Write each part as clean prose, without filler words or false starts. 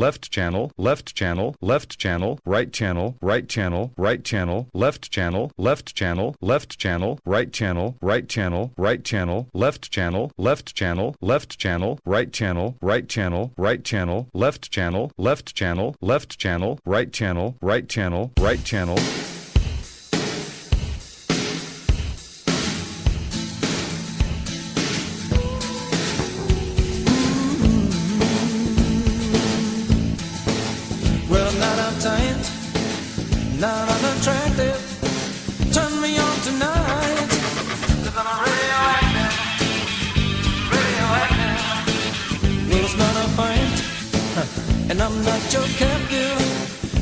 left channel, left channel, left channel, right channel, right channel, right channel, left channel, left channel, left channel, right channel, right channel, right channel, left channel, left channel, left channel, right channel, right channel, right channel, left channel, left channel, left channel, right channel, right channel, right channel. Not unattractive, turn me on tonight. Cause I'm radioactive, radioactive. Well, it's not a fight, and I'm not your captive.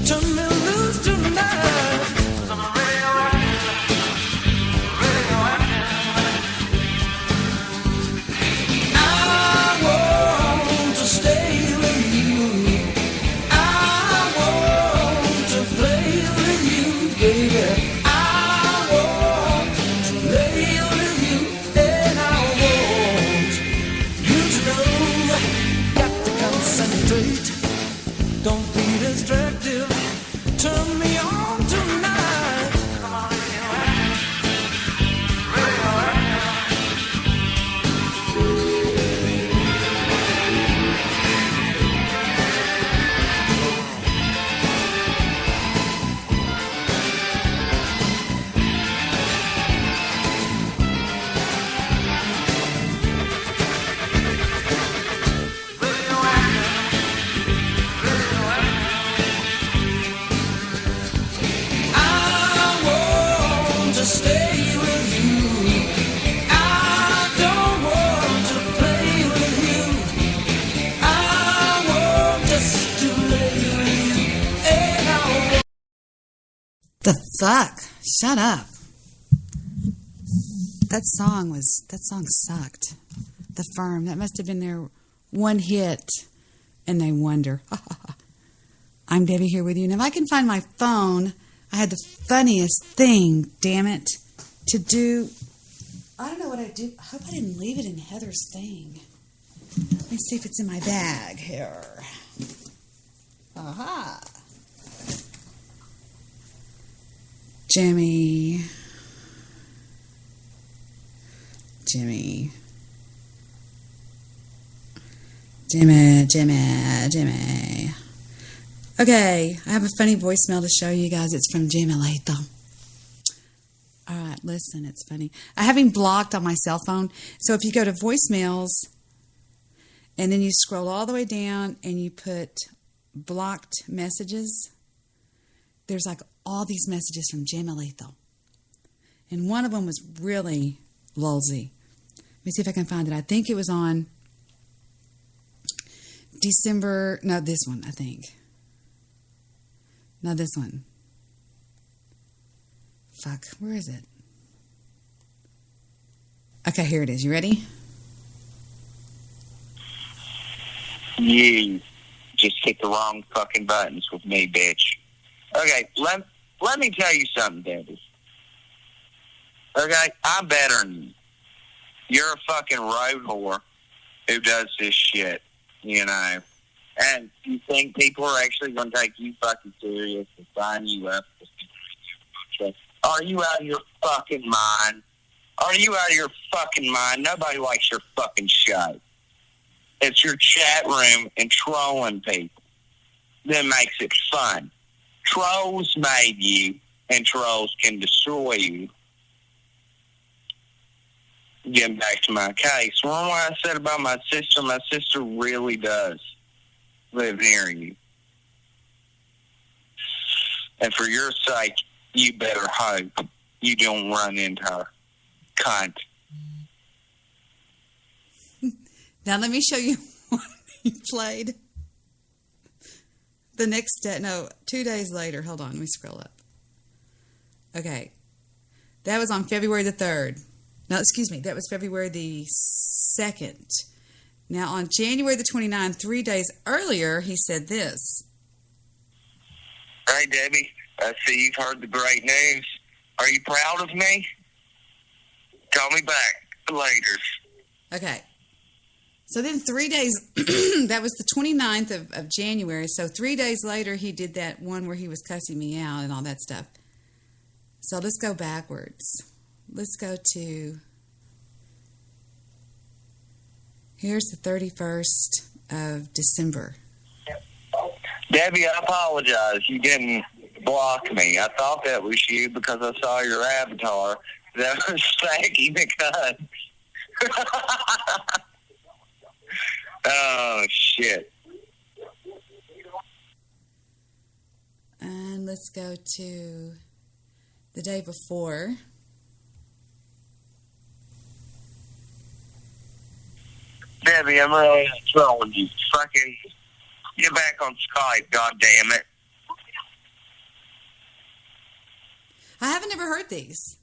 Turn me loose tonight. Cause I'm radioactive, radioactive. I want to stay with you. Don't be distracted. Turn me on tonight. Come on, The fuck? Shut up. That song sucked. The Firm, that must have been their one hit. And they wonder. I'm Debbie here with you. And if I can find my phone, I had the funniest thing, damn it, to do. I don't know what I do. I hope I didn't leave it in Heather's thing. Let me see if it's in my bag here. Aha. Jimmy. Okay, I have a funny voicemail to show you guys. It's from Jimmy Latham. All right, listen, it's funny. I have him blocked on my cell phone. So if you go to voicemails and then you scroll all the way down and you put blocked messages, there's like all these messages from Jimmy Latham. And one of them was really lulzy. Let me see if I can find it. I think it was on December. No, this one, I think. No, this one. Fuck, where is it? Okay, here it is. You ready? You just hit the wrong fucking buttons with me, bitch. Okay, let me tell you something, Debi. Okay, I'm better than you. You're a fucking road whore who does this shit, you know. And you think people are actually going to take you fucking serious and sign you up? Are you out of your fucking mind? Are you out of your fucking mind? Nobody likes your fucking show. It's your chat room and trolling people that makes it fun. Trolls made you, and trolls can destroy you. Getting back to my case, remember what I said about my sister? My sister really does live near you. And for your sake, you better hope you don't run into her. Cunt. Now let me show you what he played. The next day, 2 days later. Hold on, let me scroll up. Okay. That was on February the 3rd. No, excuse me, that was February the 2nd. Now, on January the 29th, 3 days earlier, he said this. Hey, Debi, I see you've heard the great news. Are you proud of me? Call me back later. Okay. So then 3 days, that was the 29th of January. So 3 days later, he did that one where he was cussing me out and all that stuff. So let's go backwards. Let's go to, here's the 31st of December. Debi, I apologize. You didn't block me. I thought that was you because I saw your avatar. That was Saggy McCunn. Oh, shit. And let's go to the day before. Debi, I'm really trolling you. Fucking get back on Skype, goddammit. I haven't ever heard these.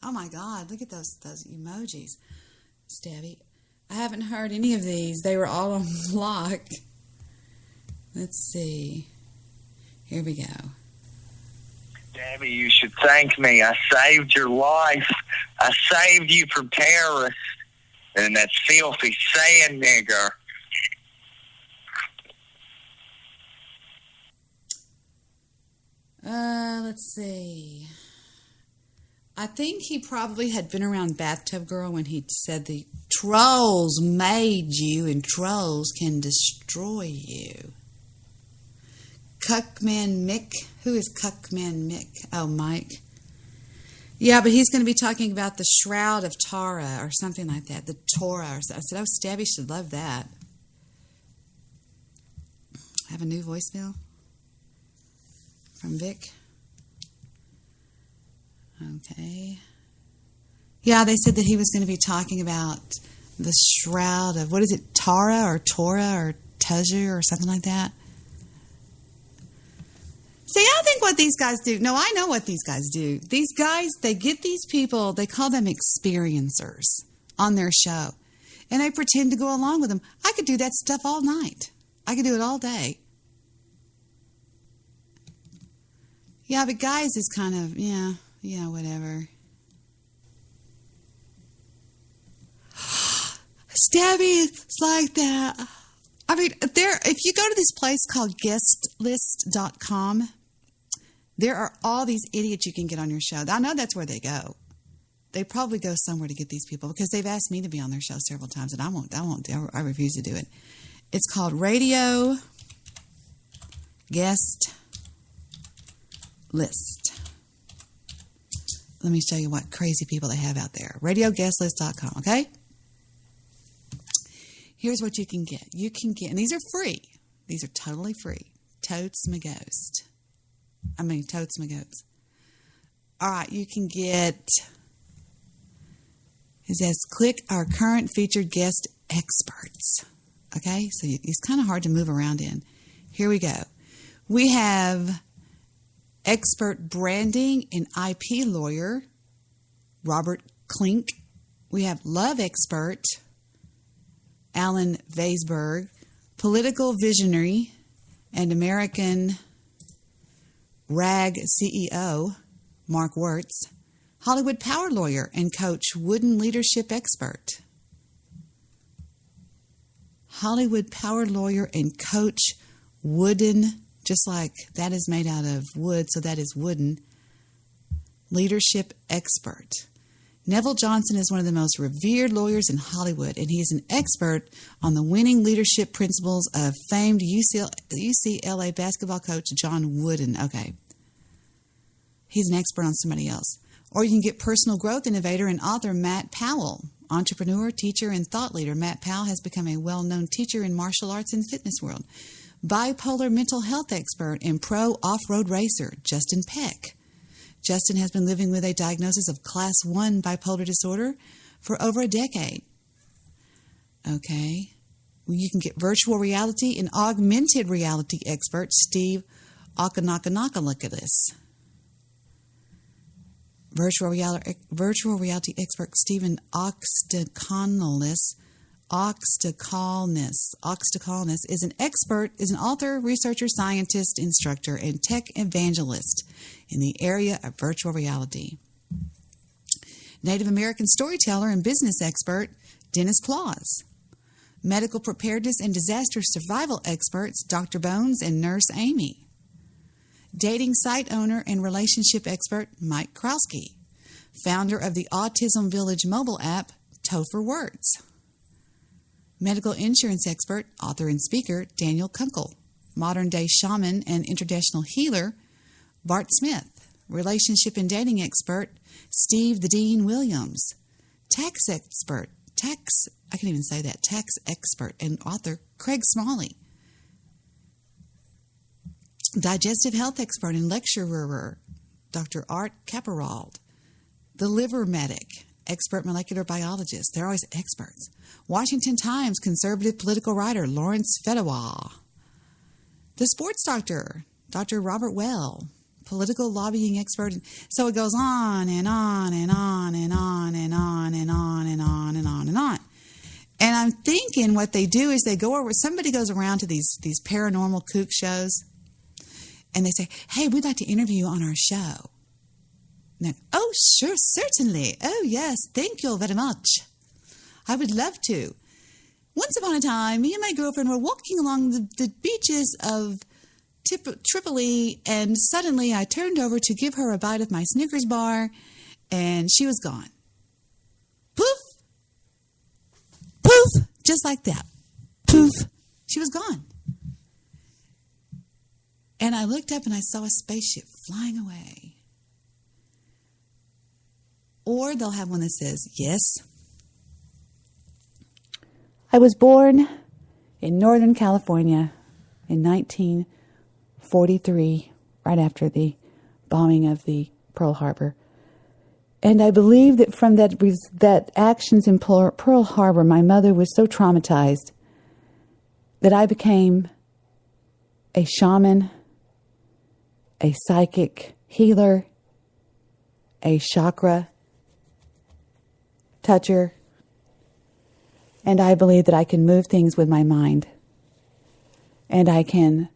Oh my God, look at those emojis. Stabby. I haven't heard any of these. They were all on block. Let's see. Here we go. Debi, you should thank me. I saved your life. I saved you from terrorists and that filthy sand nigger. Let's see. I think he probably had been around Bathtub Girl when he said the trolls made you and trolls can destroy you. Cuckman Mick. Who is Cuckman Mick? Oh, Mike. Yeah, but he's going to be talking about the Shroud of Tara or something like that. The Torah. Or something. I said, oh, Stabby should love that. I have a new voicemail from Vic. Okay. Yeah, they said that he was going to be talking about the Shroud of, what is it, Tara or Torah or Tuzher or something like that. See, I think what these guys do, no, I know what these guys do. These guys, they get these people, they call them experiencers on their show, and they pretend to go along with them. I could do that stuff all night. I could do it all day. Yeah, but guys is kind of, yeah, whatever. Stabby is like that. I mean, if you go to this place called guestlist.com, there are all these idiots you can get on your show. I know that's where they go. They probably go somewhere to get these people because they've asked me to be on their show several times, and I refuse to do it. It's called Radio Guest List. Let me show you what crazy people they have out there. RadioGuestList.com, okay? Here's what you can get. You can get, and these are free. These are totally free. Totes my ghost. Totes my goats. All right, you can get, it says, click our current featured guest experts. Okay, so it's kind of hard to move around in. Here we go. We have expert branding and IP lawyer, Robert Klink. We have love expert, Alan Weisberg, political visionary and American RAG CEO, Mark Wirtz, Hollywood power lawyer and coach, wooden leadership expert. Hollywood power lawyer and coach, wooden, just like that is made out of wood, so that is wooden, leadership expert. Neville Johnson is one of the most revered lawyers in Hollywood, and he is an expert on the winning leadership principles of famed UCLA basketball coach John Wooden. Okay. He's an expert on somebody else. Or you can get personal growth innovator and author Matt Powell. Entrepreneur, teacher, and thought leader, Matt Powell has become a well-known teacher in martial arts and fitness world. Bipolar mental health expert and pro off-road racer, Justin Peck. Justin has been living with a diagnosis of class 1 bipolar disorder for over a decade. Okay. You can get virtual reality and augmented reality expert, Steve Okanaka. Look at this. Virtual reality expert Stephen Oxtakalnis is an expert, is an author, researcher, scientist, instructor, and tech evangelist in the area of virtual reality. Native American storyteller and business expert Dennis Claus. Medical preparedness and disaster survival experts Dr. Bones and Nurse Amy. Dating site owner and relationship expert Mike Krowski. Founder of the Autism Village mobile app Topher Words. Medical insurance expert, author, and speaker Daniel Kunkel. Modern-day shaman and international healer Bart Smith. Relationship and dating expert Steve the Dean Williams. Tax expert and author Craig Smalley. Digestive health expert and lecturer, Dr. Art Caparald. The liver medic, expert molecular biologist. They're always experts. Washington Times conservative political writer, Lawrence Fedawah. The sports doctor, Dr. Robert Well. Political lobbying expert. So it goes on and on and on and on and on and on and on and on and on. And I'm thinking what they do is they go over, somebody goes around to these paranormal kook shows, and they say, hey, we'd like to interview you on our show. And they're, oh, sure, certainly. Oh, yes, thank you very much. I would love to. Once upon a time, me and my girlfriend were walking along the beaches of Tripoli, and suddenly I turned over to give her a bite of my Snickers bar, and she was gone. Poof! Poof! Just like that. Poof! She was gone. And I looked up and I saw a spaceship flying away. Or they'll have one that says, yes. I was born in Northern California in 1943, right after the bombing of the Pearl Harbor. And I believe that from that actions in Pearl Harbor, my mother was so traumatized that I became a shaman, a psychic healer, a chakra toucher, and I believe that I can move things with my mind, and I can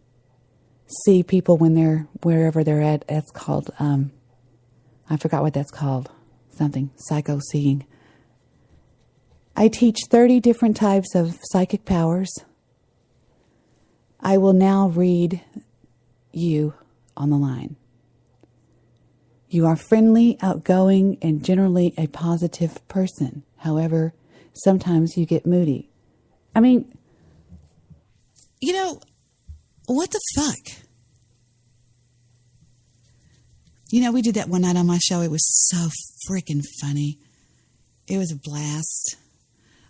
see people when they're wherever they're at. That's called, I forgot what that's called, something, psycho-seeing. I teach 30 different types of psychic powers. I will now read you on the line. You are friendly, outgoing, and generally a positive person. However, sometimes you get moody. I mean, you know, what the fuck? You know, we did that one night on my show. It was so freaking funny. It was a blast.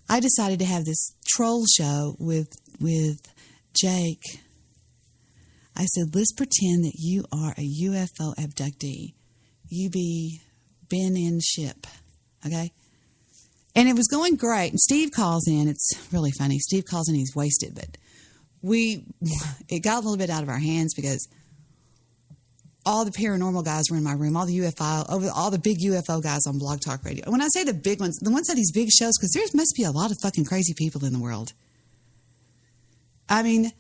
I decided to have this troll show with Jake. I said, let's pretend that you are a UFO abductee. You be been in ship, okay? And it was going great. And Steve calls in. It's really funny. Steve calls in. He's wasted, but it got a little bit out of our hands because all the paranormal guys were in my room, all the big UFO guys on Blog Talk Radio. When I say the big ones, the ones that these big shows, because there must be a lot of fucking crazy people in the world. I mean,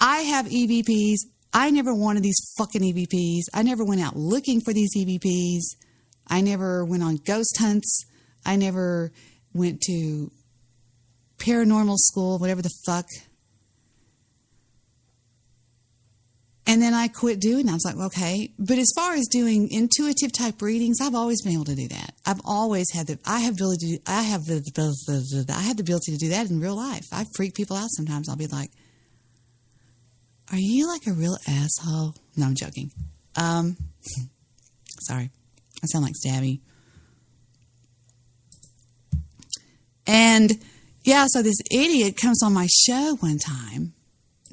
I have EVPs. I never wanted these fucking EVPs. I never went out looking for these EVPs. I never went on ghost hunts. I never went to paranormal school, whatever the fuck. And then I quit doing it. I was like, okay. But as far as doing intuitive type readings, I've always been able to do that. I've always had I have the ability to do that in real life. I freak people out sometimes. I'll be like, are you like a real asshole? No, I'm joking. Sorry. I sound like Stabby. And yeah, so this idiot comes on my show one time.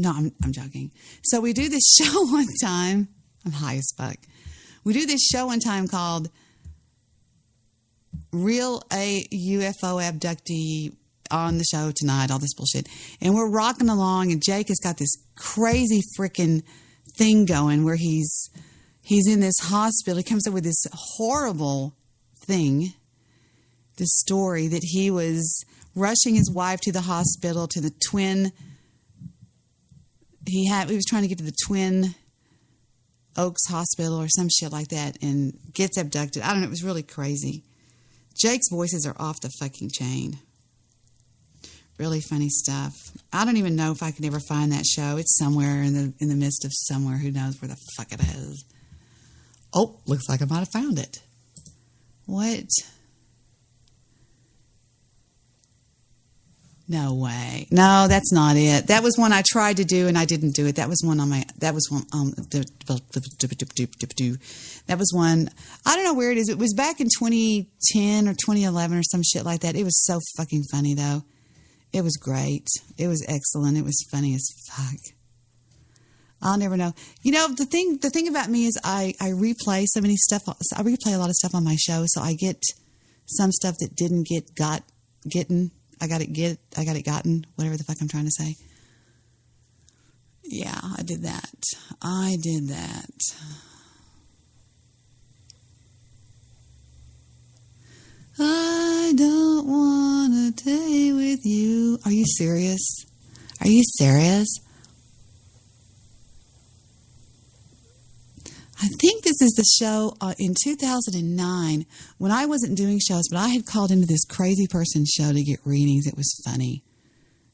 No, I'm joking. So we do this show one time. I'm high as fuck. We do this show one time called Real A UFO Abductee on the show tonight, all this bullshit. And we're rocking along, and Jake has got this crazy freaking thing going where he's in this hospital. He comes up with this horrible thing, this story that he was rushing his wife to the hospital, to the twin. He was trying to get to the Twin Oaks Hospital or some shit like that and gets abducted. I don't know. It was really crazy. Jake's voices are off the fucking chain. Really funny stuff. I don't even know if I can ever find that show. It's somewhere in the midst of somewhere. Who knows where the fuck it is. Oh, looks like I might have found it. What? No way. No, that's not it. That was one I tried to do and I didn't do it. That was one that was one, I don't know where it is. It was back in 2010 or 2011 or some shit like that. It was so fucking funny though. It was great. It was excellent. It was funny as fuck. I'll never know. You know, the thing about me is I replay so many stuff. I replay a lot of stuff on my show. So I get some stuff that didn't get gotten. I got it gotten, whatever the fuck I'm trying to say. Yeah, I did that. I don't want to stay with you. Are you serious? Are you serious? I think this is the show in 2009 when I wasn't doing shows, but I had called into this crazy person's show to get readings. It was funny.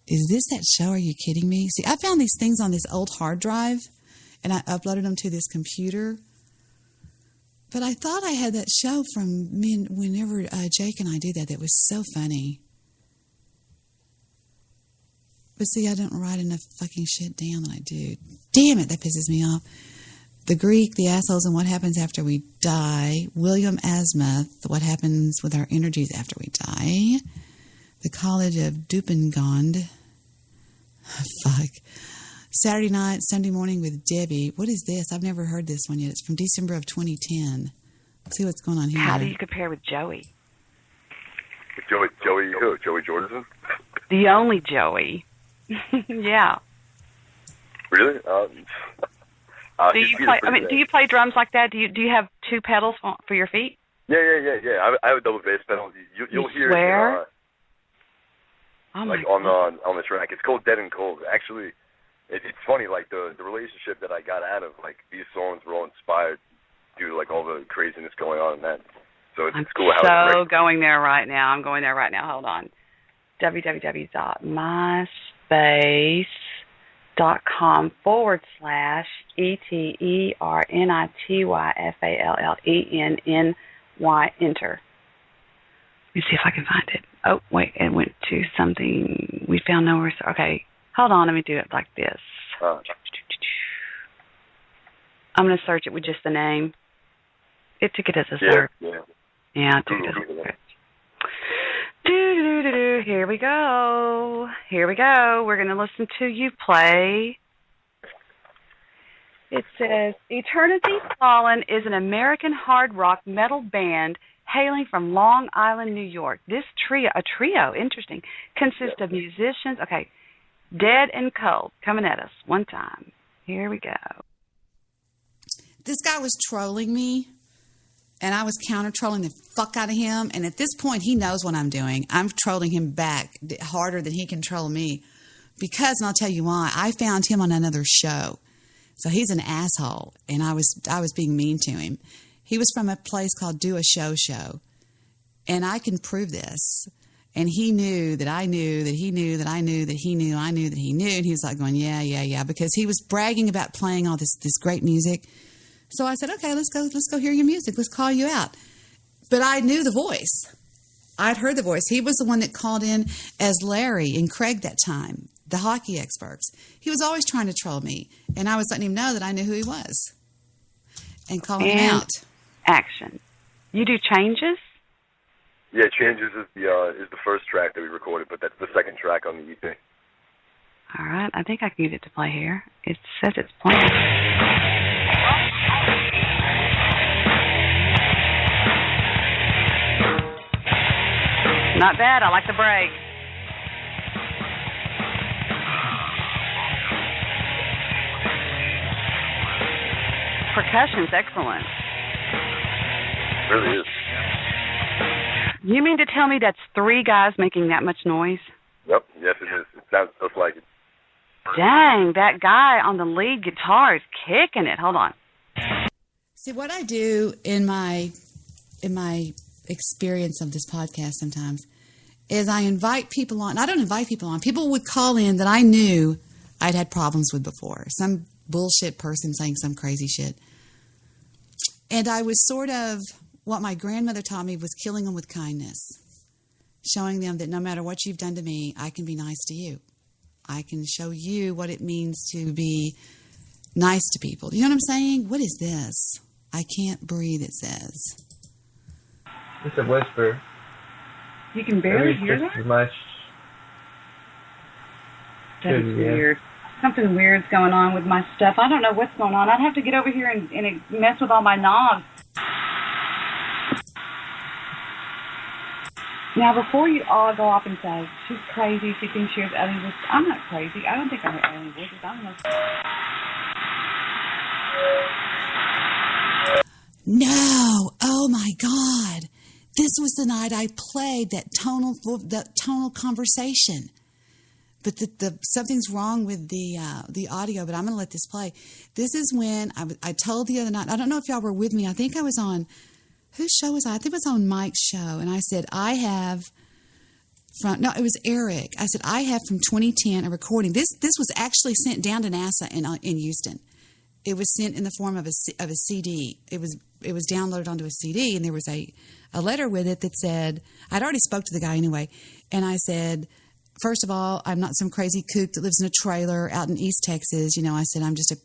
Is this that show? Are you kidding me? See, I found these things on this old hard drive, and I uploaded them to this computer. But I thought I had that show from whenever Jake and I did that. That was so funny. But see, I don't write enough fucking shit down that I do. Damn it, that pisses me off. The Greek, the assholes, and what happens after we die. William Azimuth, what happens with our energies after we die. The College of Dupengond. Fuck. Saturday night, Sunday morning with Debi. What is this? I've never heard this one yet. It's from December of 2010. Let's see what's going on here. How do you compare with Joey? Joey who? Joey Jordison? The only Joey. Yeah. Really? Do you play drums like that? Do you have two pedals for your feet? Yeah. I have a double bass pedal. You'll hear swear? it on the track. It's called Dead and Cold. Actually, it's funny. Like the relationship that I got out of like these songs were all inspired due to like all the craziness going on in that. So it's cool how I'm going there right now. Hold on. www.myspacetocom/ETERNITYFALLENNY. Enter. Let me see if I can find it. Oh, wait, it went to something we found nowhere. Okay, hold on. Let me do it like this. I'm going to search it with just the name. It took it as a search. Yeah, it took it as a search. Here we go. We're going to listen to you play. It says, Eternity Fallen is an American hard rock metal band hailing from Long Island, New York. This trio, interesting, consists of musicians, Dead and Cold, coming at us one time. Here we go. This guy was trolling me, and I was counter-trolling the fuck out of him, and at this point, he knows what I'm doing. I'm trolling him back harder than he can troll me because, and I'll tell you why, I found him on another show. So he's an asshole, and I was being mean to him. He was from a place called Do a Show, and I can prove this. And he knew that I knew that he knew that I knew that he knew I knew that he knew, and he was like going, yeah, because he was bragging about playing all this great music. So I said, okay, let's go hear your music. Let's call you out. But I knew the voice. I'd heard the voice. He was the one that called in as Larry and Craig that time, the hockey experts. He was always trying to troll me, and I was letting him know that I knew who he was and calling him out. Action. You do Changes? Yeah, Changes is the first track that we recorded, but that's the second track on the EP. All right, I think I can get it to play here. It says it's playing. Not bad. I like the break. Percussion's excellent. It really is. You mean to tell me that's 3 guys making that much noise? Yep. Yes, it is. It sounds just like it. Dang, that guy on the lead guitar is kicking it. Hold on. See, what I do in my experience of this podcast sometimes is I invite people on. I don't invite people on. People would call in that I knew I'd had problems with before. Some bullshit person saying some crazy shit. And I was sort of, what my grandmother taught me was killing them with kindness. Showing them that no matter what you've done to me, I can be nice to you. I can show you what it means to be nice to people. You know what I'm saying? What is this? I can't breathe, it says. It's a whisper. You can barely hear that? As much. That's weird. Something weird's going on with my stuff. I don't know what's going on. I'd have to get over here and mess with all my knobs. Now, before you all go off and say, she's crazy, she thinks she has alien voices, I'm not crazy. I don't think I have alien voices. I don't know. No! Oh my God! This was the night I played that tonal conversation. But the something's wrong with the audio, but I'm going to let this play. This is when I told the other night, I don't know if y'all were with me, I think I was on, whose show was I? I think it was on Mike's show, and I said, it was Eric. I said, I have from 2010 a recording. This was actually sent down to NASA in Houston. It was sent in the form of a CD. It was downloaded onto a CD, and there was a letter with it that said, I'd already spoke to the guy anyway, and I said, first of all, I'm not some crazy kook that lives in a trailer out in East Texas. I said, I'm just a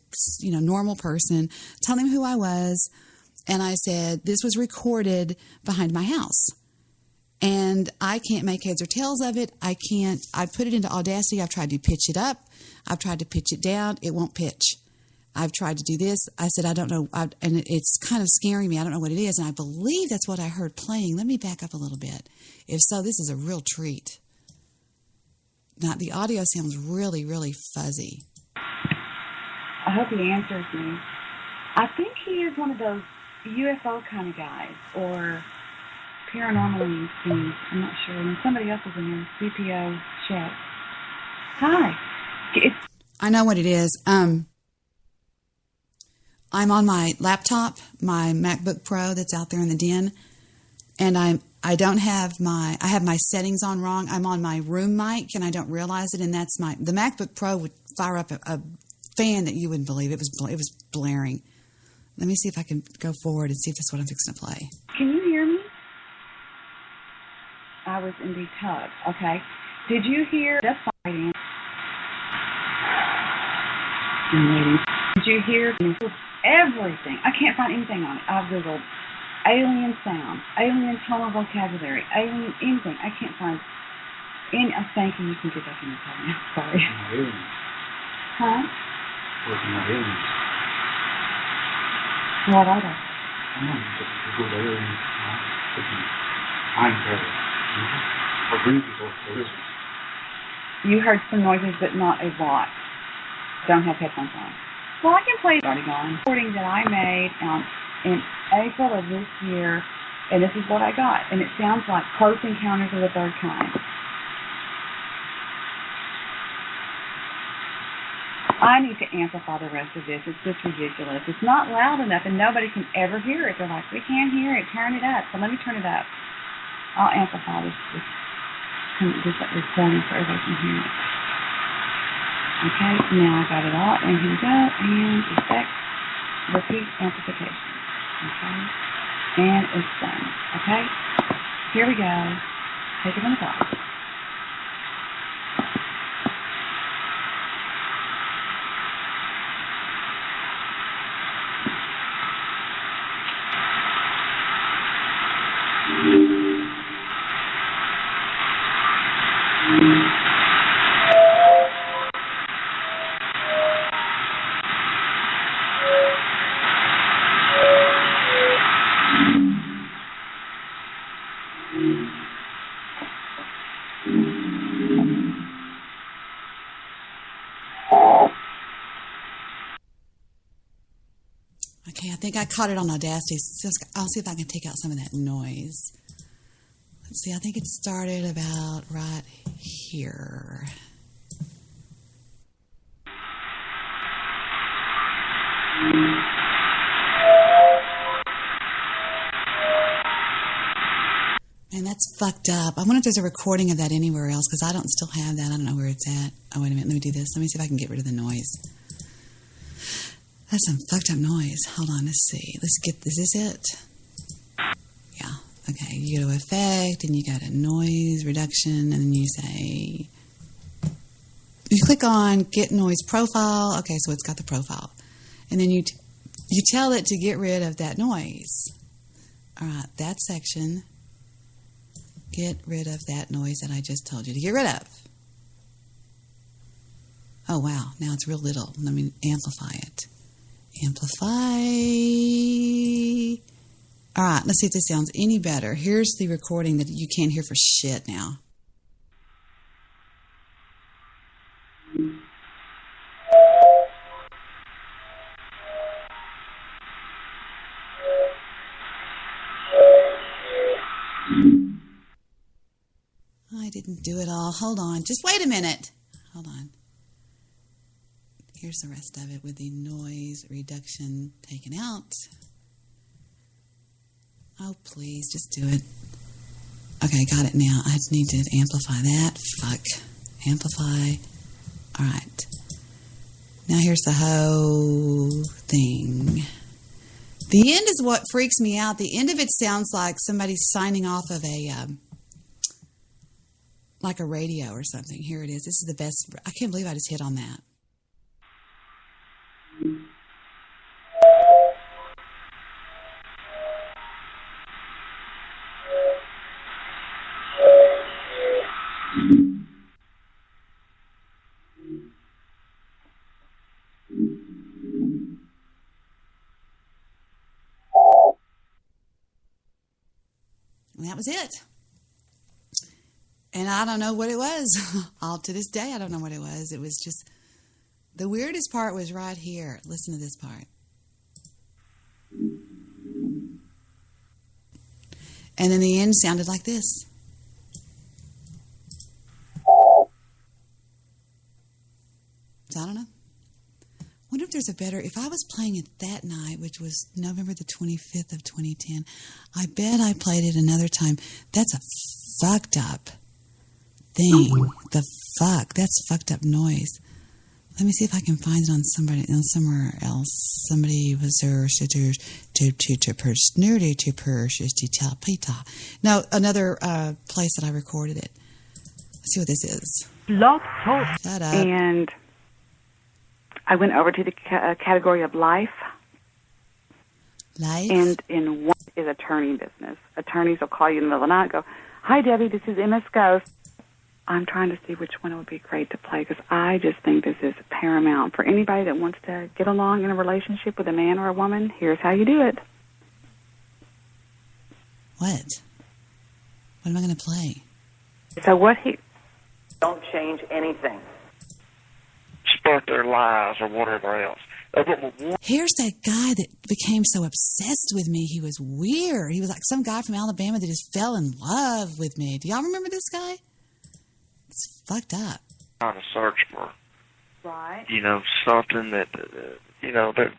normal person. Tell him who I was. And I said, this was recorded behind my house. And I can't make heads or tails of it. I put it into Audacity. I've tried to pitch it up. I've tried to pitch it down. It won't pitch. I've tried to do this. I said, I don't know. And it's kind of scaring me. I don't know what it is. And I believe that's what I heard playing. Let me back up a little bit. If so, this is a real treat. Now, the audio sounds really, really fuzzy. I hope he answers me. I think he is one of those UFO kind of guys, or paranormal things. I'm not sure. And somebody else is in here. CPO chat. Hi. I know what it is. I'm on my laptop, my MacBook Pro that's out there in the den, and I have my settings on wrong. I'm on my room mic, and I don't realize it, and that's the MacBook Pro would fire up a fan that you wouldn't believe. It was blaring. Let me see if I can go forward and see if that's what I'm fixing to play. Can you hear me? I was in the tub, okay? Did you hear? That's fine. I'm waiting. Did you hear everything? I can't find anything on it. I've Googled alien sound, alien tonal vocabulary, alien anything. I can't find any. Thank you. You can get back in the tub now. Sorry. Huh? What are they? You heard some noises, but not a lot. Don't have headphones on. Well, I can play it already gone. Recording that I made in April of this year, and this is what I got. And it sounds like Close Encounters of the Third Kind. I need to amplify the rest of this. It's just ridiculous. It's not loud enough, and nobody can ever hear it. They're like, we can't hear it. Turn it up. So let me turn it up. I'll amplify this recording so everybody can hear it. Okay, now I got it all, and here we go, and effect, repeat amplification. Okay, and it's done. Okay, here we go. Take it on the clock. Okay, I think I caught it on Audacity. I'll see if I can take out some of that noise. Let's see, I think it started about right here. Man, that's fucked up. I wonder if there's a recording of that anywhere else, because I don't still have that. I don't know where it's at. Oh, wait a minute. Let me do this. Let me see if I can get rid of the noise. That's some fucked up noise. Hold on. Let's see. Let's get, is this it? Yeah. Okay. You go to effect, and you got a noise reduction, and then you say, you click on get noise profile. Okay, so it's got the profile. And then you tell it to get rid of that noise. All right, that section. Get rid of that noise that I just told you to get rid of. Oh, wow. Now it's real little. Let me amplify it. Amplify. All right, let's see if this sounds any better. Here's the recording that you can't hear for shit now. I didn't do it all. Hold on. Just wait a minute. Hold on. Here's the rest of it with the noise reduction taken out. Oh, please, just do it. Okay, got it now. I need to amplify that. Fuck. Amplify. All right. Now here's the whole thing. The end is what freaks me out. The end of it sounds like somebody's signing off of a... like a radio or something. Here it is. This is the best. I can't believe I just hit on that. And that was it. And I don't know what it was. All to this day, I don't know what it was. It was just, the weirdest part was right here. Listen to this part. And then the end sounded like this. So I don't know. Wonder if there's a better, if I was playing it that night, which was November the 25th of 2010, I bet I played it another time. That's a fucked up thing. The fuck? That's fucked up noise. Let me see if I can find it on somewhere else. Somebody was there No, another place that I recorded it. Let's see what this is. Love Talk. Shut up. And I went over to the category of life. Life? And in one is attorney business. Attorneys will call you in the middle of the night and go, "Hi, Debbie, this is MS Ghost." I'm trying to see which one would be great to play because I just think this is paramount. For anybody that wants to get along in a relationship with a man or a woman, here's how you do it. What? What am I going to play? So what he... Don't change anything. Start their lives or whatever else. Here's that guy that became so obsessed with me. He was weird. He was like some guy from Alabama that just fell in love with me. Do y'all remember this guy? It's fucked up. Trying to search for Right. You know, something that, you know, that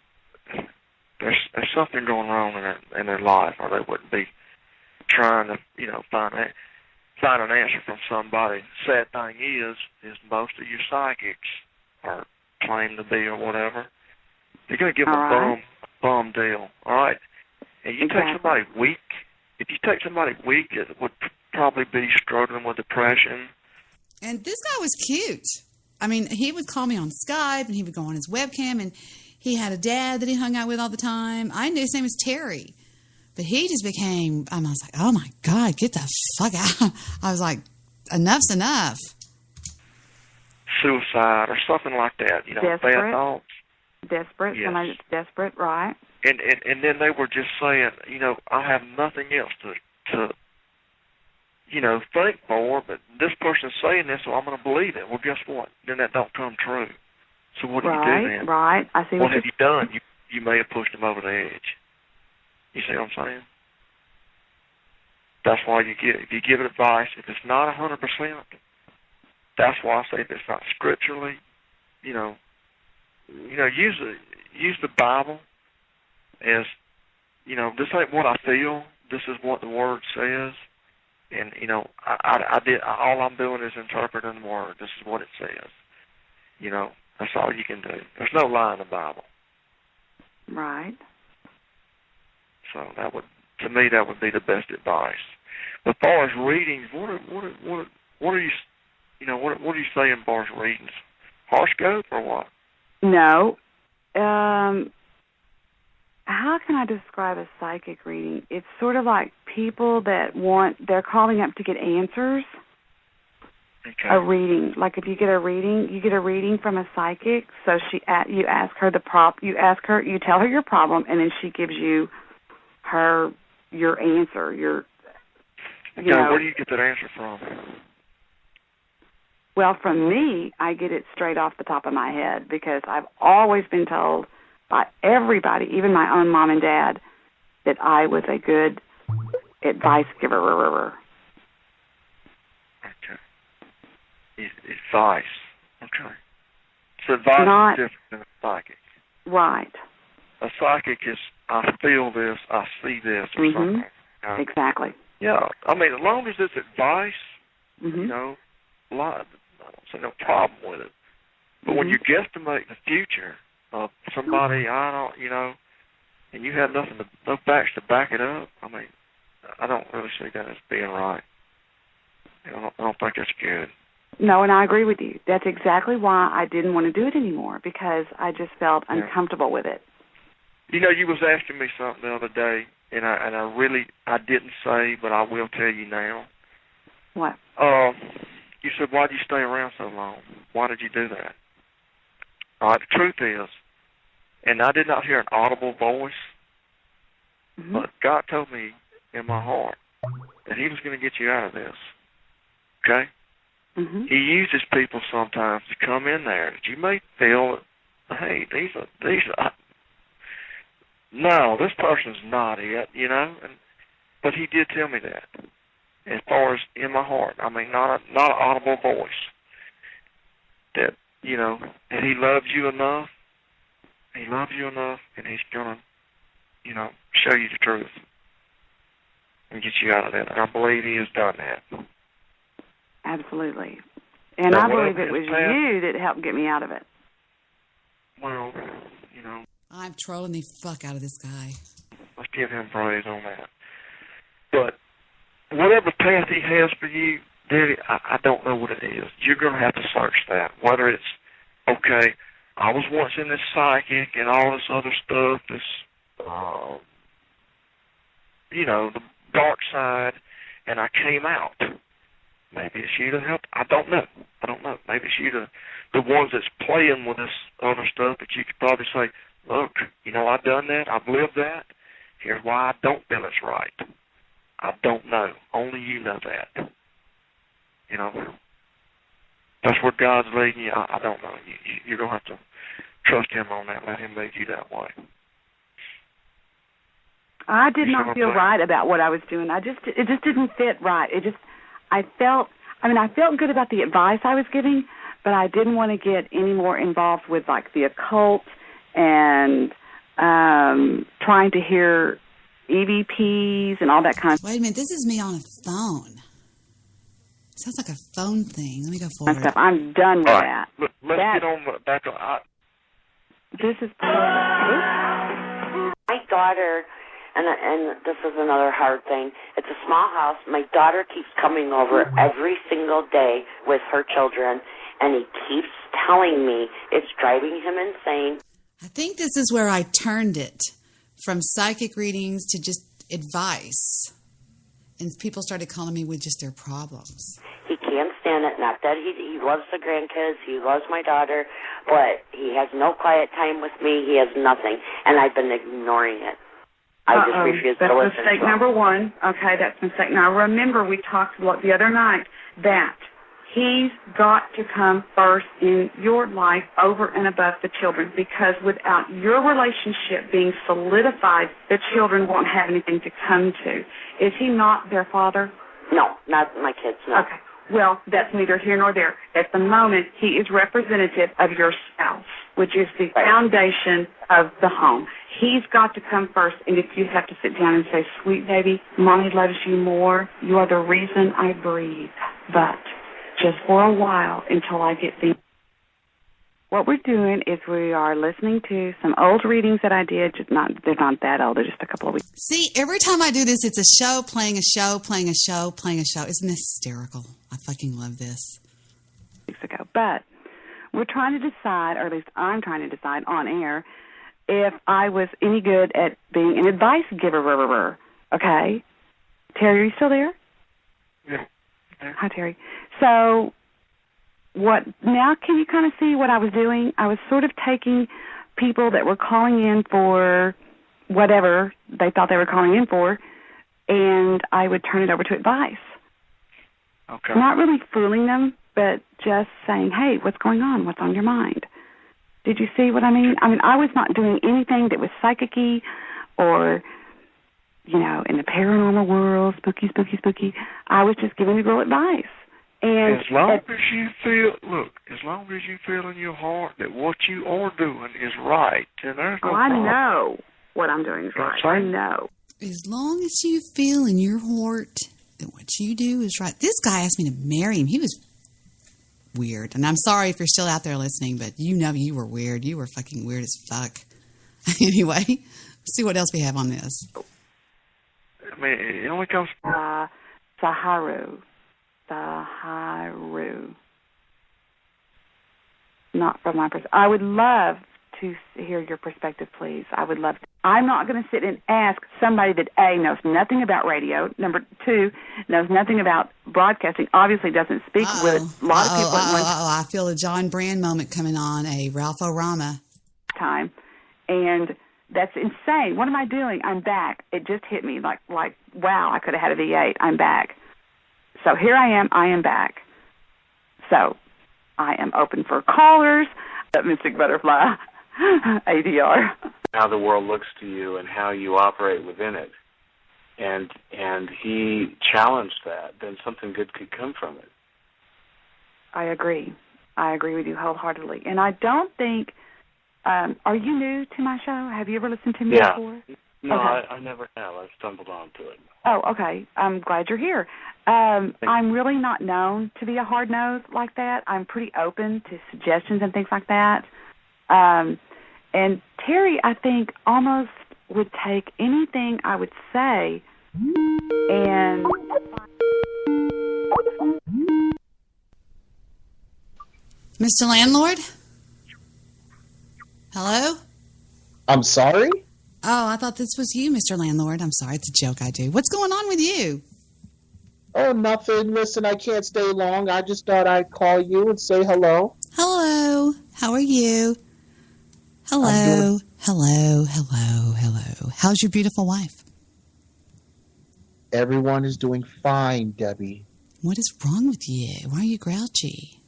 there's something going wrong in their life, or they wouldn't be trying to, you know, find an answer from somebody. Sad thing is most of your psychics are claim to be or whatever. You're going to give them a bum deal, all right? And you take somebody weak. If you take somebody weak, it would probably be struggling with depression. And this guy was cute. I mean, he would call me on Skype, and he would go on his webcam, and he had a dad that he hung out with all the time. I knew his name was Terry. But he just became, I was like, oh, my God, get the fuck out. I was like, enough's enough. Suicide or something like that, you know, desperate. Bad thoughts. Desperate, yes. Somebody that's desperate, right? And then they were just saying, you know, I have nothing else to you know, think for, but this person's saying this, so I'm going to believe it. Well, guess what? Then that don't come true. So what do you do then? Right, I see what have you done? You may have pushed them over the edge. You see what I'm saying? That's why if you give it advice, if it's not 100%, that's why I say if it's not scripturally, you know, use the Bible as, you know, this ain't what I feel. This is what the Word says, and you know, all I'm doing is interpreting the Word. This is what it says. You know, that's all you can do. There's no lie in the Bible. Right. So to me, that would be the best advice. But as far as readings, what are you, you know, what are you saying as far as readings? Horoscope or what? No. How can I describe a psychic reading? It's sort of like people that they're calling up to get answers. Okay. A reading, like if you get a reading from a psychic. So you ask her you tell her your problem, and then she gives you your answer. Where do you get that answer from? Well, from me, I get it straight off the top of my head because I've always been told by everybody, even my own mom and dad, that I was a good advice giver. Okay. Advice. Okay. So advice is different than a psychic. Right. A psychic is, I feel this, I see this, or something. You know? Exactly. Yeah. I mean, as long as it's advice, you know, I don't see no problem with it. But when you guesstimate the future of somebody, you know, and you have no facts to back it up, I mean, I don't really see that as being right. I don't think that's good. No, and I agree with you. That's exactly why I didn't want to do it anymore, because I just felt uncomfortable with it. You know, you was asking me something the other day, and I didn't say, but I will tell you now. What? You said, why did you stay around so long? Why did you do that? All right, the truth is, and I did not hear an audible voice, but God told me in my heart that He was going to get you out of this. Okay? He uses people sometimes to come in there that you may feel, hey, no, this person's not it, you know. But He did tell me that. As far as in my heart, I mean, not an audible voice. That, you know, and He loves you enough. He loves you enough, and He's gonna, you know, show you the truth and get you out of that. And I believe He has done that. Absolutely. And I believe it was you that helped get me out of it. Well, you know. I'm trolling the fuck out of this guy. Let's give Him praise on that. But whatever path He has for you, Debbie, I don't know what it is. You're going to have to search that. Whether it's, okay, I was once in this psychic and all this other stuff, this, you know, the dark side, and I came out. Maybe it's you to help. I don't know. Maybe it's you the ones that's playing with this other stuff that you could probably say, look, you know, I've done that. I've lived that. Here's why I don't feel it's right. I don't know. Only you know that. You know, that's where God's leading you. I don't know. You're going to have to trust Him on that. Let Him lead you that way. I did not feel right about what I was doing. It just didn't fit right. I felt good about the advice I was giving, but I didn't want to get any more involved with, like, the occult and trying to hear EVPs and all that kind of Wait a minute, this is me on a phone. Sounds like a phone thing. Let me go forward. stuff. I'm done with that. Let's get on back on. This is my daughter, and this is another hard thing. It's a small house. My daughter keeps coming over every single day with her children, and he keeps telling me it's driving him insane. I think this is where I turned it from psychic readings to just advice. And people started calling me with just their problems. He can't stand it. Not that he loves the grandkids. He loves my daughter. But he has no quiet time with me. He has nothing. And I've been ignoring it. I just refuse to listen. That's mistake number one. Okay, that's mistake. Now, remember, we talked the other night that he's got to come first in your life over and above the children, because without your relationship being solidified, the children won't have anything to come to. Is he not their father? No, not my kids, no. Okay. Well, that's neither here nor there. At the moment, he is representative of your spouse, which is the foundation of the home. He's got to come first, and if you have to sit down and say, sweet baby, Mommy loves you more, you are the reason I breathe, but just for a while until I get things. What we're doing is we are listening to some old readings that I did. They're not that old. They're just a couple of weeks. See, every time I do this, it's a show, playing a show, playing a show, playing a show. Isn't this hysterical? I fucking love this. Weeks ago. But we're trying to decide, or at least I'm trying to decide on air, if I was any good at being an advice giver. Okay? Terry, are you still there? Yeah. Hi, Terry. So now can you kind of see what I was doing? I was sort of taking people that were calling in for whatever they thought they were calling in for, and I would turn it over to advice. Okay. Not really fooling them, but just saying, hey, what's going on? What's on your mind? Did you see what I mean? I mean, I was not doing anything that was psychic-y or, you know, in the paranormal world, spooky. I was just giving the girl advice. And as long as you feel in your heart that what you are doing is right, then there's no problem. I know what I'm doing is right. I know. As long as you feel in your heart that what you do is right. This guy asked me to marry him. He was weird. And I'm sorry if you're still out there listening, but you know you were weird. You were fucking weird as fuck. Anyway, let's see what else we have on this. I mean, it only comes... Saharu. Not from my perspective. I would love to hear your perspective, please. I would love to. I'm not going to sit and ask somebody that, A, knows nothing about radio, number 2, knows nothing about broadcasting, obviously doesn't speak with a lot of people at one I feel a John Brand moment coming on, a Ralph O'Rama time. And that's insane. What am I doing? I'm back. It just hit me like wow, I could have had a V8. I'm back. So here I am back. So I am open for callers. That Mystic Butterfly, ADR. How the world looks to you and how you operate within it. And he challenged that. Then something good could come from it. I agree. I agree with you wholeheartedly. And I don't think, are you new to my show? Have you ever listened to me before? No, okay. I never have. I stumbled onto it. Oh, okay. I'm glad you're here. I'm really not known to be a hard nose like that. I'm pretty open to suggestions and things like that. And Terry, I think, almost would take anything I would say and... Mr. Landlord? Hello? I'm sorry? Oh, I thought this was you, Mr. Landlord. I'm sorry. It's a joke I do. What's going on with you? Oh, nothing. Listen, I can't stay long. I just thought I'd call you and say hello. Hello. How are you? Hello. Hello. How's your beautiful wife? Everyone is doing fine, Debi. What is wrong with you? Why are you grouchy?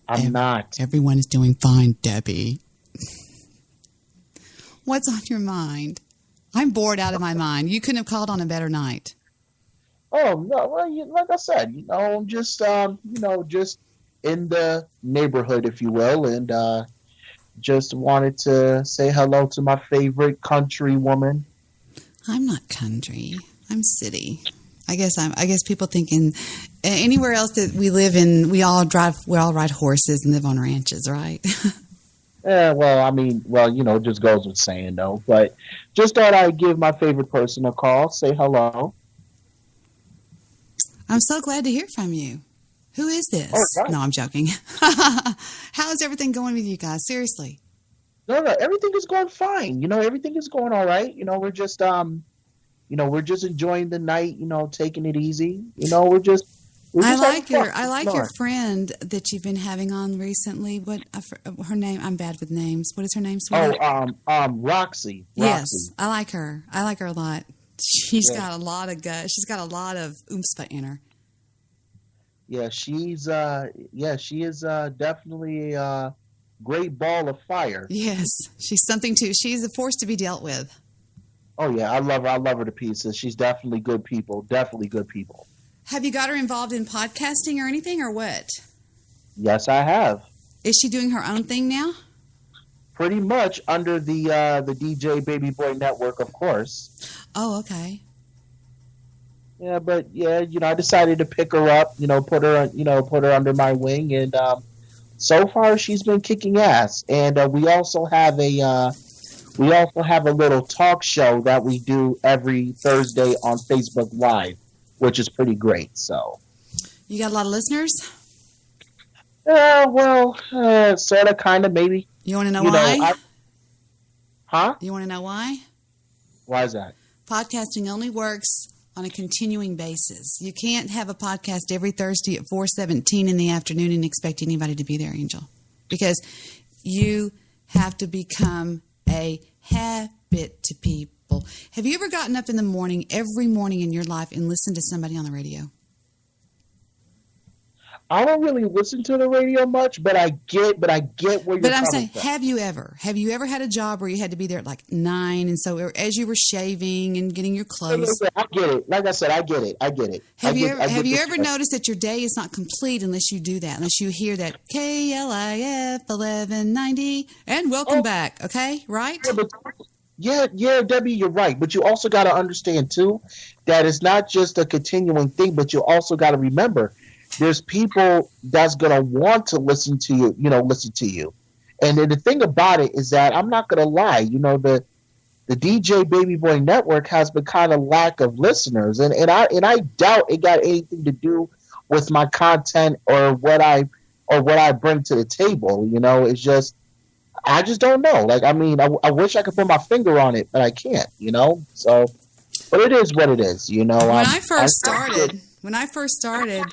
I'm not. Everyone is doing fine, Debi. What's on your mind? I'm bored out of my mind. You couldn't have called on a better night. Oh, no. Well, like I said, just in the neighborhood, if you will, and just wanted to say hello to my favorite country woman. I'm not country. I'm city. I guess people thinking anywhere else that we live in, we all ride horses and live on ranches, right? Well, I mean, it just goes with saying though. But just thought I'd give my favorite person a call, say hello. I'm so glad to hear from you. Who is this? Oh, right. No, I'm joking. How is everything going with you guys? Seriously. No, everything is going fine. Everything is going all right. We're just we're just enjoying the night. Taking it easy. I like your friend that you've been having on recently. What her name? I'm bad with names. What is her name? Sweetie? Roxy. Yes, I like her. I like her a lot. She's got a lot of gut. She's got a lot of oompa in her. Yeah, she is definitely a great ball of fire. Yes, she's something too. She's a force to be dealt with. Oh yeah, I love her to pieces. She's definitely good people. Definitely good people. Have you got her involved in podcasting or anything, or what? Yes, I have. Is she doing her own thing now? Pretty much under the DJ Baby Boy Network, of course. Oh, okay. Yeah, but I decided to pick her up, put her under my wing, and so far she's been kicking ass. And we also have a little talk show that we do every Thursday on Facebook Live, which is pretty great. So, you got a lot of listeners? Sort of, kind of, maybe. You want to know why? Huh? You want to know why? Why is that? Podcasting only works on a continuing basis. You can't have a podcast every Thursday at 4:17 in the afternoon and expect anybody to be there, Angel, because you have to become a habit to people. Have you ever gotten up in the morning, every morning in your life, and listened to somebody on the radio? I don't really listen to the radio much, but I get where you're coming from. But I'm saying, have you ever had a job where you had to be there at like 9, and so as you were shaving and getting your clothes? I get it. Like I said, I get it. Have you ever noticed that your day is not complete unless you do that, unless you hear that KLIF 1190 and welcome back? Okay, right? Yeah, Debbie, you're right. But you also got to understand too that it's not just a continuing thing, but you also got to remember. There's people that's going to want to listen to you, And then the thing about it is that I'm not going to lie, the DJ Baby Boy Network has been kind of lack of listeners. And I doubt it got anything to do with my content or what I bring to the table. It's just, I just don't know. Like, I mean, I wish I could put my finger on it, but I can't, so, but it is what it is, When I first started,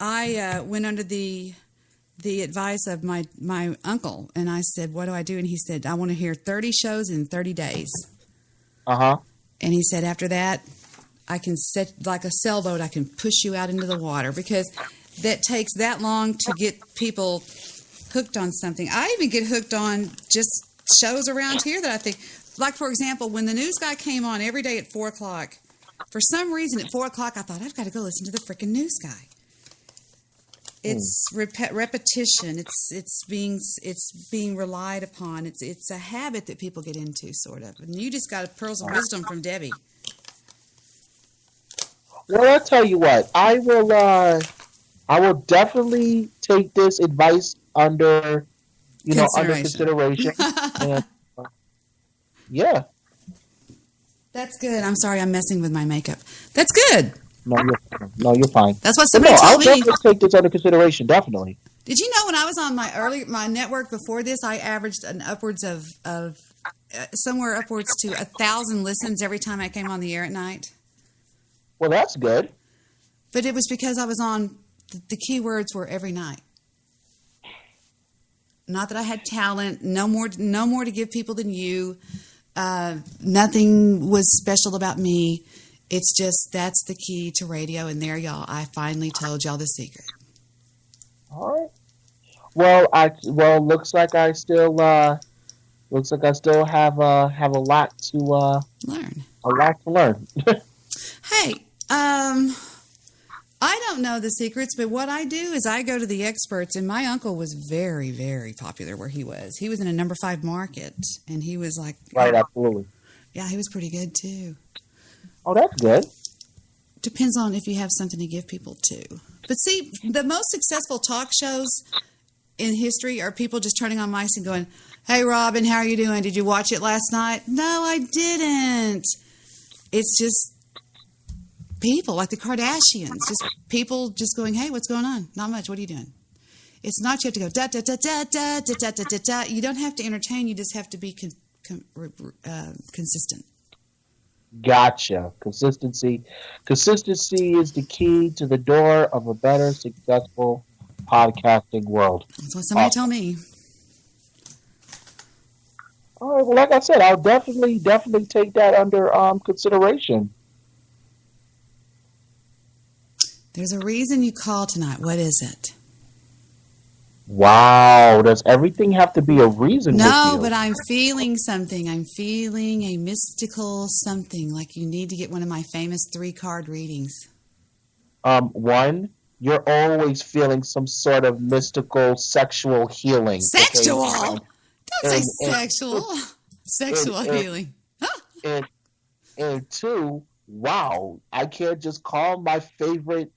I went under the advice of my uncle, and I said, what do I do? And he said, I want to hear 30 shows in 30 days. Uh-huh. And he said, after that, I can set, like a sailboat, I can push you out into the water, because that takes that long to get people hooked on something. I even get hooked on just shows around here that I think, like, for example, when the news guy came on every day at 4 o'clock, for some reason at 4 o'clock, I thought, I've got to go listen to the freaking news guy. It's repetition. It's being relied upon. It's a habit that people get into, sort of. And you just got pearls of wisdom from Debi. Well, I'll tell you what. I will definitely take this advice under consideration. And, yeah. That's good. I'm sorry, I'm messing with my makeup. That's good. No, you're fine. That's what somebody told me. I'll definitely take this under consideration, definitely. Did you know when I was on my network before this, I averaged upwards of somewhere upwards to 1,000 listens every time I came on the air at night? Well, that's good. But it was because I was on, the keywords were every night. Not that I had talent, no more to give people than you. Nothing was special about me. It's just, that's the key to radio, and there, y'all, I finally told y'all the secret. All right. Well, looks like I still have a lot to learn. A lot to learn. Hey, I don't know the secrets, but what I do is I go to the experts, and my uncle was very, very popular where he was. He was in a number 5 market, and he was like... Right, absolutely. Yeah, he was pretty good, too. Oh, that's good. Depends on if you have something to give people, too. But see, the most successful talk shows in history are people just turning on mics and going, hey, Robin, how are you doing? Did you watch it last night? No, I didn't. It's just... people like the Kardashians, just people just going, hey, what's going on? Not much. What are you doing? It's not you have to go da da da da da da da da da da. You don't have to entertain. You just have to be consistent. Gotcha. Consistency is the key to the door of a better, successful podcasting world. That's what somebody told me. All right. Well, like I said, I'll definitely take that under consideration. There's a reason you called tonight. What is it? Wow. Does everything have to be a reason? No, with you? but I'm feeling something. I'm feeling a mystical something, like you need to get one of my famous 3-card readings. One, you're always feeling some sort of mystical sexual healing. Sexual? Okay? Don't say sexual. Sexual healing. And 2, wow, I can't just call my favorite,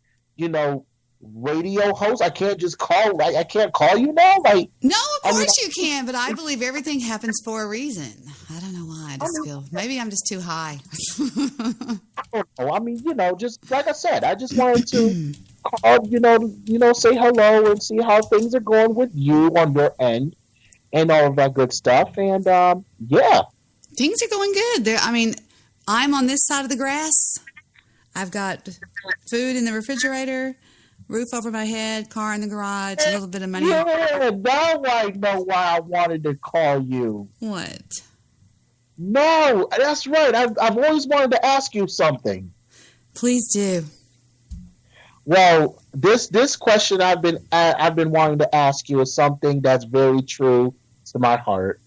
radio host. I can't just call. I can't call you now. No, of course you can. But I believe everything happens for a reason. I don't know why. I just feel maybe I'm just too high. I mean, just like I said, I just wanted to call. Say hello and see how things are going with you on your end, and all of that good stuff. And yeah, things are going good. I'm on this side of the grass. I've got food in the refrigerator, roof over my head, car in the garage, a little bit of money. Yeah, now I know why I wanted to call you. What? No, that's right. I've always wanted to ask you something. Please do. Well, this question I've been wanting to ask you is something that's very true to my heart,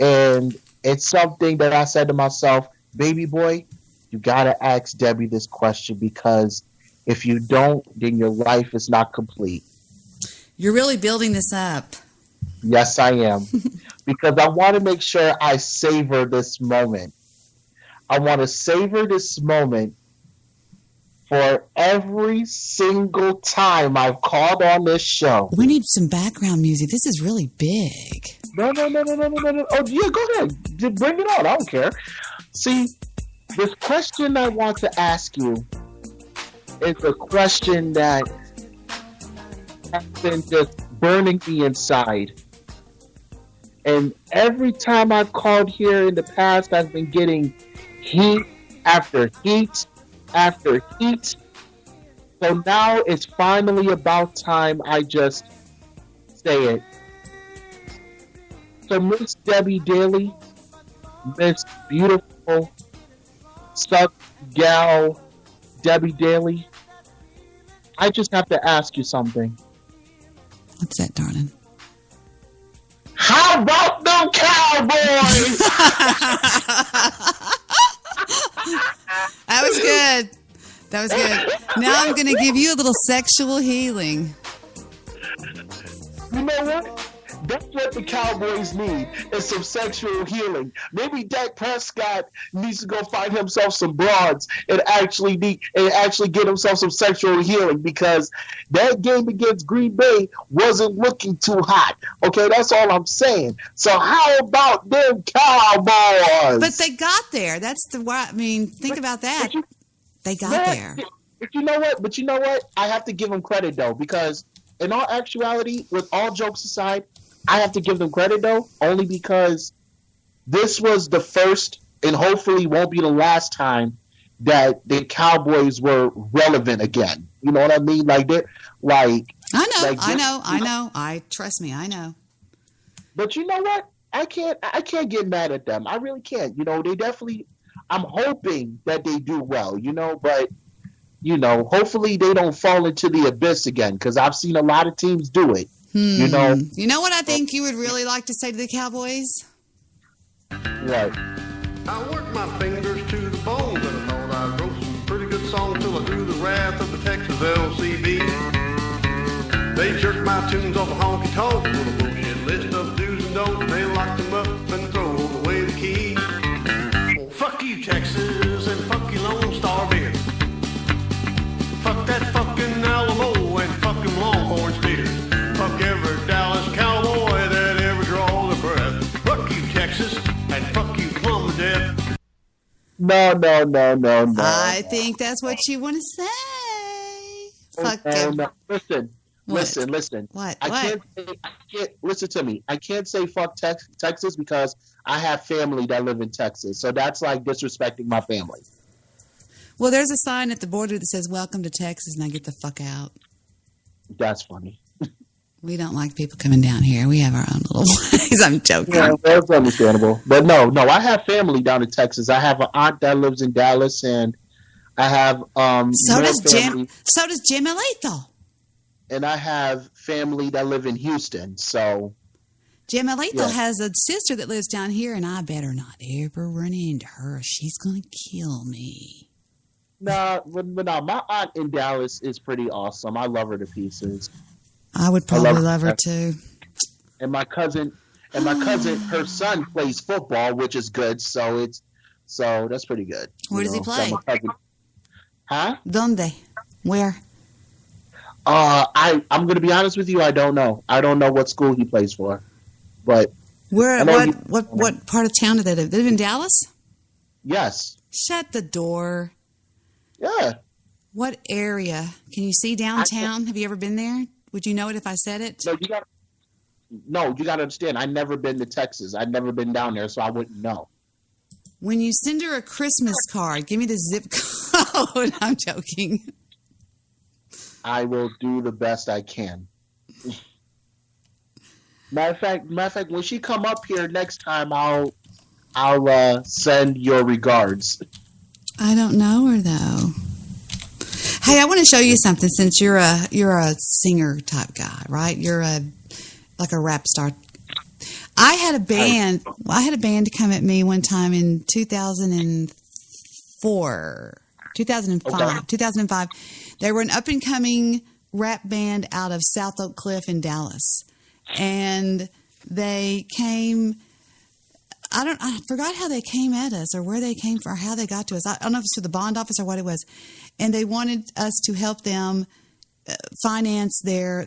and it's something that I said to myself, baby boy, you gotta ask Debi this question, because if you don't, then your life is not complete. You're really building this up. Yes, I am. Because I want to make sure I savor this moment. I want to savor this moment for every single time I've called on this show. We need some background music. This is really big. No. Oh, yeah, go ahead. Just bring it on. I don't care. See, this question I want to ask you is a question that has been just burning me inside. And every time I've called here in the past, I've been getting heat after heat after heat. So now it's finally about time I just say it. So Miss Debi Daly, Miss Beautiful Suck Gal Debi Daly, I just have to ask you something. What's that, darling? How about them Cowboys? That was good. That was good. Now I'm going to give you a little sexual healing. You know what? That's what the Cowboys need, is some sexual healing. Maybe Dak Prescott needs to go find himself some broads and actually get himself some sexual healing, because that game against Green Bay wasn't looking too hot. Okay, that's all I'm saying. So how about them Cowboys? But they got there. Think about that. They got there. But you know what? I have to give them credit, though, because in all actuality, with all jokes aside, I have to give them credit, though, only because this was the first and hopefully won't be the last time that the Cowboys were relevant again. You know what I mean? I know. Trust me, I know. But you know what? I can't get mad at them. I really can't. They definitely, I'm hoping that they do well, but hopefully they don't fall into the abyss again, because I've seen a lot of teams do it. You know what I think you would really like to say to the Cowboys? What? I worked my fingers to the bone, but I thought I wrote some pretty good songs till I drew the wrath of the tunes off a honky tonk with a bullshit list of do's and don'ts. They lock them up and throw away the key. Well, fuck you, Texas, and fuck you, Lone Star beer. Fuck that fucking Alamo and fucking Longhorn steer. Fuck every Dallas cowboy that ever draws a breath. Fuck you, Texas, and fuck you, Plum Death. No. I think that's what you want to say. Fuck No. Listen. What? I can't listen to me. I can't say fuck Texas because I have family that live in Texas. So that's like disrespecting my family. Well, there's a sign at the border that says "Welcome to Texas," and I get the fuck out. That's funny. We don't like people coming down here. We have our own little ways. I'm joking. Yeah, that's understandable. But no, I have family down in Texas. I have an aunt that lives in Dallas, and I have So does Jim Aletho. And I have family that live in Houston. So Jim Aletho has a sister that lives down here, and I better not ever run into her. She's going to kill me. No, my aunt in Dallas is pretty awesome. I love her to pieces. I would probably love her too. And my cousin, her son plays football, which is good. So that's pretty good. Where does he play? Huh? Donde? Where? I'm going to be honest with you. I don't know. I don't know what school he plays for, but where? What part of town do they live? They live in Dallas? Yes. Shut the door. Yeah. What area? Can you see downtown? Have you ever been there? Would you know it if I said it? No, you got to understand. I've never been to Texas. I've never been down there, so I wouldn't know. When you send her a Christmas card, give me the zip code. I'm joking. I will do the best I can. Matter of fact, when she come up here next time, I'll send your regards. I don't know her though. Hey, I want to show you something. Since you're a singer type guy, right? You're like a rap star. I had a band. I had a band come at me one time in 2005. They were an up and coming rap band out of South Oak Cliff in Dallas, and they came. I forgot how they came at us or where they came from or how they got to us. I don't know if it's for the bond office or what it was. And they wanted us to help them finance their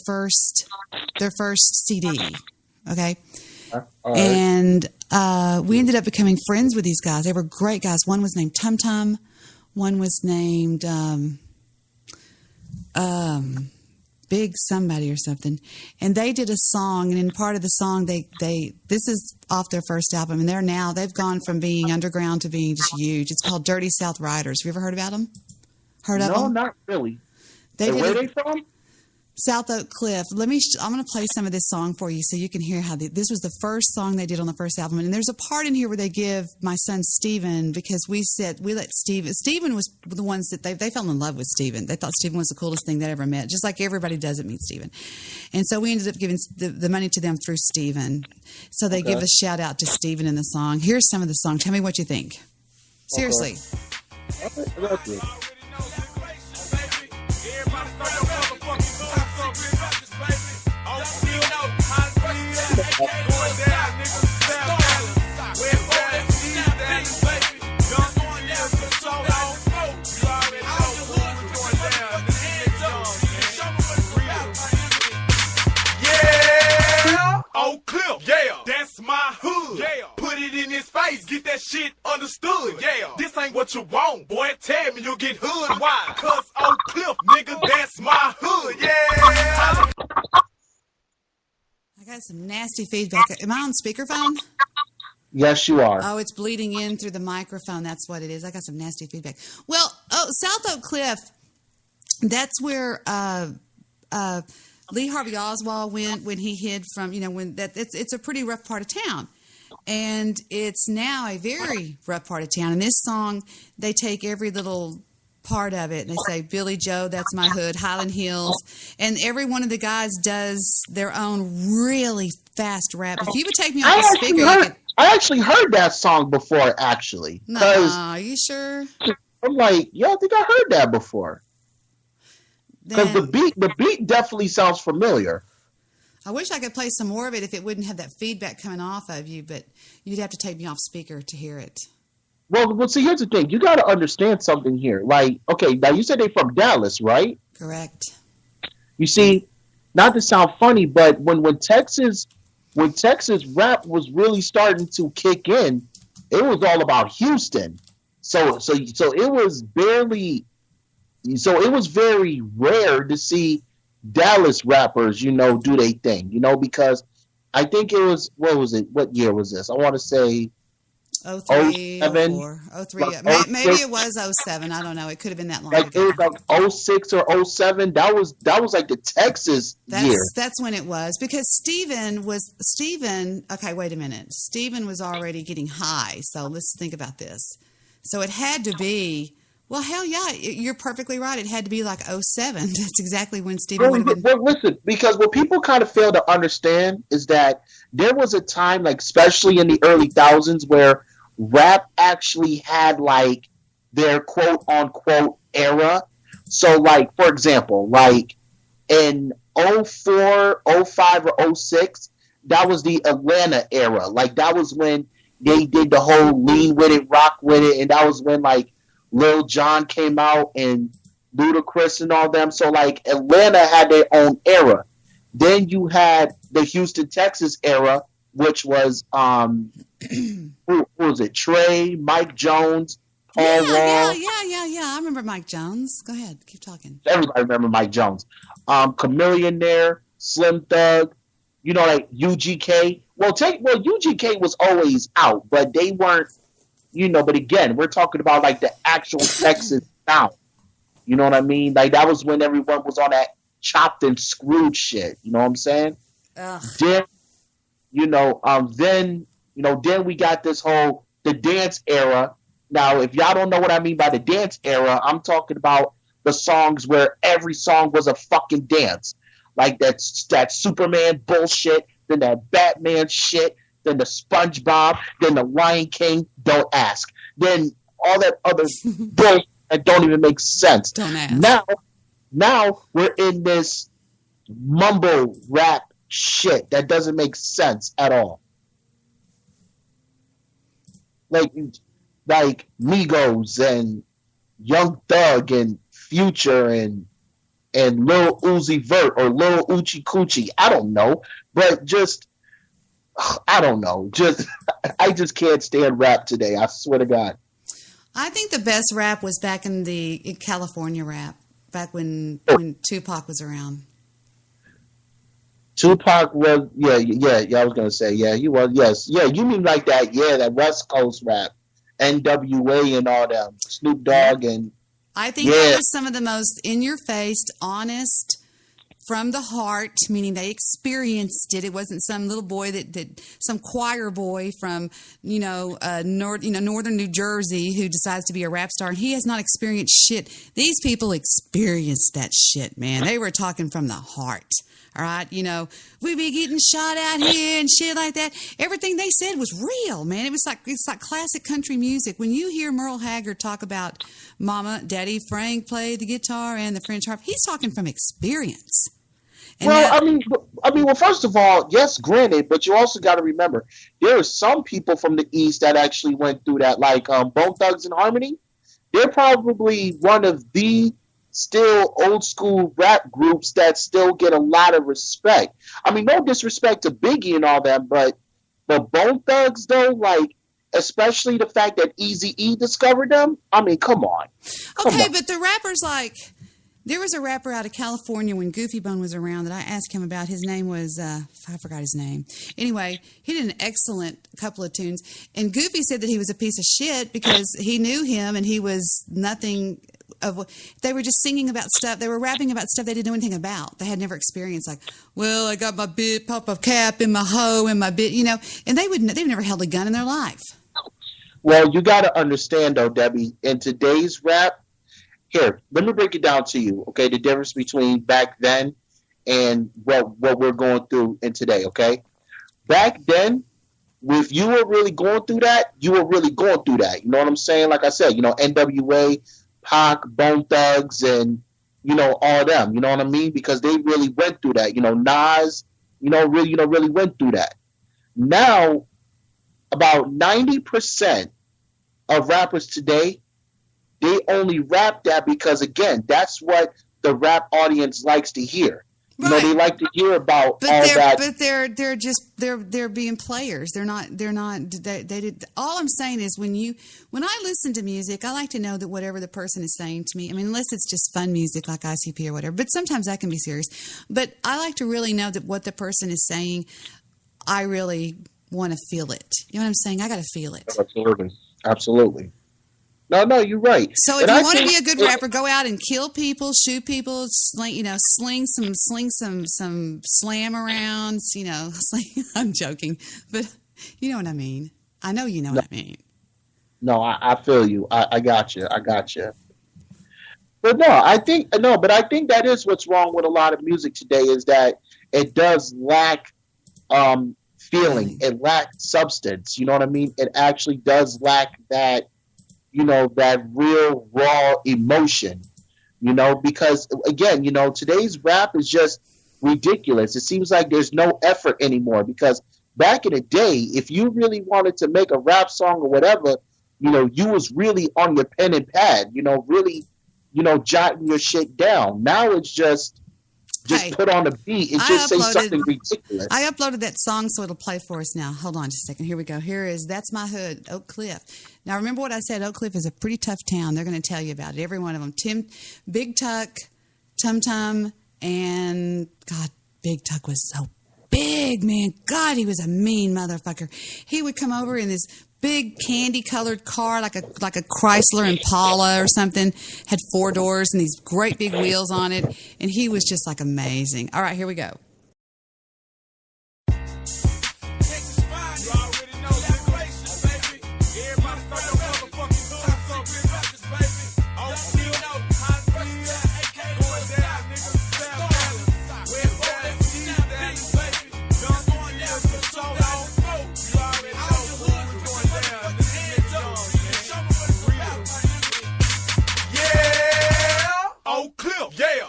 first CD. Okay. And we ended up becoming friends with these guys. They were great guys. One was named Tum Tum. One was named Big Somebody or something, and they did a song, and in part of the song this is off their first album, and they've gone from being underground to being just huge. It's called Dirty South Riders. Have you ever heard about them? Heard of them? No, not really. Where are they from? South Oak Cliff. I'm going to play some of this song for you so you can hear how this was the first song they did on the first album. And there's a part in here where they give my son Steven, because we let Steven was the ones that they fell in love with Steven. They thought Steven was the coolest thing they ever met, just like everybody does at Meet Steven. And so we ended up giving the money to them through Steven. So they give a shout out to Steven in the song. Here's some of the song. Tell me what you think. Seriously. Okay. Oak Cliff, yeah, that's my hood, yeah. Put it in his face, get that shit understood, yeah. This ain't what you want, boy. Tell me you'll get hood. Why? Cause Oak Cliff, nigga, that's my hood, yeah. I got some nasty feedback. Am I on speakerphone? Yes, you are. Oh, it's bleeding in through the microphone. That's what it is. I got some nasty feedback. Well, South Oak Cliff, that's where Lee Harvey Oswald went when he hid from, it's a pretty rough part of town. And it's now a very rough part of town. And this song, they take every little part of it and they say, Billy Joe, that's my hood, Highland Hills. And every one of the guys does their own really fast rap. If you would take me off the speaker, I actually heard that song before, actually. Are you sure? I'm like, yeah, I think I heard that before. Because then the beat definitely sounds familiar. I wish I could play some more of it if it wouldn't have that feedback coming off of you, but you'd have to take me off speaker to hear it. Well, see, here's the thing. You got to understand something here. Like, okay, now you said they're from Dallas, right? Correct. You see, not to sound funny, but when Texas rap was really starting to kick in, it was all about Houston. So it was very rare to see Dallas rappers, do their thing, because I think it was, what year was this? I want to say 03, 07, 04, 03. like Maybe 06. it was 07. I don't know. It could have been that long Like ago. it was like 06 or 07. That was like the Texas year. That's when it was, because Steven, okay, wait a minute. Steven was already getting high. So let's think about this. So it had to be, well, hell yeah, you're perfectly right. It had to be like 07. That's exactly when Steven would have been. Well, listen, because what people kind of fail to understand is that there was a time, like especially in the early thousands, where rap actually had like their quote unquote era. So like, for example, like in 04, 05, or 06, that was the Atlanta era. Like that was when they did the whole lean with it, rock with it, and that was when like Lil Jon came out and Ludacris and all them. So like Atlanta had their own era. Then you had the Houston, Texas era, which was who was it? Trey, Mike Jones, Paul Wall. Yeah. I remember Mike Jones. Go ahead, keep talking. Everybody remember Mike Jones. Chameleon there, Slim Thug, like UGK. Well, UGK was always out, but they weren't, but again, we're talking about like the actual Texas sound. You know what I mean? Like that was when everyone was on that chopped and screwed shit. You know what I'm saying? Ugh. Then we got this whole the dance era. Now, if y'all don't know what I mean by the dance era, I'm talking about the songs where every song was a fucking dance. Like that Superman bullshit, then that Batman shit, then the SpongeBob, then the Lion King, don't ask. Then all that other bullshit that don't even make sense. Don't ask. Now we're in this mumble rap shit that doesn't make sense at all. Like Migos and Young Thug and Future and Lil Uzi Vert or Lil Uchi Coochie. I don't know. But I don't know. I just can't stand rap today. I swear to God. I think the best rap was back in California rap, back when Tupac was around. Tupac was, yeah, I was going to say, yeah, he was, yes. Yeah, you mean like that, that West Coast rap, NWA and all them, Snoop Dogg and... I think that was some of the most in-your-face, honest, from the heart, meaning they experienced it. It wasn't some little boy some choir boy from, northern New Jersey who decides to be a rap star, and he has not experienced shit. These people experienced that shit, man. They were talking from the heart. All right, we be getting shot out here and shit like that. Everything they said was real, man. It's like classic country music. When you hear Merle Haggard talk about Mama, Daddy, Frank played the guitar and the French harp, he's talking from experience. And well, first of all, yes, granted, but you also got to remember there are some people from the East that actually went through that, like Bone Thugs and Harmony. They're probably one of the still old school rap groups that still get a lot of respect. I mean, no disrespect to Biggie and all that, but Bone Thugs though, like especially the fact that Eazy-E discovered them. I mean, come on. But the rappers, like there was a rapper out of California when Goofy Bone was around that I asked him about. His name was I forgot his name. Anyway, he did an excellent couple of tunes, and Goofy said that he was a piece of shit because he knew him and he was nothing. They were just singing about stuff. They were rapping about stuff they didn't know anything about. They had never experienced. Like, well, I got my big pop-up cap and my hoe and my bit, and they've never held a gun in their life. Well, you got to understand though, Debbie, in today's rap, here, let me break it down to you. Okay, the difference between back then and what we're going through in today. Okay, back then, if you were really going through that, you were really going through that. You know what I'm saying? Like I said, NWA. Pac, Bone Thugs, and all them, you know what I mean? Because they really went through that. Nas, really went through that. Now, about 90% of rappers today, they only rap that because, again, that's what the rap audience likes to hear. Right. They like to hear about all that. But they're being players. They're not. All I'm saying is when I listen to music, I like to know that whatever the person is saying to me. I mean, unless it's just fun music like ICP or whatever. But sometimes that can be serious. But I like to really know that what the person is saying, I really want to feel it. You know what I'm saying? I got to feel it. Absolutely. No, you're right. So if you want to be a good rapper, go out and kill people, shoot people, sling some slam around. I'm joking, but you know what I mean. I know you know what I mean. No, I feel you. I got you. But I think that is what's wrong with a lot of music today is that it does lack feeling. It lacks substance. You know what I mean? It actually does lack that. That real raw emotion, because again, today's rap is just ridiculous. It seems like there's no effort anymore because back in the day, if you really wanted to make a rap song or whatever, you was really on your pen and pad, really, jotting your shit down. Now it's just put on a beat and just say something ridiculous. I uploaded that song so it'll play for us now. Hold on just a second. Here we go. Here is That's My Hood, Oak Cliff. Now, remember what I said? Oak Cliff is a pretty tough town. They're going to tell you about it. Every one of them. Big Tuck, Tum Tum, and God, Big Tuck was so big, man. God, he was a mean motherfucker. He would come over in this big candy-colored car, like a Chrysler Impala or something, had 4 doors and these great big wheels on it, and he was just like amazing. All right, here we go.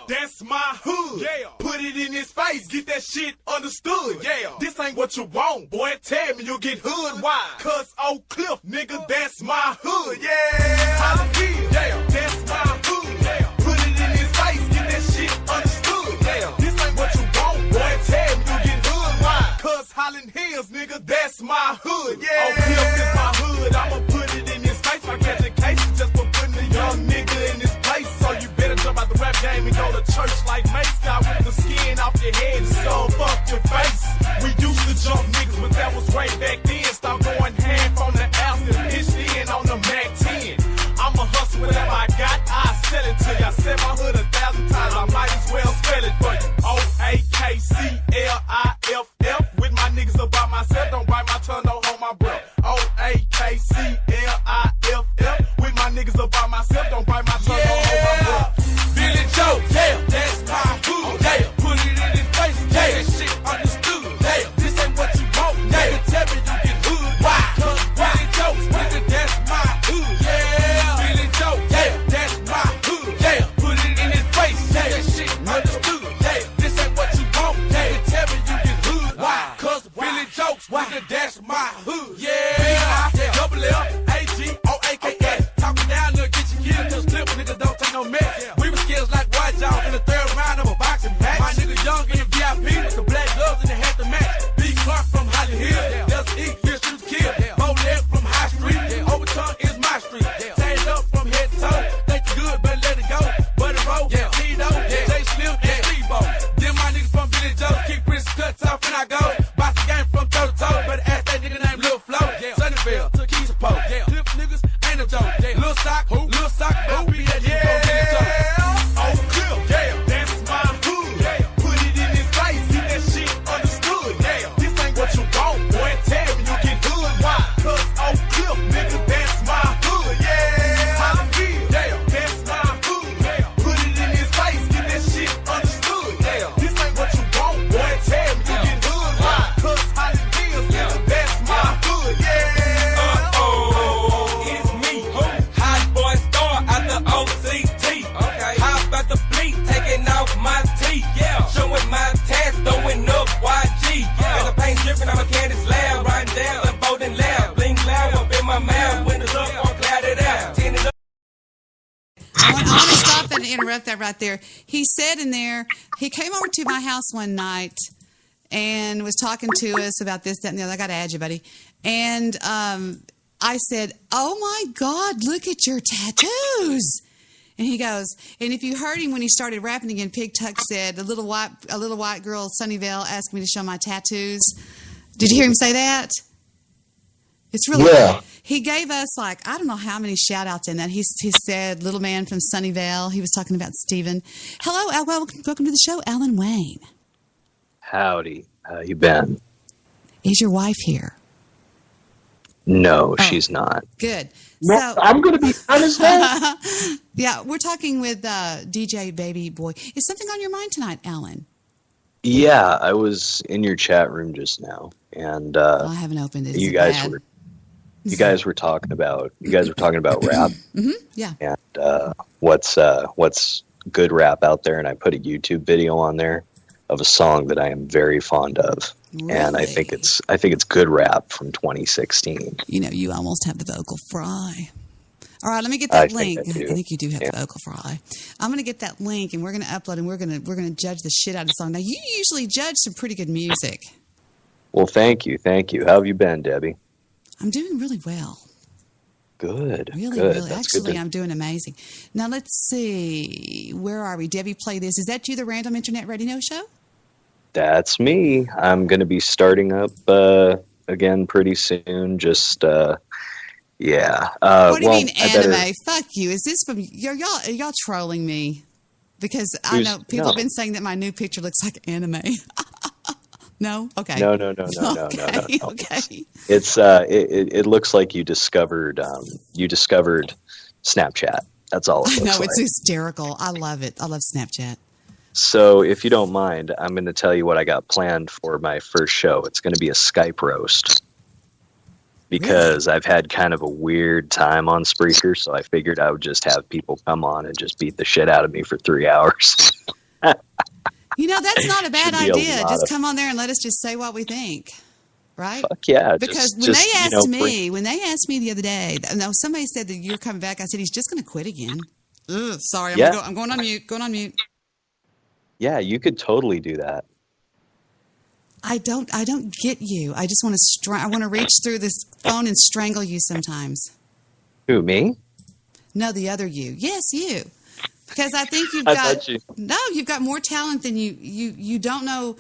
That's my hood. Yeah. Put it in his face, get that shit understood. Yeah. This ain't what you want, boy. Tell me you'll get hood. Why? Cause Oak Cliff, nigga, that's my hood. Yeah. Hallelujah. Yeah. That's my hood. Yeah. Put it in his face, get that shit understood. Yeah. This ain't what you want, boy. Tell me you'll get hood. Why? Cause Highland Hills, nigga, that's my hood. Yeah. Oak Cliff is my hood. I'ma put it in his face. My education just for putting a young nigga in his place. So you better jump out the rap game and go to church like Mace. Got with the skin off your head and so fuck your face. We used to jump niggas, but that was way back then. Stop going half on the ounce and pitched in on the Mac 10. I'ma hustle whatever I got, I sell it to you. I said my hood 1,000 times, I might as well spell it for you. O-A-K-C-L-I-F-F. With my niggas about myself, don't bite my tongue, don't hold my breath. O-A-K-C-L-I-F-F. With my niggas about myself, don't bite my tongue, don't hold my breath. Billy Joe, yeah, that's my hood, yeah. Put it in his face, yeah, that shit understood, yeah. This ain't what you want, yeah. Tell me you get hood, why? Cause Billy Joe, nigga, that's my hood, yeah. Billy Joe, yeah, that's my hood, yeah. Put it in his face, yeah, that shit understood, yeah. This ain't what you want, yeah. Tell me you get hood, why? Cause Billy Joe, nigga, that's my hood, yeah. Double L-A-G-O-A-K-S. Talking down, look, get your kid want to interrupt that right there. He said in there, he came over to my house one night and was talking to us about this, that, and the other. I got to add you, buddy. And I said, "Oh my God, look at your tattoos." And he goes, and if you heard him when he started rapping again, Pig Tuck said, a little white girl, Sunnyvale, asked me to show my tattoos. Did you hear him say that? It's really Yeah. He gave us like, I don't know how many shout outs in that. He said, little man from Sunnyvale. He was talking about Stephen. Hello, welcome to the show, Alan Wayne. Howdy. How you been? Is your wife here? No, she's not. Good. No, So, I'm going to be honest now. yeah, we're talking with DJ Baby Boy. Is something on your mind tonight, Alan? Yeah, I was in your chat room just now, and I haven't opened it. you guys were talking about rap. Mm-hmm. Yeah. And what's good rap out there, and I put a YouTube video on there of a song that I am very fond of. Really? And I think it's good rap from 2016. You know, you almost have the vocal fry. All right, let me get that link. I think you do have the vocal fry. I'm going to get that link, and we're going to upload, and we're going to judge the shit out of the song. Now, you usually judge some pretty good music. Well, thank you. How have you been, Debbie? I'm doing really well. Good. Really. That's Actually, good I'm doing amazing. Now, let's see. Where are we? Debbie, play this. Is that you, the Random Internet Radio Show? That's me. I'm going to be starting up again pretty soon. Just yeah. What do you mean anime? Fuck you. Is this from are y'all trolling me? Because I know people have been saying that my new picture looks like anime. No? Okay. No. Okay. It's it looks like you discovered Snapchat. That's all it looks like. No, it's hysterical. I love it. I love Snapchat. So if you don't mind, I'm going to tell you what I got planned for my first show. It's going to be a Skype roast. Because I've had kind of a weird time on Spreaker, so I figured I would just have people come on and just beat the shit out of me for 3 hours. You know, that's not a bad Should be a idea. lot Just of- come on there and let us just say what we think. Right? Fuck yeah. Because when they asked me the other day, somebody said that you're coming back, I said, he's just going to quit again. Ugh, sorry, I'm going on mute. Yeah, you could totally do that. I don't get you. I just want to I want to reach through this phone and strangle you sometimes. Who, me? No, the other you. Yes, you. Because I think you've got more talent than you don't know.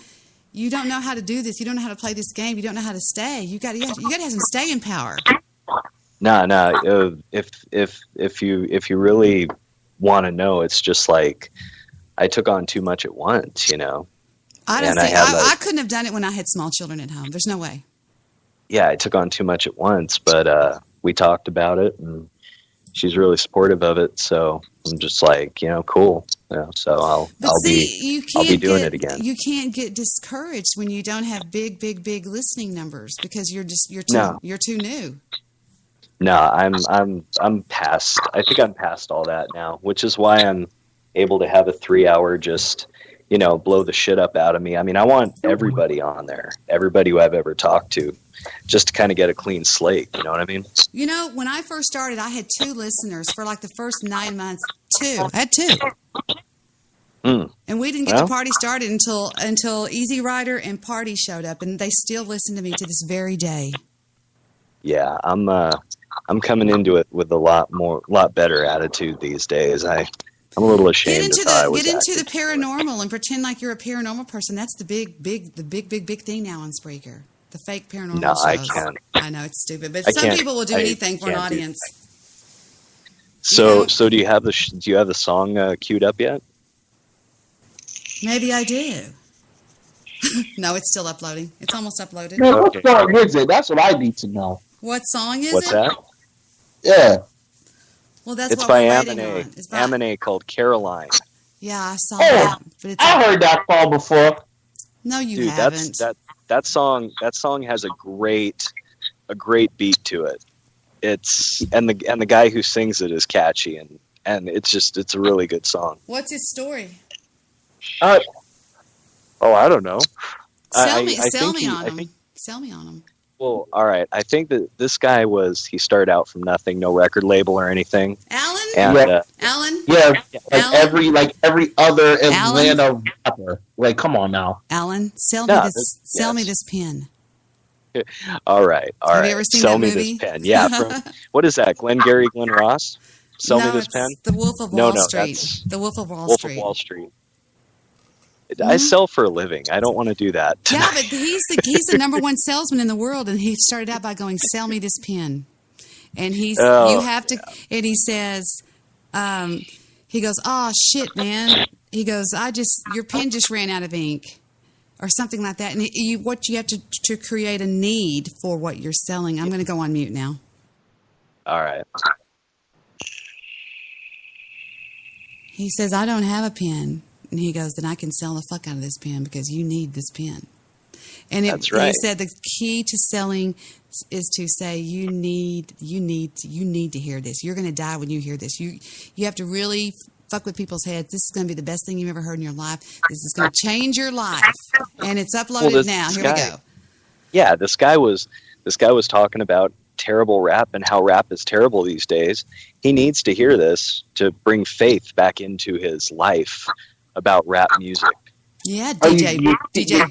You don't know how to do this. You don't know how to play this game. You don't know how to stay. You got to have some staying power. No. If you really want to know, it's just like I took on too much at once, you know. I couldn't have done it when I had small children at home. There's no way. Yeah, I took on too much at once, but we talked about it, and she's really supportive of it. So I'm just like, cool. So I'll be doing it again. You can't get discouraged when you don't have big listening numbers because you're too new. No, I'm past. I think I'm past all that now, which is why I'm able to have a 3-hour just. Blow the shit up out of me. I mean, I want everybody on there, everybody who I've ever talked to, just to kind of get a clean slate. You know what I mean? When I first started, I had 2 listeners for like the first 9 months. 2. I had 2. And we didn't get the party started until Easy Rider and Party showed up, and they still listen to me to this very day. Yeah, I'm coming into it with a lot better attitude these days. I'm a little ashamed of how I was Get into the paranormal and pretend like you're a paranormal person. That's the big thing now on Spreaker. The fake paranormal shows. I can't. I know it's stupid, but some people will do anything for an audience. So do you have the song queued up yet? Maybe I do. No, it's still uploading. It's almost uploaded. Man, what song is it? That's what I need to know. What song is it? What's that? Yeah. Well, that's it's what by we're Amine. waiting on. It's by Amine called Caroline. Yeah, I saw that. But I heard that call before. No, you Dude, haven't. That song has a great beat to it. It's and the guy who sings it is catchy and it's a really good song. What's his story? I don't know. Sell me on him. Well, all right. I think that this guy he started out from nothing, no record label or anything. Alan, And Alan? Yeah, like Alan? every other Atlanta rapper. Like, come on now. Alan, sell me this pen. All right. Have you ever seen Sell that me movie? this pen. Yeah. What is that? Glenn Ross? Sell me this pen? The Wolf of Wall Street. That's The Wolf of Wall Wolf Street. of Wall Street. I sell for a living. I don't want to do that. Yeah, but he's the number one salesman in the world, and he started out by going, "Sell me this pen," and you have to. And he says, he goes, "Oh shit, man!" He goes, your pen just ran out of ink, or something like that. And you have to create a need for what you're selling. I'm going to go on mute now. All right. He says, "I don't have a pen." And he goes, "Then I can sell the fuck out of this pen because you need this pen." And That's right. He said the key to selling is to say you need to hear this. You're going to die when you hear this. You have to really fuck with people's heads. This is going to be the best thing you've ever heard in your life. This is going to change your life. And it's uploaded now. Here we go. Yeah, this guy was talking about terrible rap and how rap is terrible these days. He needs to hear this to bring faith back into his life about rap music. Yeah, DJ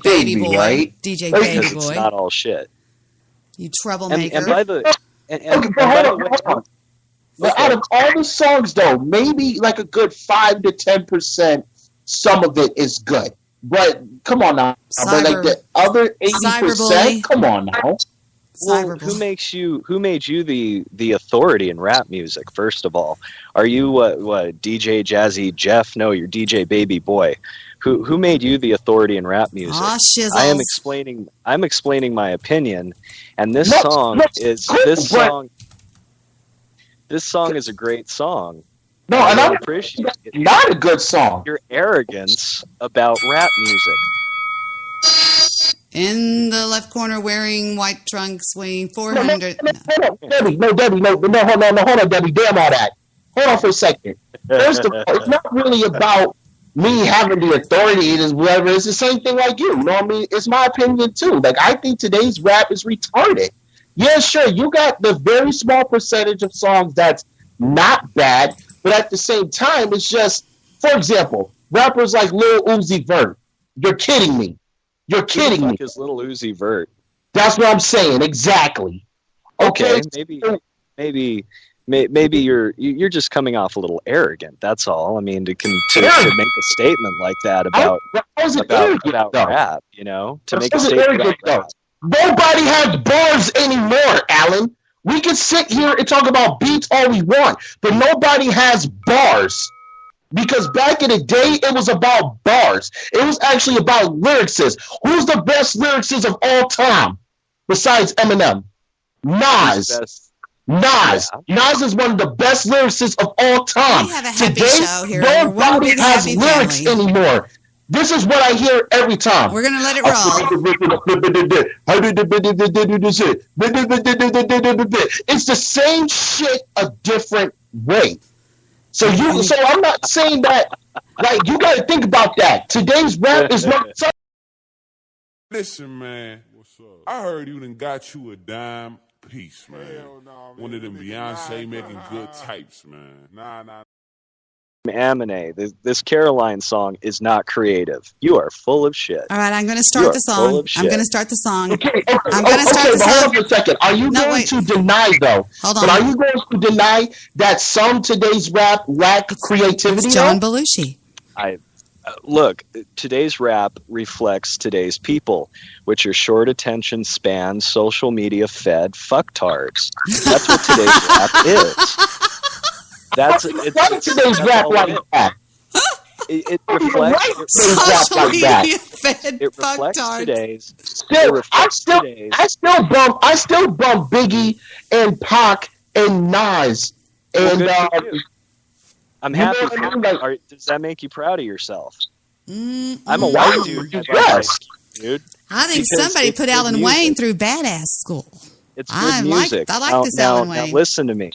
Baby Boy, right? DJ Baby Because Boy. It's not all shit. You troublemaker. And by the But out of all the songs, though, maybe like a good 5 to 10%, some of it is good. But come on now, but like the other 80%, come on now. Well, who made you the authority in rap music? First of all, are you what DJ Jazzy Jeff? No, you're DJ Baby Boy. Who made you the authority in rap music? Aw, shizzles. I'm explaining my opinion, and this song is a great song. No, and I appreciate it. Not a good song. Your arrogance about rap music. In the left corner, wearing white trunks, weighing 400. Debbie, hold on, Debbie, damn all that. Hold on for a second. First of all, it's not really about me having the authority. It is whatever. It's the same thing like you. You know what I mean? It's my opinion too. Like, I think today's rap is retarded. Yeah, sure, you got the very small percentage of songs that's not bad, but at the same time, it's just, for example, rappers like Lil Uzi Vert. You're kidding me. You're kidding me. Is Lil Uzi Vert? That's what I'm saying. Exactly. Okay. Maybe you're just coming off a little arrogant. That's all. I mean, to make a statement like that about rap, you know, to make a statement about rap. Nobody has bars anymore, Alan. We can sit here and talk about beats all we want, but nobody has bars. Because back in the day, it was about bars. It was actually about lyricists. Who's the best lyricist of all time besides Eminem? Nas. Nas is one of the best lyricists of all time. We have a happy Today, show here. nobody has lyrics anymore. This is what I hear every time. We're going to let it roll. It's the same shit a different way. So I'm not saying that, like, you got to think about that. Today's rap is not. Listen, man. What's up? I heard you done got you a dime piece, man. Hell no, man. One of them Beyonce making good types, man. Nah. Amine, this Caroline song is not creative. You are full of shit. All right, I'm going to start the song. I'm going to start the song. Okay, hold on for a second. Are you going to deny, though? Hold on. But are you going to deny that some today's rap lack creativity? It's John Belushi. Look, today's rap reflects today's people, which are short attention span, social media fed fucktards. That's what today's rap is. That's today's rap like that. It reflects today's. I still bump Biggie and Pac and Nas and. I'm happy. Does that make you proud of yourself? I'm a white dude. Yes. Dude. I think somebody put Alan Wayne through badass school. It's good music. I like this Alan Wayne. Now listen to me.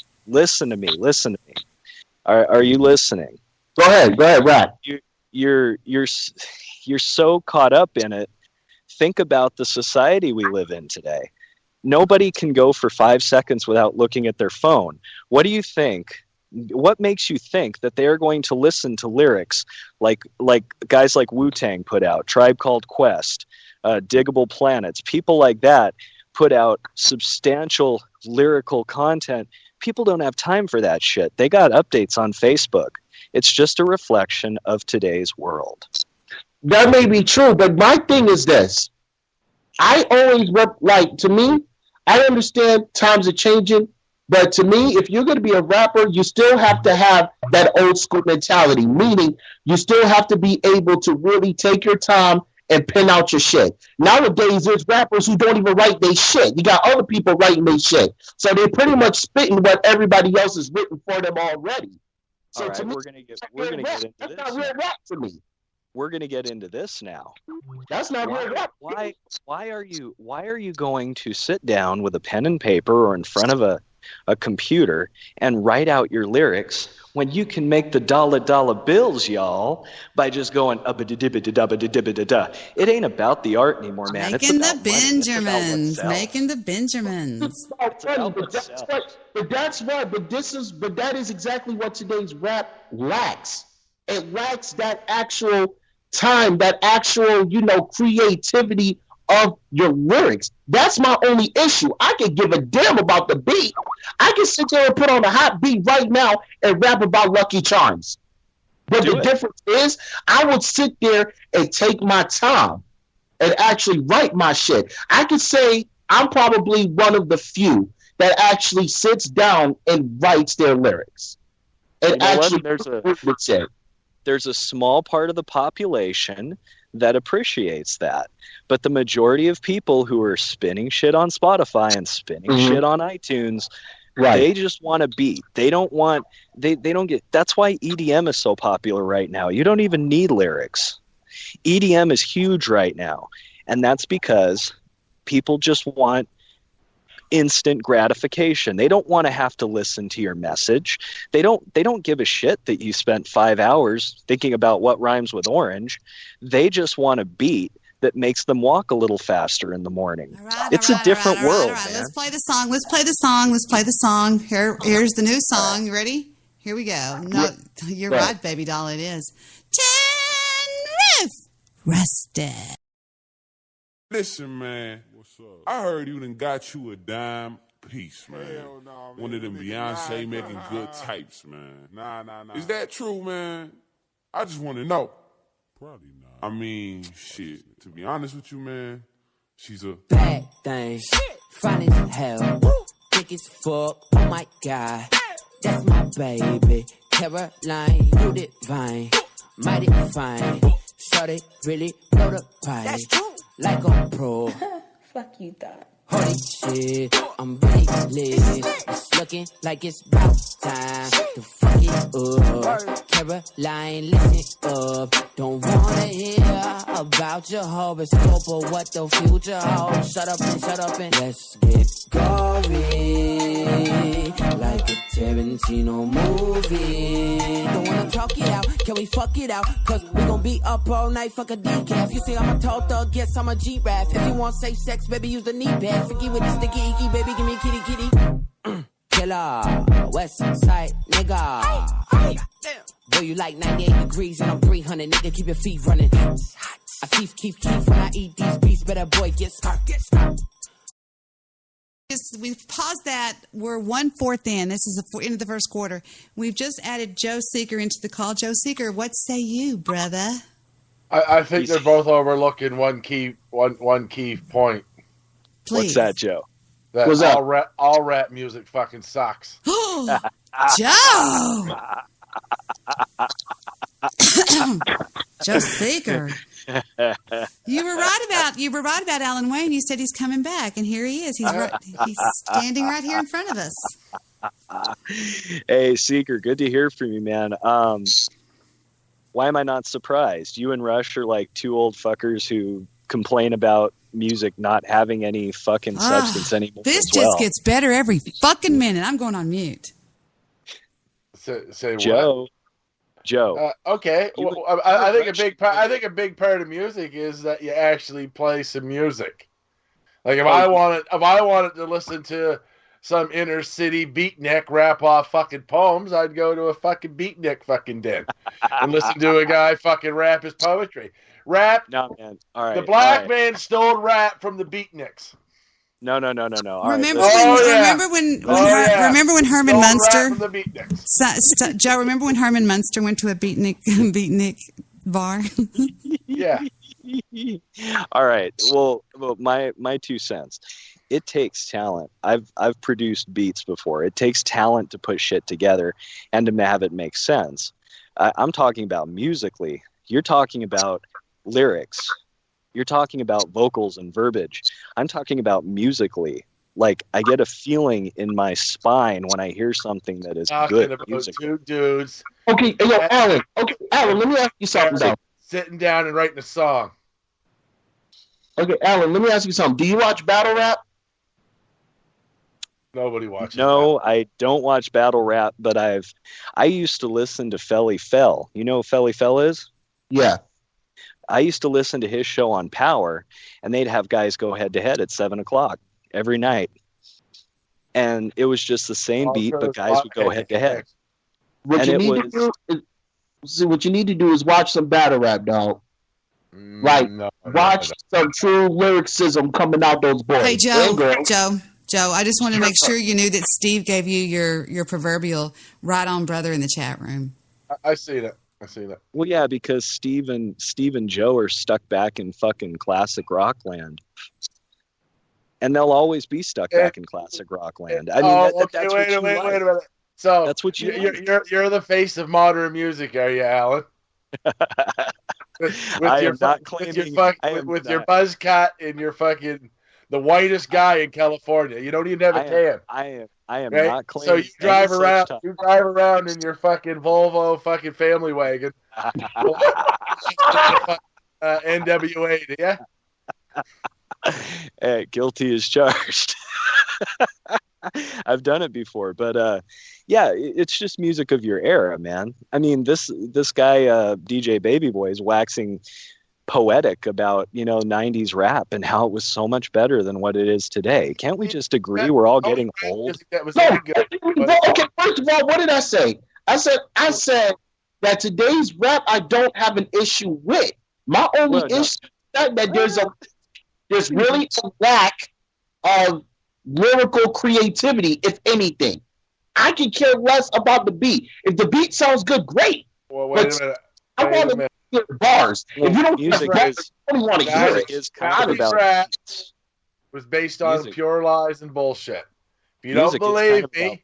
Are you listening? Go ahead, rap. You're so caught up in it. Think about the society we live in today. Nobody can go for 5 seconds without looking at their phone. What do you think What makes you think that they're going to listen to lyrics like guys like Wu-Tang put out, Tribe Called Quest, Diggable Planets, people like that put out substantial lyrical content? People don't have time for that shit. They got updates on Facebook. It's just a reflection of today's world. That may be true, but my thing is this. I always, to me, I understand times are changing, but to me, if you're going to be a rapper, you still have to have that old school mentality, meaning you still have to be able to really take your time and pen out your shit. Nowadays, there's rappers who don't even write their shit. You got other people writing their shit. So they're pretty much spitting what everybody else has written for them already. So all right, to me, we're gonna get into this. That's not real rap to me. We're gonna get into this now. That's not real rap. Why are you going to sit down with a pen and paper or in front of a computer and write out your lyrics when you can make the dollar bills, y'all, by just going da. It ain't about the art anymore, man. Making the Benjamins. Making the Benjamins. But that is exactly what today's rap lacks. It lacks that actual time, that actual, creativity of your lyrics. That's my only issue. I could give a damn about the beat. I can sit there and put on a hot beat right now and rap about Lucky Charms. But the difference is I would sit there and take my time and actually write my shit. I could say I'm probably one of the few that actually sits down and writes their lyrics. And actually there's a small part of the population that appreciates that. But the majority of people who are spinning shit on Spotify and spinning shit on iTunes, they just want a beat. They don't want, they don't get, that's why EDM is so popular right now. You don't even need lyrics. EDM is huge right now. And that's because people just want instant gratification. They don't want to have to listen to your message. They don't give a shit that you spent 5 hours thinking about what rhymes with orange. They just want a beat that makes them walk a little faster in the morning. It's a different world, man. Let's play the song. Here's the new song. You ready? Here we go. No, you're right, baby doll. It is. Tin Roof Rusted. Listen, man. I heard you done got you a dime piece, man. Nah, man. One of them Beyonce making good types, man. Nah. Is that true, man? I just want to know. Probably not. I mean, shit. To be honest with you, man, she's a bad thing. Fine as hell. Thick as fuck. Oh my God. That's my baby. Caroline, you divine. Mighty fine. Shorty really blow the pipe. Like a pro. Fuck you thought. Holy shit, I'm really lit. It's looking like it's about time to fuck it up. Caroline, listen up. Don't wanna hear about your horoscope or what the future holds. Shut up and let's get gory. Like a Tarantino movie. Don't wanna talk it out, can we fuck it out? Cause we gon' be up all night, fuck a decaf. You say I'm a tall thug, guess I'm a G-Rap. If you want safe sex, baby, use the knee pad. Sticky with the sticky icky, baby, give me kitty. Killer, west side nigga. Boy, you like 98 degrees and I'm 300, nigga, keep your feet running. I keep when I eat these beats, better boy, get smart. We've paused that. We're 1/4 in. This is the end of the first quarter. We've just added Joe Seeker into the call. Joe Seeker, what say you, brother? I think they're both overlooking one key point. Please. What's that, Joe? That all rap music fucking sucks. Joe! Joe Seeker. You were right about Alan Wayne. You said he's coming back, and here he is. He's standing right here in front of us. Hey, Seeker, good to hear from you, man. Why am I not surprised? You and Rush are like two old fuckers who complain about music not having any fucking substance anymore. This just gets better every fucking minute. I'm going on mute. Say Joe. what? Joe. Okay. I think a big part of music is that you actually play some music. Like if I wanted to listen to some inner city beatnik rap off fucking poems, I'd go to a fucking beatnik fucking den and listen to a guy fucking rap his poetry. Rap. No, man. All right. The black all right. man stole rap from the beatniks. No. All Remember right, remember when Herman Stole Munster? rap from the beatniks. Joe, remember when Herman Munster went to a beatnik bar? Yeah. All right. Well, my 2 cents. It takes talent. I've produced beats before. It takes talent to put shit together and to have it make sense. I'm talking about musically. You're talking about lyrics. You're talking about vocals and verbiage. I'm talking about musically. Like, I get a feeling in my spine when I hear something that is good About musically. 2 dudes. Okay, Alan. Okay, Alan, let me ask you something, though. Sitting down and writing a song. Okay, Alan, let me ask you something. Do you watch battle rap? Nobody watches. No, I don't watch battle rap, but I used to listen to Felly Fell. You know who Felly Fell is? Yeah. I used to listen to his show on Power, and they'd have guys go head to head at 7:00 every night. And it was just the same beat, but guys would go head to head. What you need to do is watch some battle rap, dog. Like, watch some true lyricism coming out those boys. Hey, Joe, I just want to make sure you knew that Steve gave you your proverbial right on brother in the chat room. I see that. Well, yeah, because Steve and Joe are stuck back in fucking classic rock land. And they'll always be stuck back in classic rock land. I mean, that's wait a minute. So that's what you're the face of modern music, are you, Alan? with your buzz cut and your fucking the whitest guy in California. You don't even have a tan. I am right? not claiming. So you drive around in your fucking Volvo fucking family wagon. NWA, yeah. Hey, guilty as charged. I've done it before, but yeah, it's just music of your era, man. I mean, this guy DJ Baby Boy is waxing poetic about 90s rap and how it was so much better than what it is today. Can't we just agree we're all getting old? Okay, first of all, what did I say? I said that today's rap I don't have an issue with. My only issue is that there's really a lack of lyrical creativity, if anything. I can care less about the beat. If the beat sounds good, great. Well, wait a minute. I want to hear bars. Well, if you don't music I don't want to hear it. Is kind of about rap was based on pure lies and bullshit. If you don't believe me,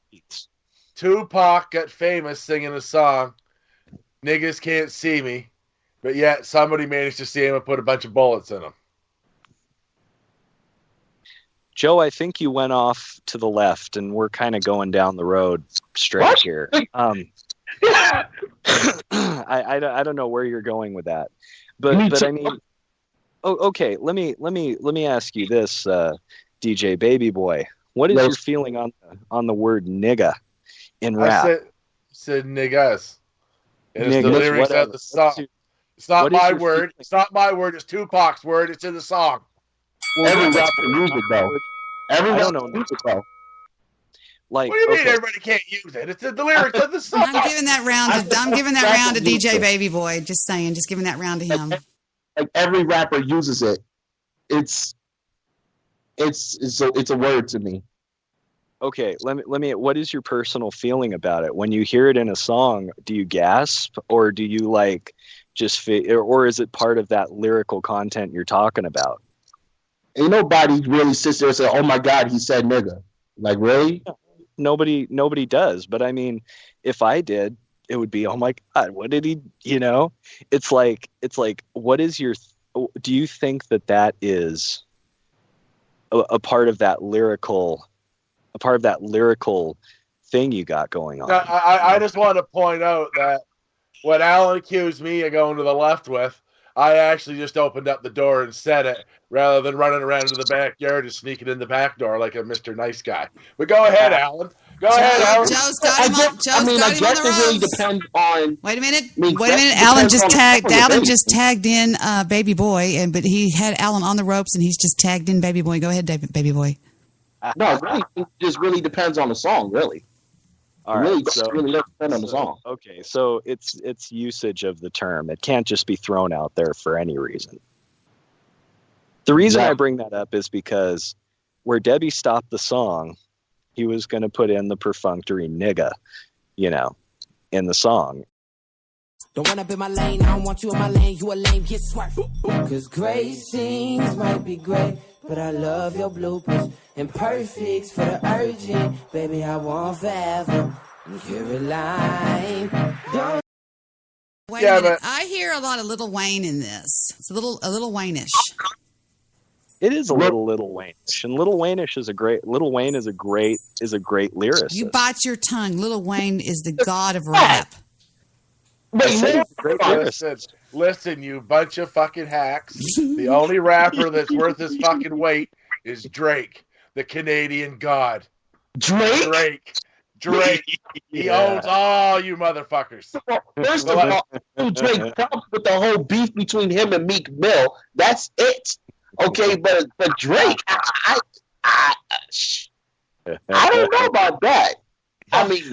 Tupac got famous singing a song, "Niggas Can't See Me," but yet somebody managed to see him and put a bunch of bullets in him. Joe, I think you went off to the left, and we're kind of going down the road straight here. I don't know where you're going with that, but I mean, okay. Let me ask you this, DJ Baby Boy. What is your feeling on the word nigga in rap? I said niggas. And it's the lyrics of the song. It's not my word. It's not my word. It's Tupac's word. It's in the song. Well, every rapper music though. Every rapper music though. Like, what do you mean everybody can't use it? It's the lyrics of the song. I'm giving that round to DJ Baby Boy. Just saying, just giving that round to him. Like every rapper uses it. It's a word to me. Okay, let me. What is your personal feeling about it when you hear it in a song? Do you gasp, or do you or is it part of that lyrical content you're talking about? Ain't nobody really sits there and say, "Oh my God, he said nigga." Like, really? Nobody does. But I mean, if I did, it would be, "Oh my God, what did he?" It's like, what is your? Do you think that is a part of that lyrical thing you got going on? I just want to point out that what Alan accused me of going to the left with, I actually just opened up the door and said it, rather than running around to the backyard and sneaking in the back door like a Mr. Nice Guy. But go ahead, Alan. Go ahead, Alan. Joe's got him on the really depends on. Wait a minute. Alan just tagged in Baby Boy, but he had Alan on the ropes, and he's just tagged in Baby Boy. Go ahead, Baby Boy. No, really, it just really depends on the song, really. All really, right, so, really does depend on the song. Okay, so it's usage of the term. It can't just be thrown out there for any reason. The reason I bring that up is because where Debi stopped the song, he was going to put in the perfunctory nigga, in the song. Don't wanna be my lane, I don't want you in my lane, you a lame, get swerved. Cause great scenes might be great, but I love your bloopers. And perfects for the urgent, baby, I want forever. Caroline, don't. Wait a minute. I hear a lot of Lil Wayne in this. It's a little Wayne-ish. It is a little Wayne-ish, and Lil Wayne is a great lyricist. You bite your tongue. Lil Wayne is the god of rap. Listen, you bunch of fucking hacks. The only rapper that's worth his fucking weight is Drake, the Canadian god. Drake. He owns all you motherfuckers. First of all, Drake comes with the whole beef between him and Meek Mill. That's it. Okay, but Drake, I don't know about that. I mean,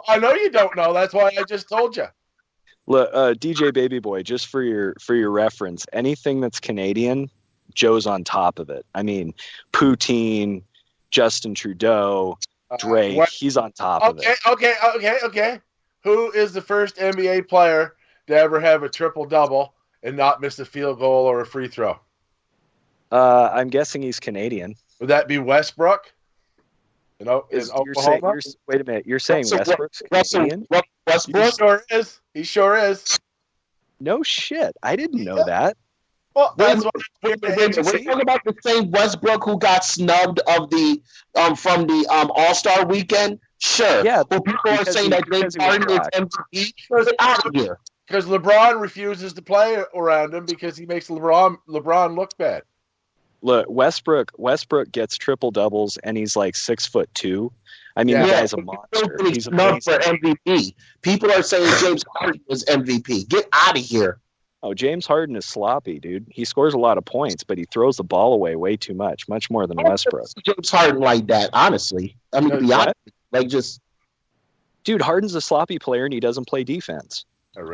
I know you don't know. That's why I just told you. Look, DJ Baby Boy, just for your reference, anything that's Canadian, Joe's on top of it. I mean, Poutine, Justin Trudeau, Drake, he's on top of it. Okay. Who is the first NBA player to ever have a triple-double and not miss a field goal or a free throw? I'm guessing he's Canadian. Would that be Westbrook? In Oklahoma? Wait a minute. You're saying Westbrook's Canadian? Westbrook? He sure is. No shit. I didn't know that. Well, that's what we're talking about the same Westbrook who got snubbed of the from the All-Star weekend. Sure. Yeah. But people are saying that James Harden is MVP. Get out of here. Because LeBron refuses to play around him because he makes LeBron look bad. Look, Westbrook gets triple doubles and he's like 6'2". I mean, the guy's a monster. He's known for MVP. People are saying James Harden is MVP. Get out of here. Oh, James Harden is sloppy, dude. He scores a lot of points, but he throws the ball away way too much more than Westbrook. James Harden like that, honestly. I mean, to be honest, dude, Harden's a sloppy player and he doesn't play defense.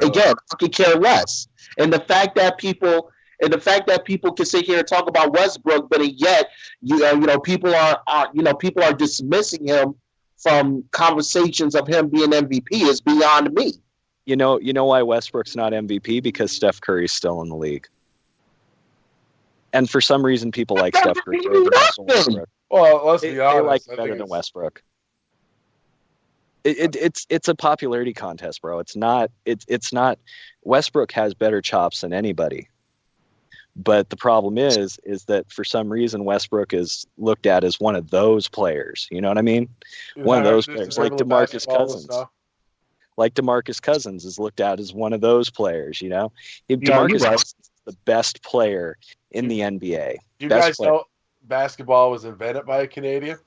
Again, I could care less. And the fact that people can sit here and talk about Westbrook, but yet people are dismissing him from conversations of him being MVP is beyond me. You know why Westbrook's not MVP? Because Steph Curry's still in the league. And for some reason, people like Steph Curry. Well, let's be honest. They like it better than Westbrook. It's a popularity contest, bro. It's not. Westbrook has better chops than anybody. But the problem is that for some reason Westbrook is looked at as one of those players. You know what I mean? One of those players, like DeMarcus Cousins. Like DeMarcus Cousins is looked at as one of those players. DeMarcus Cousins is the best player in the NBA. Do you guys know basketball was invented by a Canadian?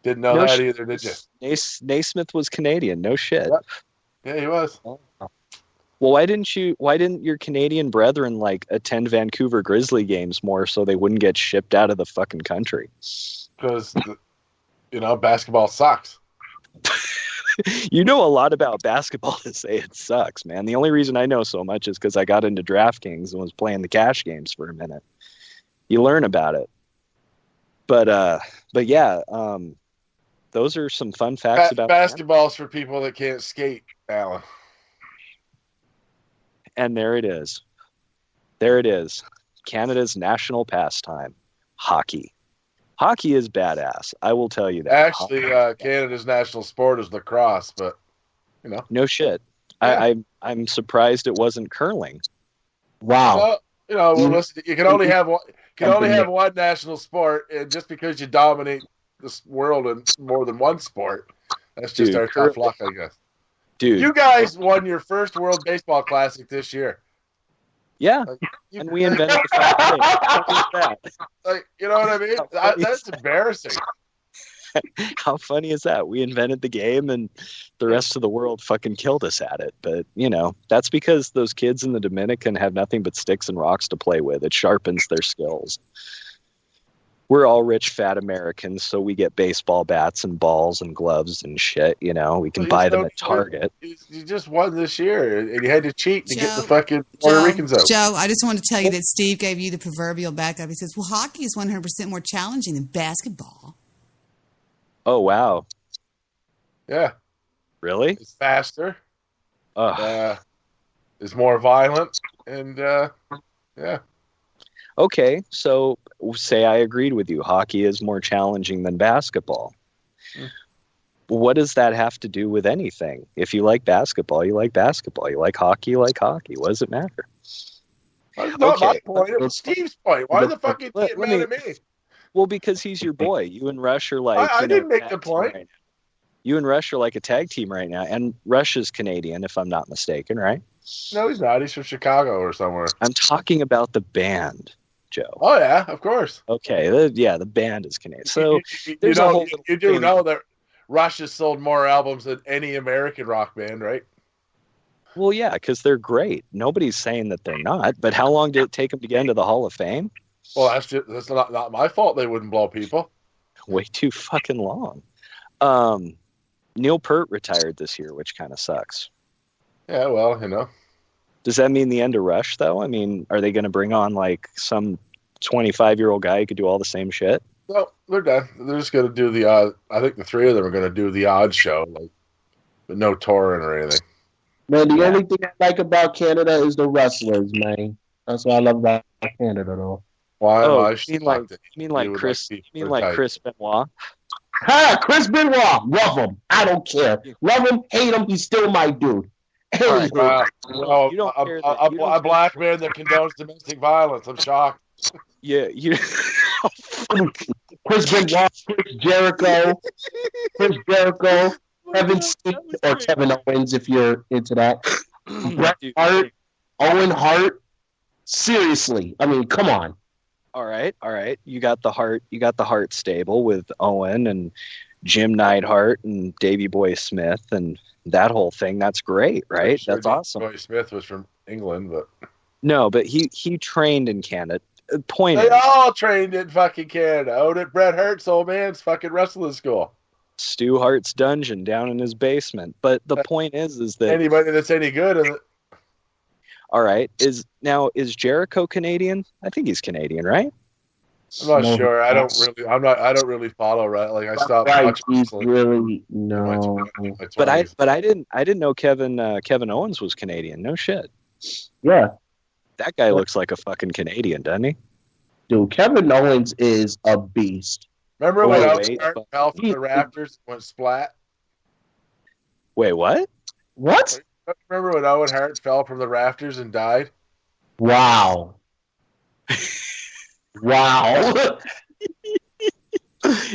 Didn't know that either, did you? Naismith was Canadian. No shit. Yeah, he was. Well, why didn't your Canadian brethren attend Vancouver Grizzly games more so they wouldn't get shipped out of the fucking country? Because basketball sucks. You know a lot about basketball to say it sucks, man. The only reason I know so much is because I got into DraftKings and was playing the cash games for a minute. You learn about it. But yeah, those are some fun facts about basketball's for people that can't skate, Alan. And there it is. There it is. Canada's national pastime, hockey. Hockey is badass. I will tell you that. Actually, Canada's national sport is lacrosse, but no shit. Yeah. I'm surprised it wasn't curling. Wow. Well, listen, you can only have one. One national sport, and just because you dominate this world in more than one sport, that's just our tough luck, I guess. Dude, you guys won your first World Baseball Classic this year. Yeah, and we invented the fact. You know what I mean? That's embarrassing. How funny is that? We invented the game, and the rest of the world fucking killed us at it. But that's because those kids in the Dominican have nothing but sticks and rocks to play with. It sharpens their skills. we're all rich fat Americans, so we get baseball bats and balls and gloves and shit. You know, we can buy them at Target. You just won this year, and you had to cheat to get the fucking Puerto Ricans out. Joe, I just wanted to tell you that Steve gave you the proverbial backup. He says, well, hockey is 100% more challenging than basketball. Oh, wow. Yeah. Really? It's faster. It's more violent, and yeah. Okay, so say I agreed with you. Hockey is more challenging than basketball. What does that have to do with anything? If you like basketball, you like basketball. You like hockey, you like hockey. What does it matter? That's not my point. It was Steve's point. Why the fuck you get mad at me? Well, because he's your boy. You and Rush are like... I didn't make the point. Right, you and Rush are like a tag team right now. And Rush is Canadian, if I'm not mistaken, right? No, he's not. He's from Chicago or somewhere. I'm talking about the band, Joe. Oh, yeah, of course. Okay, the band is Canadian. So you do know that Rush has sold more albums than any American rock band, right? Well, yeah, because they're great. Nobody's saying that they're not. But how long did it take them to get into the Hall of Fame? Well, that's not my fault. They wouldn't blow people. Way too fucking long. Neil Peart retired this year, which kind of sucks. Yeah, well, you know. Does that mean the end of Rush, though? I mean, are they going to bring on, like, some 25-year-old guy who could do all the same shit? No, they're done. They're just going to do the odd... I think the three of them are going to do the odd show, like, but no touring or anything. Man, the only thing I like about Canada is the wrestlers, man. That's what I love about Canada, though. Why? Oh, you mean like Chris Benoit? Ha! Chris Benoit. Love him. I don't care. Love him, hate him. He's still my dude. Right, a black man that condones domestic violence. I'm shocked. Yeah, Chris Benoit, Chris Jericho, Kevin Steen, or Kevin Owens if you're into that. Bret Hart, Owen Hart. Seriously, I mean, come on. All right. You got the Hart stable with Owen and Jim Neidhart and Davey Boy Smith and that whole thing. That's great, right? Sure, that's awesome. Boy Smith was from England, but no, but he trained in Canada. They all trained in fucking Canada. Oh, at Bret Hart's old man's fucking wrestling school. Stu Hart's dungeon down in his basement. But the point is that anybody that's any good. All right, is Jericho Canadian? I think he's Canadian, right? I'm not sure. I don't really follow, right? Like I stopped watching. Really no. But I didn't know Kevin Owens was Canadian. No shit. Yeah. That guy looks like a fucking Canadian, doesn't he? Dude, Kevin Owens is a beast. Remember when Owen Hart fell from the rafters and went splat? Wait, what? What? Remember when Owen Hart fell from the rafters and died? Wow. Wow.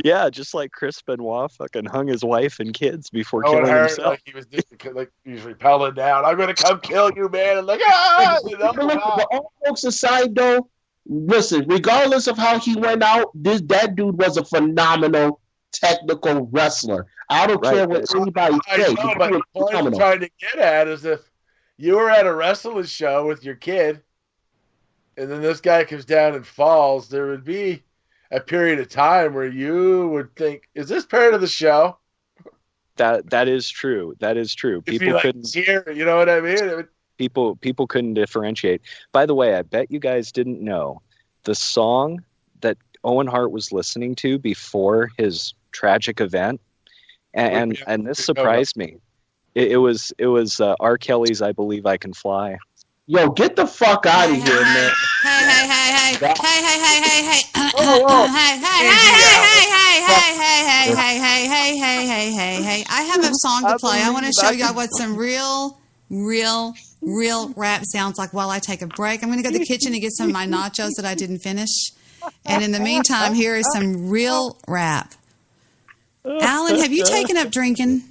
Yeah, just like Chris Benoit fucking hung his wife and kids before Owen killing Hart, himself. like he was like usually pelling down. I'm gonna come kill you, man. And like, ah! You know? But all jokes aside, though, listen. Regardless of how he went out, that dude was a phenomenal technical wrestler. I don't care what anybody says. I know, but the point I'm trying to get at is if you were at a wrestling show with your kid, and then this guy comes down and falls, there would be a period of time where you would think, "Is this part of the show?" That is true. That is true. People couldn't hear. You know what I mean? People couldn't differentiate. By the way, I bet you guys didn't know the song that Owen Hart was listening to before his tragic event, and this surprised me. It was R. Kelly's "I Believe I Can Fly." Yo, get the fuck out of here, man. Hey. I have a song to play. I want to show y'all what some real rap sounds like while I take a break. I'm going to go to the kitchen and get some of my nachos that I didn't finish. And in the meantime, here is some real rap. Alan, have you taken up drinking?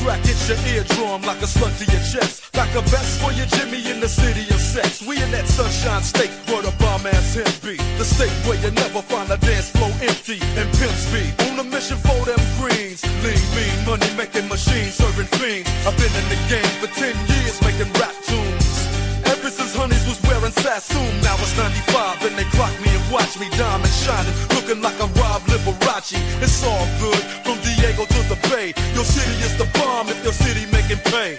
track hits your eardrum like a slug to your chest. Like a vest for your Jimmy in the city of sex. We in that sunshine state where the bomb ass him be. The state where you never find a dance floor empty and pimp speed. On a mission for them greens. Lean, mean, money making machines, serving fiends. I've been in the game for 10 years making rap tunes. Ever since Honeys was wearing Sassoon, now it's 95 and they clock me and watch me diamond shining, looking like I'm Rob Liberace. It's all good from Diego to the Bay. Your city is the bomb if your city making pain.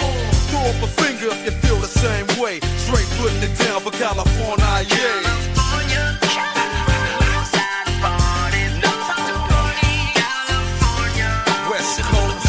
Throw up a finger if you feel the same way. Straight putting it down for California, yeah. West Coast.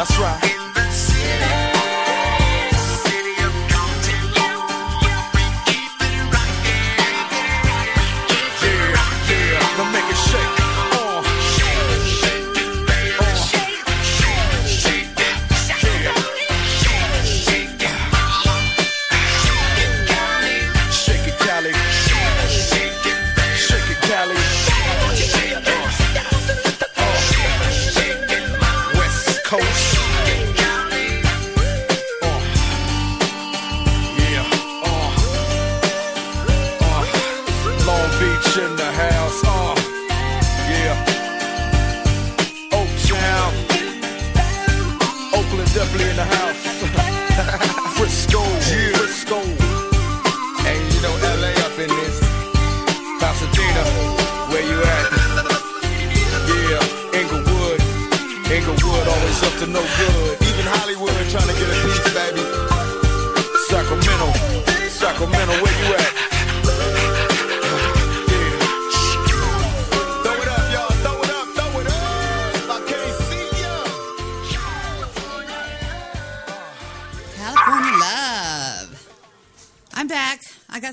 That's right.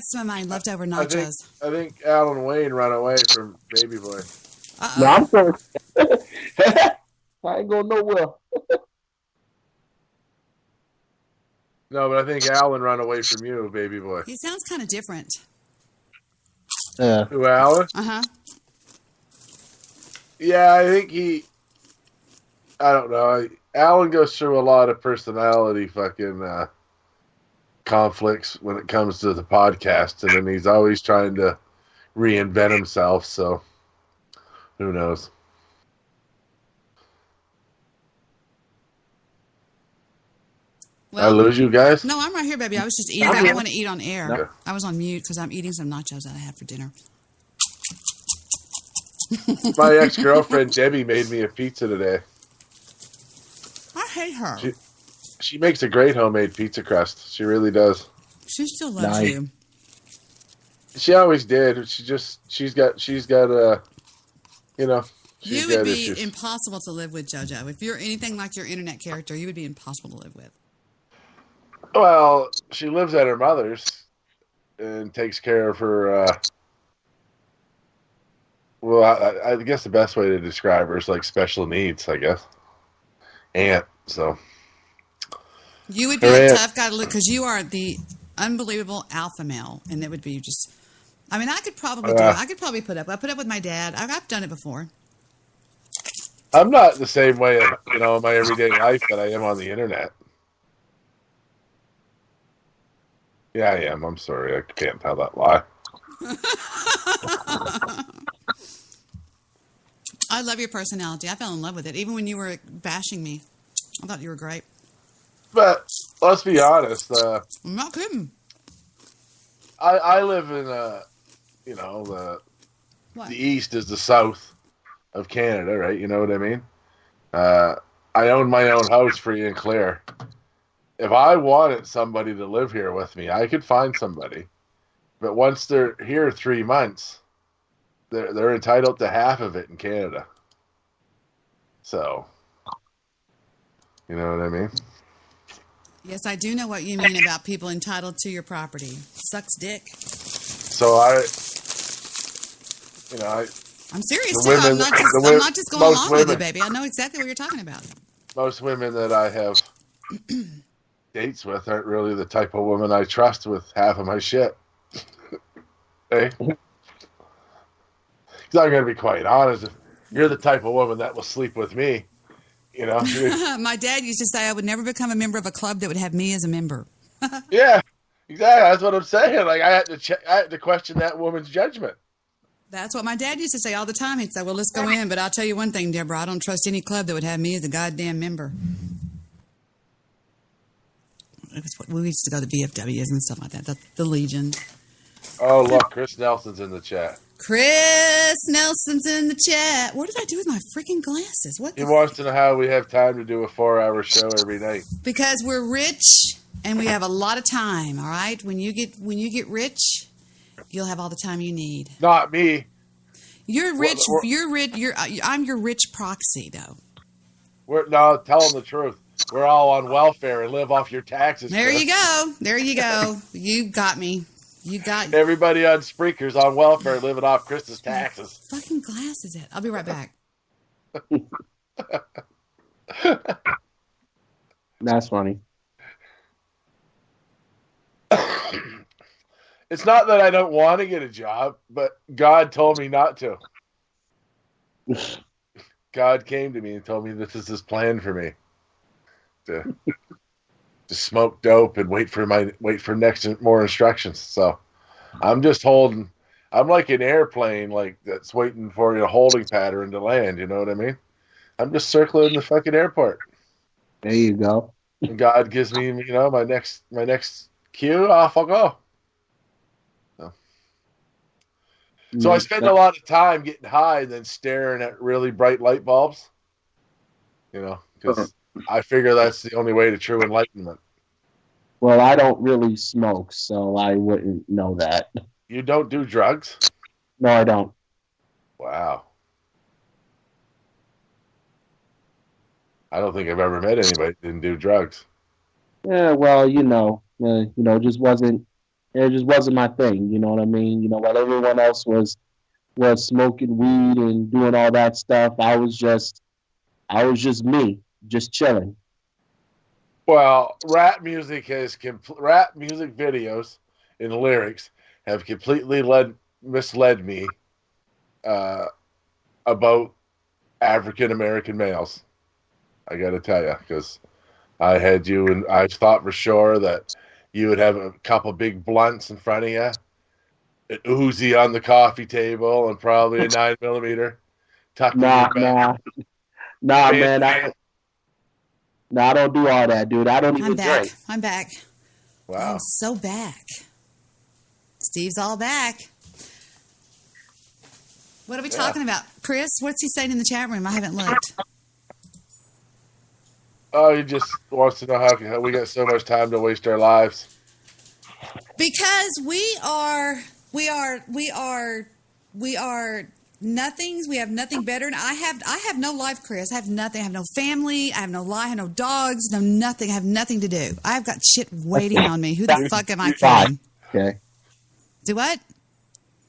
Some of my leftover nachos. I think Alan Wayne ran away from Baby Boy. No, I'm sorry. I ain't going nowhere. No, but I think Alan ran away from you, Baby Boy. He sounds kind of different. Yeah. Who, Alan? Uh-huh. Yeah, I think I don't know. Alan goes through a lot of personality fucking conflicts when it comes to the podcast, and then he's always trying to reinvent himself, so who knows. Well, I lose you guys? No, I'm right here, baby. I was just eating. I don't want to eat on air. Okay. I was on mute because I'm eating some nachos that I had for dinner. My ex-girlfriend Debi made me a pizza today. I hate her. She makes a great homemade pizza crust. She really does. She still loves you. She always did. She's got you know, You would be impossible to live with, JoJo. If you're anything like your internet character, you would be impossible to live with. Well, she lives at her mother's and takes care of her. Well, I guess the best way to describe her is like special needs, I guess. Aunt, so. You would be a tough guy to look because you are the unbelievable alpha male, and it would be just. I mean, I could probably do it. I could probably put up. I put up with my dad. I've done it before. I'm not the same way, in my everyday life that I am on the internet. Yeah, I am. I'm sorry. I can't tell that lie. I love your personality. I fell in love with it. Even when you were bashing me, I thought you were great. But let's be honest. I'm not kidding. I live in, the east is the south of Canada, right? You know what I mean? I own my own house free and clear. If I wanted somebody to live here with me, I could find somebody. But once they're here 3 months, they're entitled to half of it in Canada. So, you know what I mean? Yes, I do know what you mean about people entitled to your property. Sucks dick. So I'm serious too. I'm not just going along with it, baby. I know exactly what you're talking about. Most women that I have dates with aren't really the type of woman I trust with half of my shit. Hey? Because I'm going to be quite honest. If you're the type of woman that will sleep with me, My dad used to say I would never become a member of a club that would have me as a member. Yeah, exactly. That's what I'm saying. Like I had to question that woman's judgment. That's what my dad used to say all the time. He'd say, well, let's go in, but I'll tell you one thing, Deborah, I don't trust any club that would have me as a goddamn member. We used to go to VFWs and stuff like that. The Legion. Oh, look, Chris Nelson's in the chat. Chris Nelson's in the chat. What did I do with my freaking glasses? He wants to know how we have time to do a 4-hour show every night. Because we're rich and we have a lot of time, all right? When you get rich, you'll have all the time you need. Not me. You're rich. You're rich. I'm your rich proxy, though. Tell them the truth. We're all on welfare and live off your taxes. There you go. There you go. You got me. You got everybody on Spreaker's on welfare living off Chris's taxes. Fucking glasses at. I'll be right back. That's funny. It's not that I don't want to get a job, but God told me not to. God came to me and told me this is his plan for me. To smoke dope and wait for more instructions. So I'm just holding. I'm like an airplane, like that's waiting for a holding pattern to land. You know what I mean? I'm just circling the fucking airport. There you go. And God gives me, my next cue. Off I'll go. So I spend a lot of time getting high and then staring at really bright light bulbs. Because I figure that's the only way to true enlightenment. Well, I don't really smoke, so I wouldn't know that. You don't do drugs? No, I don't. Wow. I don't think I've ever met anybody that didn't do drugs. Yeah, well, it just wasn't my thing. You know what I mean? While everyone else was smoking weed and doing all that stuff, I was just me, just chilling. Well, rap music videos and lyrics have completely misled me about African American males. I got to tell you, because I had you, and I thought for sure that you would have a couple big blunts in front of you, an Uzi on the coffee table, and probably a 9mm tucked in your back. Nah, man. I don't do all that, dude. I don't even drink. I'm back. Wow. I'm so back. Steve's all back. What are we talking about? Chris, what's he saying in the chat room? I haven't looked. Oh, he just wants to know how we got so much time to waste our lives. Because we are We have nothing better. And I have no life, Chris. I have nothing. I have no family. I have no life. I have no dogs. No nothing. I have nothing to do. I've got shit waiting on me. Who the fuck am I kidding? Okay. Do what?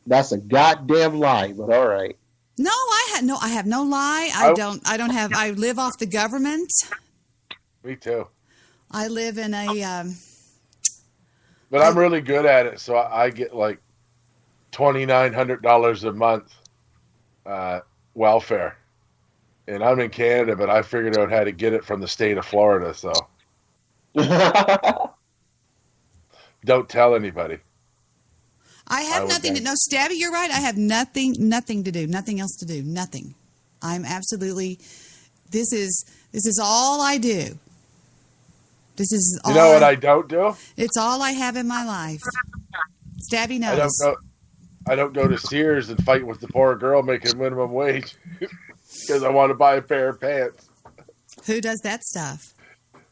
That's a goddamn lie, but all right. No, I have no lie. I live off the government. Me too. I live in a but I'm really good at it, so I get like $2,900 a month welfare. And I'm in Canada, but I figured out how to get it from the state of Florida, so don't tell anybody. I have nothing to. No, Stabby, you're right. I have nothing to do. Nothing else to do. Nothing. I'm absolutely. This is all I do. This is. You know what I don't do? It's all I have in my life. Stabby knows. I don't go to Sears and fight with the poor girl making minimum wage because I want to buy a pair of pants. Who does that stuff?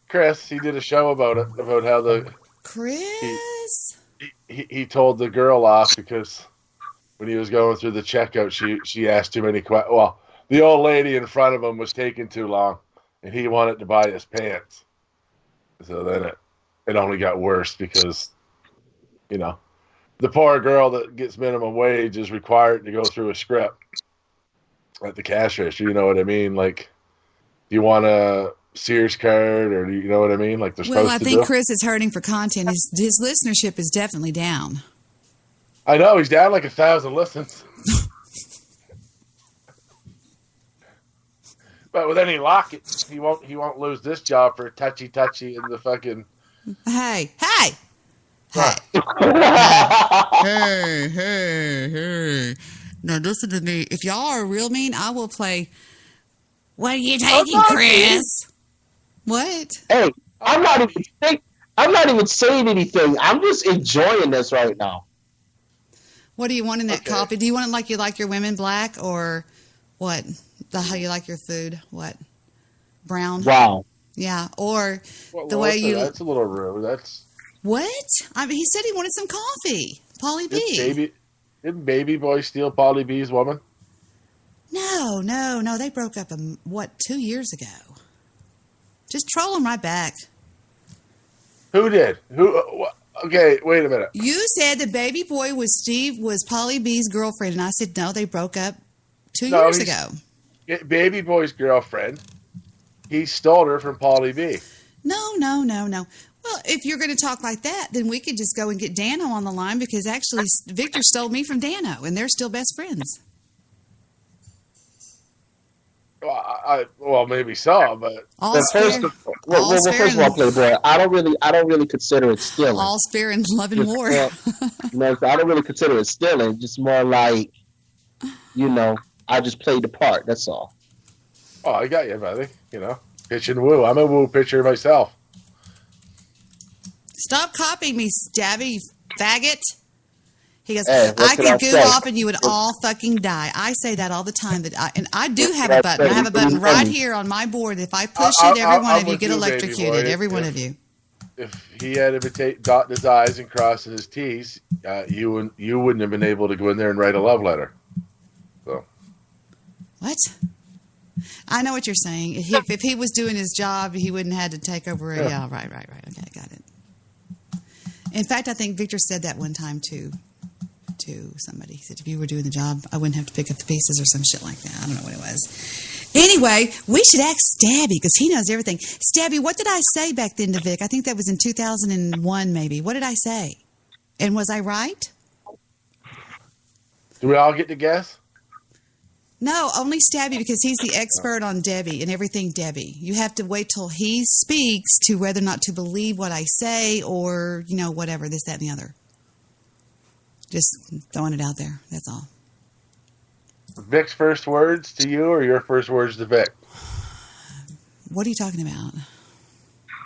Chris. He did a show about it, about how the Chris. He told the girl off because when he was going through the checkout, she asked too many questions. Well, the old lady in front of him was taking too long, and he wanted to buy his pants. So then it only got worse because, you know, the poor girl that gets minimum wage is required to go through a script at the cash register. You know what I mean? Like, do you want a Sears card, or you know what I mean? Like they're supposed to do. Well, I think Chris is hurting for content. His listenership is definitely down. I know he's down like 1,000 listens. But with any luck, he won't lose this job for touchy in the fucking. Hey. Hey. Now listen to me. If y'all are real mean, I will play. What are you taking, Chris? What? Hey, I'm not even saying anything. I'm just enjoying this right now. What do you want in that coffee? Do you want it like you like your women black, or what? How you like your food? What? Brown? Wow. Yeah, or the way you. That's a little rude. That's. What? I mean, he said he wanted some coffee. Pauly B. Didn't Baby Boy steal Pauly B's woman? No. They broke up, 2 years ago? Just troll him right back. Who did? Okay, wait a minute. You said the Baby Boy was Pauly B's girlfriend, and I said no, they broke up 2 years ago. Baby Boy's girlfriend. He stole her from Pauly B. No. Well, if you're going to talk like that, then we could just go and get Dano on the line, because actually Victor stole me from Dano, and they're still best friends. Well, maybe so, but first of all, Playboy, I don't really consider it stealing. All's fair in love and war. No, I don't really consider it stealing. Just more like, I just played the part. That's all. Oh, I got you, buddy. Pitch and woo. I'm a woo pitcher myself. Stop copying me, Stabby, you faggot. He goes, I could go off and you would all fucking die. I say that all the time. And I do have a button. I have a button right here on my board. If I push it, every one of you get electrocuted. Every one of you. If he had to dot his I's and cross his T's, you wouldn't have been able to go in there and write a love letter. So. What? I know what you're saying. If he was doing his job, he wouldn't have had to take over. Yeah, right. Okay, got it. In fact, I think Victor said that one time to somebody. He said, if you were doing the job, I wouldn't have to pick up the pieces or some shit like that. I don't know what it was. Anyway, we should ask Stabby, because he knows everything. Stabby, what did I say back then to Vic? I think that was in 2001, maybe. What did I say? And was I right? Do we all get to guess? No, only Stabby, because he's the expert on Debi and everything Debi. You have to wait till he speaks to whether or not to believe what I say or, whatever, this, that, and the other. Just throwing it out there. That's all. Vic's first words to you, or your first words to Vic? What are you talking about?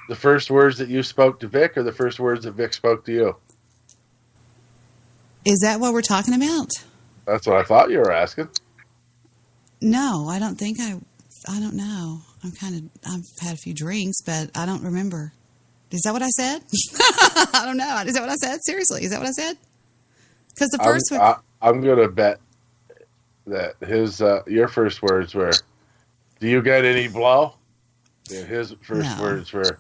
The first words that you spoke to Vic, or the first words that Vic spoke to you? Is that what we're talking about? That's what I thought you were asking. No, I don't think I don't know. I've had a few drinks, but I don't remember. Is that what I said? I don't know. Is that what I said? Seriously, is that what I said? Because the first one... I'm going to bet that his your first words were, "Do you get any blow?" And his first words were,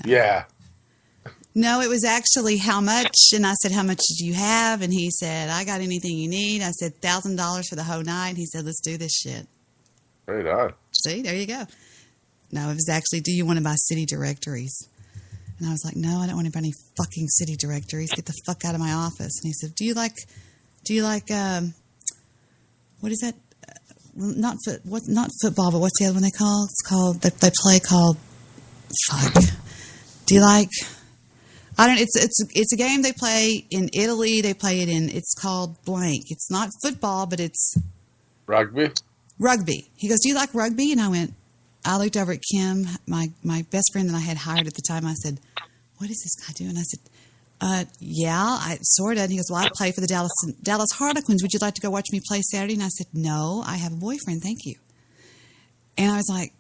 "Yeah." No, it was actually how much, and I said, "How much did you have?" And he said, "I got anything you need." I said, $1,000 for the whole night. And he said, "Let's do this shit." Right on. See, there you go. No, it was actually, "Do you want to buy city directories?" And I was like, "No, I don't want to buy any fucking city directories. Get the fuck out of my office." And he said, Do you like, what is that? Not football, but what's the other one they call? It's called, they play called, fuck. Do you like, I don't, it's a game they play in Italy. They play it in, it's called blank. It's not football, but it's rugby. Rugby. He goes, "Do you like rugby?" And I looked over at Kim, my best friend that I had hired at the time. I said, "What is this guy doing?" I said, "Yeah, I sort of." And he goes, "Well, I play for the Dallas Harlequins. Would you like to go watch me play Saturday?" And I said, "No, I have a boyfriend. Thank you." And I was like,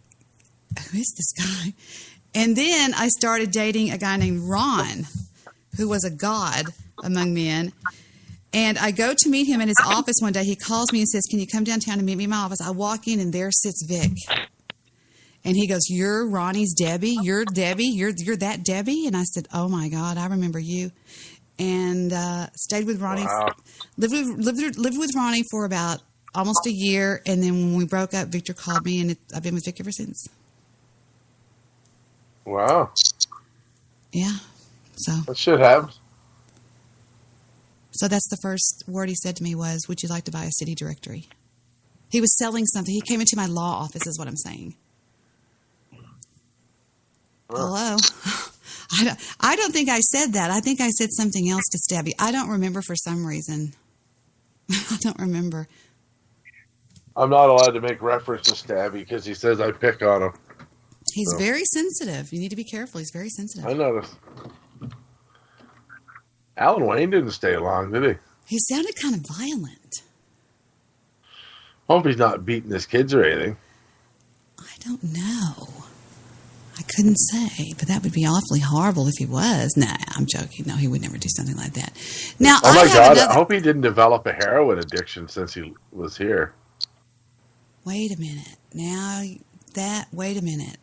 "Who is this guy?" And then I started dating a guy named Ron, who was a god among men. And I go to meet him in his office one day. He calls me and says, "Can you come downtown and meet me in my office?" I walk in, and there sits Vic. And he goes, "You're Ronnie's Debbie. You're Debbie. You're that Debbie." And I said, "Oh my God, I remember you." And stayed with Ronnie. Wow. Lived with Ronnie for about almost a year. And then when we broke up, Victor called me, and I've been with Vic ever since. Wow. Yeah. So that shit happens. So that's the first word he said to me was, "Would you like to buy a city directory?" He was selling something. He came into my law office is what I'm saying. Hello. I don't think I said that. I think I said something else to Stabby. I don't remember for some reason. I don't remember. I'm not allowed to make reference to Stabby because he says I pick on him. He's very sensitive. You need to be careful. He's very sensitive. I noticed. Alan Wayne didn't stay long, did he? He sounded kind of violent. Hope he's not beating his kids or anything. I don't know. I couldn't say, but that would be awfully horrible if he was. Nah, I'm joking. No, he would never do something like that. Now, oh my God, I hope he didn't develop a heroin addiction since he was here. Wait a minute. Wait a minute.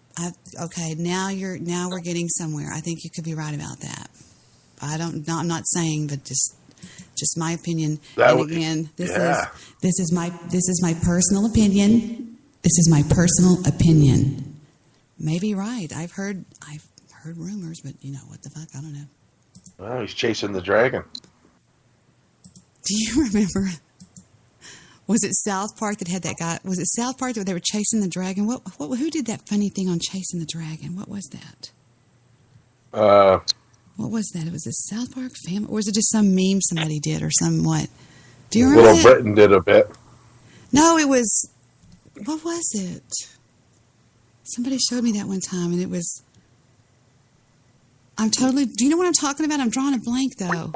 Okay, now we're getting somewhere. I think you could be right about that. I'm not saying, but just my opinion. This is my personal opinion. This is my personal opinion. Maybe right. I've heard rumors, but you know what the fuck? I don't know. Well, he's chasing the dragon. Do you remember? Was it South Park that had that guy? Was it South Park that they were chasing the dragon? Who did that funny thing on chasing the dragon? What was that? What was that? It was a South Park family, or was it just some meme somebody did, or some what? Do you remember? Little Britain did a bit. No, it was. What was it? Somebody showed me that one time, and it was. I'm totally. Do you know what I'm talking about? I'm drawing a blank though.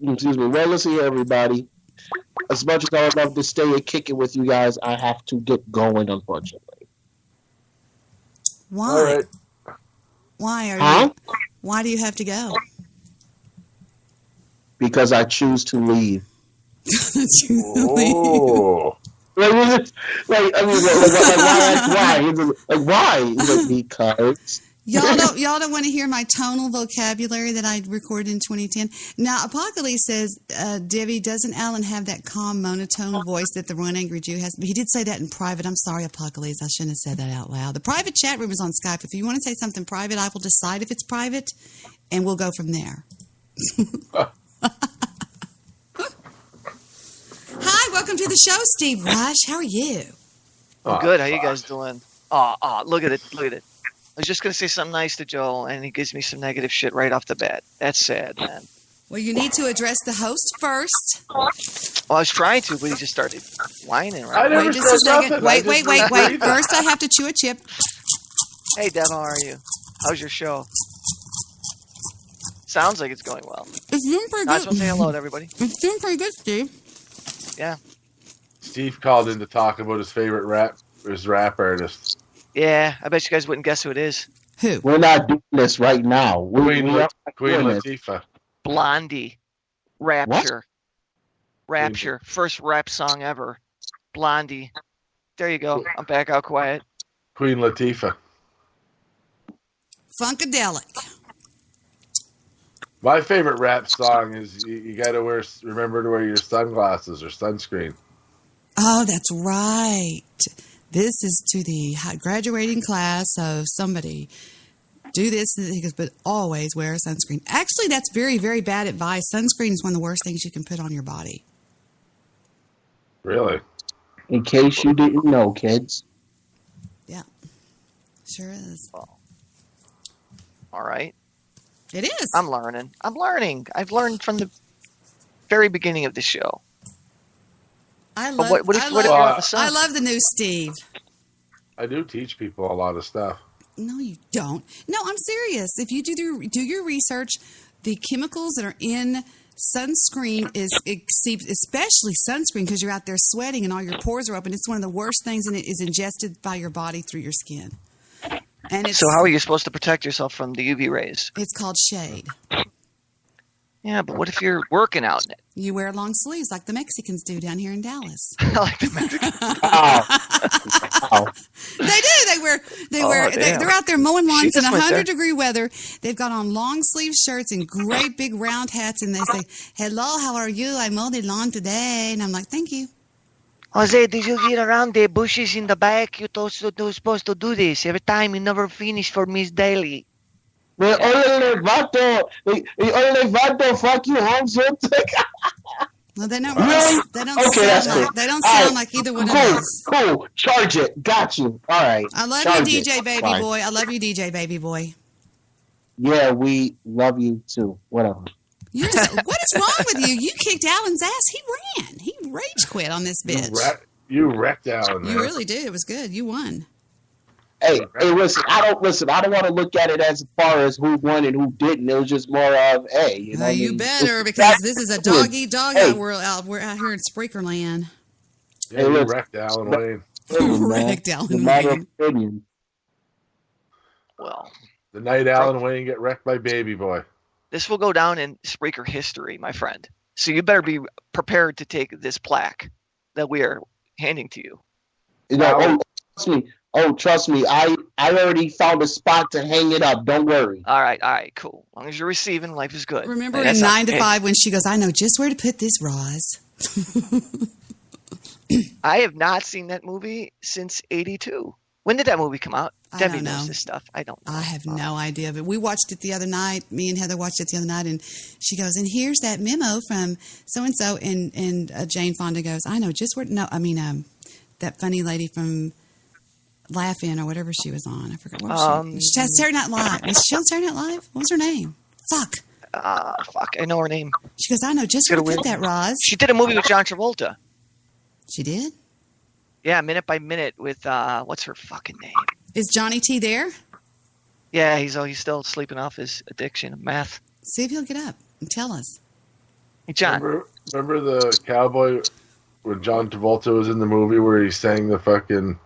Excuse me. Well, listen here, everybody. As much as I would love to stay and kick it with you guys, I have to get going, unfortunately. Why? All right. Why do you have to go? Because I choose to leave. Oh. Why? Because y'all don't want to hear my tonal vocabulary that I recorded in 2010. Now, Apocalypse says, Debbie, doesn't Alan have that calm monotone voice that the One Angry Jew has? But he did say that in private. I'm sorry, Apocalypse. I shouldn't have said that out loud. The private chat room is on Skype. If you want to say something private, I will decide if it's private, and we'll go from there. Hi, welcome to the show, SteveRush. How are you? Good. How you guys doing? Look at it. I was just going to say something nice to Joel, and he gives me some negative shit right off the bat. That's sad, man. Well, you need to address the host first. Well, I was trying to, but he just started whining. Right? Wait just a second. Wait. First, I have to chew a chip. Hey, Deb, how are you? How's your show? Sounds like it's going well. It's doing pretty good. I just want to say hello to everybody. It's doing pretty good, Steve. Yeah. Steve called in to talk about his favorite rap artist. Yeah, I bet you guys wouldn't guess who it is. Who? We're not doing this right now. Queen Latifah. Blondie. Rapture. Rapture, first rap song ever. Blondie. There you go. I'm back out quiet. Queen Latifah. Funkadelic. My favorite rap song is you got to remember to wear your sunglasses or sunscreen. Oh, that's right. This is to the graduating class of somebody. Do this, and he goes, but always wear sunscreen. Actually, that's very, very bad advice. Sunscreen is one of the worst things you can put on your body. Really? In case you didn't know, kids. Yeah, sure is. All right. It is. I'm learning. I've learned from the very beginning of the show. I love the new Steve. I do teach people a lot of stuff. No, you don't. No, I'm serious. If you do your research, the chemicals that are in sunscreen especially sunscreen, because you're out there sweating and all your pores are open. It's one of the worst things, and it is ingested by your body through your skin. And so how are you supposed to protect yourself from the UV rays? It's called shade. Yeah, but what if you're working out in it? You wear long sleeves like the Mexicans do down here in Dallas. Like the Mexicans. They do. They're out there mowing lawns in 100-degree weather. They've got on long sleeve shirts and great big round hats, and they say, "Hello, how are you? I mowed the lawn today." And I'm like, "Thank you." Jose, did you get around the bushes in the back? You're supposed to do this every time. You never finish for Miss Daly. Well, ole vato, fuck you, Holmes. Well, they don't sound like either one of us. Cool. Charge it. Got you. All right. I love you, DJ Baby Boy. I love you, DJ Baby Boy. Yeah, we love you too. Whatever. What is wrong with you? You kicked Alan's ass. He ran. He rage quit on this bitch. You wrecked Alan. You really did. It was good. You won. Hey, listen. I don't want to look at it as far as who won and who didn't. It was just more of, hey, you know. You better, because this is a dog world out. We're out here in Spreaker land. Yeah, you wrecked Alan Wayne. Wrecked Alan Wayne. Well, the night Alan Wayne get wrecked by Baby Boy. This will go down in Spreaker history, my friend. So you better be prepared to take this plaque that we are handing to you. Trust me. I already found a spot to hang it up. Don't worry. All right, cool. As long as you're receiving, life is good. Remember in 9 to 5 when she goes, I know just where to put this, Roz. I have not seen that movie since 82. When did that movie come out? Debi knows this stuff. I don't know. I have no idea, but we watched it the other night. Me and Heather watched it the other night, and she goes, and here's that memo from so-and-so, and Jane Fonda goes, I know just where, that funny lady from Laugh-In or whatever she was on. I forgot what she was. Saturday Night Live. Was she on Saturday Night Live? What was her name? Fuck. I know her name. She goes, I know just where to put that, Roz. She did a movie with John Travolta. She did? Yeah, Minute by Minute with, what's her fucking name? Is Johnny T there? Yeah, he's still sleeping off his addiction of meth. See if he'll get up and tell us. Hey, John. Remember the cowboy when John Travolta was in the movie where he sang the fucking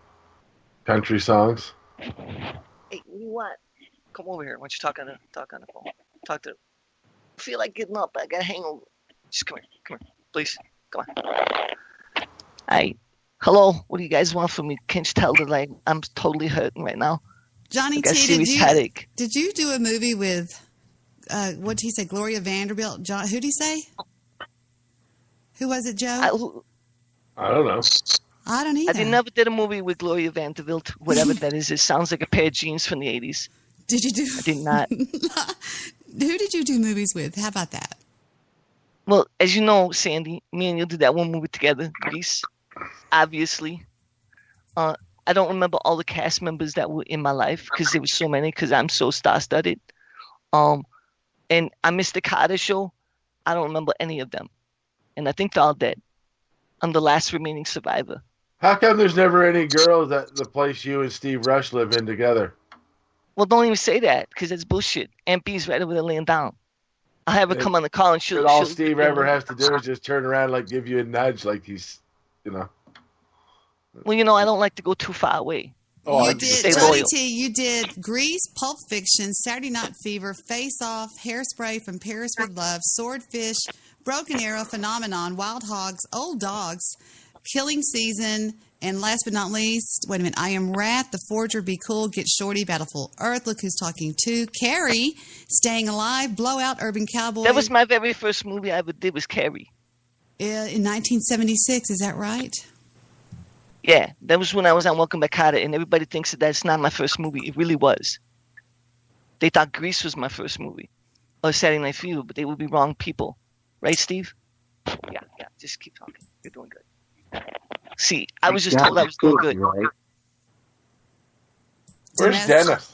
country songs? Hey, what? Come over here. Why don't you talk on the phone? Talk to him. I feel like getting up. I got a hangover. Just come here, please. Come on. Hey. Hello, what do you guys want from me? Can't you tell that I'm totally hurting right now? Johnny T, headache. Did you do a movie with, what did he say, Gloria Vanderbilt? Who did he say? Who was it, Joe? I don't know. I don't either. I never did a movie with Gloria Vanderbilt, whatever that is. It sounds like a pair of jeans from the 80s. Did you do? I did not. Who did you do movies with? How about that? Well, as you know, Sandy, me and you did that one movie together, Grease. Obviously, I don't remember all the cast members that were in my life because there was so many because I'm so star-studded. And I missed the Carter show. I don't remember any of them. And I think they're all dead. I'm the last remaining survivor. How come there's never any girls at the place you and SteveRush live in together? Well, don't even say that because it's bullshit. Aunt B's right over there laying down. I'll have her come on the call and she'll... All Steve ever has to do is just turn around and give you a nudge like he's... Well, I don't like to go too far away. You did, Johnny T, you did Grease, Pulp Fiction, Saturday Night Fever, Face Off, Hairspray, From Paris with Love, Swordfish, Broken Arrow, Phenomenon, Wild Hogs, Old Dogs, Killing Season, and last but not least, wait a minute, I Am Rat, The Forger, Be Cool, Get Shorty, Battlefield Earth, Look Who's Talking To, Carrie, Staying Alive, Blowout, Urban Cowboy. That was my very first movie I ever did, was Carrie. In 1976, is that right? Yeah, that was when I was on Welcome Back Kotter, and everybody thinks that that's not my first movie. It really was. They thought Grease was my first movie, or Saturday Night Fever, but they would be wrong people. Right, Steve? Yeah, just keep talking. You're doing good. See, I was just told I was doing good. Right? Where's Dennis?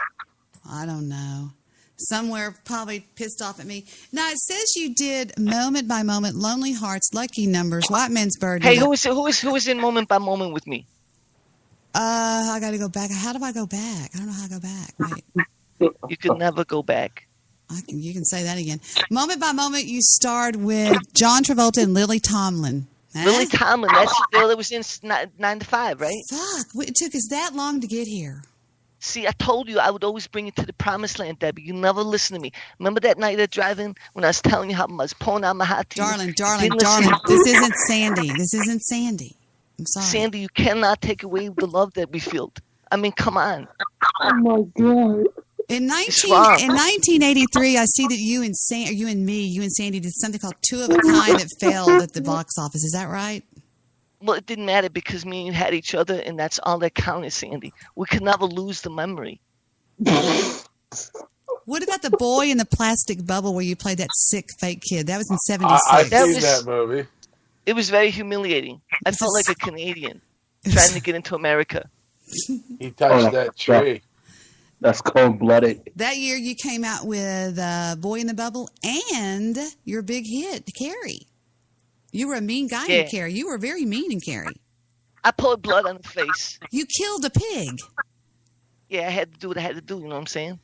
I don't know. Somewhere probably pissed off at me. Now, it says you did Moment by Moment, Lonely Hearts, Lucky Numbers, White Man's Burden. Hey, who is in Moment by Moment with me? I got to go back. How do I go back? I don't know how to go back. Wait. You could never go back. You can say that again. Moment by Moment, you starred with John Travolta and Lily Tomlin. Huh? Lily Tomlin, that's the girl that was in 9 to 5, right? Fuck, it took us that long to get here. See, I told you I would always bring you to the promised land, Debbie. You never listen to me. Remember that night at driving when I was telling you how I was pouring out my hot tea? Darling, this isn't Sandy. This isn't Sandy. I'm sorry. Sandy, you cannot take away the love that we feel. I mean, come on. Oh, my God. In 1983, I see that you and Sandy did something called Two of a Kind that failed at the box office. Is that right? Well, it didn't matter because me and you had each other, and that's all that counted, Sandy. We could never lose the memory. What about the boy in the plastic bubble where you played that sick fake kid? That was in 76. I've seen that movie. It was very humiliating. I felt like a Canadian trying to get into America. He touched that tree. That's cold-blooded. That year you came out with Boy in the Bubble and your big hit, Carrie. You were a mean guy in Carrie. You were very mean in Carrie. I poured blood on the face. You killed a pig. Yeah, I had to do what I had to do, you know what I'm saying?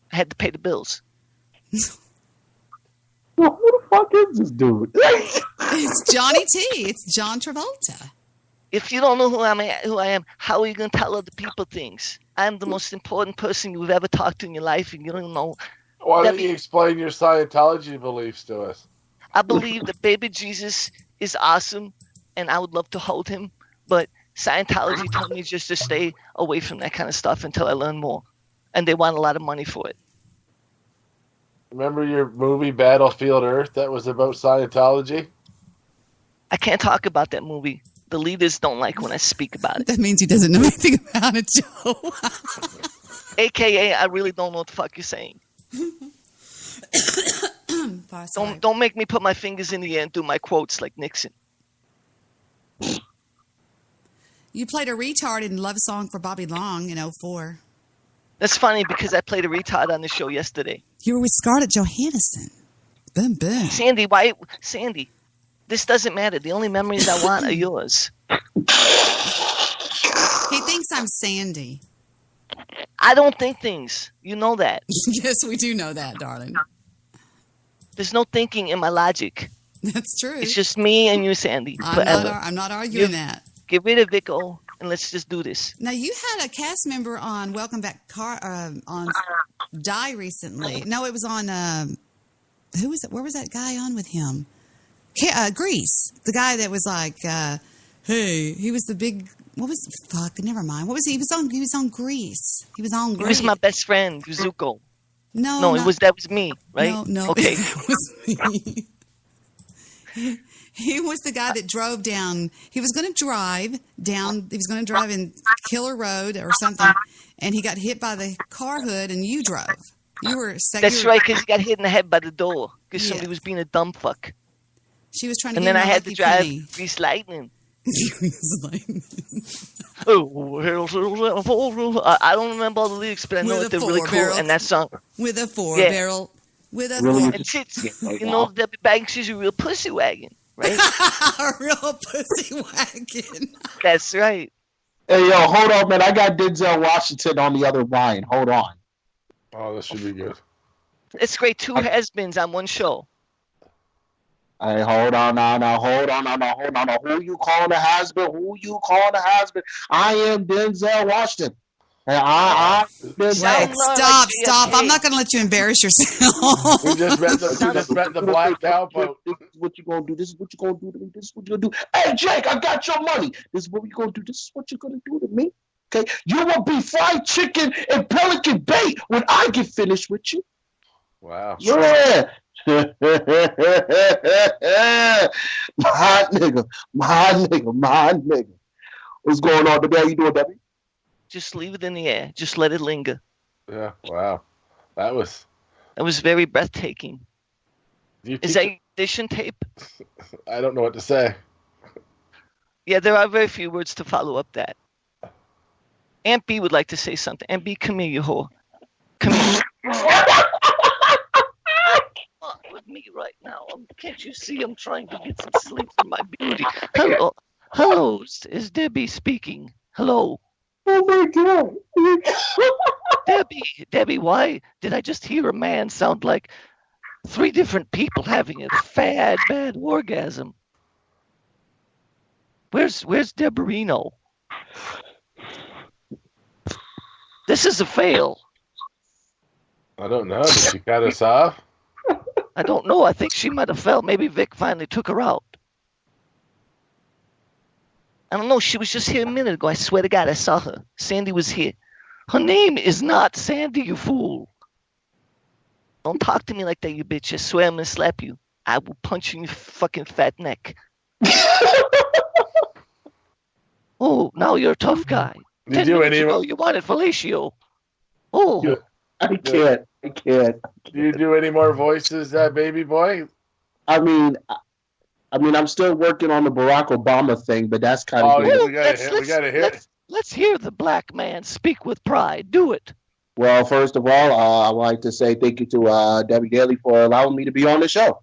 I had to pay the bills. Well, who the fuck is this dude? It's Johnny T. It's John Travolta. If you don't know who I am, how are you going to tell other people things? I'm the most important person you've ever talked to in your life, and you don't know. Why don't you explain your Scientology beliefs to us? I believe that baby Jesus is awesome, and I would love to hold him, but Scientology told me just to stay away from that kind of stuff until I learn more, and they want a lot of money for it. Remember your movie Battlefield Earth that was about Scientology? I can't talk about that movie. The leaders don't like when I speak about it. That means he doesn't know anything about it, Joe. AKA, I really don't know what the fuck you're saying. Don't make me put my fingers in the air and do my quotes like Nixon. You played a retard in Love Song for Bobby Long in 2004. That's funny because I played a retard on the show yesterday. You were with Scarlett Johansson. Boom, boom. Sandy, this doesn't matter. The only memories I want are yours. He thinks I'm Sandy. I don't think things. You know that. Yes, we do know that, darling. There's no thinking in my logic. That's true. It's just me and you, Sandy. I'm not arguing that. Get rid of Vico and let's just do this. Now, you had a cast member on Welcome Back on Die recently. No, it was on who was it? Where was that guy on with him? Grease. The guy that was like, hey, he was the big. What was fuck? Never mind. What was he? He was on Grease. He was on Grease. He was my best friend, Zuko. No, that was me, right? No, okay. It was me. He was the guy that drove down. He was going to drive down. He was going to drive in Killer Road or something, and he got hit by the car hood, and you drove. You were. That's right, because he got hit in the head by the door because somebody was being a dumb fuck. She was trying to. And then I had to drive Grease Lightning. I don't remember all the lyrics, but I know that they're really cool. And that song with a barrel, with a four. And tits, you know, Debi Baggins, she's a real pussy wagon, right? A real pussy wagon. That's right. Hey, yo, hold on, man. I got Denzel Washington on the other line. Hold on. Oh, this should be good. It's great. Two has-beens on one show. Hey, hold on now. Hold on. Who you calling a has-been? I am Denzel Washington. And Stop. I'm not going to let you embarrass yourself. We just met the blacked out boat. is what you're gonna do. This is what you're gonna do to me. This is what you're gonna do. Hey, Jake, I got your money. This is what we're gonna do. This is what you're gonna do to me. Okay, you will be fried chicken and pelican bait when I get finished with you. Wow. Yeah. my nigga. What's going on, Debi? How you doing, Debi? Just leave it in the air. Just let it linger. Yeah. Wow. That was very breathtaking. Is that your audition tape? I don't know what to say. Yeah, there are very few words to follow up that. Aunt B would like to say something. Aunt B, come here, you whore. Come here. With me right now. Can't you see I'm trying to get some sleep for my beauty? Hello, is Debi speaking? Hello. Oh my God. Debi, why did I just hear a man sound like 3 different people having a bad orgasm? Where's Deborino? This is a fail. I don't know. Did she cut us off? I don't know. I think she might have fell. Maybe Vic finally took her out. I don't know. She was just here a minute ago. I swear to God, I saw her. Sandy was here. Her name is not Sandy, you fool. Don't talk to me like that, you bitch. I swear I'm going to slap you. I will punch you in your fucking fat neck. Oh, now you're a tough guy. Did you you wanted fellatio. Oh. I can't. Do you do any more voices, baby boy? I mean, I'm still working on the Barack Obama thing, but that's kind of. We gotta hear it. Let's hear the black man speak with pride. Do it. Well, first of all, I would like to say thank you to Debbie Daly for allowing me to be on the show.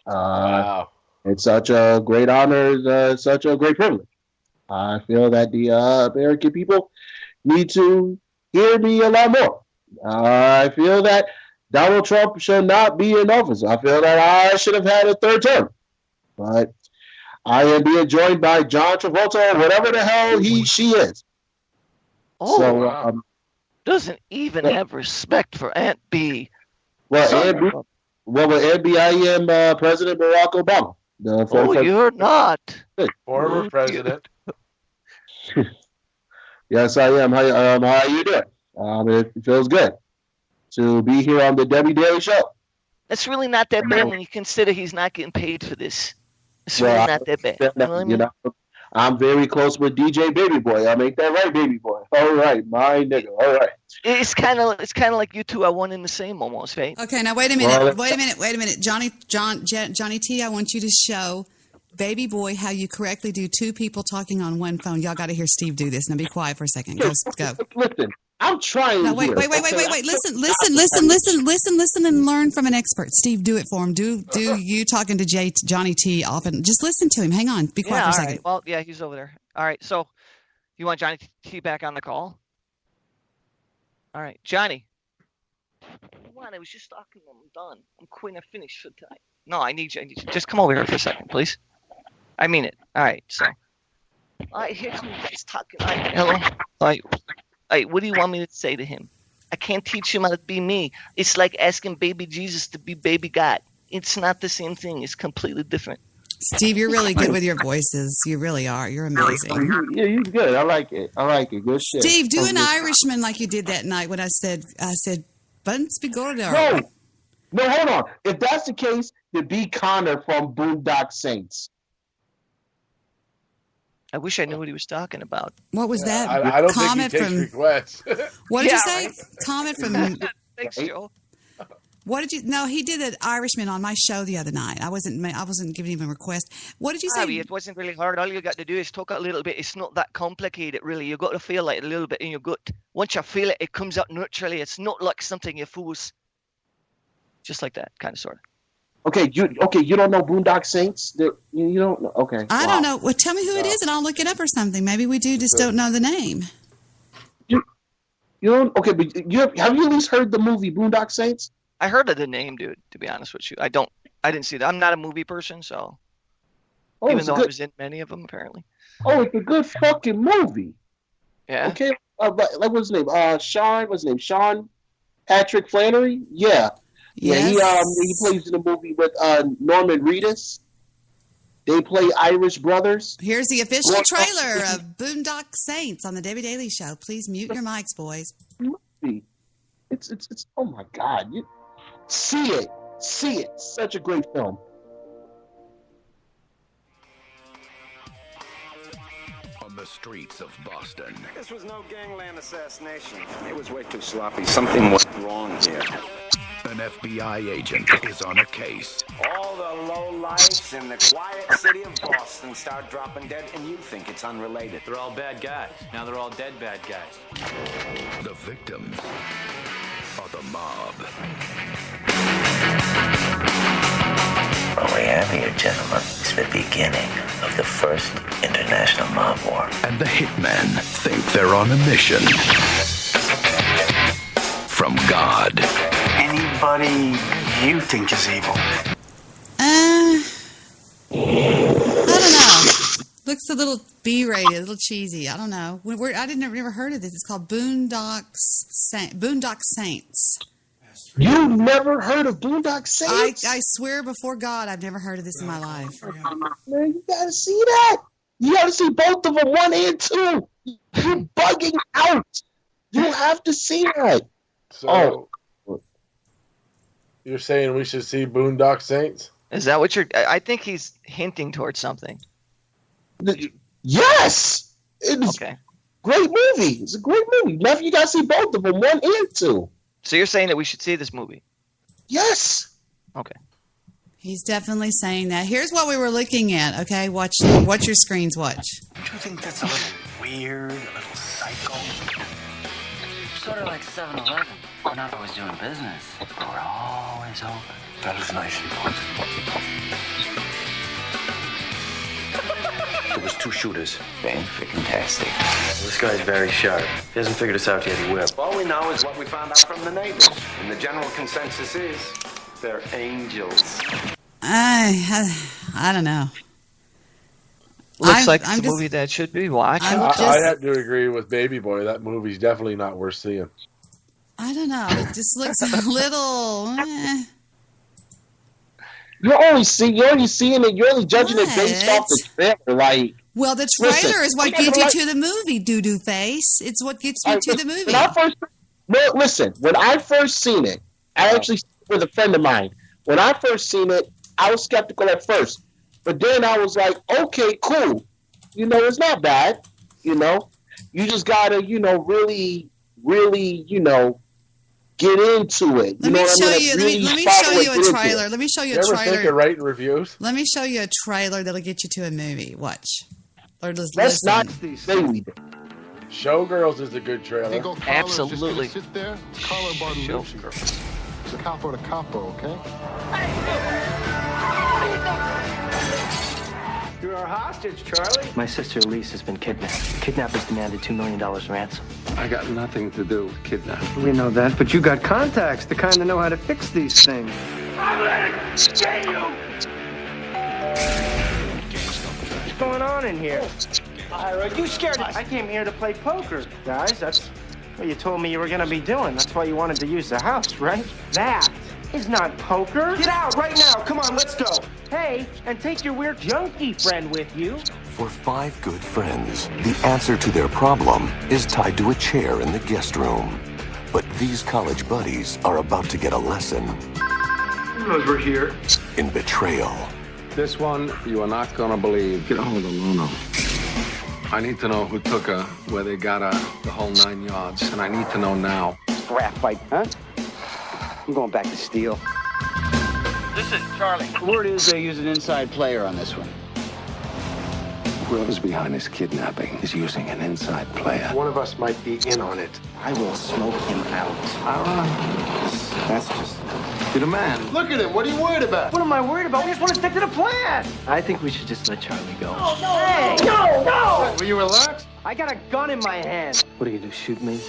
Wow. It's such a great honor, such a great privilege. I feel that the American people need to hear me a lot more. I feel that Donald Trump should not be in office. I feel that I should have had a 3rd term. But I am being joined by John Travolta, or whatever the hell she is. Oh, so, doesn't even have respect for Aunt B. Well, Aunt B, I am President Barack Obama. You're not. Former president. Yes, I am. How you doing? It feels good to be here on the Debbie Daily Show. That's really not that bad when you consider he's not getting paid for this. It's really not that bad. You know what I mean? I'm very close with DJ Baby Boy. I make that right, Baby Boy. All right, my nigga. All right. It's kind of like you two are one in the same almost, right? Okay, now wait a minute. Wait a minute. Johnny T, I want you to show Baby Boy how you correctly do 2 people talking on one phone. Y'all got to hear Steve do this. Now be quiet for a second. Go. Listen, I'm trying. No, wait. Listen, and learn from an expert. Steve, do it for him. Do you talking to Johnny T often? Just listen to him. Hang on. Be quiet for a second. Right. Well, yeah, he's over there. All right. So, you want Johnny T back on the call? All right, Johnny. Come on, I was just talking. I'm done. I'm quitting. I finished for tonight. No, I need you. Just come over here for a second, please. I mean it. All right. So, all right. Here's me just talking. All right. Hello. All right. All right, what do you want me to say to him? I can't teach him how to be me. It's like asking baby Jesus to be baby God. It's not the same thing. It's completely different. Steve, you're really good with your voices. You really are. You're amazing. Yeah, you're good. I like it. Good shit. Steve, do an Irishman like you did that night when I said, Buns be good. No, hold on. If that's the case, then be Connor from Boondock Saints. I wish I knew what he was talking about. What was that? I don't comment think he takes requests. What did you say? Right. Comment from. Thanks, Joe. What did you? No, he did an Irishman on my show the other night. I wasn't giving him a request. What did you say? It wasn't really hard. All you got to do is talk a little bit. It's not that complicated, really. You got to feel like a little bit in your gut. Once you feel it, it comes out naturally. It's not like something you force. Just like that, kind of, sort of. Okay, you don't know Boondock Saints? You don't know? Okay. I don't know. Well, tell me who it is, and I'll look it up or something. Maybe we do, just don't know the name. You don't? Okay, but have you at least heard the movie Boondock Saints? I heard of the name, dude. To be honest with you, I didn't see that. I'm not a movie person, so even though I was in many of them, apparently. Oh, it's a good fucking movie. Yeah. Okay, like what's his name? Sean. What's his name? Sean Patrick Flannery. Yeah. Yes. Yeah, he plays in the movie with Norman Reedus. They play Irish brothers. Here's the official trailer of Boondock Saints on the Debbie Daily Show. Please mute your mics, boys. It's oh my God. You see it. Such a great film. On the streets of Boston. This was no gangland assassination. It was way too sloppy. Something was wrong here. An FBI agent is on a case. All the lowlifes in the quiet city of Boston start dropping dead, and you think it's unrelated. They're all bad guys. Now they're all dead bad guys. The victims are the mob. What we have here, gentlemen, is the beginning of the first international mob war. And the hitmen think they're on a mission from God. Anybody you think is evil? I don't know. Looks a little B-rated, a little cheesy. I don't know. I never heard of this. It's called Boondock Saints. You never heard of Boondock Saints? I swear before God, I've never heard of this in my life. Man, you gotta see that. You gotta see both of them, 1 and 2. You're bugging out. You have to see that. So, you're saying we should see Boondock Saints? Is that what you're... I think he's hinting towards something. Yes! It's okay. Great movie. It's a great movie. Left, you gotta see both of them, 1 and 2. So you're saying that we should see this movie? Yes. Okay. He's definitely saying that. Here's what we were looking at, okay? Watch your screens, watch. Don't you think that's a little weird, a little psycho? Sort of like 7-Eleven. We're not always doing business, but we're always open. That is nice and good. There was 2 shooters. Fan-freaking-tastic. This guy's very sharp. He hasn't figured us out yet, he will. All we know is what we found out from the neighbors. And the general consensus is they're angels. I don't know. Looks like it's a movie that should be watched. I have to agree with Baby Boy. That movie's definitely not worth seeing. I don't know. It just looks a little... You're only seeing it. You're only judging it based off the trailer. Like, well, the trailer is what gets you to the movie, doo-doo face. It's what gets me to the movie. When I first seen it, I actually with a friend of mine. When I first seen it, I was skeptical at first, but then I was like, okay, cool. It's not bad. You just gotta, really, get into it. Let me show you a trailer. Let me show you a trailer. You ever think of writing reviews? Let me show you a trailer that'll get you to a movie. Watch. Or just Let's listen. not say we did. Showgirls is a good trailer. Absolutely. Sit there, collar Showgirls. It's a capo to capo, okay? You're our hostage, Charlie. My sister Elise has been kidnapped. The kidnappers demanded $2 million ransom. I got nothing to do with kidnapping. We know that, but you got contacts, the kind that know how to fix these things. I'm gonna get you! What's going on in here? Ira, you scared us. I came here to play poker, guys. That's what you told me you were going to be doing. That's why you wanted to use the house, right? That is not poker. Get out right now. Come on, let's go. Hey, and take your weird junkie friend with you. For 5 good friends, the answer to their problem is tied to a chair in the guest room. But these college buddies are about to get a lesson. Who knows we're here? In betrayal. This one you are not going to believe. Get a hold of Luno. I need to know who took her, where they got her, the whole 9 yards. And I need to know now. Rat fight, huh? I'm going back to Steel. Listen, Charlie. The word is they use an inside player on this one. Whoever's behind this kidnapping is using an inside player. One of us might be in on it. I will smoke him out. That's just... You're the man. Look at him. What are you worried about? What am I worried about? We just want to stick to the plan. I think we should just let Charlie go. Oh, no. Hey! No! Will you relax? I got a gun in my hand. What are you going to do, shoot me?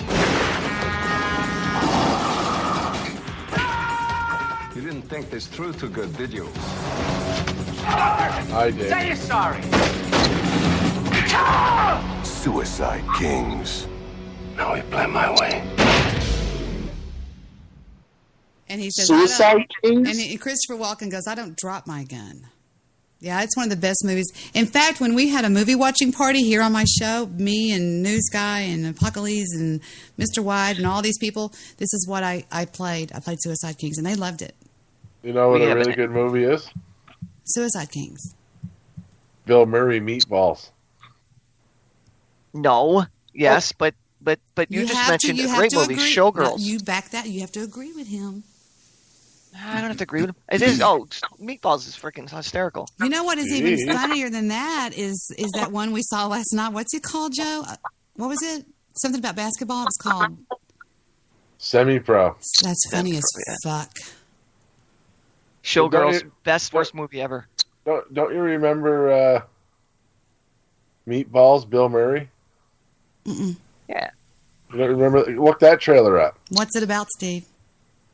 You didn't think this through too good, did you? I did. Say you're sorry. Suicide Kings. Now we play my way. And he says, Suicide Kings? And Christopher Walken goes, I don't drop my gun. Yeah, it's one of the best movies. In fact, when we had a movie watching party here on my show, me and News Guy and Apocalypse and Mr. White and all these people, this is what I played. I played Suicide Kings, and they loved it. You know what a really good movie is? Suicide Kings. Bill Murray, Meatballs. No. Yes, but you just mentioned a great movie, Showgirls. You back that. You have to agree with him. I don't have to agree with him. It is. Oh, Meatballs is freaking hysterical. You know what is even funnier than that is that one we saw last night. What's it called, Joe? What was it? Something about basketball. It's called Semi-Pro. That's funny as fuck. Showgirls, best worst movie ever. Don't you remember Meatballs, Bill Murray? Mm-mm. Yeah. You don't remember? Look that trailer up. What's it about, Steve?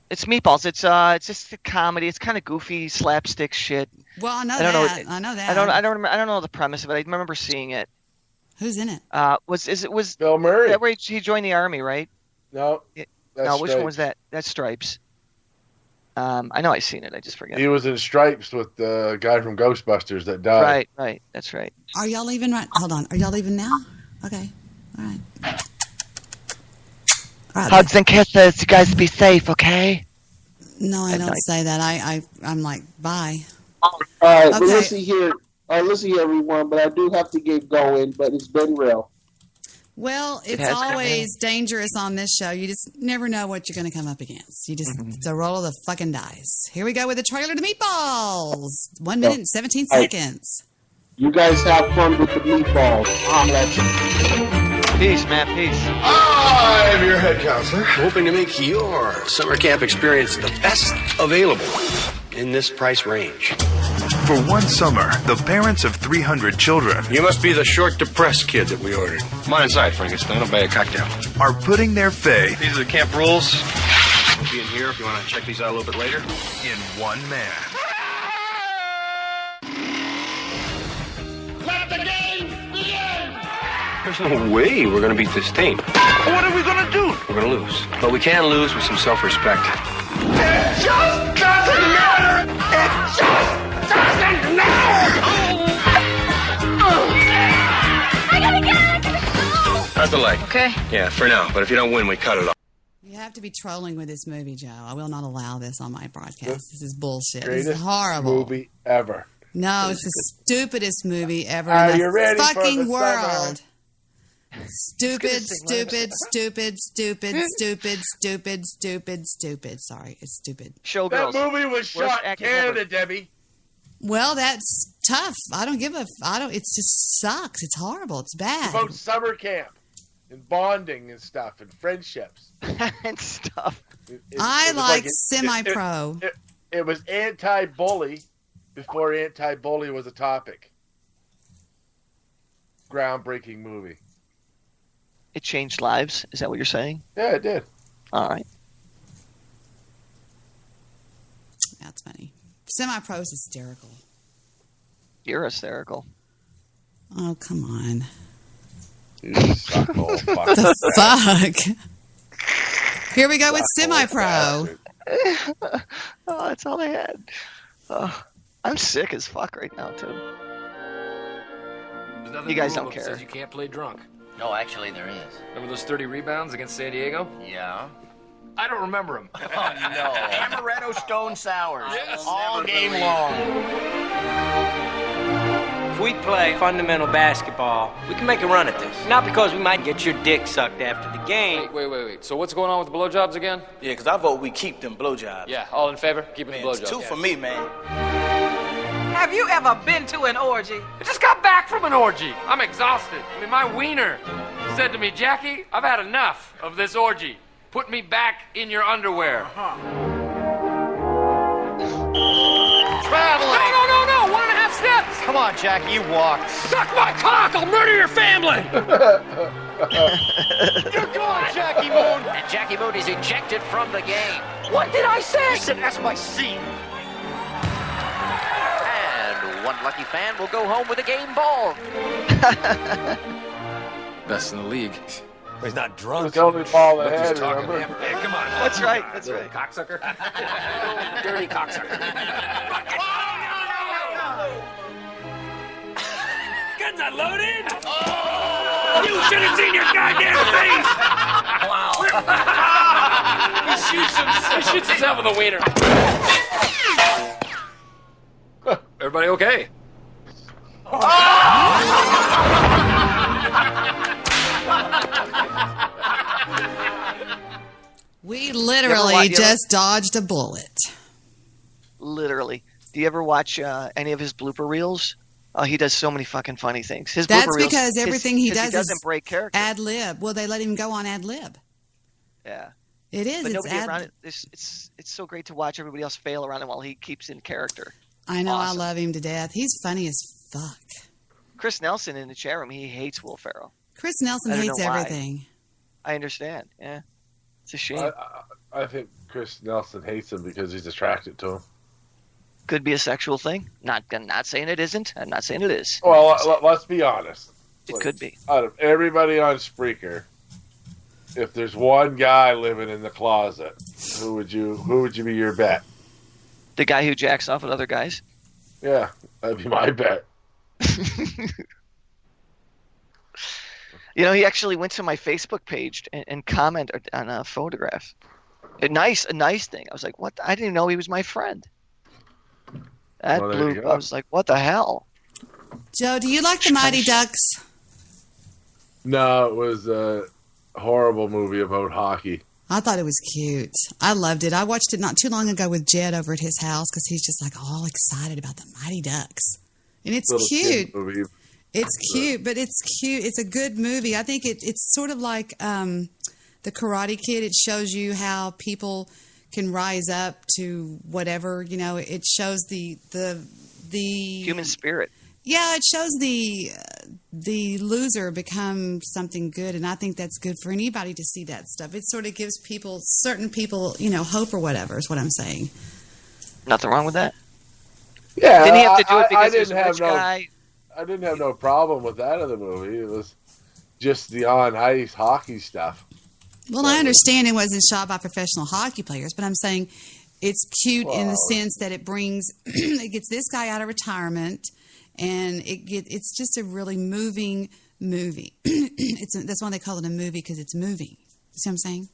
It's Meatballs. It's just a comedy. It's kind of goofy slapstick shit. Well, I know that. I know that. I don't know the premise of it. I remember seeing it. Who's in it? Was Bill Murray? That where he joined the army, right? No. No, which one was that? That's Stripes. I know I've seen it. I just forget. He was in Stripes with the guy from Ghostbusters that died. Right. That's right. Are y'all leaving right? Hold on. Are y'all leaving now? Okay. All right. Hugs and kisses. You guys be safe, okay? No, I don't say that. I'm like, bye. All right, but listen here, everyone. But I do have to get going. But it's been real. Well, it's always dangerous on this show. You just never know what you're going to come up against. You just it's a roll of the fucking dice. Here we go with the trailer to Meatballs. 1 minute and 17 seconds. You guys have fun with the meatballs. I'll let you. Peace, man. Peace. I'm your head counselor, hoping to make your summer camp experience the best available in this price range. For one summer, the parents of 300 children... You must be the short, depressed kid that we ordered. Come on inside, Frankenstein. I'll buy you a cocktail. ...are putting their faith... These are the camp rules. We'll be in here if you want to check these out a little bit later. ...in one man. Let the game begin! There's no way we're going to beat this team. What are we going to do? We're going to lose. But we can lose with some self-respect. It just doesn't matter! It just doesn't matter! I gotta get! How's the leg? Okay. Yeah, for now. But if you don't win, we cut it off. You have to be trolling with this movie, Joe. I will not allow this on my broadcast. This is bullshit. Greatest This is horrible. movie ever. No, it's the stupidest movie ever Are in you ready the for fucking the world. summer? Stupid. Sorry, it's stupid. Showgirls. That movie was shot in Canada, Debbie. Well, that's tough. I don't. It just sucks. It's horrible. It's bad. It's about summer camp and bonding and stuff and friendships and stuff. I like semi-pro. It was anti-bully before anti-bully was a topic. Groundbreaking movie. It changed lives. Is that what you're saying? Yeah, it did. All right. That's funny. Semi-pro is hysterical. You're hysterical. Oh, come on. The fuck? Here we go with semi-pro. Oh, that's all I had. Oh, I'm sick as fuck right now, too. You guys don't care. Says you can't play drunk. No, actually there is. Remember those 30 rebounds against San Diego? Yeah. I don't remember them. Oh, no. Amaretto Stone Sours. Yes, all game long. If we play fundamental basketball, we can make a run at this. Not because we might get your dick sucked after the game. Wait. So what's going on with the blowjobs again? Yeah, because I vote we keep them blowjobs. Yeah, all in favor? Keeping the blowjobs. It's two for me, man. Have you ever been to an orgy? I just got back from an orgy. I'm exhausted. I mean, my wiener said to me, Jackie, I've had enough of this orgy. Put me back in your underwear. Traveling. No. 1.5 steps. Come on, Jackie, you walk. Suck my cock. I'll murder your family. You're gone, Jackie Moon. And Jackie Moon is ejected from the game. What did I say? Listen, that's my seat. And one lucky fan will go home with a game ball. Best in the league. He's not drunk. It's the only ball that had, remember? Hey, come on. That's right. Cocksucker. Dirty cocksucker. gun's unloaded. Oh! You should have seen your goddamn face. Wow. He shoots himself in the wiener. Everybody okay? We literally just dodged a bullet. Literally. Do you ever watch any of his blooper reels? Oh, he does so many fucking funny things. That's because everything he does doesn't is break character. ad lib. Well, they let him go on ad lib. Yeah. It is. But It's nobody around it. It's so great to watch everybody else fail around him while he keeps in character. I know. Awesome. I love him to death. He's funny as fuck. Chris Nelson in the chat room, he hates Will Ferrell. Chris Nelson hates everything. I understand. Yeah. It's a shame. I think Chris Nelson hates him because he's attracted to him. Could be a sexual thing. Not saying it isn't. I'm not saying it is. Well, let's be honest. It could be. Out of everybody on Spreaker, if there's one guy living in the closet, who would you be your bet? The guy who jacks off with other guys? Yeah, that'd be my bet. You know, he actually went to my Facebook page and commented on a photograph. A nice thing. I was like, what? I didn't know he was my friend. That blew. I was like, what the hell? Joe, do you like the Mighty Ducks? No, it was a horrible movie about hockey. I thought it was cute. I loved it. I watched it not too long ago with Jed over at his house because he's just like all excited about the Mighty Ducks. And it's cute. It's cute, but it's cute. It's a good movie. I think it's sort of like The Karate Kid. It shows you how people can rise up to whatever, you know. It shows the human spirit. Yeah, it shows the loser become something good, and I think that's good for anybody to see that stuff. It sort of gives certain people, you know, hope or whatever is what I'm saying. Nothing wrong with that. Yeah, didn't he have to do it because he was a rich guy? I didn't have no problem with that in the movie. It was just the on-ice hockey stuff. Well, I understand it wasn't shot by professional hockey players, but I'm saying it's cute in the sense that it brings it gets this guy out of retirement, and it's just a really moving movie. That's why they call it a movie, because it's moving. You see what I'm saying?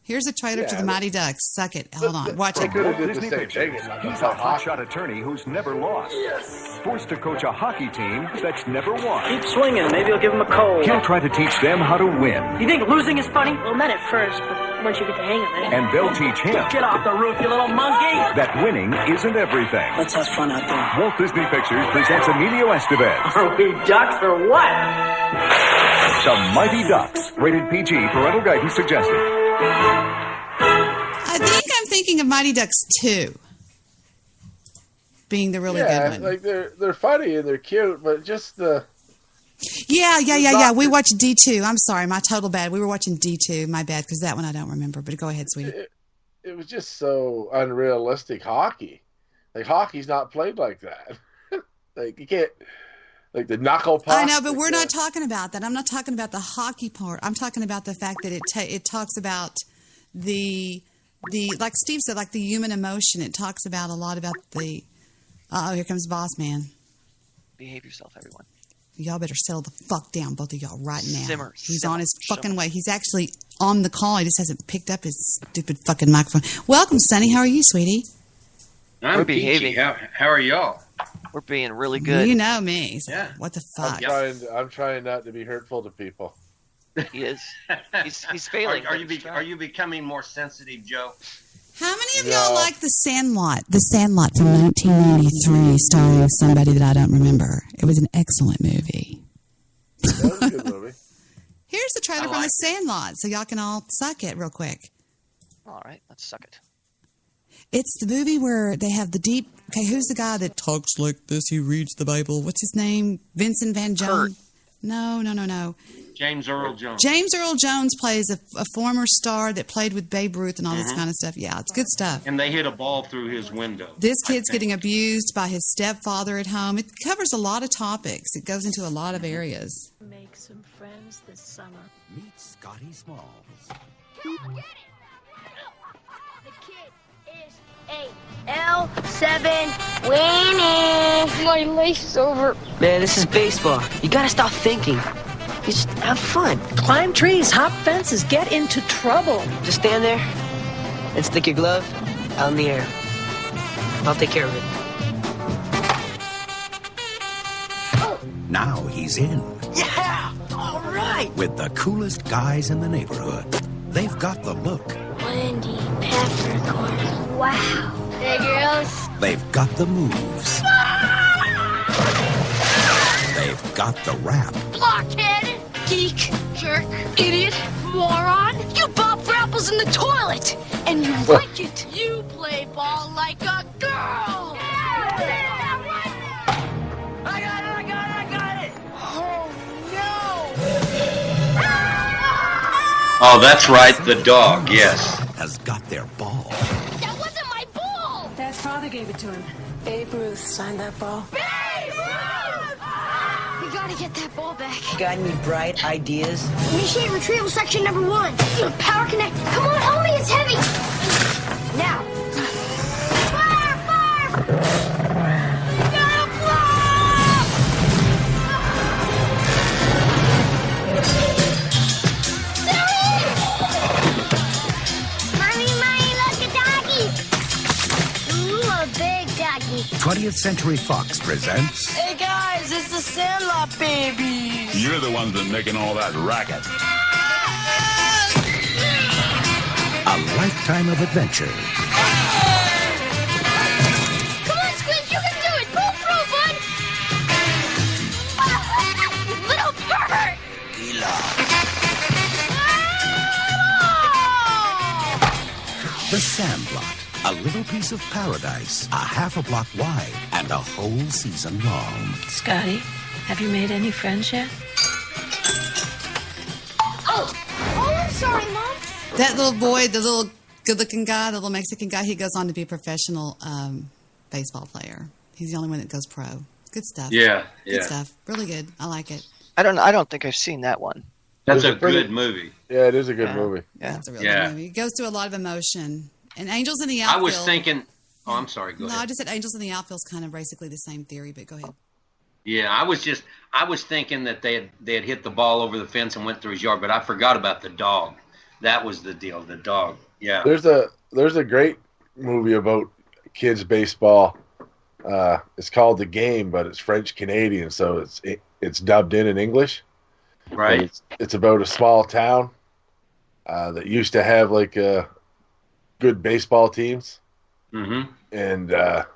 Here's a trailer to the Mighty Ducks. Suck it. Hold on. Watch it. Disney Pictures. He's a hotshot attorney who's never lost. Yes. Forced to coach a hockey team that's never won. Keep swinging. Maybe he'll give him a cold. He'll try to teach them how to win. You think losing is funny? Well, not at first, but once you get the hang of it. And they'll teach him. Get off the roof, you little monkey! That winning isn't everything. Let's have fun out there. Walt Disney Pictures presents Emilio Estevez. Are we ducks or what? The Mighty Ducks. Rated PG. Parental guidance suggested. I think I'm thinking of Mighty Ducks 2 being the really good one. Like they're funny and they're cute, but just the Yeah. We watched D2. I'm sorry, my total bad. We were watching D2. My bad, because that one I don't remember. But go ahead, sweetie. It was just so unrealistic hockey. Like hockey's not played like that. Like you can't. Like the knuckle puck. I know, but we're not talking about that. I'm not talking about the hockey part. I'm talking about the fact that it talks about the like Steve said, like the human emotion. It talks about a lot about the. Here comes Boss Man. Behave yourself, everyone. Y'all better settle the fuck down, both of y'all, right now. Simmer. He's on his fucking way. He's actually on the call. He just hasn't picked up his stupid fucking microphone. Welcome, Sonny. How are you, sweetie? We're behaving. How are y'all? We're being really good. You know me. So yeah. What the fuck? I'm trying not to be hurtful to people. He is. He's failing. Are you becoming more sensitive, Joe? How many of y'all like The Sandlot? The Sandlot from 1993, starring somebody that I don't remember. It was an excellent movie. That was a good movie. Here's the trailer from The Sandlot, so y'all can all suck it real quick. All right, let's suck it. It's the movie where they have the deep... Okay, who's the guy that talks like this? He reads the Bible. What's his name? Vincent Van Jones? No. James Earl Jones. James Earl Jones plays a former star that played with Babe Ruth and all this kind of stuff. Yeah, it's good stuff. And they hit a ball through his window. This kid's getting abused by his stepfather at home. It covers a lot of topics. It goes into a lot of areas. Make some friends this summer. Meet Scotty Smalls. The kid is a L7 winning. My life's over. Man, this is baseball. You gotta stop thinking. Just have fun. Climb trees, hop fences, get into trouble. Just stand there and stick your glove out in the air. I'll take care of it. Now he's in. Yeah! All right! With the coolest guys in the neighborhood. They've got the look. Wendy, peppercorn. Wow. Hey, girls. They've got the moves. They've got the rap. Blockhead, geek, jerk, idiot, moron. You bob for apples in the toilet, and you like it. You play ball like a girl. I got it! Oh, Oh, that's right, the dog, yes. Has got their ball. that wasn't my ball. Dad's father gave it to him. Babe Ruth signed that ball. We gotta get that ball back. Got any bright ideas? Initiate retrieval section number 1. Power connect. Come on, help me, it's heavy. Now. Fire, fire! Gotta Mommy, look, a doggy. Ooh, a big doggy. 20th Century Fox presents Hey guys, it's the Sandlot babies. You're the ones that making all that racket. A Lifetime of Adventure. Come on, Squid, you can do it. Pull through, bud. Little pervert. The Sandlot. A little piece of paradise, a half a block wide, and a whole season long. Scotty, have you made any friends yet? Oh, I'm sorry, Mom. That little boy, the little good-looking guy, the little Mexican guy, he goes on to be a professional baseball player. He's the only one that goes pro. Good stuff. Yeah. Good stuff. Really good. I like it. I don't think I've seen that one. That's a good movie. Yeah, it is a good movie. Yeah, it's a really good movie. It goes through a lot of emotion. And Angels in the I Outfield. was thinking. Oh, I'm sorry. Go No, ahead. I just said Angels in the Outfield is kind of basically the same theory, but go ahead. Yeah, I was thinking that they had hit the ball over the fence and went through his yard, but I forgot about the dog. That was the deal. The dog. Yeah. There's a great movie about kids baseball. It's called The Game, but it's French Canadian, so it's dubbed in English. Right. It's about a small town that used to have like good baseball teams. Mm-hmm. And the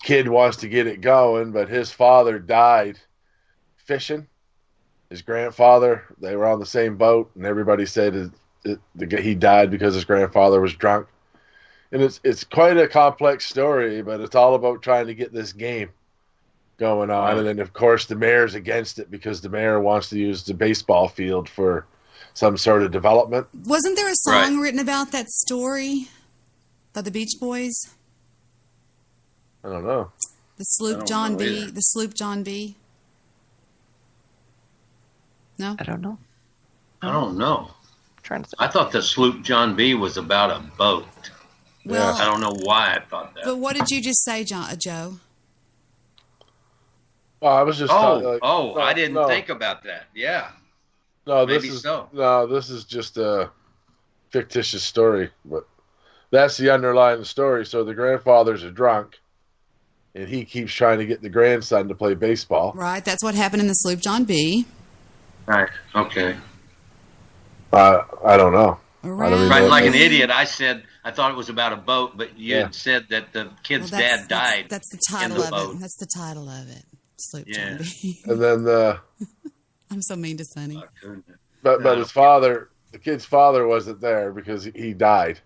kid wants to get it going, but his father died fishing. His grandfather, they were on the same boat, and everybody said he died because his grandfather was drunk. And it's quite a complex story, but it's all about trying to get this game going on. Right. And then, of course, the mayor's against it because the mayor wants to use the baseball field for some sort of development. Wasn't there a song written about that story by the Beach Boys? I don't know. The Sloop John B. The Sloop John B. No? I don't know. I don't know. Trying to think. I thought the Sloop John B was about a boat. Well, I don't know why I thought that. But what did you just say, Joe? Oh, I was just. I didn't think about that. Yeah. No, Maybe this is just a fictitious story, but that's the underlying story. So the grandfather's a drunk, and he keeps trying to get the grandson to play baseball. Right, that's what happened in the Sloop John B. Right. Okay. I don't know. Right, like an idiot, I thought it was about a boat, but you had said that the kid's dad died. That's the title of it. That's the title of it. Sloop John B. And then I'm so mean to Sonny. But his father, the kid's father, wasn't there because he died.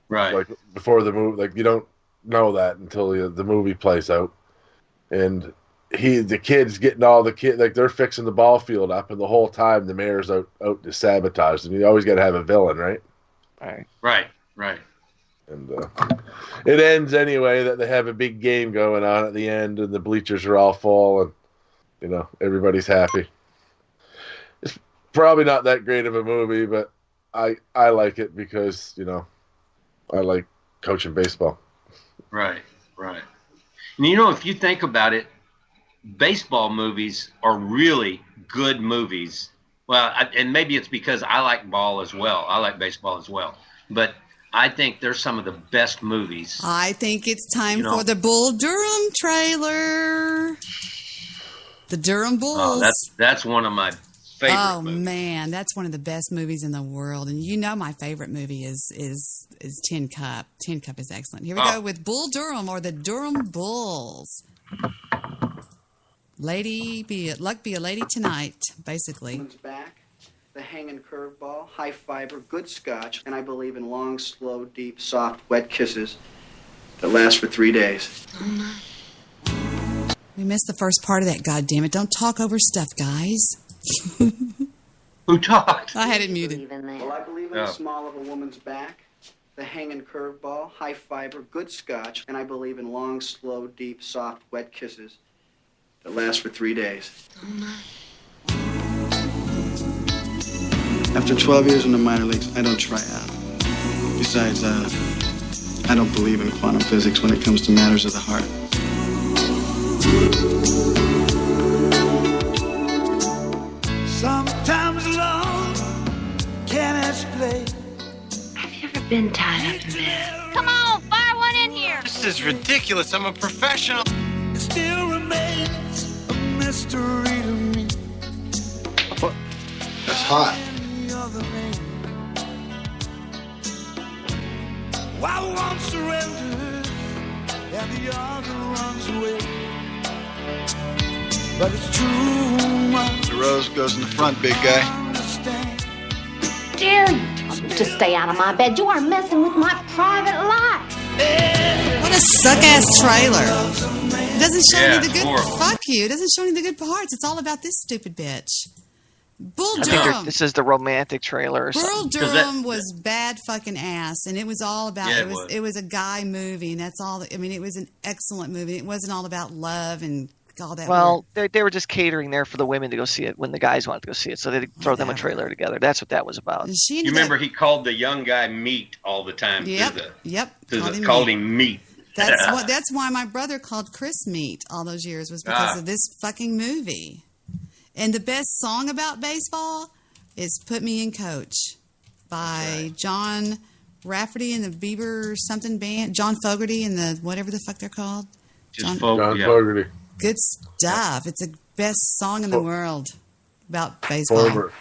Right. Like before the movie, like you don't know that until the movie plays out, and the kid's getting all the kid like they're fixing the ball field up, and the whole time the mayor's out to sabotage them. You always got to have a villain, right? Right. And it ends anyway that they have a big game going on at the end, and the bleachers are all full, and everybody's happy. It's probably not that great of a movie, but I like it because I like coaching baseball. Right. And you know, if you think about it, baseball movies are really good movies. Well, and maybe it's because I like ball as well. I like baseball as well. But I think they're some of the best movies. I think it's time for the Bull Durham trailer. The Durham Bulls. Oh, that's one of my favorite movies. Man, that's one of the best movies in the world. And you know my favorite movie is Tin Cup. Tin Cup is excellent. Here we go with Bull Durham or the Durham Bulls. Luck be a lady tonight, basically. Back, the hanging curveball, high fiber, good scotch, and I believe in long, slow, deep, soft, wet kisses that last for 3 days. We missed the first part of that, goddammit. Don't talk over stuff, guys. Who talked? I had it muted. Well, I believe in the small of a woman's back, the hanging curveball, high fiber, good scotch, and I believe in long, slow, deep, soft, wet kisses that last for 3 days. After 12 years in the minor leagues, I don't try out. Besides, I don't believe in quantum physics when it comes to matters of the heart. Sometimes love can't explain. Have you ever been tied up in bed? Come on, fire one in here. This is ridiculous. I'm a professional. It still remains a mystery to me. That's hot. Why one surrenders and the other runs away. But it's true. The rose goes in the front, big guy. Dare you tell me to stay out of my bed? You are messing with my private life. What a suck-ass trailer. It doesn't show any of the good... horrible. Fuck you. It doesn't show any of the good parts. It's all about this stupid bitch. Bull I think Durham. this is the romantic trailer or Bull something. Durham was bad fucking ass, and it was all about Yeah, it was a guy movie, and that's all. I mean, it was an excellent movie. It wasn't all about love and all that. Well, they were just catering there for the women to go see it when the guys wanted to go see it, so they'd throw them a trailer together. That's what that was about. She You remember he called the young guy meat all the time. Yep. Called him meat. That's why my brother called Chris Meat all those years, was because of this fucking movie. And the best song about baseball is "Put Me in Coach" by John Rafferty and the Bieber something band, John Fogerty and the whatever the fuck they're called. John Fogerty. Good stuff. It's the best song in the world about baseball. Former.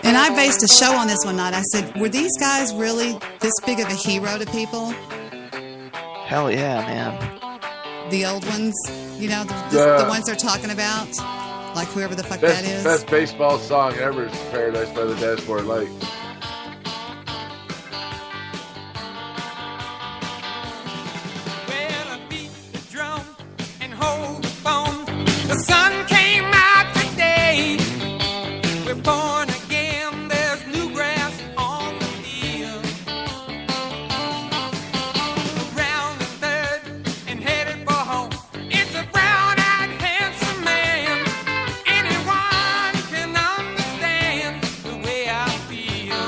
And I based a show on this one night. I said, were these guys really this big of a hero to people? Hell yeah, man. The old ones, you know, the ones they're talking about, like whoever the fuck that is. Best baseball song ever is "Paradise by the Dashboard Light." The sun came out today. We're born again. There's new grass on the field. Around the third and headed for home. It's a brown-eyed, handsome man. Anyone can understand the way I feel.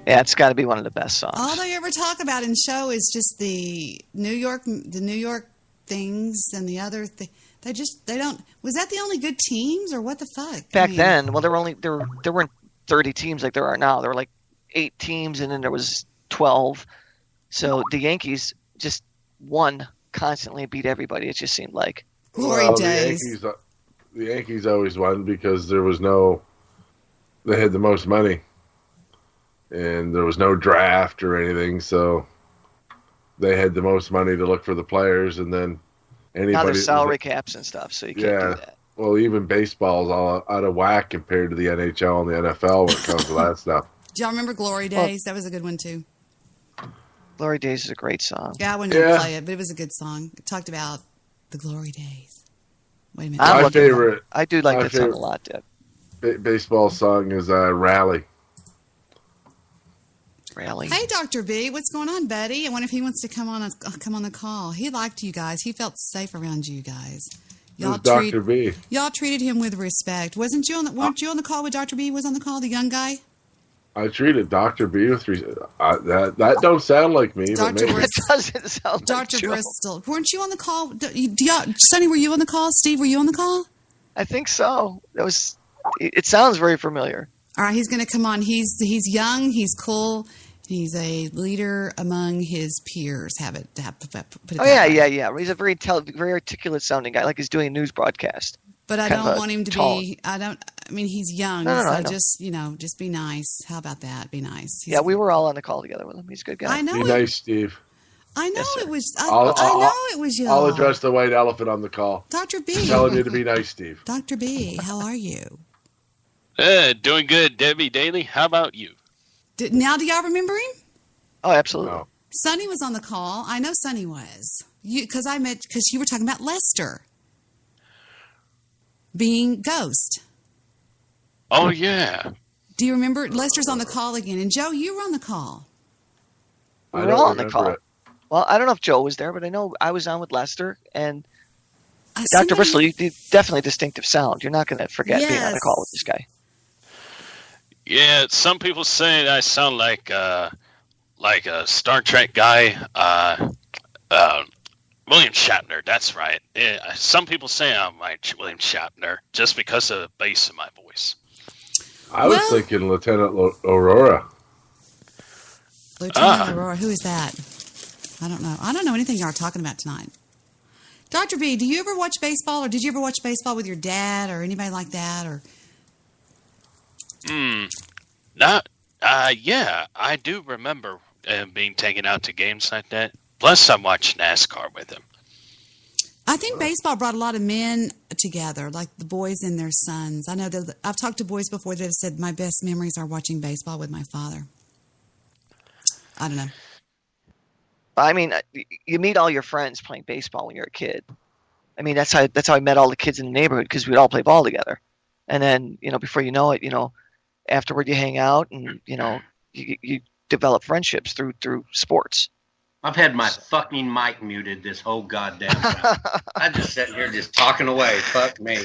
Yeah, it's got to be one of the best songs. All they ever talk about in show is just the New York things and the other thing. They don't. Was that the only good teams or what the fuck? Back then, well, there weren't 30 teams like there are now. There were like 8 teams, and then there was 12. So the Yankees just won constantly, beat everybody. It just seemed like glory days. The Yankees always won because they had the most money, and there was no draft or anything, so they had the most money to look for the players, and then anybody. Now there's salary caps and stuff, so you can't do that. Well, even baseball's all out of whack compared to the NHL and the NFL when it comes to that stuff. Do y'all remember Glory Days? That was a good one too. Glory Days is a great song. Yeah, I wouldn't play it, but it was a good song. It talked about the glory days. Wait a minute. My favorite. I do like that song a lot, Deb. Baseball song is Rally. Rally. Hey, Dr.B, what's going on, buddy? I wonder if he wants to come on the call. He liked you guys. He felt safe around you guys. Dr.B. Y'all treated him with respect. Weren't you on the call with Dr.B? Was on the call, the young guy? I treated Dr.B with that don't sound like me. Dr. But it doesn't sound like Dr. Bristol. Weren't you on the call? Sonny, were you on the call? Steve, were you on the call? I think so. It sounds very familiar. All right, he's going to come on. He's young. He's cool. He's a leader among his peers. Put it that way. Yeah. He's a very articulate sounding guy, like he's doing a news broadcast. But I don't want him to be. I mean, he's young, so just be nice. How about that? Be nice. We were all on the call together with him. He's a good guy. I know. Be nice, Steve. I know it was. I know it was you. I'll address the white elephant on the call. Dr. B. I'm telling you to be nice, Steve. Dr. B, how are you? Doing good, Debbie Daly. How about you? Now, do y'all remember him? Oh, absolutely. No. Sonny was on the call. I know Sonny was. Because you were talking about Lester being Ghost. Oh, yeah. Do you remember? Lester's on the call again. And Joe, you were on the call. We were all on the call. Well, I don't know if Joe was there, but I know I was on with Lester and Dr. Bristol. You definitely distinctive sound. You're not going to forget being on the call with this guy. Yeah, some people say I sound like a Star Trek guy. William Shatner, that's right. Yeah, some people say I'm like William Shatner just because of the bass in my voice. I was thinking Lieutenant Aurora. Lieutenant Aurora, who is that? I don't know. I don't know anything y'all are talking about tonight. Dr. B, do you ever watch baseball, or did you ever watch baseball with your dad or anybody like that? Or yeah, I do remember being taken out to games like that. Plus, I watched NASCAR with him. I think baseball brought a lot of men together, like the boys and their sons. I know that I've talked to boys before that have said my best memories are watching baseball with my father. I don't know. I mean, you meet all your friends playing baseball when you're a kid. I mean, that's how I met all the kids in the neighborhood, because we'd all play ball together. And then, before you know it, afterward you hang out and, you develop friendships through sports. I've had my fucking mic muted this whole goddamn time. I'm just sitting here just talking away. Fuck me.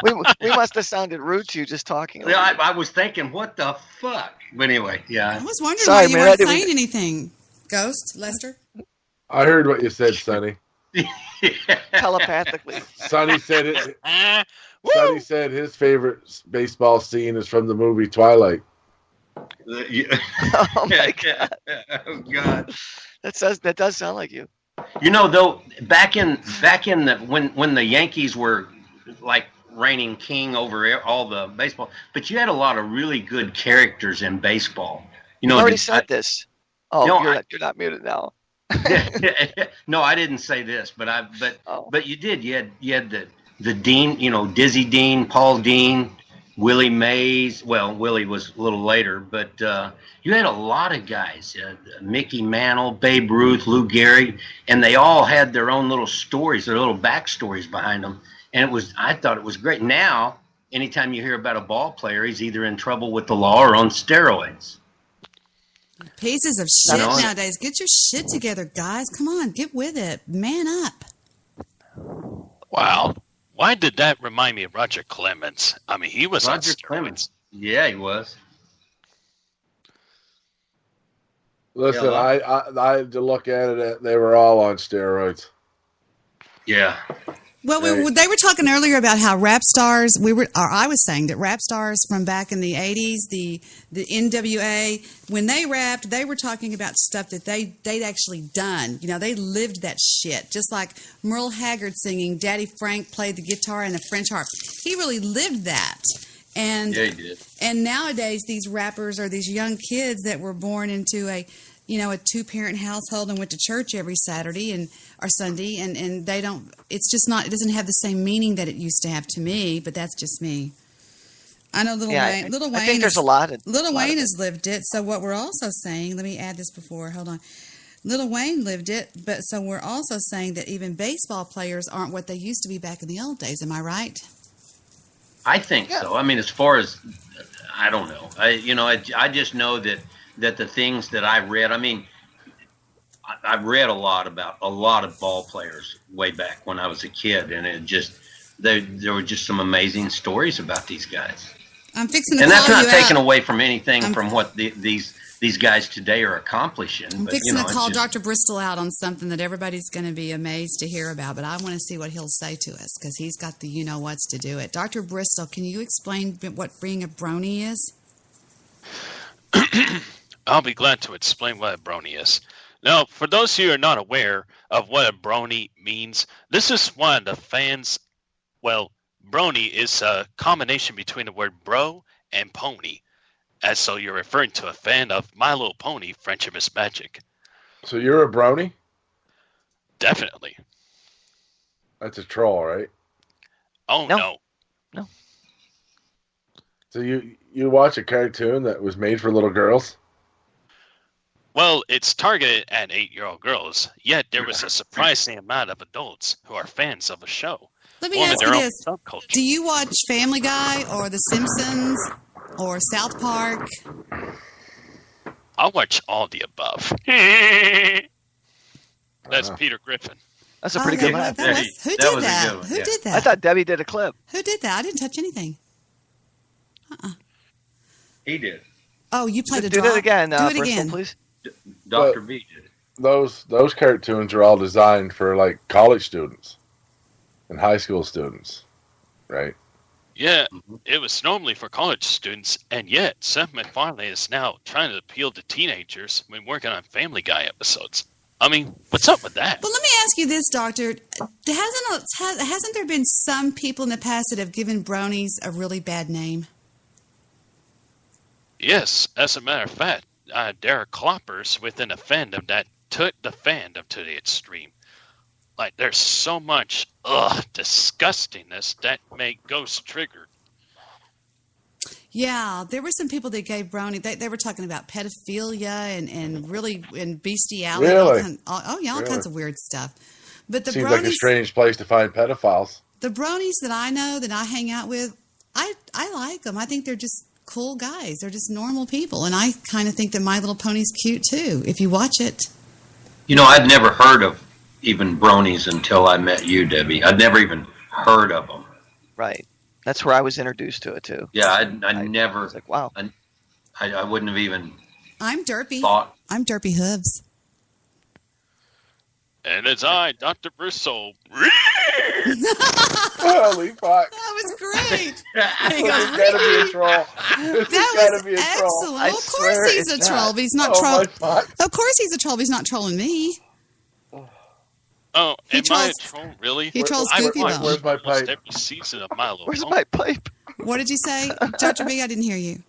we must have sounded rude to you just talking. Yeah, I was thinking, what the fuck? But anyway, yeah. I was wondering why you weren't saying anything. Ghost, Lester? I heard what you said, Sonny. Telepathically. Sonny said it. Sonny said his favorite baseball scene is from the movie Twilight. Oh my god! Oh god! That does sound like you. Though, back in when the Yankees were like reigning king over all the baseball, but you had a lot of really good characters in baseball. You already said this. Oh, no, you're not muted now. No, I didn't say this, but you did. You had the Dean, Dizzy Dean, Paul Dean, Willie Mays. Well, Willie was a little later, but you had a lot of guys. Mickey Mantle, Babe Ruth, Lou Gehrig, and they all had their own little stories, their little backstories behind them. And I thought it was great. Now, anytime you hear about a ball player, he's either in trouble with the law or on steroids. Pieces of shit nowadays. Get your shit together, guys. Come on, get with it. Man up. Wow. Why did that remind me of Roger Clemens? I mean, he was Roger Clemens. Yeah, he was. Listen, Yeah, I had to look at it. They were all on steroids. Yeah. Well, they were talking earlier about how rap stars. I was saying that rap stars from back in the '80s, the NWA, when they rapped, they were talking about stuff that they'd actually done. You know, they lived that shit. Just like Merle Haggard singing, "Daddy Frank played the guitar and the French harp." He really lived that. And Yeah, he did. And nowadays, these rappers are these young kids that were born into a 2-parent household and went to church every Saturday or Sunday, and they don't. It's just not. It doesn't have the same meaning that it used to have to me. But that's just me. I know Little Wayne. Little Wayne. I think there's a lot. Little Wayne has lived it. So what we're also saying. Let me add this before. Hold on. Little Wayne lived it, but so we're also saying that even baseball players aren't what they used to be back in the old days. Am I right? I think so. I mean, as far as I don't know. I just know that the things that I read. I mean, I've read a lot about a lot of ball players way back when I was a kid, and it just there were just some amazing stories about these guys. I'm fixing to and call that's not you taken out. away from anything from what these guys today are accomplishing. I'm but, fixing to call it's just, Dr. Bristol out on something that everybody's going to be amazed to hear about, but I want to see what he'll say to us because he's got the you-know-whats to do it. Dr. Bristol, can you explain what being a brony is? I'll be glad to explain what a brony is. Now, for those who are not aware of what a brony means, this is one of the fans. Well, brony is a combination between the word bro and pony. As so you're referring to a fan of My Little Pony, Friendship is Magic. So you're a brony? Definitely. That's a troll, right? Oh, no. So you watch a cartoon that was made for little girls? Well, it's targeted at 8-year-old girls, yet there was a surprising amount of adults who are fans of a show. Let me ask you this. Do you watch Family Guy or The Simpsons or South Park? I'll watch all the above. That's Peter Griffin. That's a pretty good laugh. Who did that? Who did that? I thought Debbie did a clip. Who did that? I didn't touch anything. He did. Oh, you played a Do draw. that again, Do it Bristol, again. please. Dr.B did. Those cartoons are all designed for like college students and high school students, right? Yeah, it was normally for college students, and yet Seth MacFarlane is now trying to appeal to teenagers when working on Family Guy episodes. I mean, what's up with that? But let me ask you this, Doctor. Hasn't there been some people in the past that have given bronies a really bad name? Yes, as a matter of fact, there are cloppers within a fandom that took the fandom to the extreme. Like, there's so much disgustingness that make ghosts triggered. Yeah, there were some people that gave brony. They were talking about pedophilia and really and bestiality. Really? All kinds of weird stuff. But the Seems bronies, like a strange place to find pedophiles. the bronies that I know that I hang out with, I like them. I think they're just cool guys. They're just normal people, and I kind of think that My Little Pony's cute too. If you watch it, I'd never heard of even bronies until I met you, Debbie. I'd never even heard of them. Right. That's where I was introduced to it too. Yeah, I never. was like, wow. I wouldn't have even. I'm Derpy. Thought. I'm Derpy Hooves. And it's I, Dr. Bristol. Holy fuck. That was great. This gotta be a troll. That was excellent. Well, of course he's a troll, but he's not trolling. Of course he's a troll, but he's not trolling me. Oh, He am I a troll, really? he trolls I Goofy watch Bone. Where's my almost pipe? every season of My Little Where's Pony. my pipe? What did you say, Dr. B? I didn't hear you.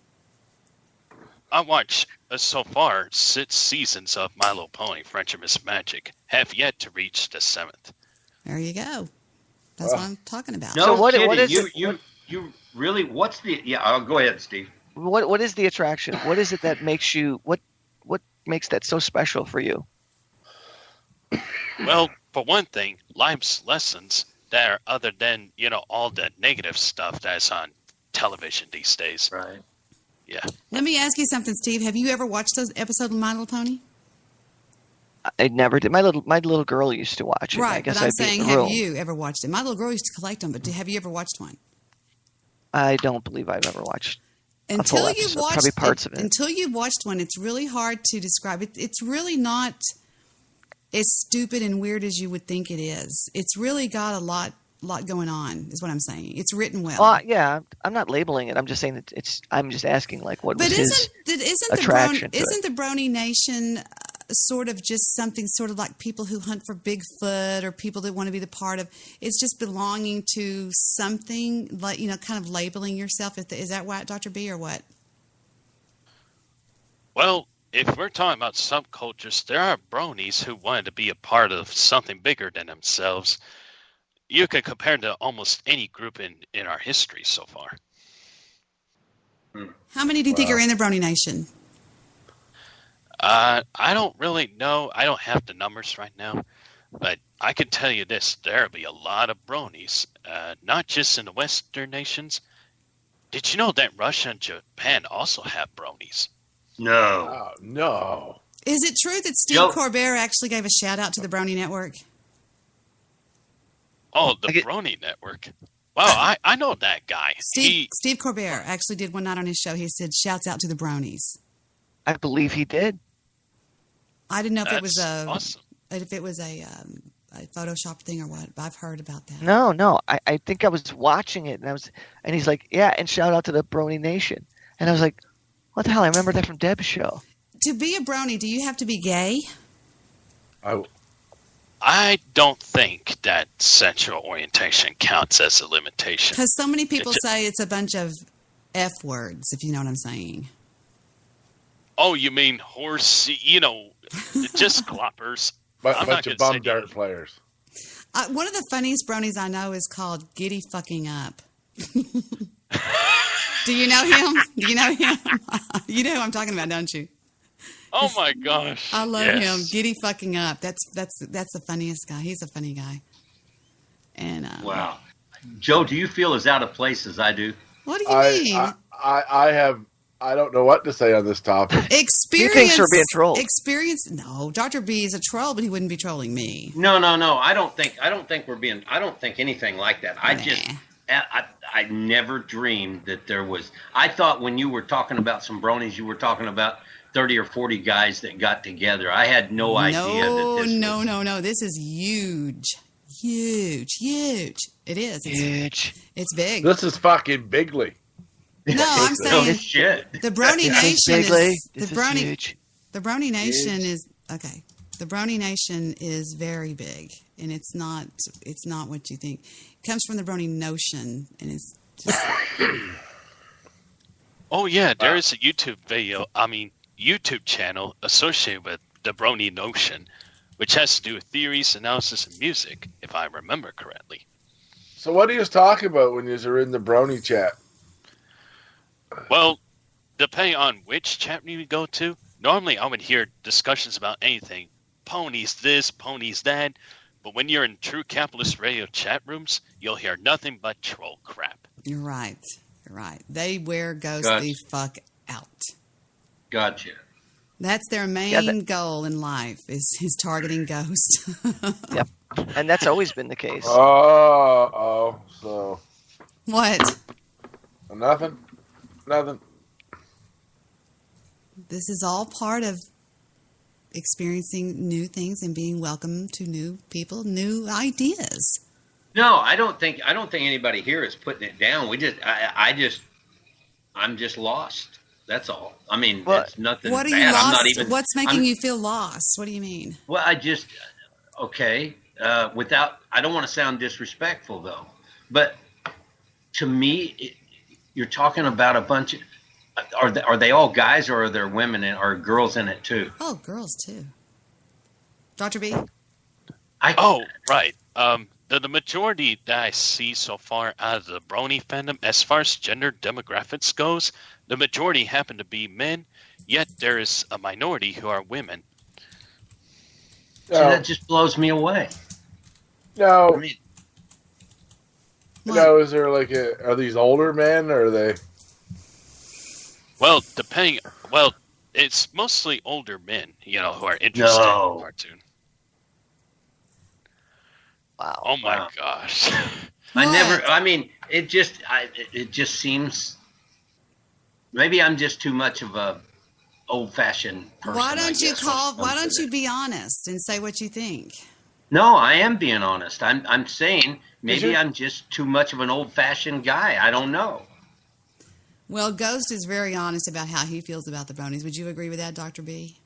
I watched so far 6 seasons of My Little Pony, Friendship is Magic. Have yet to reach the 7th. There you go. That's what I'm talking about. No So what kidding. is you really? What's the? Yeah, I'll go ahead, Steve. What is the attraction? What is it that makes you what makes that so special for you? Well, for one thing, life's lessons that are other than, all the negative stuff that's on television these days. Right. Yeah. Let me ask you something, Steve. Have you ever watched those episodes of My Little Pony? I never did. My little girl used to watch it. Right, I guess but I'm I'd be in saying, the have room. you ever watched it? My little girl used to collect them, but have you ever watched one? I don't believe I've ever watched. Until you episode, watched probably parts of it. Until you watched one, it's really hard to describe it. It's really not as stupid and weird as you would think it is. It's really got a lot going on, is what I'm saying. It's written well. Well, yeah, I'm not labeling it. I'm just saying that it's. I'm just asking, like, what was his attraction to it? Isn't the Brony Nation sort of just something sort of like people who hunt for Bigfoot or people that want to be the part of? It's just belonging to something, like, you know, kind of labeling yourself. Is that what, Dr. B, or what? Well, if we're talking about subcultures, there are bronies who wanted to be a part of something bigger than themselves. You can compare to almost any group in our history so far. How many do you think are in the Brony Nation? I don't really know. I don't have the numbers right now. But I can tell you this. There'll be a lot of bronies, not just in the Western nations. Did you know that Russia and Japan also have bronies? No. Oh, no. Is it true that Steve Corbett actually gave a shout-out to the Brony Network? Oh, the Brony Network. Wow, I know that guy. Steve Corbett actually did one night on his show. He said, "Shouts out to the Bronies." I believe he did. I didn't know if it was awesome. If it was a Photoshop thing or what, but I've heard about that. No. I think I was watching it, and he's like, yeah, and shout out to the Brony Nation. And I was like, what the hell? I remember that from Deb's show. To be a Brony, do you have to be gay? I don't think that sexual orientation counts as a limitation. Because so many people say it's a bunch of F words, if you know what I'm saying. Oh, you mean horse, just cloppers. A bunch of bum dart players. One of the funniest bronies I know is called Giddy Fucking Up. Do you know him? You know who I'm talking about, don't you? Oh my gosh! I love him. Giddy Fucking Up. That's the funniest guy. He's a funny guy. And wow, Joe, do you feel as out of place as I do? What do you mean? I don't know what to say on this topic. Experience. He thinks we're being trolled. Experience. No, Dr. B is a troll, but he wouldn't be trolling me. No. I don't think we're being. I don't think anything like that. I never dreamed that there was. I thought when you were talking about some bronies, you were talking about 30 or 40 guys that got together. I had no idea that this No. This is huge. It is. Huge. It's big. This is fucking bigly. No, I'm saying shit. The Brony Nation is the Brony. The Brony Nation is okay. The Brony Nation is very big, and it's not what you think. It comes from the Brony Notion, and it's just... Oh yeah, there is a YouTube channel associated with the Brony Notion, which has to do with theories, analysis, and music, if I remember correctly. So what do you talk about when you're in the Brony chat? Well, depending on which chat room you go to, normally I would hear discussions about anything. Ponies this, ponies that. But when you're in true capitalist radio chat rooms, you'll hear nothing but troll crap. You're right. They goes the fuck out. Gotcha. That's their main goal in life is targeting Ghost. Yep. And that's always been the case. So. What? Nothing. This is all part of experiencing new things and being welcome to new people, new ideas. No, I don't think anybody here is putting it down. I'm just lost. That's all. I mean, it's nothing what are bad. You lost? I'm not even. What's making you feel lost? What do you mean? Well, I don't want to sound disrespectful though, but to me, you're talking about a bunch of. Are they all guys or are there women or girls in it too? Oh, girls too. Dr. B? Right. The majority that I see so far out of the Brony fandom, as far as gender demographics goes, the majority happen to be men, yet there is a minority who are women. So that just blows me away. No. Is there are these older men or are they? Well, it's mostly older men, who are interested in the cartoon. Wow. Oh my gosh. It just seems Maybe I'm just too much of a old-fashioned person. Why don't you be honest and say what you think? No, I am being honest. I'm saying maybe I'm just too much of an old-fashioned guy. I don't know. Well, Ghost is very honest about how he feels about the bronies. Would you agree with that, Dr. B?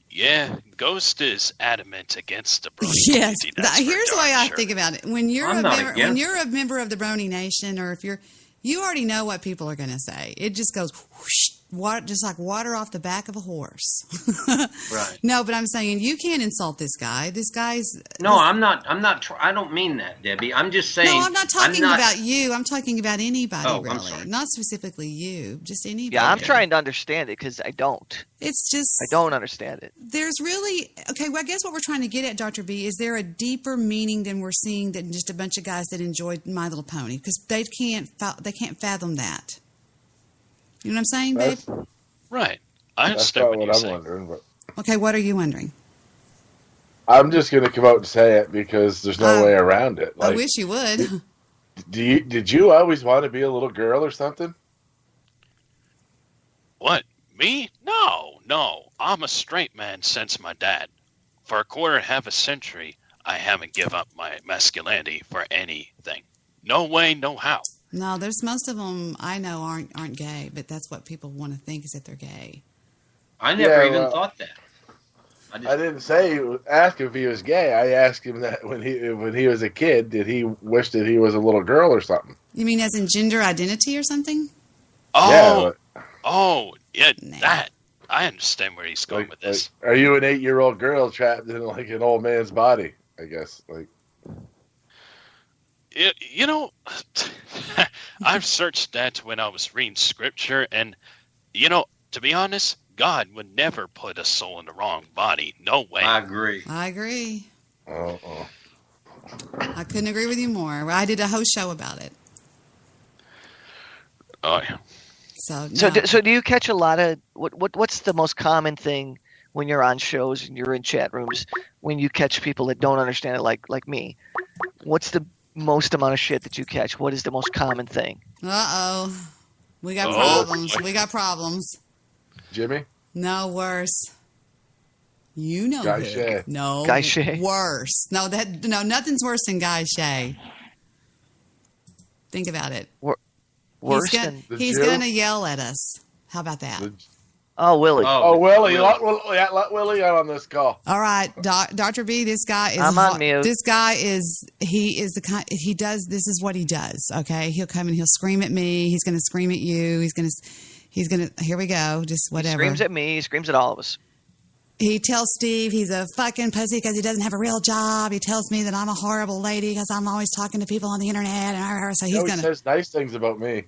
Yeah, Ghost is adamant against the brony. Yes. Here's the way I think about it. When you're a member of the Brony Nation, or if you already know what people are going to say. It just goes whoosh, just like water off the back of a horse. Right. No, but I'm saying you can't insult this guy. This guy's. No, I'm not. I don't mean that, Debbie. I'm just saying. No, I'm not talking about you. I'm talking about anybody, really. I'm sorry. Not specifically you, just anybody. Yeah, I'm trying to understand it because I don't. It's just. I don't understand it. There's really. Okay, well, I guess what we're trying to get at, Dr. B, is there a deeper meaning than we're seeing than just a bunch of guys that enjoyed My Little Pony? Because they can't fathom that. You know what I'm saying, babe? Right. I That's understand not what what you're I'm saying. wondering. But Okay, what are you wondering? I'm just going to come out and say it because there's no way around it. I wish you would. Did you always want to be a little girl or something? What? Me? No. I'm a straight man since my dad. For a half a century, I haven't given up my masculinity for anything. No way, no how. No, there's most of them I know aren't gay, but that's what people want to think is that they're gay. I never even thought that. I didn't ask him if he was gay. I asked him that when he was a kid, did he wish that he was a little girl or something? You mean as in gender identity or something? Yeah, that. I understand where he's going with this. Are you an 8-year-old girl trapped in like an old man's body? I guess You know, I've searched that when I was reading scripture, and, to be honest, God would never put a soul in the wrong body. No way. I agree. I couldn't agree with you more. I did a whole show about it. Oh, yeah. So do you catch a lot of what's the most common thing when you're on shows and you're in chat rooms when you catch people that don't understand it like me? What's the most amount of shit that you catch? What is the most common thing? We got problems. We got problems. Jimmy? No, worse. You know Guy who. Shay. No, Guy Shay. Worse. No, nothing's worse than Guy Shay. Think about it. Worse he's gonna yell at us. How about that? Willy. Willy. Let Willy out on this call. All right, Dr. B, this guy is. I'm on mute. This guy is. He is the kind. He does. This is what he does. Okay, he'll come and he'll scream at me. He's gonna scream at you. He's gonna. Here we go. Just whatever. He screams at me. He screams at all of us. He tells Steve he's a fucking pussy because he doesn't have a real job. He tells me that I'm a horrible lady because I'm always talking to people on the internet. And so he says nice things about me.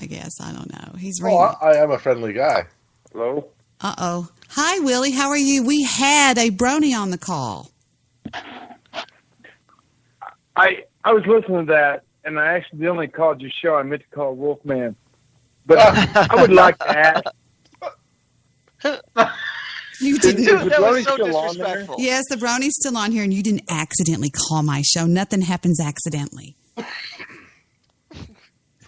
I guess. I don't know. He's I am a friendly guy. Hello? Uh-oh. Hi, Willie. How are you? We had a brony on the call. I was listening to that, and I accidentally called your show. I meant to call Wolfman. But I would like to ask. You didn't. That was so disrespectful. Yes, the brony's still on here, and you didn't accidentally call my show. Nothing happens accidentally.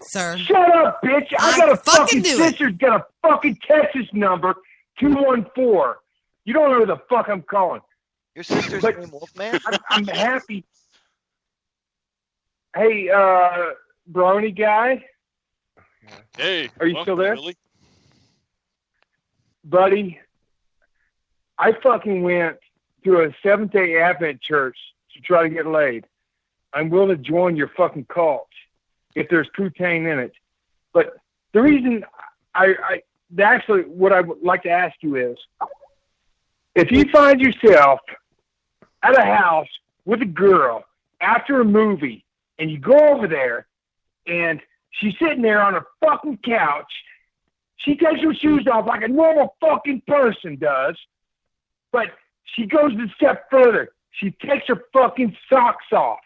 Sir. Shut up, bitch! I got a fucking sister's got a fucking Texas number, 214. You don't know who the fuck I'm calling. Your sister's name Wolfman? I'm happy. Hey, brony guy. Hey, are you still there? Willy? Buddy, I fucking went to a Seventh-day Advent church to try to get laid. I'm willing to join your fucking cult if there's poutine in it. But the reason actually what I would like to ask you is, if you find yourself at a house with a girl after a movie and you go over there and she's sitting there on a fucking couch, she takes her shoes off like a normal fucking person does, but she goes a step further. She takes her fucking socks off.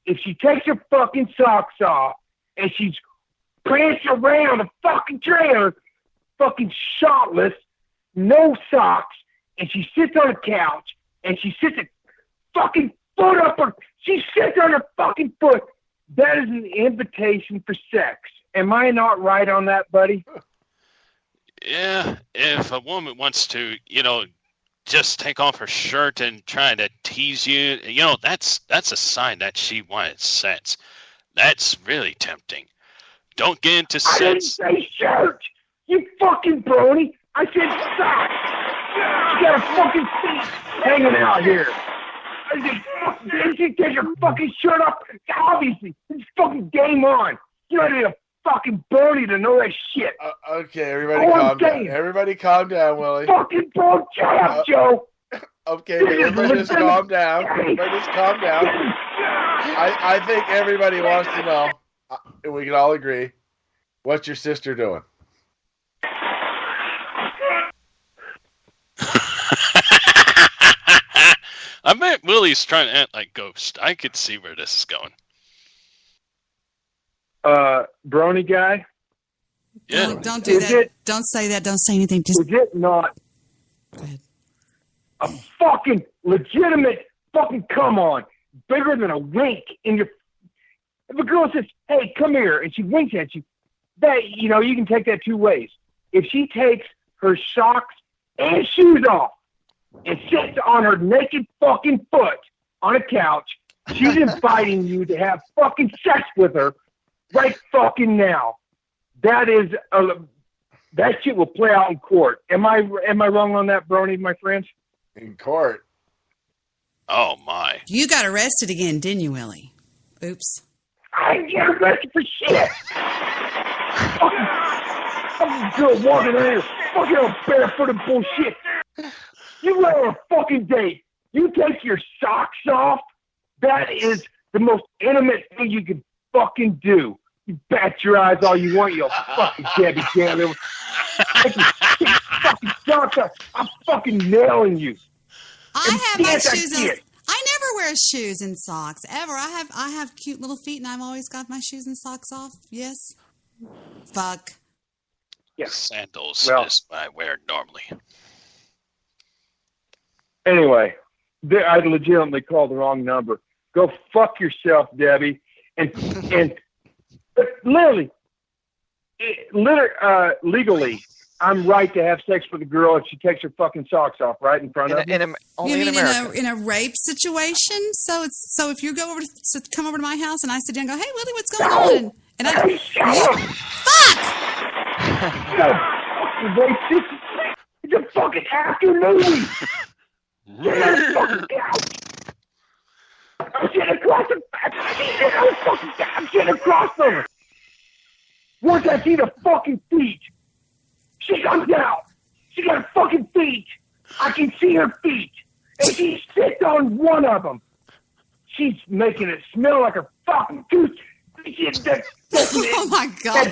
If she takes her fucking socks off and she's prancing around a fucking trailer, fucking shotless, no socks, and she sits on a couch and she sits a fucking foot up her, she sits on her fucking foot That is an invitation for sex. Am I not right on that, buddy? Yeah, if a woman wants to, just take off her shirt and try to tease you, that's a sign that she wanted sex. That's really tempting. Don't get into sex. I didn't say shirt, you fucking brony. I said socks. You got a fucking feet hanging out here. I said, didn't you take your fucking shirt off? Obviously, it's fucking game on. You don't need a fucking brony to know that shit. Okay, everybody calm down. Everybody calm down, Willie. Fucking bro, shut up, Joe. Okay, everybody just calm down. Everybody just calm down. I think everybody wants to know, and we can all agree, what's your sister doing? I bet Willie's trying to act like Ghost. I could see where this is going. Brony guy? Yeah. Don't do that. Don't say that. Don't say anything. Just... Is it not a fucking legitimate fucking come on? Bigger than a wink in your... If a girl says, hey, come here, and she winks at you, that, you can take that two ways. If she takes her socks and shoes off and sits on her naked fucking foot on a couch, she's inviting you to have fucking sex with her right fucking now. That is that shit will play out in court. Am I wrong on that, Brony, my friends? In court? Oh my! You got arrested again, didn't you, Willie? Oops. I didn't get arrested for shit. fucking girl walking in here, fucking on barefooted bullshit. You go on a fucking date. You take your socks off. That is the most intimate thing you could fucking do. You bat your eyes all you want, you fucking Debi Damn. Take your fucking socks off. I'm fucking nailing you. I have my shoes on. I never wear shoes and socks ever. I have cute little feet, and I've always got my shoes and socks off. Yes. Fuck. Yeah. Sandals is what I wear normally. Anyway, I legitimately called the wrong number. Go fuck yourself, Debi. But legally, I'm right to have sex with a girl if she takes her fucking socks off right in front of me. You mean in a rape situation? So if you come over to my house and I sit down and go, hey Willie, what's going on? And I fuck! It's a fucking afternoon. Get on the fucking couch. I'm sitting across from her. Once I see the fucking feet, she comes out. She got her fucking feet. I can see her feet. And she sits on one of them. She's making it smell like a fucking tooth. Oh my God.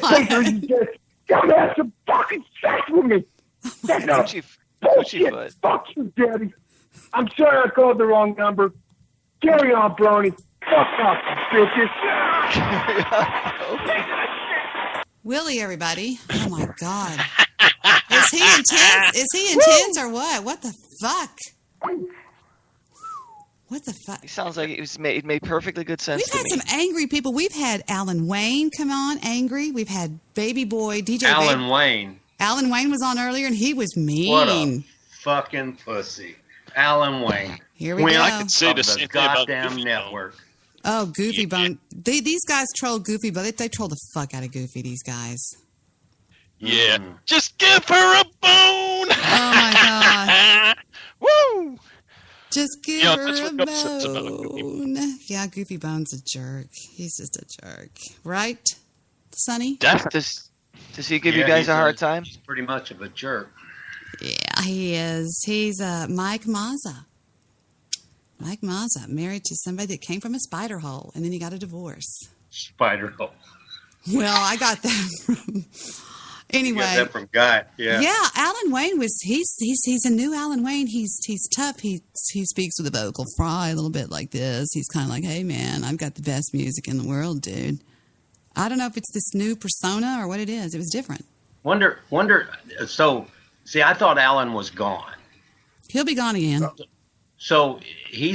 Come have some fucking sex with me. That's not bullshit. Fuck you, Debi. I'm sorry I called the wrong number. Carry on, Brony. Fuck off, bitches. Willie, everybody. Oh my God. Is he intense? Is he intense or what? What the fuck? What the fuck? It sounds like it made perfectly good sense. We've had some angry people. We've had Alan Wayne come on angry. We've had Baby Boy, DJ Alan Wayne. Alan Wayne was on earlier and he was mean. What a fucking pussy. Alan Wayne. Here we go. I could say the same thing about goddamn network. Oh, Goofy Bone. These guys troll Goofy, but they troll the fuck out of Goofy, these guys. Yeah. Just give her a bone. Oh, my God. Woo. Just give her a bone. Yeah, Goofy Bone's a jerk. He's just a jerk. Right, Sonny? Does he give you guys a hard time? He's pretty much of a jerk. Yeah, he is. He's Mike Mazza. Mike Mazza, married to somebody that came from a spider hole, and then he got a divorce. Spider hole. Well, I got that from... Anyway. You got that from Guy, yeah. Yeah, Alan Wayne was... He's a new Alan Wayne. He's tough. He speaks with a vocal fry a little bit like this. He's kind of like, hey, man, I've got the best music in the world, dude. I don't know if it's this new persona or what it is. It was different. Wonder. So, see, I thought Alan was gone. He'll be gone again. So he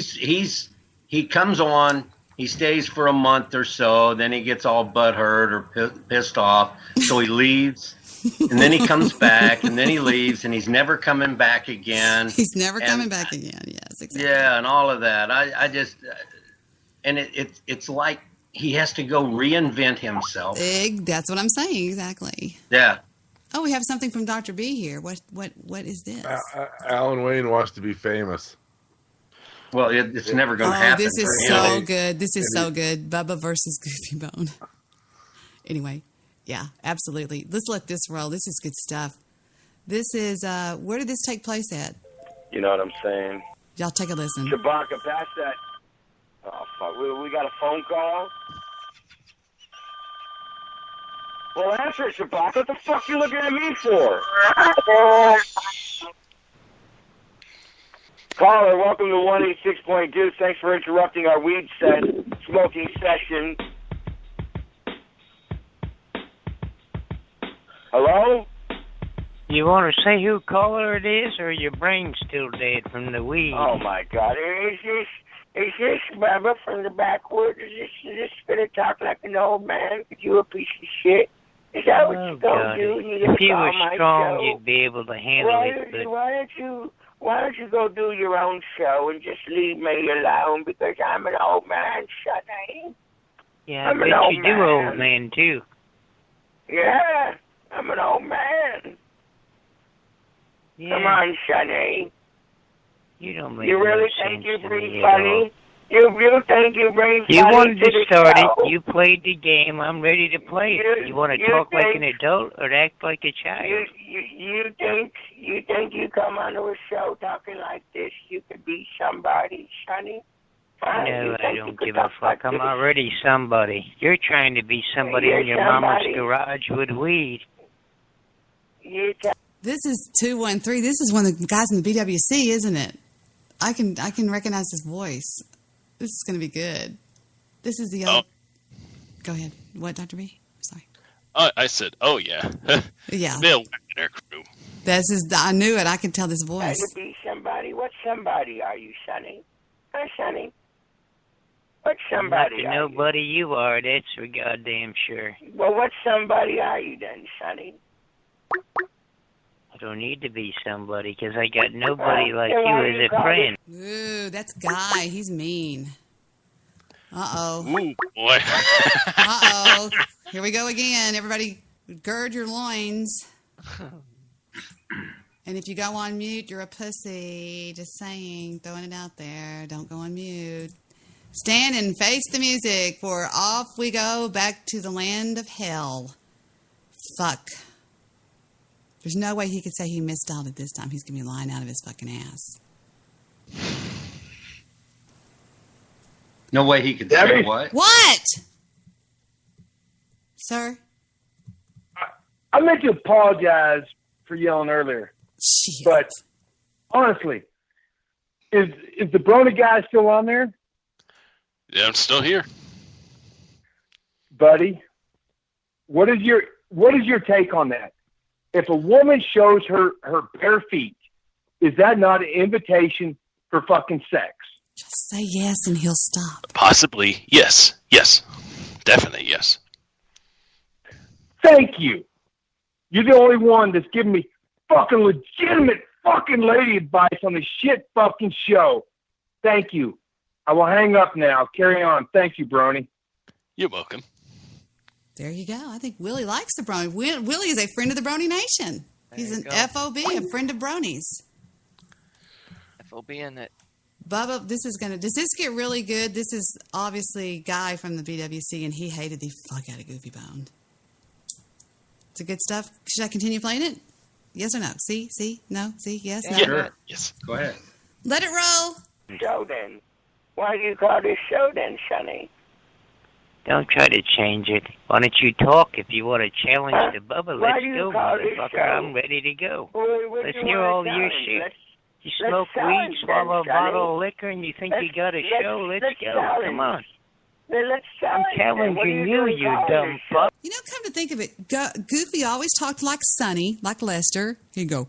comes on, He stays for a month or so. Then he gets all butthurt or pissed off. So he leaves. And then he comes back, and then he leaves, and he's never coming back again. He's never coming back again. Yes, exactly. Yeah, and all of that. I just, and it's like he has to go reinvent himself. That's what I'm saying. Exactly. Yeah. Oh, we have something from Dr.B here. What is this? Alan Wayne wants to be famous. Well, it's never going to happen. This is so good. This is so good. Bubba versus Goofy Bone. Anyway. Yeah, absolutely. Let's let this roll. This is good stuff. This is, where did this take place at? You know what I'm saying? Y'all take a listen. Chewbacca, pass that. Oh, fuck. We got a phone call? Well, answer it, Chewbacca. What the fuck you looking at me for? Caller, welcome to 186.2. Thanks for interrupting our weed smoking session. Hello? You want to say who caller it is, or your brain's still dead from the weed? Oh, my God. Is this Bubba from the backwoods? Is this going to talk like an old man? You a piece of shit? Is that what you're going to do? If you were strong, you'd be able to handle it. But why don't you go do your own show and just leave me alone? Because I'm an old man, Sonny. Yeah, I bet you do, old man, too. Yeah. I'm an old man. Yeah. Come on, Sonny. You don't make You really no think sense you to me bring at funny? all. You think you bring funny You wanted to the start show? it. You played the game. I'm ready to play it. You want to talk like an adult or act like a child? You think you come onto a show talking like this, you could be somebody, Sonny? No, I don't give a fuck. I'm already somebody. You're trying to be somebody in your mama's garage with weed. This is 213. This is one of the guys in the BWC, isn't it? I can recognize his voice. This is going to be good. This is the other. Go ahead. What, Dr. B? Sorry. I said, oh, yeah. Yeah. They'll whack their crew. I knew it. I can tell this voice. Trying to be somebody. What somebody are you, Sonny? Huh, Sonny? What somebody Not are nobody you are, that's for goddamn sure. Well, what somebody are you then, Sonny? I don't need to be somebody, because I got nobody like you as a friend. Ooh, that's Guy. He's mean. Uh-oh. Ooh, boy. Uh-oh. Here we go again. Everybody gird your loins. And if you go on mute, you're a pussy. Just saying. Throwing it out there. Don't go on mute. Stand and face the music, for off we go back to the land of hell. Fuck. There's no way he could say he misdialed it this time. He's going to be lying out of his fucking ass. No way he could say what? What? Sir? I meant to apologize for yelling earlier. Shit. But honestly, is the Brony guy still on there? Yeah, I'm still here. Buddy, what is your take on that? If a woman shows her bare feet, is that not an invitation for fucking sex? Just say yes and he'll stop. Possibly, yes. Yes. Definitely, yes. Thank you. You're the only one that's giving me fucking legitimate fucking lady advice on this shit fucking show. Thank you. I will hang up now. Carry on. Thank you, Brony. You're welcome. There you go. I think Willie likes the Brony. Willie is a friend of the Brony Nation. He's an FOB, a friend of Bronies. FOB in it. Bubba, does this get really good? This is obviously Guy from the BWC, and he hated the fuck out of Goofy Bone. It's a good stuff. Should I continue playing it? Yes or no? See? No? See? Yes? No? Sure. Yes. Go ahead. Let it roll. Show then. Why do you call this show then, Sonny? Don't try to change it. Why don't you talk if you want to challenge the Bubba? Let's go, motherfucker. I'm ready to go. Let's hear all your shit. You smoke weed, swallow a bottle of liquor, and you think you got a show? Let's go. Come on. I'm challenging you dumb fuck. You know, come to think of it, Goofy always talked like Sonny, like Lester. He'd go,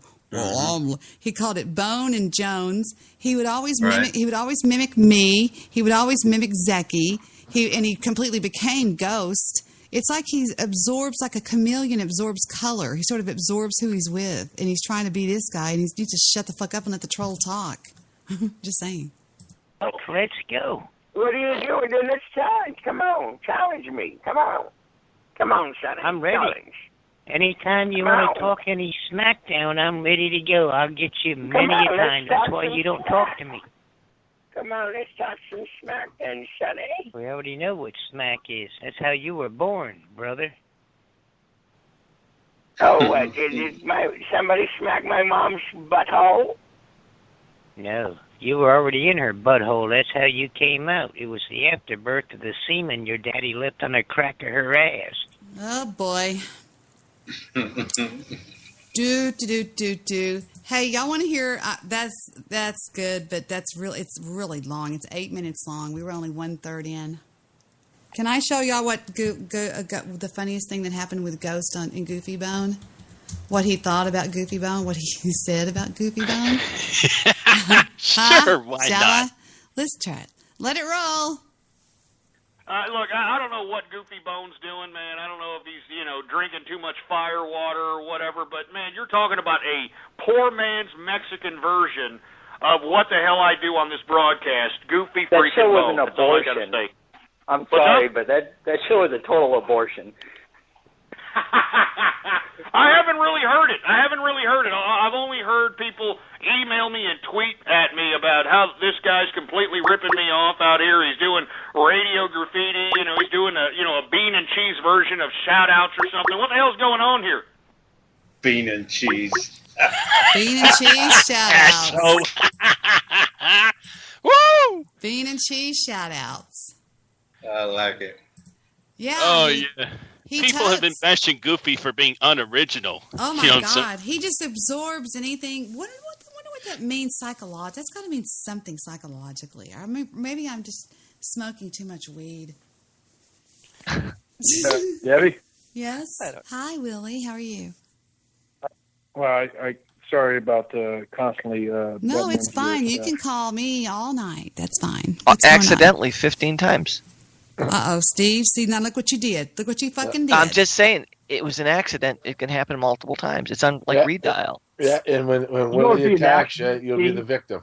he called it Bone and Jones. He would always mimic. He would always mimic me. He would always mimic Zecky. He completely became Ghost. It's like he absorbs, like a chameleon absorbs color. He sort of absorbs who he's with, and he's trying to be this guy, and you just shut the fuck up and let the troll talk. Just saying. Oh, let's go. What are you doing? Then let's challenge. Come on, challenge me. Come on, Sonny. I'm ready. Challenge. Anytime you want to talk any smackdown, I'm ready to go. I'll get you many a time. That's why you don't talk to me. Come on, let's talk some smack then, Sonny. We already know what smack is. That's how you were born, brother. Oh, what? Did somebody smack my mom's butthole? No, you were already in her butthole. That's how you came out. It was the afterbirth of the semen your daddy left on the crack of her ass. Oh, boy. Do. Hey, y'all want to hear? That's good, but it's really long. It's 8 minutes long. We were only 1/3 in. Can I show y'all what the funniest thing that happened with Ghost in Goofy Bone? What he thought about Goofy Bone? What he said about Goofy Bone? Sure, why not? Let's try it. Let it roll. Look, I don't know what Goofy Bone's doing, man. I don't know if he's, drinking too much fire water or whatever, but, man, you're talking about a poor man's Mexican version of what the hell I do on this broadcast. Goofy that freaking show was Bone. an That's all I abortion. gotta say. I'm sorry, but that show was a total abortion. I haven't really heard it. I've only heard people email me and tweet at me about how this guy's completely ripping me off out here. He's doing radio graffiti. He's doing a bean and cheese version of shout-outs or something. What the hell's going on here? Bean and cheese. Bean and cheese shout-outs. Woo! Bean and cheese shout-outs. I like it. Yeah. Oh, yeah. People have been bashing Goofy for being unoriginal. Oh, my God. He just absorbs anything. I wonder what that means psychologically. That's got to mean something psychologically. I mean, maybe I'm just smoking too much weed. Debbie? Yes? Hi, Willy. How are you? Well, I sorry about constantly... no, it's fine. You can call me all night. That's fine. Accidentally 15 times. Uh-oh, Steve. See, now look what you did. Look what you fucking did. I'm just saying, it was an accident. It can happen multiple times. It's on, redial. Yeah, and when Willy attacks you, you'll be the victim.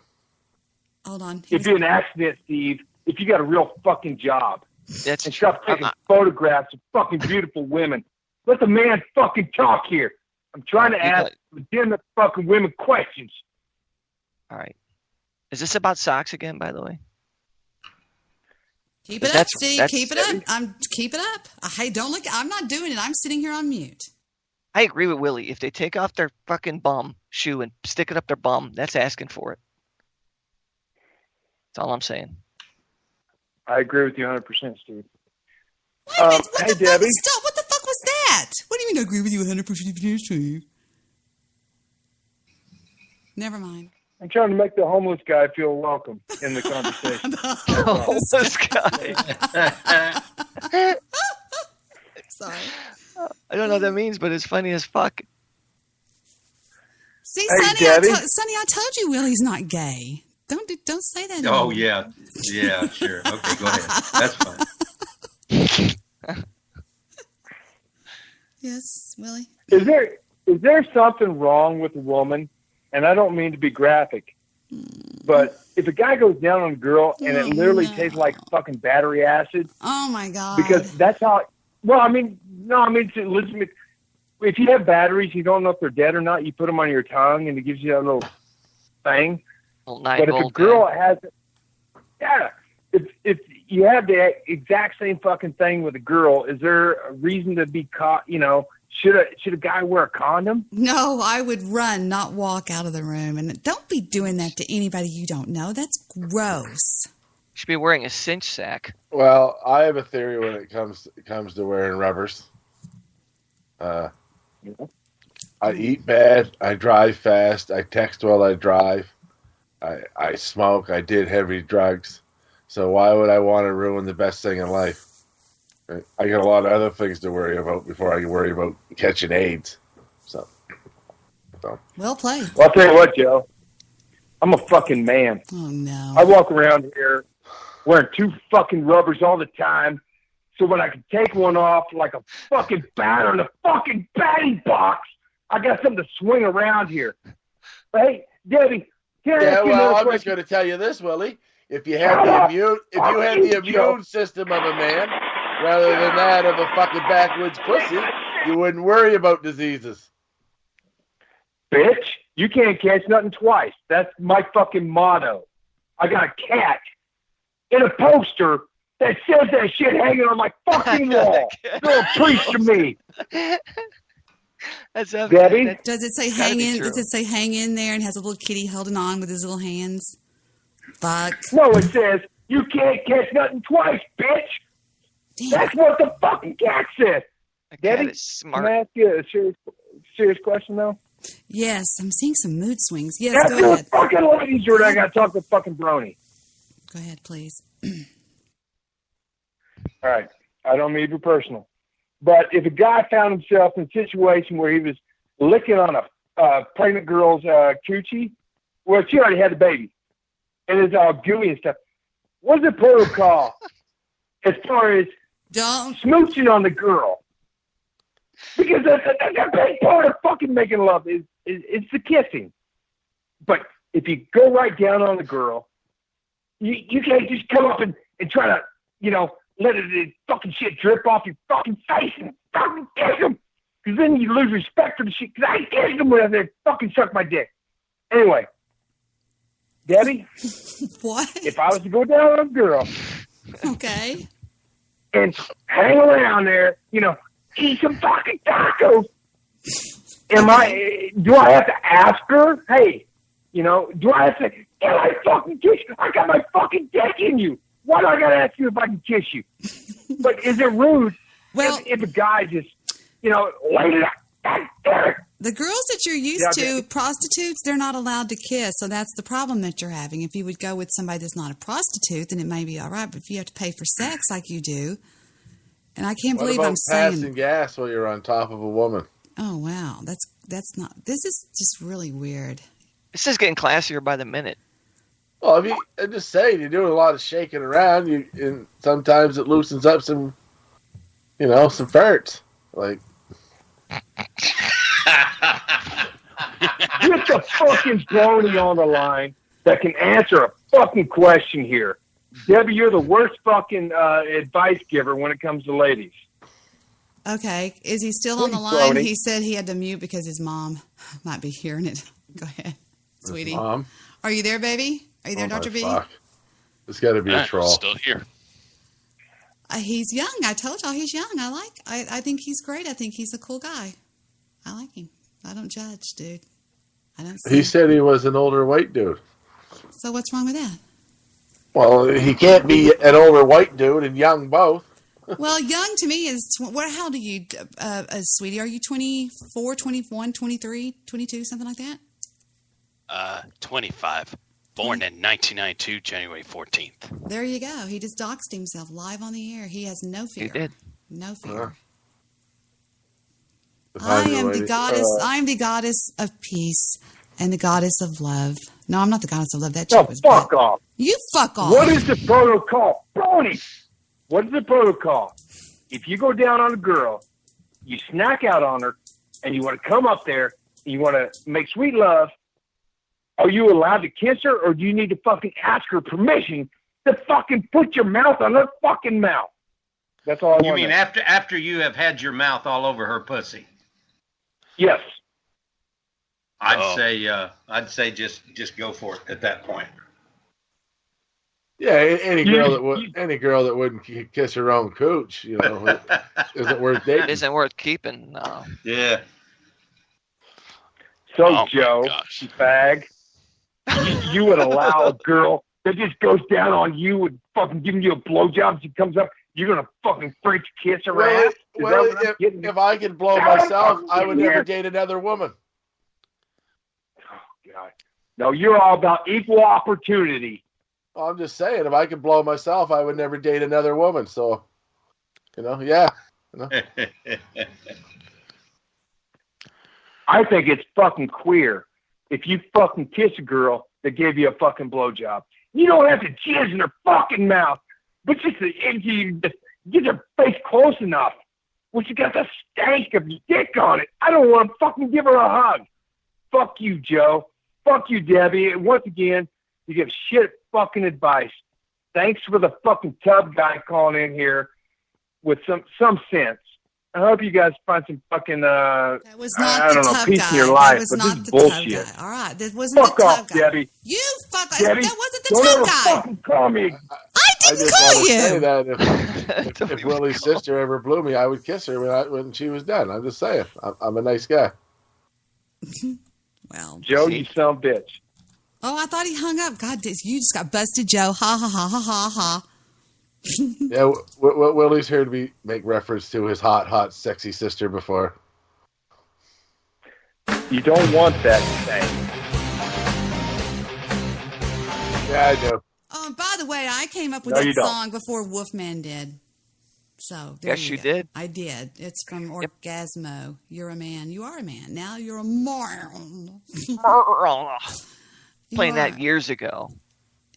Hold on. It'd be an accident, Steve, if you got a real fucking job. And stop taking photographs of fucking beautiful women. Let the man fucking talk here. I'm trying to ask legitimate fucking women questions. All right. Is this about socks again, by the way? Keep it up, Steve. Keep it up. Keep it up. Hey, don't look. I'm not doing it. I'm sitting here on mute. I agree with Willy. If they take off their fucking bum shoe and stick it up their bum, that's asking for it. That's all I'm saying. I agree with you 100%, Steve. Hey, Debbie. Stop. What the fuck was that? What do you mean I agree with you 100%, Steve? Never mind. I'm trying to make the homeless guy feel welcome in the conversation. Homeless guy. Sorry. I don't know what that means, but it's funny as fuck. See, hey, Sonny, I told you Willy's not gay. Don't say that. Oh, yeah, sure. Okay, go ahead. That's fine. Yes, Willy. Is there something wrong with a woman? And I don't mean to be graphic, but if a guy goes down on a girl and it literally tastes like fucking battery acid. Oh my God. Because that's how. Listen. If you have batteries, you don't know if they're dead or not. You put them on your tongue, and it gives you that little thing. But if a girl has, if you have the exact same fucking thing with a girl, is there a reason to be caught? Should a guy wear a condom? No, I would run, not walk out of the room. And don't be doing that to anybody you don't know. That's gross. You should be wearing a cinch sack. Well, I have a theory when it comes to wearing rubbers. I eat bad. I drive fast. I text while I drive. I smoke. I did heavy drugs. So why would I want to ruin the best thing in life? I got a lot of other things to worry about before I can worry about catching AIDS. So. Well played. Well, I'll tell you what, Joe. I'm a fucking man. Oh, no. I walk around here wearing 2 fucking rubbers all the time. So when I can take one off like a fucking batter in a fucking batting box, I got something to swing around here. Hey, Debbie, can I ask you another I'm question? just going to tell you this, Willie. If you had the immune system of a man rather than that of a fucking backwoods pussy, you wouldn't worry about diseases. Bitch, you can't catch nothing twice. That's my fucking motto. I got a cat in a poster that says that shit hanging on my fucking wall. Don't preach to me. Debbie? Does it say hang in? Does it say hang in there and has a little kitty holding on with his little hands? Fuck. No, it says you can't catch nothing twice, bitch. Damn. That's what the fucking cat says. Debbie, can I ask you a serious question though? Yes, I'm seeing some mood swings. Yes, After go ahead. the fucking ladies, Jordan, I gotta talk to fucking Brony. Go ahead, please. All right, I don't mean to be personal, but if a guy found himself in a situation where he was licking on a pregnant girl's coochie, well, she already had the baby, and it's all gooey and stuff. What's the protocol as far as smooching on the girl? Because the big part of fucking making love is the kissing. But if you go right down on the girl, you can't just come up and try to, let it fucking shit drip off your fucking face and fucking kiss them. Because then you lose respect for the shit. Because I kissed them when they fucking suck my dick. Anyway, Debbie, what? If I was to go down on a girl, okay, and hang around there, eat some fucking tacos. Do I have to ask her? Hey, do I have to, can I fucking kiss you? I got my fucking dick in you. Why do I got to ask you if I can kiss you? But is it rude if a guy just, laid it out? The girls that you're used to, prostitutes, they're not allowed to kiss. So that's the problem that you're having. If you would go with somebody that's not a prostitute, then it may be all right. But if you have to pay for sex like you do, and I can't believe I'm saying passing gas while you're on top of a woman. Oh wow, that's not. This is just really weird. This is getting classier by the minute. Well, I'm just saying, you're doing a lot of shaking around, and sometimes it loosens up some, some farts. Like, get the fucking Brony on the line that can answer a fucking question here. Debbie, you're the worst fucking advice giver when it comes to ladies. Okay. Is he still on the line? Brony. He said he had to mute because his mom might be hearing it. Go ahead, sweetie. Mom? Are you there, baby? Are you there, Dr. B? Fuck. It's got to be a troll. Still here. He's young. I told y'all he's young. I think he's great. I think he's a cool guy. I like him. I don't judge, dude. I don't see. He said he was an older white dude. So what's wrong with that? Well, he can't be an older white dude and young both. Well, young to me is, how old are you, sweetie? Are you 24, 21, 23, 22, something like that? 25. Born in 1992, January 14th. There you go. He just doxed himself live on the air. He has no fear. He did. No fear. Hi, I am the lady. goddess. I am the goddess of peace and the goddess of love. No, I'm not the goddess of love. That No, chick was fuck bad. off. You fuck off. What is the protocol? Brony, what is the protocol? If you go down on a girl, you snack out on her, and you want to come up there, and you want to make sweet love, are you allowed to kiss her, or do you need to fucking ask her permission to fucking put your mouth on her fucking mouth? That's all I want. You mean after you have had your mouth all over her pussy? Yes. I'd say just go for it at that point. Yeah, any girl that wouldn't kiss her own cooch, isn't worth dating. It isn't worth keeping. No. Yeah. So Joe, you fag, you would allow a girl that just goes down on you and fucking giving you a blowjob? She comes up, you're gonna fucking French kiss her ass? Well, if I could blow myself, I would never date another woman. Oh God, no, you're all about equal opportunity. Well, I'm just saying, if I could blow myself, I would never date another woman. So, yeah. I think it's fucking queer if you fucking kiss a girl that gave you a fucking blowjob. You don't have to jizz in her fucking mouth, but you just get her face close enough where she got the stank of your dick on it. I don't want to fucking give her a hug. Fuck you, Joe. Fuck you, Debbie. And once again, you give shit fucking advice. Thanks for the fucking tub guy calling in here with some sense. I hope you guys find some fucking that was not I don't know, peace in your life, but this is bullshit. All right, that wasn't fuck the tub off, guy. Debbie. You fuck. Debbie, that wasn't the don't tub ever guy. fucking call me. I didn't call you. Say that if Willie's sister ever blew me, I would kiss her when she was done. I'm just saying. I'm a nice guy. Well, Joe, you son of a bitch. Oh, I thought he hung up. God, you just got busted, Joe. Ha ha ha ha ha ha. Yeah, Willie's heard me make reference to his hot, sexy sister before. You don't want that thing. Yeah, I do. Oh, and by the way, I came up with No, that you don't. song before Wolfman did. So there Yes, you go. did. I did. It's from Orgasmo. You're a man. You are a man. Now you're a man. Playing that years ago.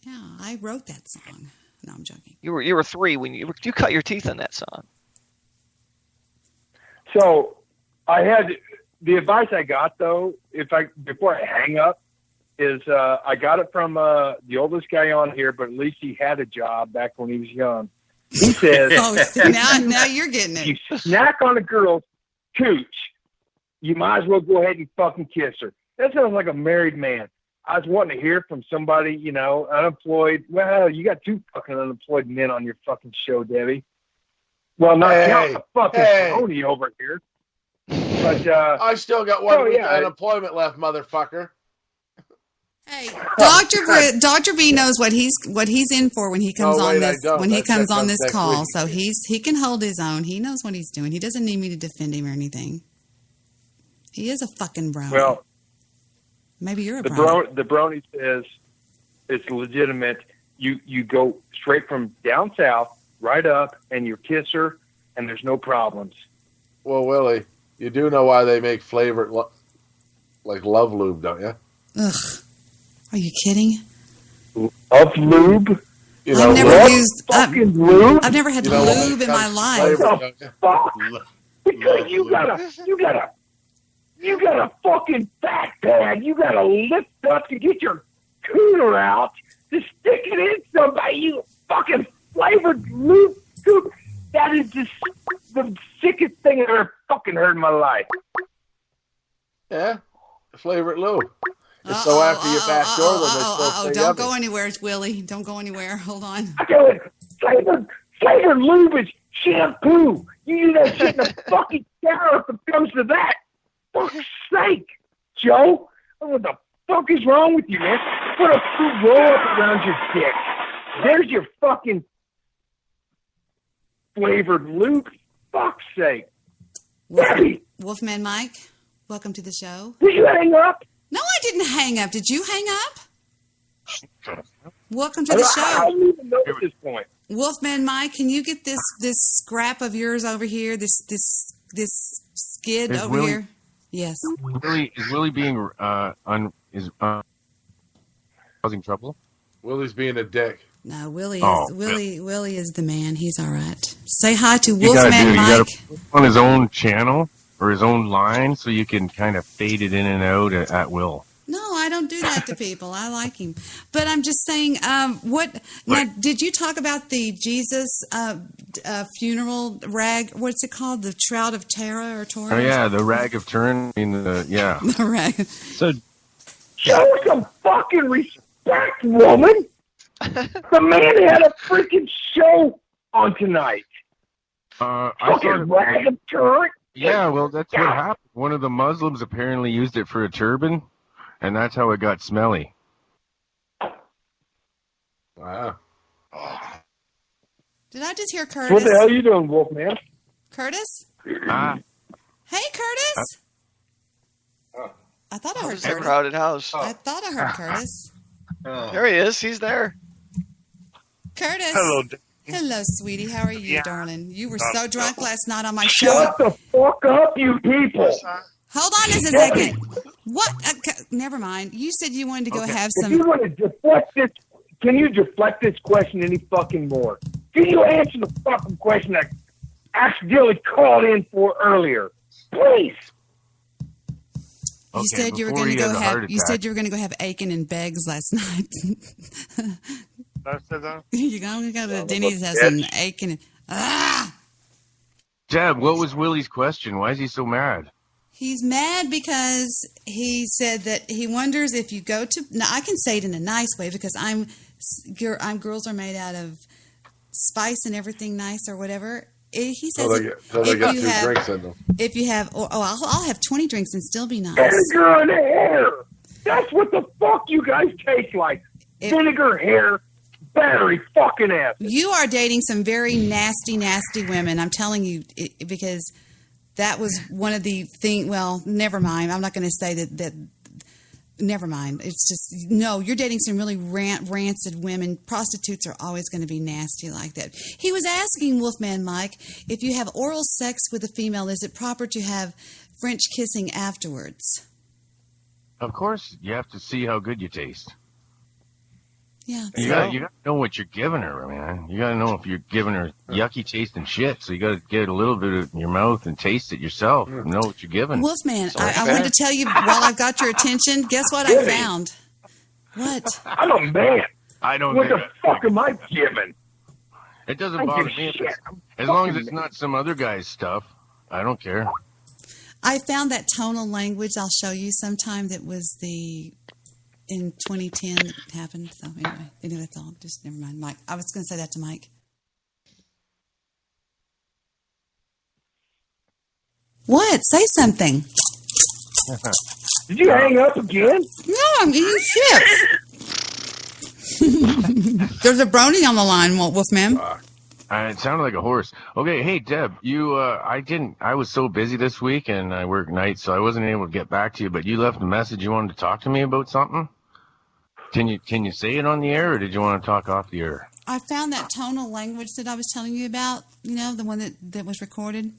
Yeah, I wrote that song. No, I'm joking. You were 3 when you cut your teeth on that song. So I had the advice I got though, before I hang up, is I got it from the oldest guy on here, but at least he had a job back when he was young. He says, now you're getting it. You snack on a girl's cooch, you might as well go ahead and fucking kiss her. That sounds like a married man. I was wanting to hear from somebody, unemployed. Well, you got 2 fucking unemployed men on your fucking show, Debbie. Well, not counting the fucking Sonny over here. But I still got 1 week of unemployment left, motherfucker. Hey, Dr. B knows what he's in for when he comes on this call. So he can hold his own. He knows what he's doing. He doesn't need me to defend him or anything. He is a fucking brownie. Well, maybe you're a brownie. The brownie says it's legitimate. You go straight from down south right up, and you kiss her, and there's no problems. Well, Willie, you do know why they make flavored like love lube, don't you? Ugh. Are you kidding? Love lube? I've never used lube. I've never had lube in my life. Because you got a fucking fat pad. You got to lift up to get your cooter out to stick it in somebody. You fucking flavored lube. That is just the sickest thing I ever fucking heard in my life. Yeah, flavored lube. It's so after your back door when they still say don't go anywhere, Willie. Don't go anywhere. Hold on. I tell you, flavored lube is shampoo. You do that shit in the fucking shower if it comes to that. Fuck's sake, Joe. What the fuck is wrong with you, man? Put a roll up around your dick. There's your fucking flavored lube. Fuck's sake. WolfmanMike, welcome to the show. Did you hang up? No, I didn't hang up. Did you hang up? Welcome to the show. I don't even know at this point. WolfmanMike, can you get this scrap of yours over here? This skid is over here? Yes. Is Willie being causing trouble? Willie's being a dick. No, Willie is the man. He's all right. Say hi to WolfmanMike. You got to put on his own channel or his own line so you can kind of fade it in and out at will. No, I don't do that to people. I like him. But I'm just saying, now, did you talk about the Jesus funeral rag? What's it called? The Shroud of Terror or Torah? Oh, yeah, the rag of Turin. Yeah. The rag. So, show some fucking respect, woman. The man had a freaking show on tonight. Fucking rag of Turin. Yeah, well, that's what happened. One of the Muslims apparently used it for a turban, and that's how it got smelly. Wow. Did I just hear Curtis? What the hell are you doing, Wolfman? Curtis? Hey, Curtis? I thought I heard It's a Curtis. crowded house. I thought I heard Curtis. There he is. He's there. Curtis. Hello. Hello, sweetie. How are you, darling? You were so drunk last night on my show. Shut the fuck up, you people. Hold on just a second. What? Never mind. You said you wanted to go have some. If you want to deflect this can you deflect this question any fucking more? Can you answer the fucking question I accidentally called in for earlier? Please. You said you were going to go have. You said you were going to go have Aiken and Beggs last night. You're going to go to Denny's house and Aiken. Deb, what was Willy's question? Why is he so mad? He's mad because he said that he wonders if you go to. Now I can say it in a nice way because I'm girls are made out of spice and everything nice or whatever. He says if you have, I'll have 20 drinks and still be nice. Vinegar and hair. That's what the fuck you guys taste like. Vinegar, hair, battery, fucking ass. You are dating some very nasty, nasty women. I'm telling you, because that was one of the things. Well, never mind. I'm not going to say that. Never mind. It's just, no, you're dating some really rancid women. Prostitutes are always going to be nasty like that. He was asking WolfmanMike, if you have oral sex with a female, is it proper to have French kissing afterwards? Of course, you have to see how good you taste. Yeah. You gotta know what you're giving her, man. You gotta know if you're giving her yucky tasting shit. So you gotta get a little bit in your mouth and taste it yourself. Know what you're giving. Wolfman, I wanted to tell you while I've got your attention. Guess what I found? What? I'm a man. I don't. What the fuck am I giving? It doesn't bother me as long as it's not some other guy's stuff. I don't care. I found that tonal language. I'll show you sometime. That was in 2010 it happened. So anyway, that's all. Just never mind, Mike. I was going to say that to Mike. What? Say something. Did you hang up again? No, I'm eating chips. There's a brony on the line, Wolfman. It sounded like a horse. Okay, hey Deb, I was so busy this week and I work nights, so I wasn't able to get back to you. But you left a message. You wanted to talk to me about something. Can you say it on the air, or did you want to talk off the air? I found that tonal language that I was telling you about. You know, the one that was recorded.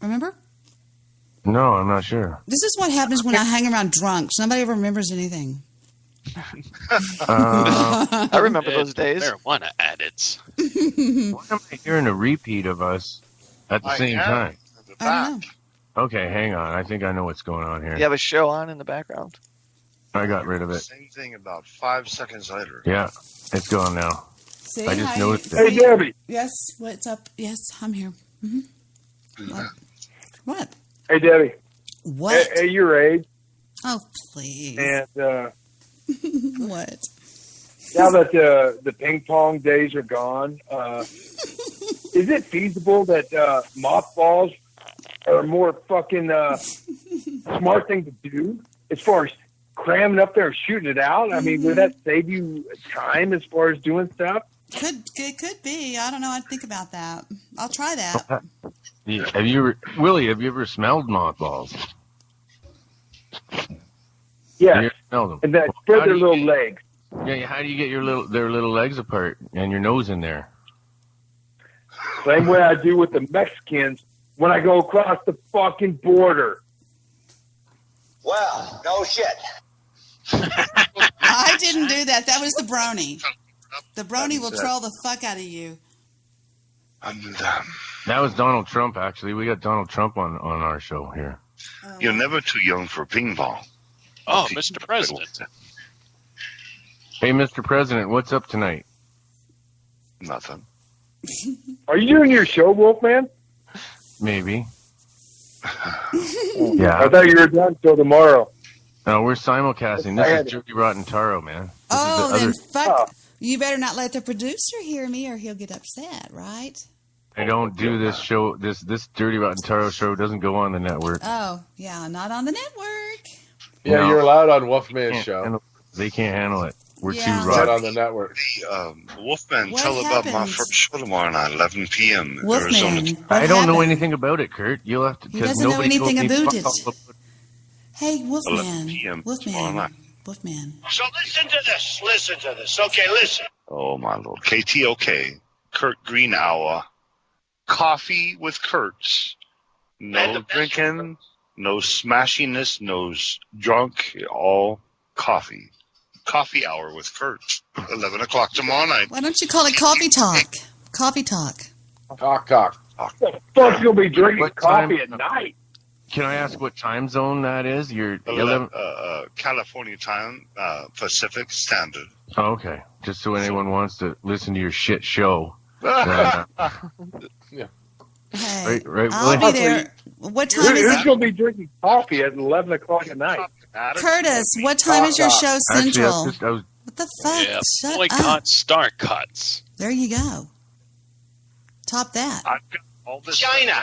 Remember? No, I'm not sure. This is what happens when I hang around drunks. Nobody ever remembers anything. I remember those days. Marijuana addicts. Why am I hearing a repeat of us at the same time? I don't know. Okay, hang on. I think I know what's going on here. You have a show on in the background. I got rid of it. Same thing about 5 seconds later. Yeah, it's gone now. See, I just noticed it. Hey, Debbie. Yes, what's up? Yes, I'm here. Mm-hmm. What? Hey, Debbie. What? At your age. Oh, please. And what? Now that the ping pong days are gone, is it feasible that mothballs are a more fucking smart thing to do as far as cramming up there and shooting it out? I mean, would that save you time as far as doing stuff? It could be. I don't know. I'd think about that. I'll try that. Willy, have you ever smelled mothballs? Yeah. Them? And that spread their little legs. Yeah. How do you get their little legs apart and your nose in there? Same way I do with the Mexicans when I go across the fucking border. Well, no shit. I didn't do that. That was the brony. The brony will troll the fuck out of you. That was Donald Trump, actually. We got Donald Trump on our show here. You're never too young for ping pong. Oh, Mr. President. Hey, Mr. President, what's up tonight? Nothing. Are you doing your show, Wolfman? Maybe. Yeah. I thought you were done till tomorrow. No, we're simulcasting. This is Dirty Rotten Taro, man. Then fuck. You better not let the producer hear me or he'll get upset, right? I don't do this show. This Dirty Rotten Taro show doesn't go on the network. Oh, yeah, not on the network. Yeah, no. You're allowed on Wolfman's show. They can't handle it. We're too right on the network. Wolfman, tell about my first show tomorrow night, 11 p.m. Wolfman, Arizona. I don't know anything about it, Kurt. You'll have to. He doesn't know anything about it. Hey, Wolfman. 11 p.m. tomorrow night. Wolfman. So listen to this. Listen to this. Okay, listen. Oh, my Lord. KTOK, Kurt Green Hour. Coffee with Kurtz. No drinking, no smashiness, no drunk, all coffee. Coffee Hour with Kurt. 11 o'clock tomorrow night. Why don't you call it Coffee Talk? Coffee Talk. Talk. The fuck's gonna be drinking coffee at night? Can I ask what time zone that is? You're 11. California time, Pacific Standard. Oh, okay. Just so anyone wants to listen to your shit show. Yeah. Hey, right, I'll Willy? be there. What time is Who's it? gonna be drinking coffee at 11 o'clock at night? Curtis, what time is your show central? Actually, What the fuck? Yeah, Shut boycott up. star cuts. There you go. Top that. I've got all this China.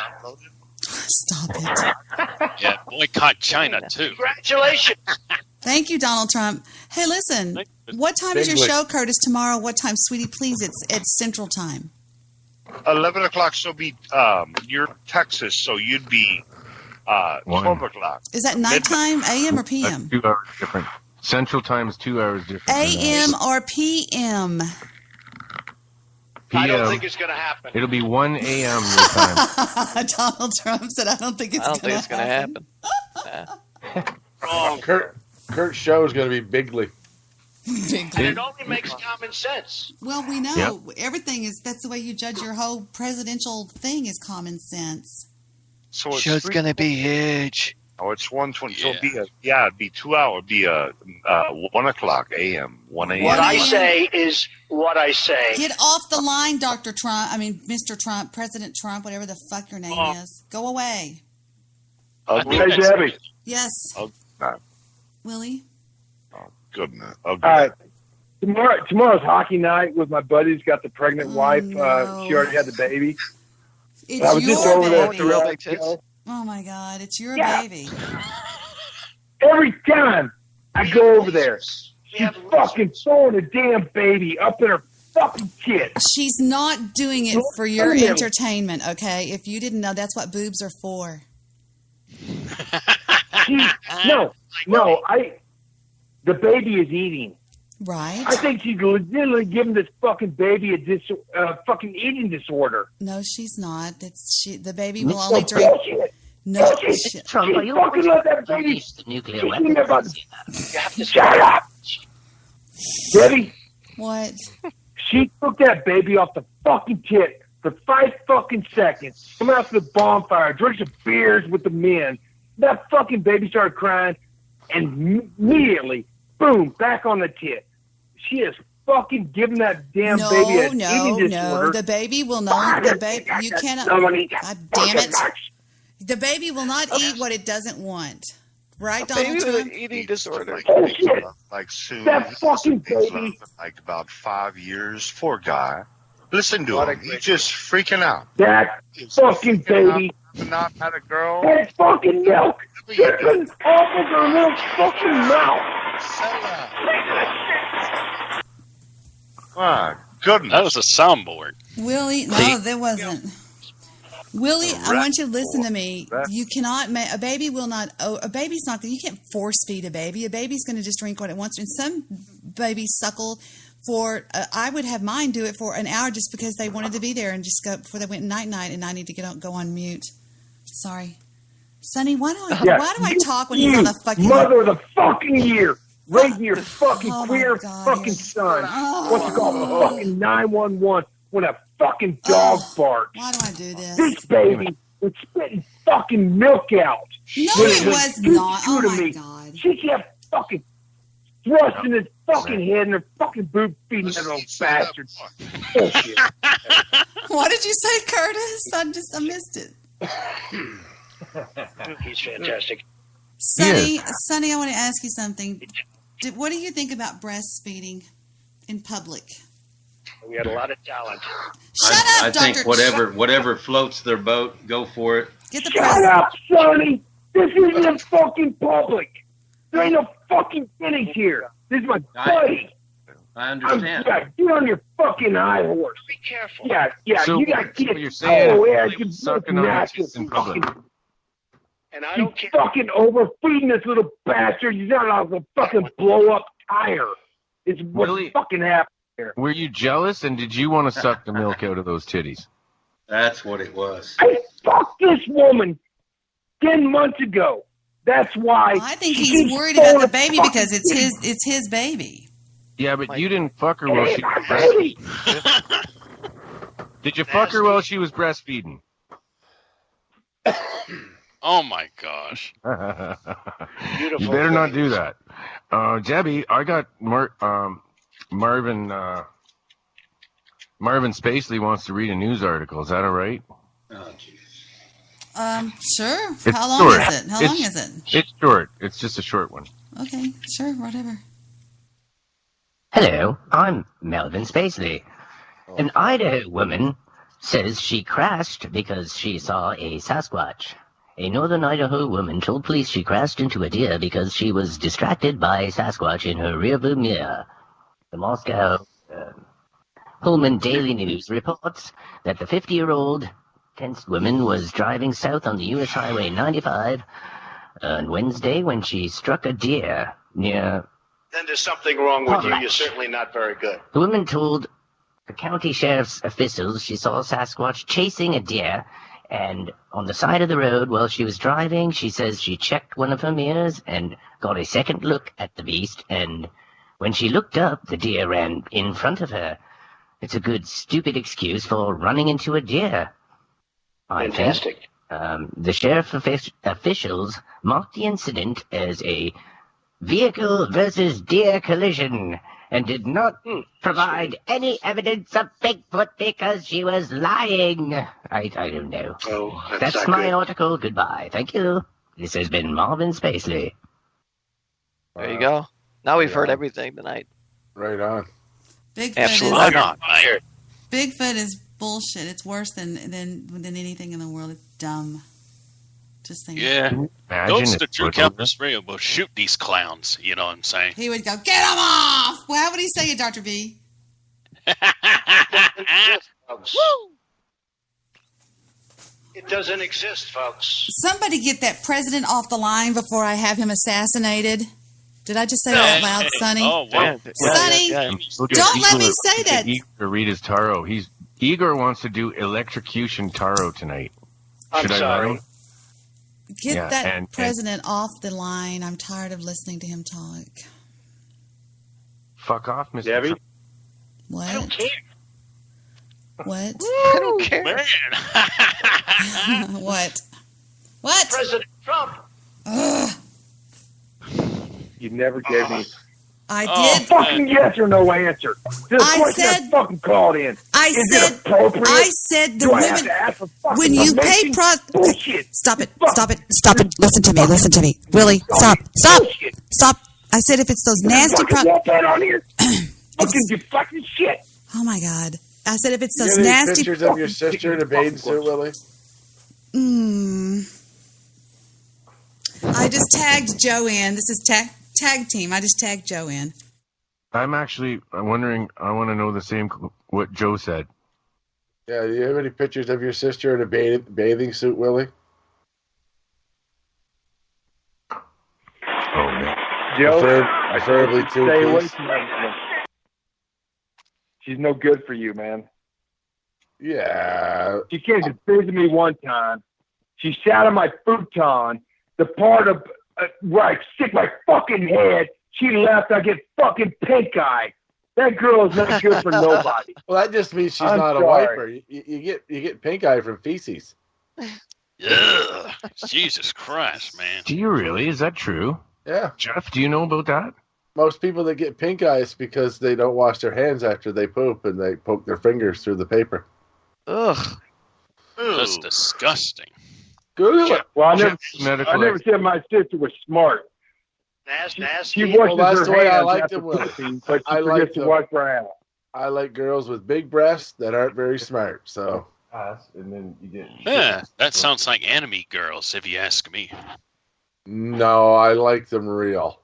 Stop it. Yeah, boycott China too. Congratulations. Thank you, Donald Trump. Hey, listen. What time is your show, Curtis, tomorrow? What time, sweetie? Please, it's Central Time. 11 o'clock, so be, you're Texas, so you'd be 12 o'clock. Is that nighttime, AM or PM? 2 hours different. Central time is 2 hours different. AM or PM? I don't think it's going to happen. It'll be 1 a.m. your time. Donald Trump said, I don't think it's going to happen. Oh, Kurt's show is going to be bigly. And it only makes common sense. Well, we know. Yep. Everything is, that's the way you judge your whole presidential thing is common sense. So it's Show's gonna be huge. Oh, it's 1:20. So it'd be 2 hours. It'd be 1 o'clock a.m. 1 a.m. What I say is what I say. Get off the line, Dr. Trump. I mean, Mr. Trump, President Trump, whatever the fuck your name is. Go away. Hey, Debbie. Yes. Oh, no. Willie? Goodness. All right. Tomorrow's hockey night with my buddies. Got the pregnant wife. No. She already had the baby. It's I was just your over there. baby. Oh, my God. It's your baby. Every time I go over there, she's fucking throwing a damn baby up in her fucking tit. She's not doing it for your entertainment, okay? If you didn't know, that's what boobs are for. The baby is eating. Right. I think she's legitimately giving this fucking baby a fucking eating disorder. No, she's not. The baby will only drink. Bullshit. No, She fucking let that baby. Nuclear weapons. You have to Shut up, Debbie. What? She took that baby off the fucking tit for 5 fucking seconds. Come out to the bonfire, drink some beers with the men. That fucking baby started crying, and immediately, boom, back on the tit. She is fucking giving that damn baby an eating disorder. No, the baby will not. The baby, you cannot. God damn it! The baby will not eat what it doesn't want. Right, Donald Baby Trump? with an eating disorder. Like soon. That fucking baby. Like about 5 years. Poor guy. Listen to him. He's just freaking out. That fucking baby. Not had a girl. That fucking milk. Dripping off of her little fucking mouth. My goodness. That was a soundboard. Willie, no, there wasn't. Willie, I want you to listen to me. You cannot a baby will not. A baby's not. You can't force feed a baby. A baby's going to just drink what it wants. And some babies suckle for. I would have mine do it for an hour just because they wanted to be there and just go before they went night, and I need to go on mute. Sorry, Sonny. Why do I talk when he's on the fucking mother of the fucking year? Raising your fucking queer fucking son. What's it called? Fucking 911 when a fucking dog barks. Why do I do this? This baby was spitting fucking milk out. No, it was not. Oh my God. She kept fucking thrusting his fucking head in her fucking boob, feeding that little bastard. Bullshit. What did you say, Curtis? I missed it. He's fantastic. Sonny, I want to ask you something. What do you think about breastfeeding in public? We had a lot of talent. I think whatever floats their boat, go for it. Shut up, Sonny. This isn't in fucking public. There ain't no fucking finish here. This is my buddy. I understand. Get on your fucking high horse. Be careful. Yeah, So you got what kids. you're saying, you sucking on the tits in public. And I You don't care. fucking overfeeding this little bastard. You got like a fucking blow up tire. It's what's Really? fucking happening here. Were you jealous, and did you want to suck the milk out of those titties? That's what it was. I fucked this woman 10 months ago. That's why. I think he's worried about the baby because it's his baby. Yeah, but you didn't fuck her while she was breastfeeding. Did you fuck her while she was breastfeeding? Oh my gosh! You better not do that. Debi, I got Marvin Spacely wants to read a news article. Is that all right? Sure. It's How long short. is it? How long is it? It's short. It's just a short one. Okay, sure, whatever. Hello, I'm Melvin Spacely. An Idaho woman says she crashed because she saw a Sasquatch. A northern Idaho woman told police she crashed into a deer because she was distracted by a Sasquatch in her rearview mirror. The Moscow Pullman Daily News reports that the 50-year-old tensed woman was driving south on the U.S. Highway 95 on Wednesday when she struck a deer near... Then there's something wrong with you. You're certainly not very good. The woman told the county sheriff's officials she saw a Sasquatch chasing a deer, and on the side of the road while she was driving, she says she checked one of her mirrors and got a second look at the beast, and when she looked up, the deer ran in front of her. It's a good, stupid excuse for running into a deer. Fantastic. The sheriff officials marked the incident as a vehicle versus deer collision and did not provide any evidence of Bigfoot because she was lying. I don't know. Oh, that's my article. Goodbye. Thank you. This has been Marvin Spacely. There you go. Now we've heard everything tonight. Right on. Bigfoot Absolutely is not. Bigfoot is bullshit. It's worse than anything in the world. It's dumb. Just think. Yeah. Imagine Those if the true it Campus Radio will shoot these clowns. You know what I'm saying? He would go, get him off! Well, how would he say it, Dr. B? It doesn't exist, folks. Somebody get that president off the line before I have him assassinated. Did I just say that out loud, Sonny? Oh, wow. Sonny, don't let me say that. Igor to read his tarot. Igor wants to do electrocution tarot tonight. I'm Should I sorry. let him? Get Yeah, that and- president off the line. I'm tired of listening to him talk. Fuck off, Mr. Debbie? Trump. What? I don't care. What? I don't care. What? What? President Trump. Ugh. You never gave me I a did. fucking yes or no answer. This I question said- I fucking called in. I Is said. it appropriate? I said the Do I have women. to ask for fucking When you pay permission? Bullshit. Stop it. Stop it. Stop it. Listen to me. Listen to me. Willie, stop. Stop. Bullshit. Stop. I said if it's those nasty Fucking walk that on here. Fucking you fucking shit. Oh my God. I said if it's You those have any nasty. pictures of your sister in a bathing suit, Willie? I just tagged Joe in. This is tag team. I just tagged Joe in. I'm actually wondering. I want to know the same what Joe said. Yeah, do you have any pictures of your sister in a bathing suit, Willie? Oh man. Joe, preferably two, stay away please. from that woman. She's no good for you, man. Yeah. She came to visit me one time. She sat on my futon, the part of where I stick my fucking head. She left. I get fucking pink eye. That girl is not good for nobody. Well, that just means she's I'm not a sorry. wiper. You get pink eye from feces. Ugh. Jesus Christ, man. Do you really? Is that true? Yeah. Jeff, do you know about that? Most people that get pink eye is because they don't wash their hands after they poop and they poke their fingers through the paper. Ugh. That's disgusting. Google it. Well, I medical never said my sister was smart. Nasty. She washes Well, that's her the way I hands like after them, Willie. pooping, but she I like forgets to them. wash her hands. I like girls with big breasts that aren't very smart. So And then you get. Yeah, that sounds like anime girls, if you ask me. no, I like them real.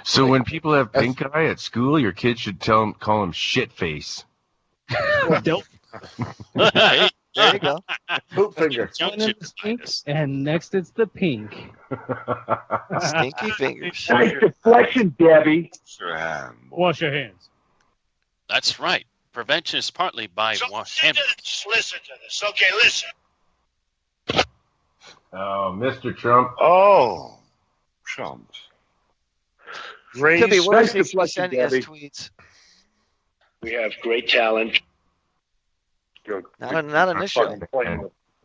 So when people have pink eye at school, your kids should call them shit face. Dope. Hey, There you go. Poop finger. don't you Pink, and next it's the pink. Stinky fingers. Nice deflection, Debbie. Wash your hands. That's right. Prevention is partly by wash hand. Listen to this. Okay, listen. Oh, Mr. Trump. Oh, Trump. Debi, what Nice is it to flush you, sending us Debi. tweets? We have great talent. Not on this show.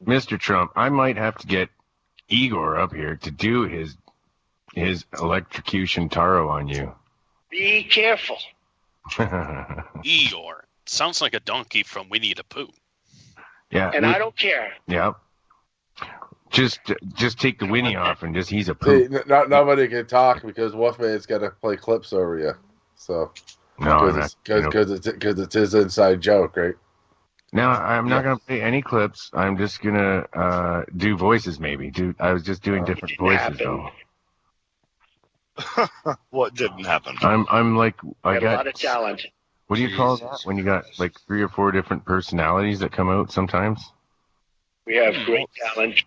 Mr. Trump, I might have to get Igor up here to do his electrocution taro on you. Be careful. Eeyore. Sounds like a donkey from Winnie the Pooh. Yeah. And I don't care. Yeah. Just take the Winnie off and just he's a See, poop. nobody can talk because Wolfman's got to play clips over you. So because it's his inside joke, right? No, I'm not gonna play any clips. I'm just gonna do voices maybe. I was just doing different voices though. What didn't happen? I'm like I We have got a lot of talent. What do you call that when you got like 3 or 4 different personalities that come out sometimes? We have great talent.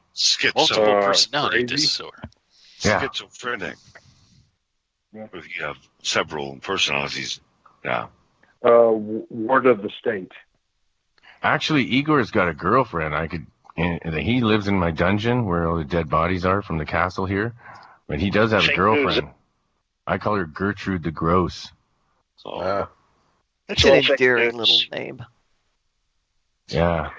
Multiple personality disorder. Yeah. Schizophrenic. If you have several personalities. Yeah. Word of the state. Actually, Igor's got a girlfriend. He lives in my dungeon where all the dead bodies are from the castle here. But he does have a girlfriend. I call her Gertrude the Gross. So, That's an endearing little name. Yeah.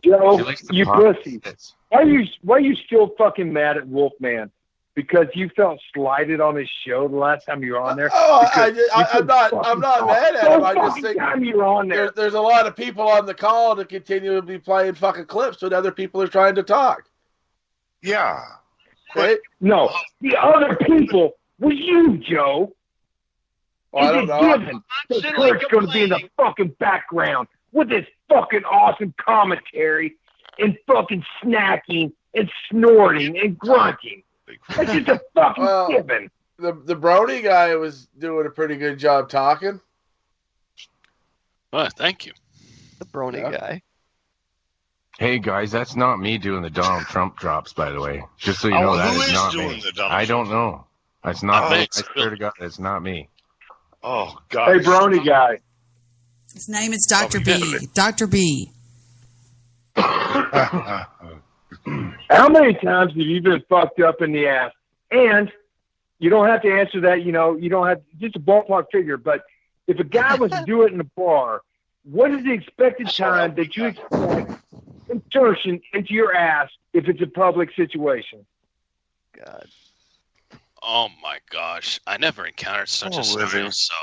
Joe, She likes to you pop pussy. tits. Why are you still fucking mad at Wolfman? Because you felt slighted on his show the last time you were on there. I'm not mad at him. I just think time you're on there. there's a lot of people on the call to continue to be playing fucking clips when other people are trying to talk. Yeah. Right? No, the other people was you, Joe. Well, I don't It's know. a given that Kurt's going to be in the fucking background with his fucking awesome commentary and fucking snacking and snorting and grunting. That's just a fucking given. The Brody guy was doing a pretty good job talking. Oh, thank you. The Brony guy. Hey guys, that's not me doing the Donald Trump drops, by the way. Just so you Oh, know, that who is is not doing me. the Donald I don't know. That's not me. I it's swear to God, it's not me. Oh, God. Hey, Brony guy. His name is Dr. B. Dr. B. How many times have you been fucked up in the ass? And you don't have to answer that, you don't have just a ballpark figure, but if a guy was to do it in a bar, what is the expected time that you expect insertion into your ass if it's a public situation? God. Oh my gosh. I never encountered such a scenario, so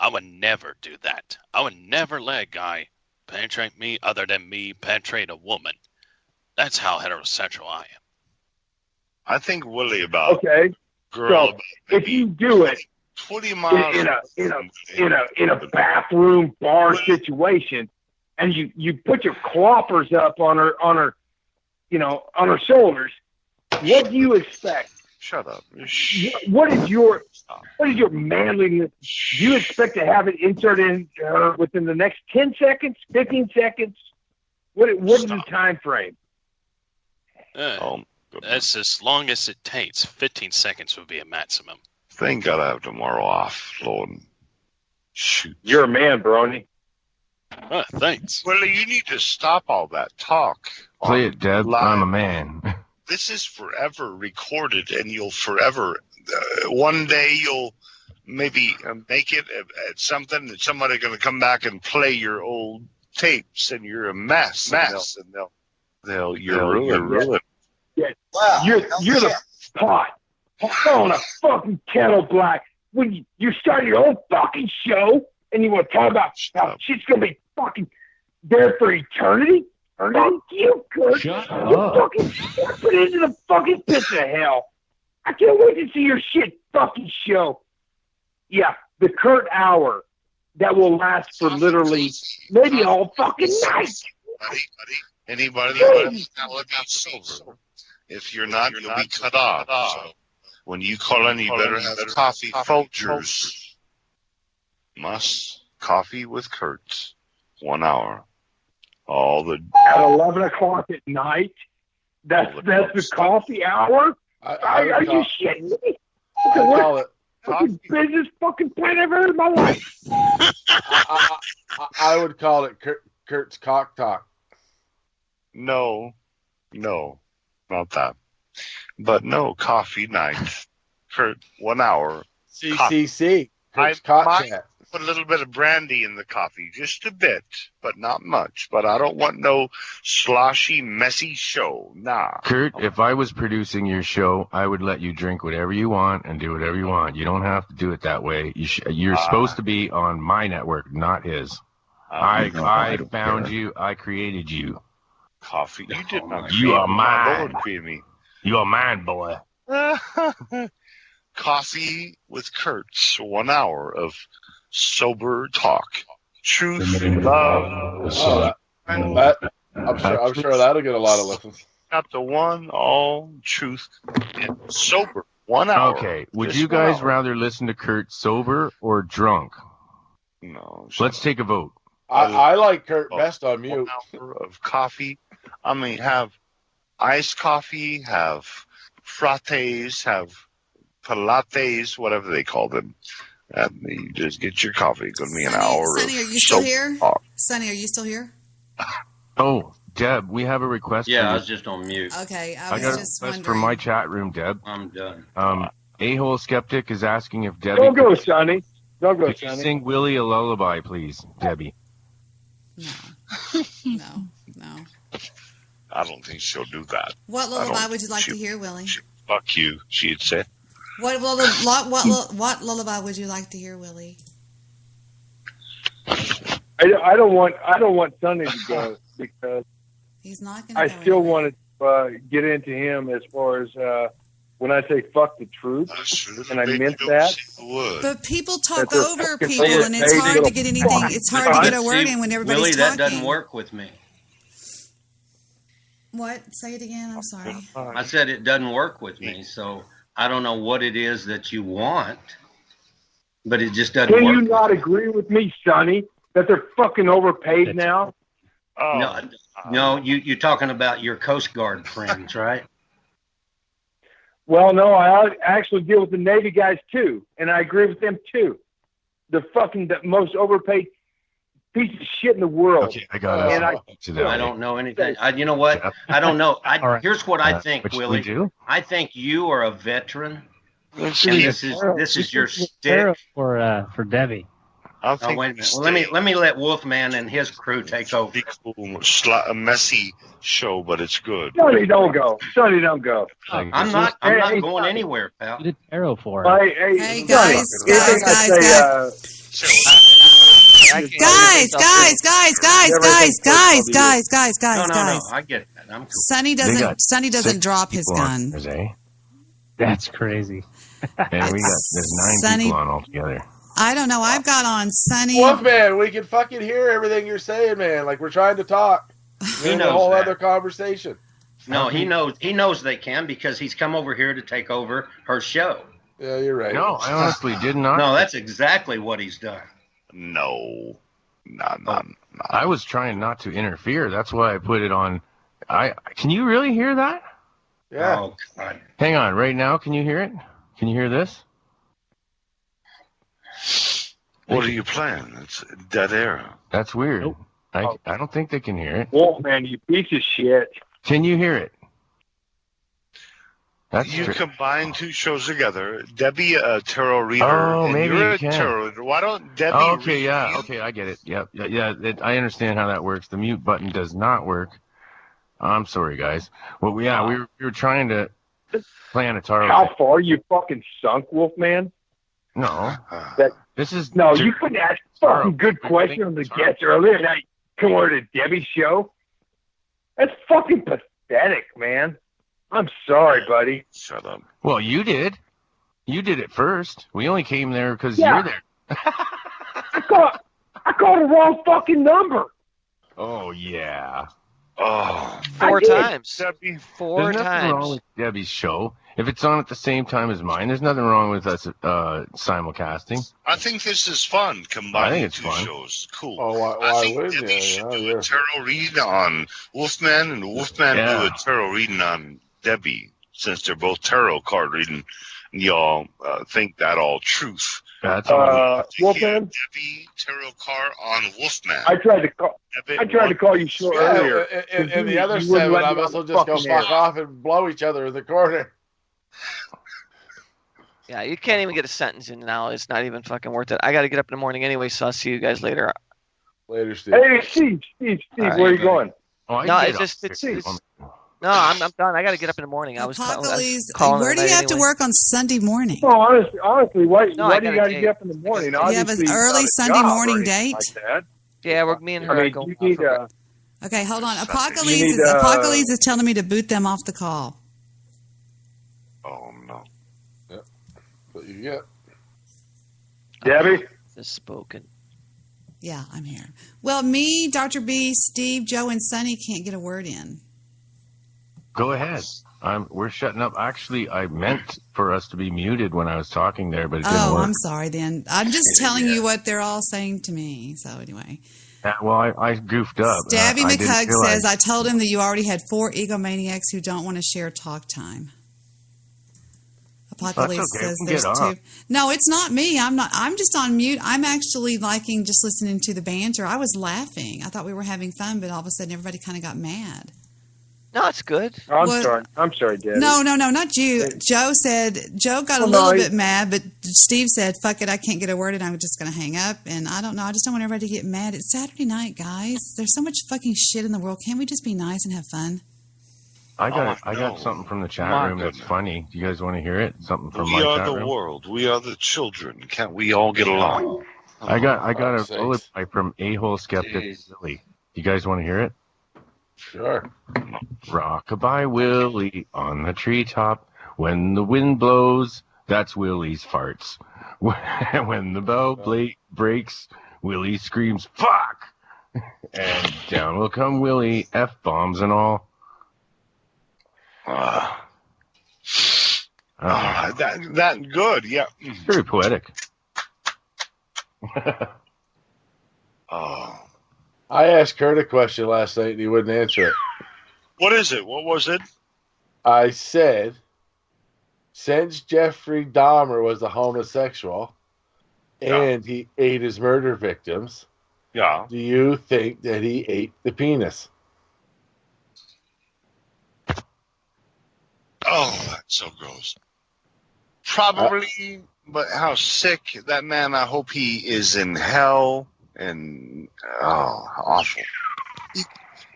I would never do that. I would never let a guy penetrate me other than me penetrate a woman. That's how heterosexual I am. I think Willy about Okay. girl. So if you do it 20 miles in a bathroom bar situation, and you put your cloppers up on her shoulders, what do you expect? Shut up. What is your manliness? Do you expect to have it inserted in her within the next 10 seconds, 15 seconds? What is the time frame? That's as long as it takes. 15 seconds would be a maximum. Thank God I have tomorrow off, Lord. Shoot. You're a man, Brony. Thanks. Willie, you need to stop all that talk. Play it, Deb. Live. I'm a man. This is forever recorded, and you'll forever. One day you'll maybe make it at something, and somebody's going to come back and play your old tapes, and you're a mess, and you're ruined. Yeah. You're the pot on a fucking kettle black. When you start your own fucking show and you want to talk about how shit's going to be fucking there for eternity? Fuck you, Kurt. Shut You up. fucking put it into the fucking pits of hell. I can't wait to see your shit fucking show. Yeah, the Kurt hour that will last for literally maybe all fucking night. Anybody want to tell about silver? If you're not, you'll be cut off. So when you call in, you better have coffee Folgers. Must coffee with Kurtz. 1 hour. All the At 11 o'clock at night? That's the coffee hour? Are you shitting me? I call it fucking business fucking plan I've ever in my life. I would call it Kurt's cock talk. No, not that. But no, coffee night. Kurt, 1 hour. CCC. I Cot might chat. put a little bit of brandy in the coffee, just a bit, but not much. But I don't want no sloshy, messy show. Nah. Kurt, if I was producing your show, I would let you drink whatever you want and do whatever you want. You don't have to do it that way. You're supposed to be on my network, not his. I found you. I created you. Coffee. You did not. You are mine. Lord created me. You are mine, boy. Coffee with Kurtz. 1 hour of sober talk, truth, love. I'm sure that'll get a lot of listens. Got the one, all truth, and sober. 1 hour. Okay. Would Just you 1 guys hour. rather listen to Kurt sober or drunk? No. Let's take a vote. I like Kurt best on mute. 1 hour of coffee. I mean, have iced coffee, have frappes, have pilates, whatever they call them. And you just get your coffee. It's going to be an hour. Sonny, are you still here? Sonny, are you still here? Oh, Deb, we have a request. Yeah, for I you. was just on mute. Okay, I I got was a just request for wondering. my chat room, Deb. I'm done. A-hole skeptic is asking if Debbie Don't go, Sonny. Don't go, could you Sonny. sing Willy a lullaby, please, Debbie. No. I don't think she'll do that. What lullaby would you like to hear, Willie? Fuck you, she'd say. What lullaby would you like to hear, Willie? I don't want Sonny to go because He's not going to I still want to get into him as far as when I say fuck the truth, and I meant that. But people talk That's a over fucking people, and it's big hard little to get anything. It's hard to get a word in when everybody's Willie, talking. that doesn't work with me. What? Say it again. I'm sorry. I said it doesn't work with me, so I don't know what it is that you want, but it just doesn't Can work. you not agree with me, Sonny, that they're fucking overpaid now? No, you're talking about your Coast Guard friends, right? Well, no, I actually deal with the Navy guys too, and I agree with them too. They're fucking the most overpaid piece of shit in the world. Okay, I got it. And I don't know anything. You know what? I don't know. Here's what I think, Which we Willie. do? I think you are a veteran, and this is your stick. For Debbie. I Oh, think wait a minute. Well, let me let Wolfman and his crew take over. A messy show, but it's good. Sonny, don't go. Sonny, don't go. I'm not going anywhere, pal. You did arrow for Hey, guys. No, I get that. I'm cool. Sonny doesn't drop his gun. That's crazy. And there's 9 Sonny- people on altogether. I don't know. I've got on Sonny. Wolfman, we can fucking hear everything you're saying, man. Like we're trying to talk. He It's a knows whole that. other conversation. No, he knows they can because he's come over here to take over her show. Yeah, you're right. No, I honestly did not. No, that's exactly what he's done. No. I was trying not to interfere. That's why I put it on. Can you really hear that? Yeah. Oh, God. Hang on. Right now, can you hear it? Can you hear this? What are you playing? It's dead air. That's weird. I don't think they can hear it. Wolfman, you piece of shit. Can you hear it? You combine two shows together. Debbie, a tarot reader. Oh, and maybe you're you a can. tarot reader. Why don't Debbie Oh, okay, read yeah. you? Okay, I get it. Yep. Yeah. I understand how that works. The mute button does not work. I'm sorry, guys. Well, we were trying to plan a tarot. How far you fucking sunk, Wolfman? No. This is you couldn't ask a fucking good question on the guest earlier. Now you come over to Debbie's show. That's fucking pathetic, man. I'm sorry, buddy. Shut up. Well, you did. You did it first. We only came there because Yeah. you're there. I called the wrong fucking number. Oh, yeah. Oh. Four times. Debbie. Four There's nothing wrong times. with Debbie's show. If it's on at the same time as mine, there's nothing wrong with us simulcasting. I think this is fun, I combining think it's two fun. shows. Cool. Oh, I why think would Debbie you? should do Yeah. a tarot read on Wolfman, and Wolfman do Yeah. a tarot reading on Debbie, since they're both tarot card reading. And y'all think that all truth. That's all. Wolfman, Debbie tarot card on Wolfman. I tried to call you short earlier. And the other You wouldn't 7 let of me us on will the just go fucking fuck air. off and blow each other in the corner. Yeah, you can't even get a sentence in now. It's not even fucking worth it. I got to get up in the morning anyway, so I'll see you guys later. Later, Steve. Hey, Steve, All right. where are you going? Oh, No, no, I'm done. I got to get up in the morning. I was Apocalypse, calling where it do you night have to anyway. work on Sunday morning? Oh, honestly, why do you gotta got to get- get up in the morning? You have an Obviously, early not a Sunday job or morning anything date? Like that. Yeah, me and her are going. You need, Okay, hold on. Apocalypse need, is telling me to boot them off the call. Oh no. Yep. What you get? Debbie? Just spoken. Yeah, I'm here. Well, me, Dr.B, Steve, Joe, and Sonny can't get a word in. Go ahead. We're shutting up. Actually, I meant for us to be muted when I was talking there, but it didn't work. I'm sorry then. I'm just telling you what they're all saying to me. So anyway. Well, I goofed up. Stabby I didn't McHugg realize- says, I told him that you already had 4 egomaniacs who don't want to share talk time. Apocalypse That's okay. says We can there's get 2. off. No, it's not me. I'm just on mute. I'm actually liking just listening to the banter. I was laughing. I thought we were having fun, but all of a sudden everybody kind of got mad. No, it's good. I'm What? sorry, Debbie. No, not you. Joe got a Well, little no, bit mad, but Steve said, fuck it, I can't get a word in. I'm just going to hang up. And I don't know. I just don't want everybody to get mad. It's Saturday night, guys. There's so much fucking shit in the world. Can't we just be nice and have fun? I got something from the chat room that's funny. Do you guys want to hear it? Something from We my are chat the room? world. We are the children. Can't we all get along? I got a bullet pipe from A-hole skeptic Willy. You guys want to hear it? Sure. Rockabye Willy on the treetop. When the wind blows, that's Willy's farts. When the bow blade breaks, Willy screams, fuck! And down will come Willy, F-bombs and all. That good, yeah. Very poetic. Oh. I asked Kurt a question last night and he wouldn't answer it. What is it? What was it? I said, since Jeffrey Dahmer was a homosexual and he ate his murder victims, yeah, do you think that he ate the penis? Oh, that's so gross. Probably, but how sick that man. I hope he is in hell. And awful.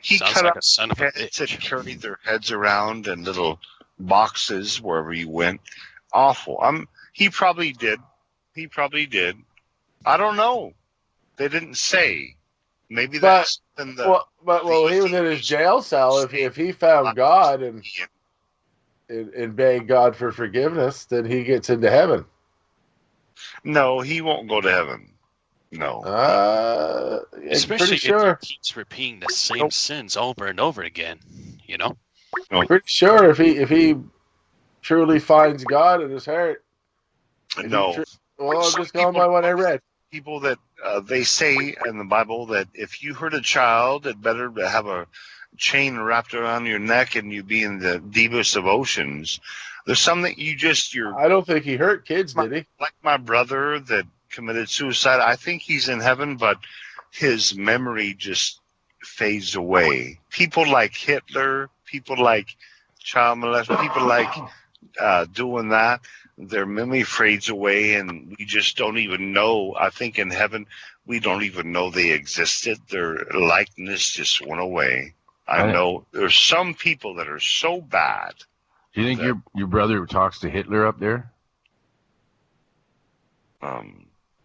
He Sounds cut like up a son of a heads and carried their heads around in little boxes wherever he went. Awful. He probably did. I don't know. They didn't say. Maybe that's in the. Well, he was in his jail cell. If he found God and begged God for forgiveness, then he gets into heaven. No, he won't go to heaven. No. Especially sure. if he keeps repeating the same sins over and over again, you know? Pretty sure if he truly finds God in his heart. No. Well, I'm just going by what I read. People that they say in the Bible that if you hurt a child, it better have a chain wrapped around your neck and you be in the deepest of oceans. There's something you're. I don't think he hurt kids, did he? Like my brother that committed suicide. I think he's in heaven, but his memory just fades away. People like Hitler, people like child molesters, people like doing that, their memory fades away, and we just don't even know. I think in heaven, we don't even know they existed. Their likeness just went away. I know there's some people that are so bad. Do you think your brother talks to Hitler up there?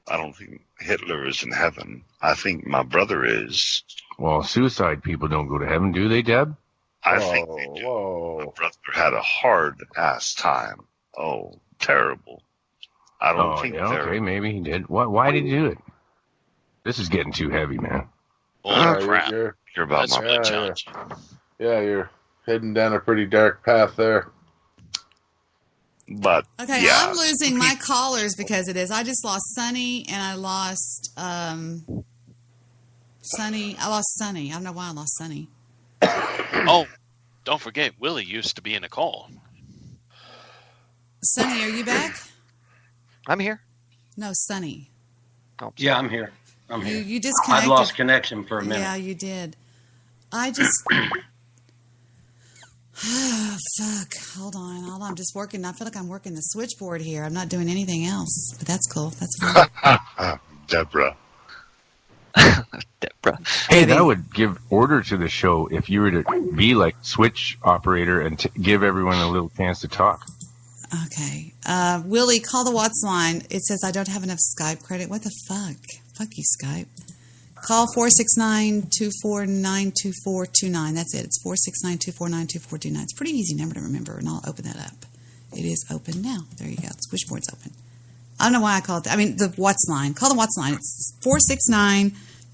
I don't think Hitler is in heaven. I think my brother is. Well, suicide people don't go to heaven, do they, Deb? I think they do. My brother had a hard-ass time. Oh, terrible. I don't think they're... Okay, maybe he did. Why did he do it? This is getting too heavy, man. Oh, crap. You're about my challenge. Yeah, you're heading down a pretty dark path there. But okay, yeah. I'm losing my callers because of this. I just lost Sonny and I lost Sonny. I lost Sonny. I don't know why I lost Sonny. Oh, don't forget, Willy used to be in a call. Sonny, are you back? I'm here. No, Sonny. Oh, yeah, I'm here. I'm here. You disconnected. I've lost connection for a minute. Yeah, you did. I just... Oh, fuck. Hold on. I'm just working. I feel like I'm working the switchboard here. I'm not doing anything else. But that's cool. That's fine. Deborah. Deborah. Hey, that would give order to the show if you were to be like switch operator and give everyone a little chance to talk. Okay. Willy, call the Watts line. It says I don't have enough Skype credit. What the fuck? Fuck you, Skype. Call 469-249-2429. That's it. It's 469-249-2429. It's a pretty easy number to remember, and I'll open that up. It is open now. There you go. The switchboard's open. I don't know why I call it that. I mean, the Watts line. Call the Watts line. It's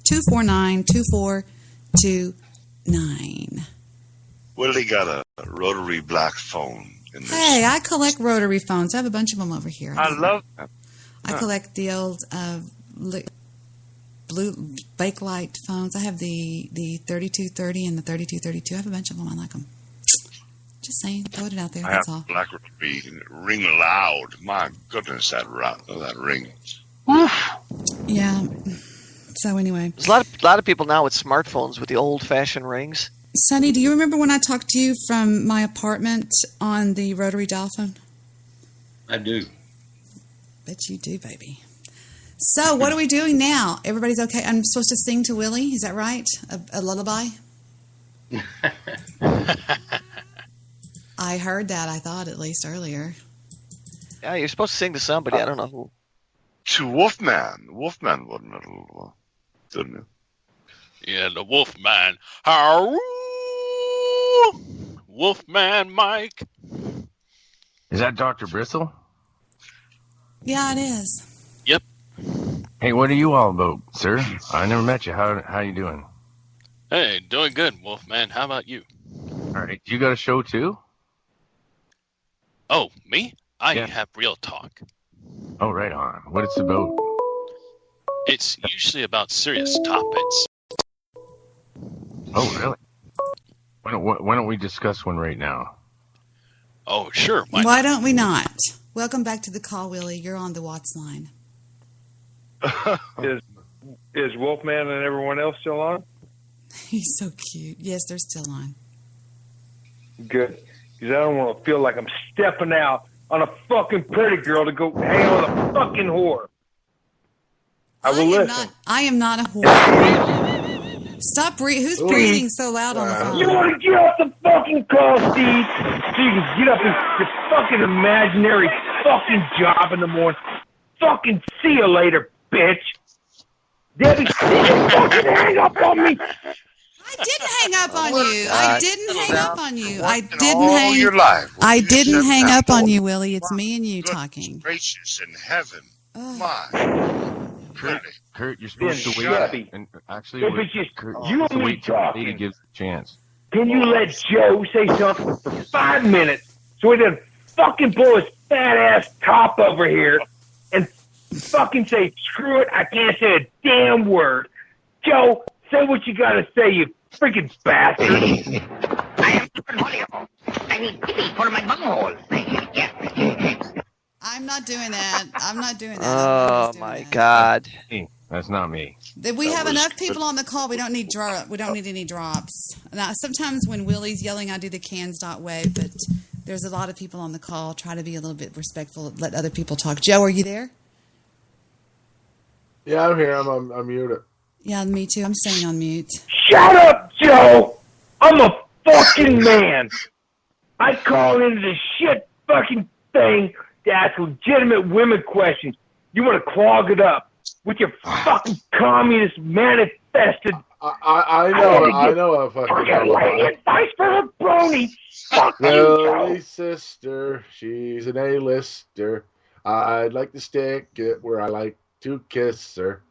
469-249-2429. Willie got a rotary black phone. Hey, I collect rotary phones. I have a bunch of them over here. I love that. I collect the old blue Bakelite phones. I have the 3230 and the 3232. I have a bunch of them. I like them. Just saying. Throw it out there. That's all. Black rotary ring loud. My goodness, that ring. Yeah. So anyway. There's a lot of people now with smartphones with the old-fashioned rings. Sonny, do you remember when I talked to you from my apartment on the rotary dial phone? I do. Bet you do, baby. So, what are we doing now? Everybody's okay? I'm supposed to sing to Willy? Is that right? A lullaby? I heard that, I thought, at least earlier. Yeah, you're supposed to sing to somebody. I don't know who. To Wolfman. Wolfman wasn't a little, didn't it? Yeah, the Wolfman. How? WolfmanMike. Is that Dr. Bristle? Yeah, it is. Yep. Hey, what are you all about, sir? I never met you. How you doing? Hey, doing good, Wolfman. How about you? All right. You got a show too? Oh, me? I have real talk. Oh, right on. What it's about? It's usually about serious topics. Oh, really? Why don't we discuss one right now? Oh, sure. Why don't we not? Welcome back to the call, Willy. You're on the Watts line. Is Wolfman and everyone else still on? He's so cute. Yes, they're still on. Good. Because I don't want to feel like I'm stepping out on a fucking pretty girl to go hang out with a fucking whore. I will listen. I am not a whore. Stop breathing. Who's breathing so loud on the phone? You want to get off the fucking call, Steve, so you can get up in your fucking imaginary fucking job in the morning. Fucking see you later, bitch. Debbie, fucking hang up on me. I didn't hang up on you. I didn't hang up on you. I didn't hang up on you, Willy. It's me and you talking. Gracious in heaven. My. Kurt, you're supposed to wait. And actually, if it's just Kurt, you and me wait till the lady talking, gives a chance. can you let Joe say something for 5 minutes so he doesn't fucking blow his fat ass top over here and fucking say, screw it, I can't say a damn word. Joe, say what you gotta say, you freaking bastard. I am super valuable. I need pity for my bunghole. I'm not doing that. I'm not doing that. Oh my God. That's not me. We have enough people on the call. We don't need any drops. Now, sometimes when Willy's yelling, I do the cans.wave, but there's a lot of people on the call. Try to be a little bit respectful. Let other people talk. Joe, are you there? Yeah, I'm here. I'm muted. Yeah, me too. I'm staying on mute. Shut up, Joe! I'm a fucking man. I call into this shit fucking thing to ask legitimate women questions. You want to clog it up with your fucking communist manifested. I know a fucking advice for a brony. Fuck you, Willy Joe. sister, she's an A-lister. I'd like to stick it where I like to kiss her.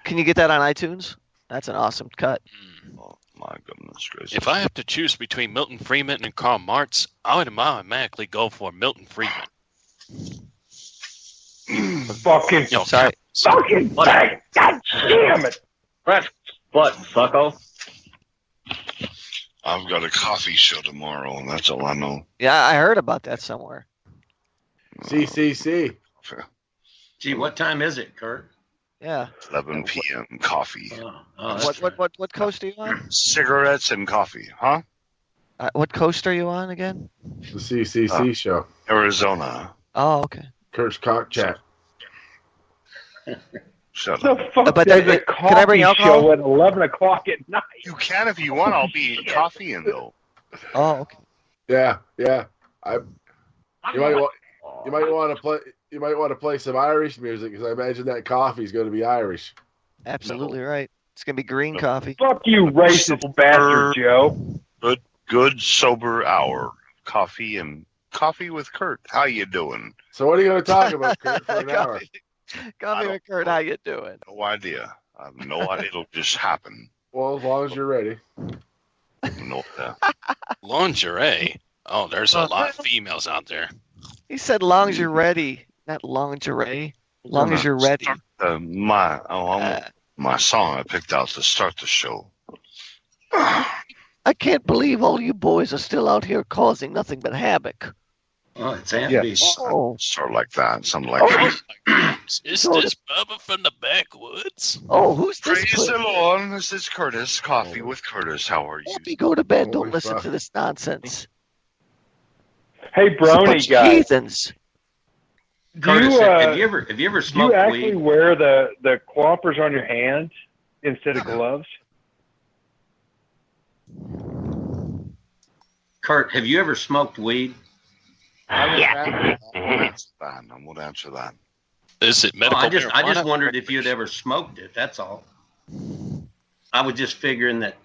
Can you get that on iTunes? That's an awesome cut. Oh, my goodness gracious. If I have to choose between Milton Freeman and Karl Marx, I would automatically go for Milton Freeman. Fucking sorry. Fucking bang. God damn it. Press what, fucko? I've got a coffee show tomorrow, and that's all I know. Yeah, I heard about that somewhere. CCC. Gee, what time is it, Kurt? Yeah. 11 p.m. coffee. What coast are you on? Cigarettes and coffee, huh? What coast are you on again? The CCC show. Arizona. Oh, okay. Kurt's Cock Chat. Shut The up. fuck But there's then- a can I bring coffee alcohol? show at 11 o'clock at night? You can if you want. I'll be eating coffee in though. Oh, okay. Yeah. You might want to play. You might want to play some Irish music because I imagine that coffee's going to be Irish. Absolutely right. It's gonna be green coffee. Fuck you, racist bastard, Joe. Good sober hour. Coffee with Kurt. How you doing? So what are you going to talk about, Kurt, for an hour? Coffee with Kurt, how you doing? No idea. I have no idea. It'll just happen. Well, as long as you're ready. No, Lingerie. Oh, there's a lot of females out there. He said, "Long as you're ready," not lingerie. Long as you're ready. My song I picked out to start the show. I can't believe all you boys are still out here causing nothing but havoc. Oh, it's Andy. Sort of like that. Something like that. Is this Bubba from the backwoods? Oh, who's this? Praise the Lord. This is Curtis. Coffee with Curtis. How are you? Let me go to bed. Don't listen to this nonsense. Hey, Brony guys. Heathens. Curtis, have you ever Do you smoked actually weed? wear the clompers on your hands instead of gloves? Kurt, have you ever smoked weed? I won't answer that. Is it Oh, medical I just marijuana? wondered if you'd ever smoked it. That's all. I was just figuring that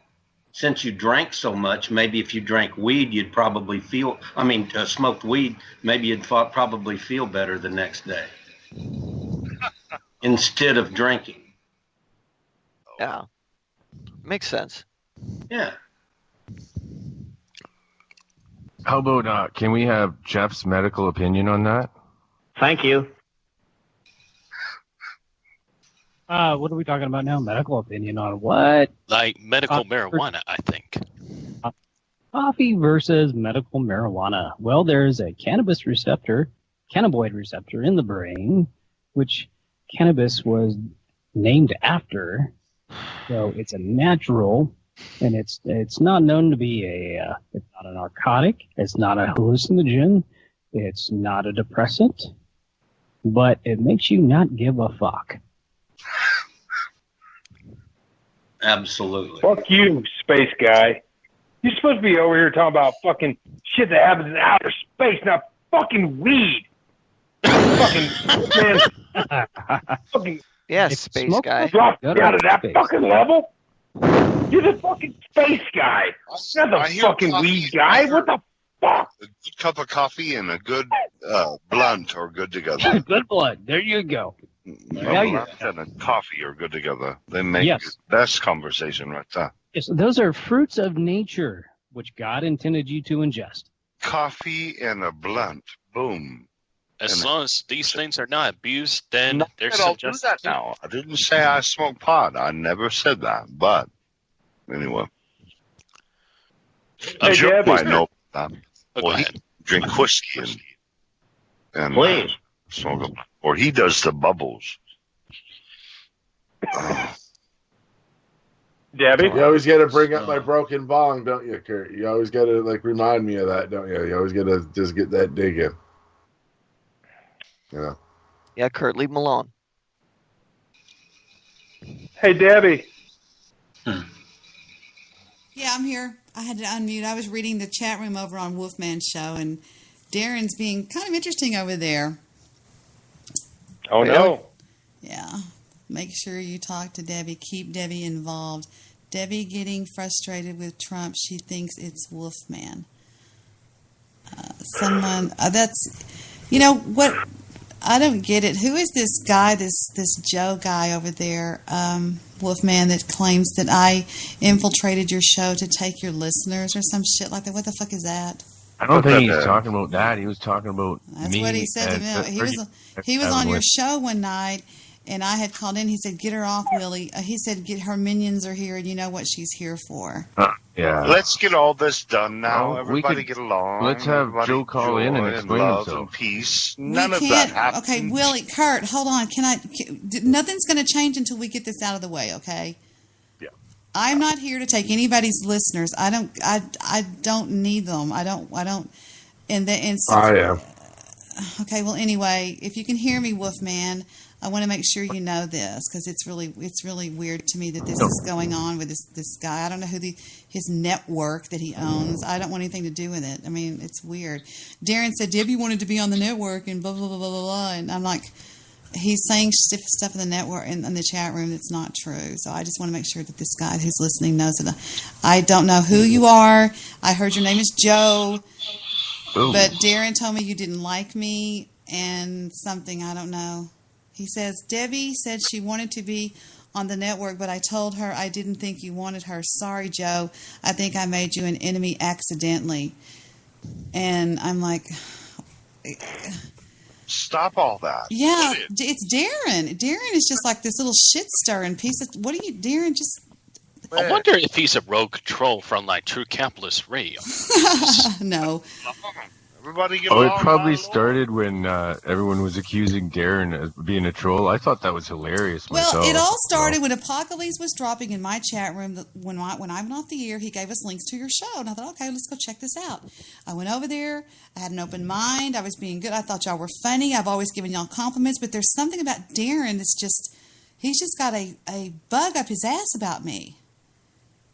since you drank so much, maybe if you drank weed, you'd probably feel. Smoked weed, maybe you'd probably feel better the next day instead of drinking. Yeah. Makes sense. Yeah. How about, can we have Jeff's medical opinion on that? Thank you. What are we talking about now? Medical opinion on what? Like medical marijuana, I think. Coffee versus medical marijuana. Well, there's a cannabinoid receptor in the brain, which cannabis was named after. So it's a natural, and it's not known to be it's not a narcotic, it's not a hallucinogen, it's not a depressant, but it makes you not give a fuck. Absolutely. Fuck you, space guy. You're supposed to be over here talking about fucking shit that happens in outer space, not fucking weed. Fucking man. Fucking Yes, space guy. drop me out of that fucking level. You're the fucking space guy, not the I hear fucking coffee weed is guy. better. What the fuck? A good cup of coffee and a good blunt are good together. Good blood. There you go. A There you blunt and a coffee are good together. They make Yes. the best conversation right there. Yes, those are fruits of nature, which God intended you to ingest. Coffee and a blunt. Boom. As long as these things are not abused, then Not they're that I'll do suggested. that now. I didn't say I smoke pot. I never said that. But anyway, Hey, Joe Debbie. might know that. Oh, Well, go he ahead. drink whiskey and Please. smoke a, or he does the bubbles. Debbie? You always got to bring up my broken bong, don't you, Kurt? You always got to remind me of that, don't you? You always got to just get that dig in. You know. Yeah, Kurt, leave him alone. Hey, Debbie. Yeah, I'm here. I had to unmute. I was reading the chat room over on Wolfman's show, and Darren's being kind of interesting over there. Oh, no. Yeah. Make sure you talk to Debbie. Keep Debbie involved. Debbie getting frustrated with Trump. She thinks it's Wolfman. That's, you know, what, I don't get it. Who is this guy, this Joe guy over there, Wolfman, that claims that I infiltrated your show to take your listeners or some shit like that? What the fuck is that? I don't think he's talking about that. He was talking about That's me. what he said to me. He was on your show one night, And I had called in. He said, "Get her off, Willie." He said, "Get her minions are here, and you know what she's here for." Yeah. Let's get all this done now. Well, Everybody get along. Let's have Everybody Joe call in and explain love himself. and peace. We None of that can't. happens. Okay, Willie, Kurt, hold on. Nothing's going to change until we get this out of the way. Okay. Yeah. I'm not here to take anybody's listeners. I don't need them. I don't. And so, I am. Okay. Well, anyway, if you can hear me, Wolfman, I want to make sure you know this because it's really weird to me that this is going on with this guy. I don't know who his network that he owns. I don't want anything to do with it. I mean, it's weird. Darren said Debbie wanted to be on the network and blah blah blah blah blah, blah. And I'm like, he's saying stuff in the network in the chat room that's not true. So I just want to make sure that this guy who's listening knows that I don't know who you are. I heard your name is Joe, but Darren told me you didn't like me and something I don't know. He says, Debbie said she wanted to be on the network, but I told her I didn't think you wanted her. Sorry, Joe. I think I made you an enemy accidentally. And I'm like... Stop all that. Yeah, it's Darren. Darren is just like this little shit-stirring piece of... What are you... Darren, just... I wonder if he's a rogue troll from like True Capitalist Radio. No. Everybody get it along, probably started when everyone was accusing Darren of being a troll. I thought that was hilarious myself. Well, it all started when Apocalypse was dropping in my chat room. When I went off the air, he gave us links to your show. And I thought, okay, let's go check this out. I went over there. I had an open mind. I was being good. I thought y'all were funny. I've always given y'all compliments. But there's something about Darren that's just, he's just got a bug up his ass about me.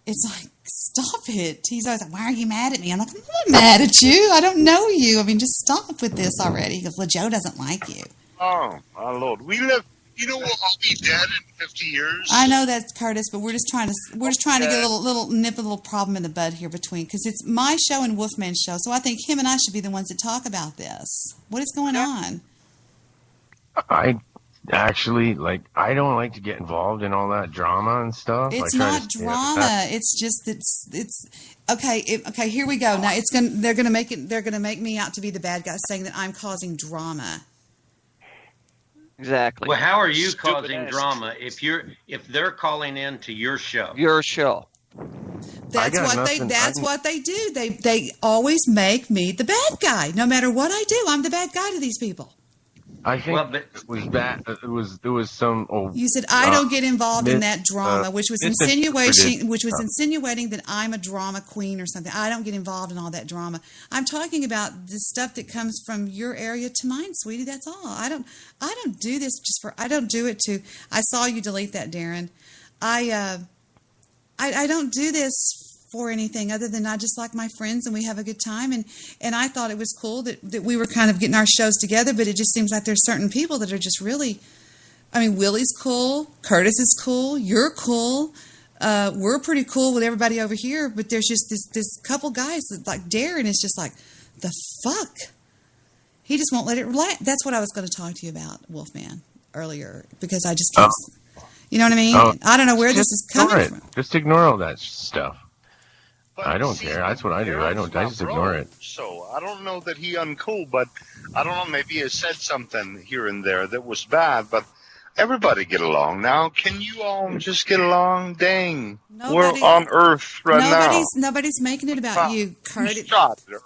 It's like, stop it. He's always like, why are you mad at me? I'm like, I'm not mad at you. I don't know you. I mean, just stop with this already. He goes, well, Joe doesn't like you. Oh, my Lord. We live, you know, we'll all be dead in 50 years. I know that, Curtis, but we're just trying to get a little problem in the bud here between, because it's my show and Wolfman's show. So I think him and I should be the ones that talk about this. What is going on? I actually, I don't like to get involved in all that drama and stuff. It's not drama. It's just it's okay. Okay, here we go. Now they're gonna make me out to be the bad guy, saying that I'm causing drama. Exactly. Well, how are you causing drama if they're calling in to your show? Your show. That's what they do. They always make me the bad guy. No matter what I do, I'm the bad guy to these people. I think it was bad. There was some. You said I don't get involved in that drama, which was insinuating that I'm a drama queen or something. I don't get involved in all that drama. I'm talking about the stuff that comes from your area to mine, sweetie. That's all. I don't do this just for. I don't do it to. I saw you delete that, Darren. I don't do this for anything other than I just like my friends and we have a good time, and I thought it was cool that we were kind of getting our shows together, but it just seems like there's certain people that are just really, I mean, Willie's cool, Curtis is cool, you're cool, we're pretty cool with everybody over here, but there's just this couple guys that, like Darren is just like, the fuck? He just won't let it relax. That's what I was going to talk to you about, Wolfman, earlier, because I just can't, you know what I mean? I don't know where this is coming from. Just ignore all that stuff. I don't care. That's what I do. I just ignore it. So I don't know that he uncool, but I don't know. Maybe he has said something here and there that was bad. But everybody get along now. Can you all just get along? Dang, we're on Earth now. Nobody's making it about you, Kurt.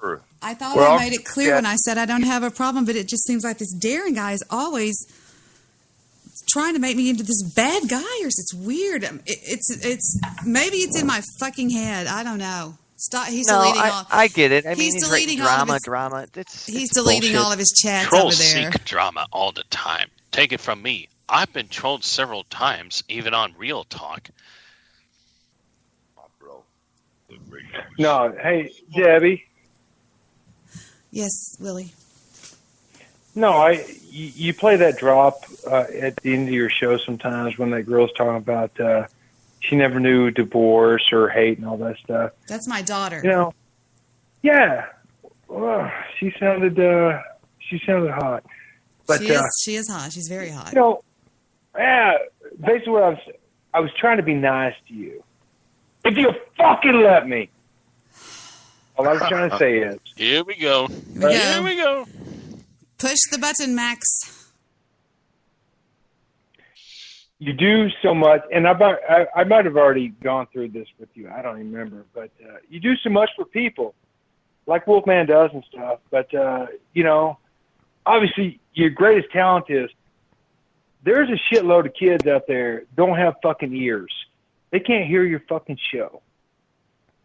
Earth. I thought I made it clear when I said I don't have a problem, but it just seems like this Darren guy is always trying to make me into this bad guy, or it's weird. It's maybe it's in my fucking head. I don't know. Stop. He's deleting all. I get it. I mean, he's deleting drama. He's deleting all of his chats Trolls over there. seek drama all the time. Take it from me. I've been trolled several times, even on Real Talk. No, hey, Debbie. Yes, Willie. No, you play that drop at the end of your show sometimes when that girl's talking about she never knew divorce or hate and all that stuff. That's my daughter. You know, yeah. Oh, she sounded hot. But she is hot. She's very hot. You know, yeah. Basically, what I was trying to be nice to you. If you fucking let me. All I was trying to say is. Here we go. Here we go. Push the button, Max. you do so much, and I might have already gone through this with you. I don't even remember, but you do so much for people, like Wolfman does and stuff. But you know, obviously, your greatest talent is there's a shitload of kids out there don't have fucking ears. They can't hear your fucking show.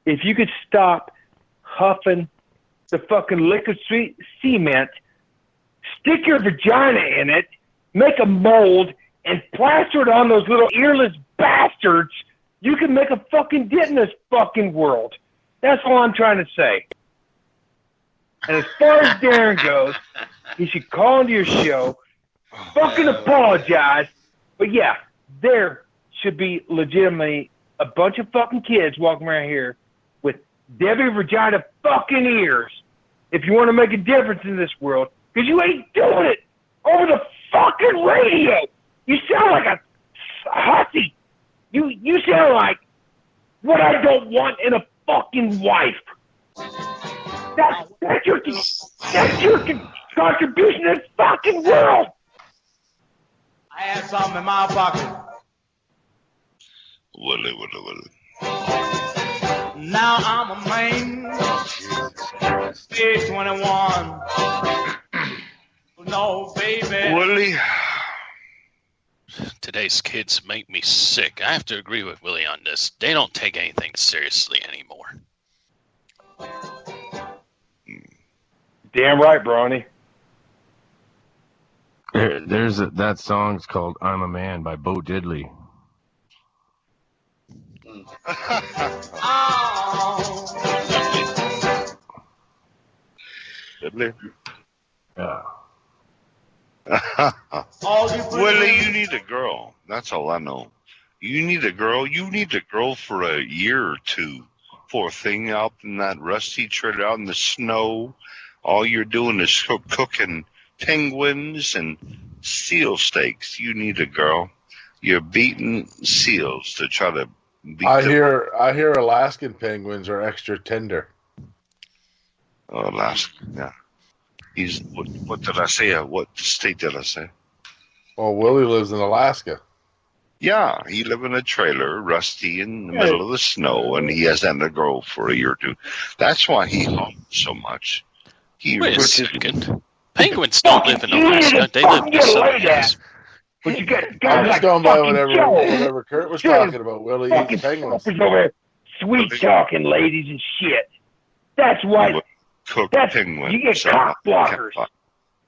If you could stop huffing the fucking liquid sweet cement, stick your vagina in it, make a mold, and plaster it on those little earless bastards, you can make a fucking dent in this fucking world. That's all I'm trying to say. And as far as Darren goes, he should call into your show, fucking apologize. But yeah, there should be legitimately a bunch of fucking kids walking around here with Debi vagina fucking ears if you want to make a difference in this world, because you ain't doing it over the fucking radio. You sound like a hussy. You sound like what I don't want in a fucking wife. That's your contribution to this fucking world. I had something in my pocket. Willy. Now I'm a man. Stage 21. No, baby. Willy. Today's kids make me sick. I have to agree with Willie on this. They don't take anything seriously anymore. Damn right, Bronny. That song's called "I'm a Man" by Bo Diddley. Diddley. Yeah. Willie, you need a girl. That's all I know. You need a girl. You need a girl for a year or two. Poor thing out in that rusty trailer out in the snow. All you're doing is cooking penguins and seal steaks. You need a girl. You're beating seals to try to beat I them. hear Alaskan penguins are extra tender. Oh, Alaska, yeah. He's what did I say? What state did I say? Well, Willie lives in Alaska. Yeah, he lives in a trailer, rusty in the middle of the snow, and he hasn't had a girl for a year or two. That's why he hums so much. Wait a second. Penguins don't live in Alaska. They live in the southern place. But you got I'm guys just like going by fucking Joe. whatever Kurt was talking about. Willie eats penguins. Fuckers over there, sweet talking ladies and shit. That's why. Penguins. You get cock blockers.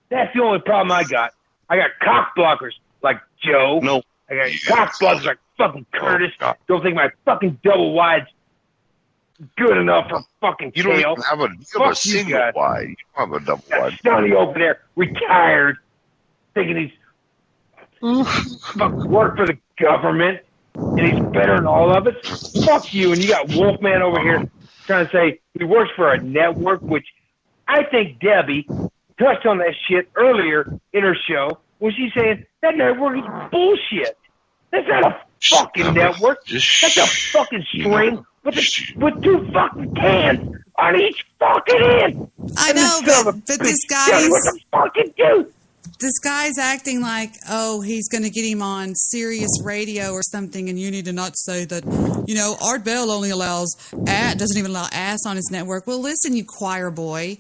That's the only problem I got. I got cock blockers like Joe. No. I got cock blockers like fucking Curtis. Don't think my fucking double wide's good enough for fucking You don't tail. even have a single guys. wide. You don't have a double wide. Sonny over there, retired, thinking he's work for the government and he's better than all of it. Fuck you. And you got Wolfman over here trying to say he works for a network, which I think Debi touched on that shit earlier in her show when she's saying that network is bullshit. That's not a fucking network. That's a fucking string with two fucking cans on each fucking end. I know, but this guy this guy's acting like, oh, he's going to get him on Sirius Radio or something, and you need to not say that, Art Bell only doesn't even allow ass on his network. Well, listen, you choir boy,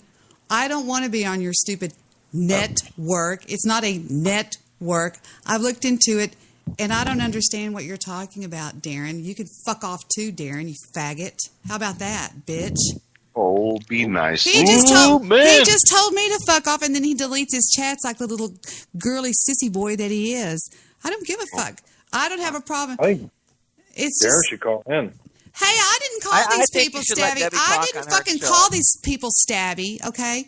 I don't want to be on your stupid network. It's not a network. I've looked into it, and I don't understand what you're talking about, Darren. You can fuck off too, Darren, you faggot. How about that, bitch? Oh, be nice. He just told me to fuck off, and then he deletes his chats like the little girly sissy boy that he is. I don't give a fuck. I don't have a problem. I think It's Darren just, should call in. hey, I didn't call these think people you should let Stabby. Debbie I talk didn't on her fucking show. call these people Stabby, okay?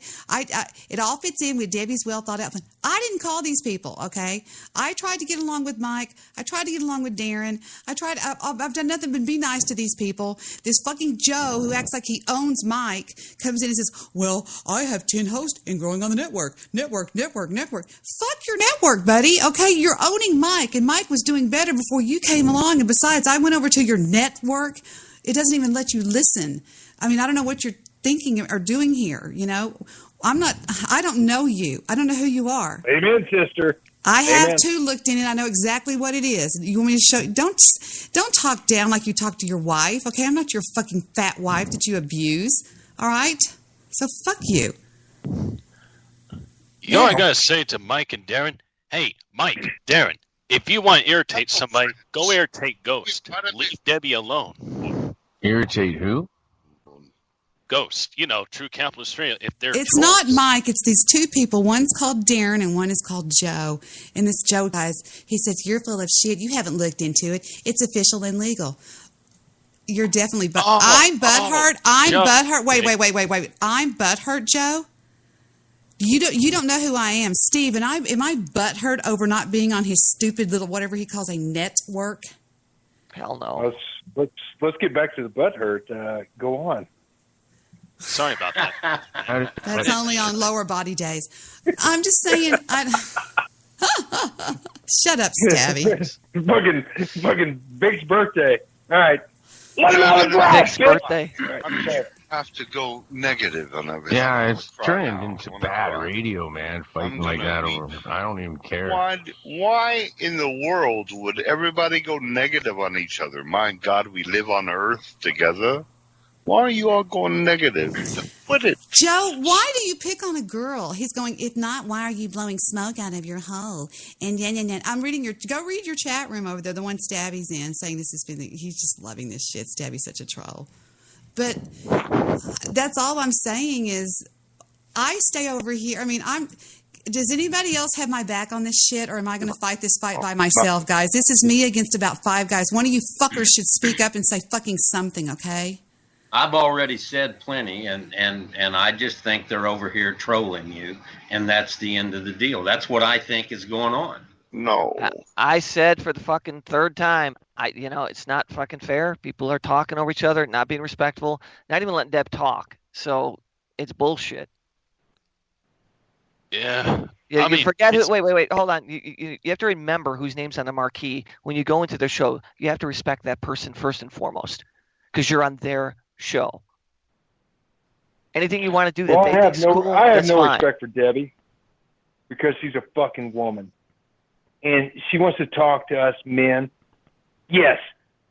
It all fits in with Debbie's well thought out plan. I didn't call these people, okay? I tried to get along with Mike. I tried to get along with Darren. I've done nothing but be nice to these people. This fucking Joe who acts like he owns Mike comes in and says, well, I have 10 hosts and growing on the network. Network. Fuck your network, buddy, okay? You're owning Mike, and Mike was doing better before you came along. And besides, I went over to your network. It doesn't even let you listen. I mean, I don't know what you're thinking or doing here, I don't know you. I don't know who you are. Amen, sister. I have Amen. too looked in it. I know exactly what it is. You want me to show? Don't talk down like you talk to your wife. Okay, I'm not your fucking fat wife that you abuse. All right, so fuck you. You know what I gotta say to Mike and Darren? Hey, Mike, Darren, if you want to irritate somebody, go irritate Ghost. Leave Debbie alone. Irritate who? Ghost, True Capitalist Radio. If they're It's not Mike. It's these two people. One's called Darren and one is called Joe. And this Joe guys, he says, "You're full of shit. You haven't looked into it. It's official and legal." You're definitely, I'm butthurt. I'm Joe. butthurt. Wait. I'm butthurt, Joe. You don't know who I am, Steve. And am I butthurt over not being on his stupid little whatever he calls a network? Hell no. Let's get back to the butthurt. Go on. Sorry about that. That's only on lower body days. I'm just saying. Shut up, Stabby. fucking Big's birthday. All right. Nick's birthday. I have to go negative on everything. Yeah, it's turned into bad radio, man. Fighting like that over. I don't even care. Why in the world would everybody go negative on each other? My God, we live on Earth together. Why are you all going negative? Put it. Joe, why do you pick on a girl? He's going, if not, why are you blowing smoke out of your hole? And I'm reading go read your chat room over there, the one Stabby's in, saying he's just loving this shit. Stabby's such a troll. But that's all I'm saying is I stay over here. I mean, does anybody else have my back on this shit, or am I going to fight this fight by myself, guys? This is me against about 5 guys. One of you fuckers should speak up and say fucking something, okay? I've already said plenty, and I just think they're over here trolling you, and that's the end of the deal. That's what I think is going on. No. I said for the fucking third time, it's not fucking fair. People are talking over each other, not being respectful, not even letting Deb talk. So it's bullshit. Yeah. Yeah, you forget who. Wait, hold on. You have to remember whose name's on the marquee when you go into their show. You have to respect that person first and foremost, because you're on their show. Anything you want to do that Well, they I think's cool, have that's no fine. respect for Debbie because she's a fucking woman. And she wants to talk to us men. Yes,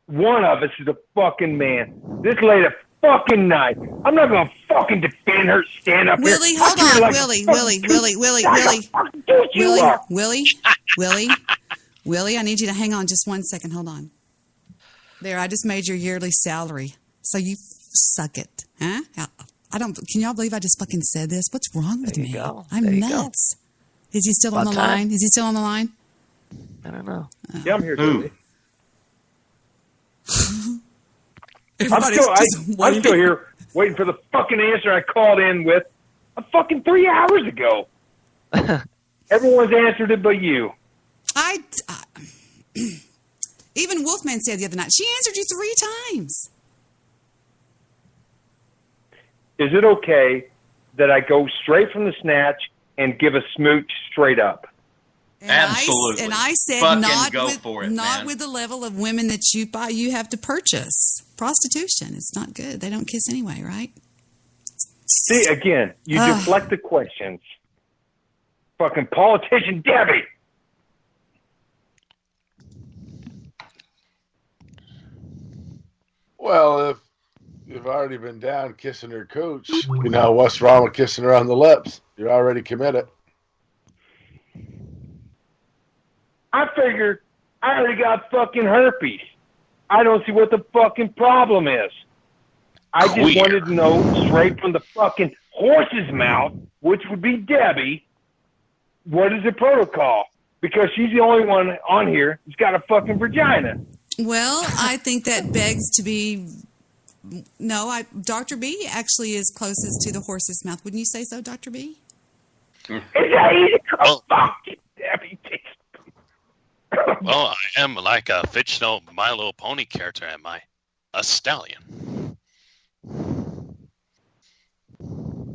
one of us is a fucking man. This late a fucking night. I'm not going to fucking defend her, stand up Willie, here. hold I feel on. like Willie, I need you to hang on just 1 second. Hold on. There, I just made your yearly salary. So you suck it. Huh? Can y'all believe I just fucking said this? What's wrong with me? I'm nuts. Is he still on the line? Is he still on the line? I don't know. Yeah, I'm here, Debbie. I'm still here waiting for the fucking answer I called in with fucking 3 hours ago. Everyone's answered it but you. Even Wolfman said the other night, she answered you 3 times. Is it okay that I go straight from the snatch and give a smooch straight up? Absolutely. I said Fucking not go with, for it, not man. with the level of women that you have to purchase. Prostitution, it's not good. They don't kiss anyway, right? See, again, you deflect the questions. Fucking politician Debbie. Well, if you've already been down kissing her coach, you know what's wrong with kissing her on the lips? You're already committed. I figured I already got fucking herpes. I don't see what the fucking problem is. I just wanted to know straight from the fucking horse's mouth, which would be Debbie, what is the protocol? Because she's the only one on here who's got a fucking vagina. Well, I think that begs to be... No, Dr. B actually is closest to the horse's mouth. Wouldn't you say so, Dr. B? Well, Debbie. Well, I am like a fictional My Little Pony character, am I? A stallion.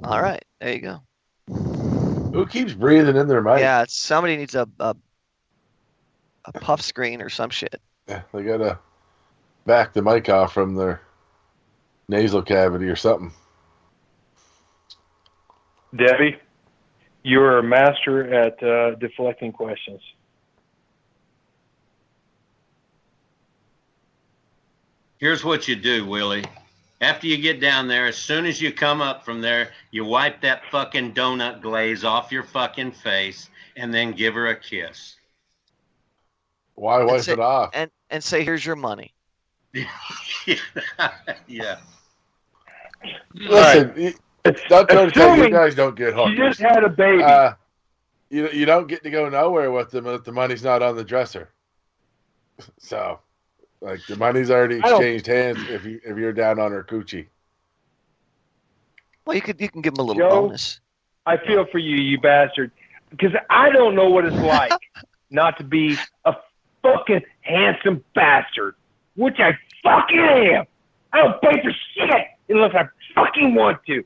All right, there you go. Who keeps breathing in their mic? Yeah, somebody needs a puff screen or some shit. Yeah, they gotta back the mic off from their nasal cavity or something. Debbie, You're a master at deflecting questions. Here's what you do, Willie. After you get down there, as soon as you come up from there, you wipe that fucking donut glaze off your fucking face and then give her a kiss. Why wipe it off? And say, here's your money. Yeah. Listen, don't try to tell you guys don't get hooked. She just had a baby. You don't get to go nowhere with them if the money's not on the dresser. So, like, the money's already exchanged hands if you're down on her coochie. Well, you can give them a little Joe, bonus. I feel for you, you bastard, because I don't know what it's like not to be a fucking handsome bastard, which I fucking am. I don't pay for shit unless I fucking want to.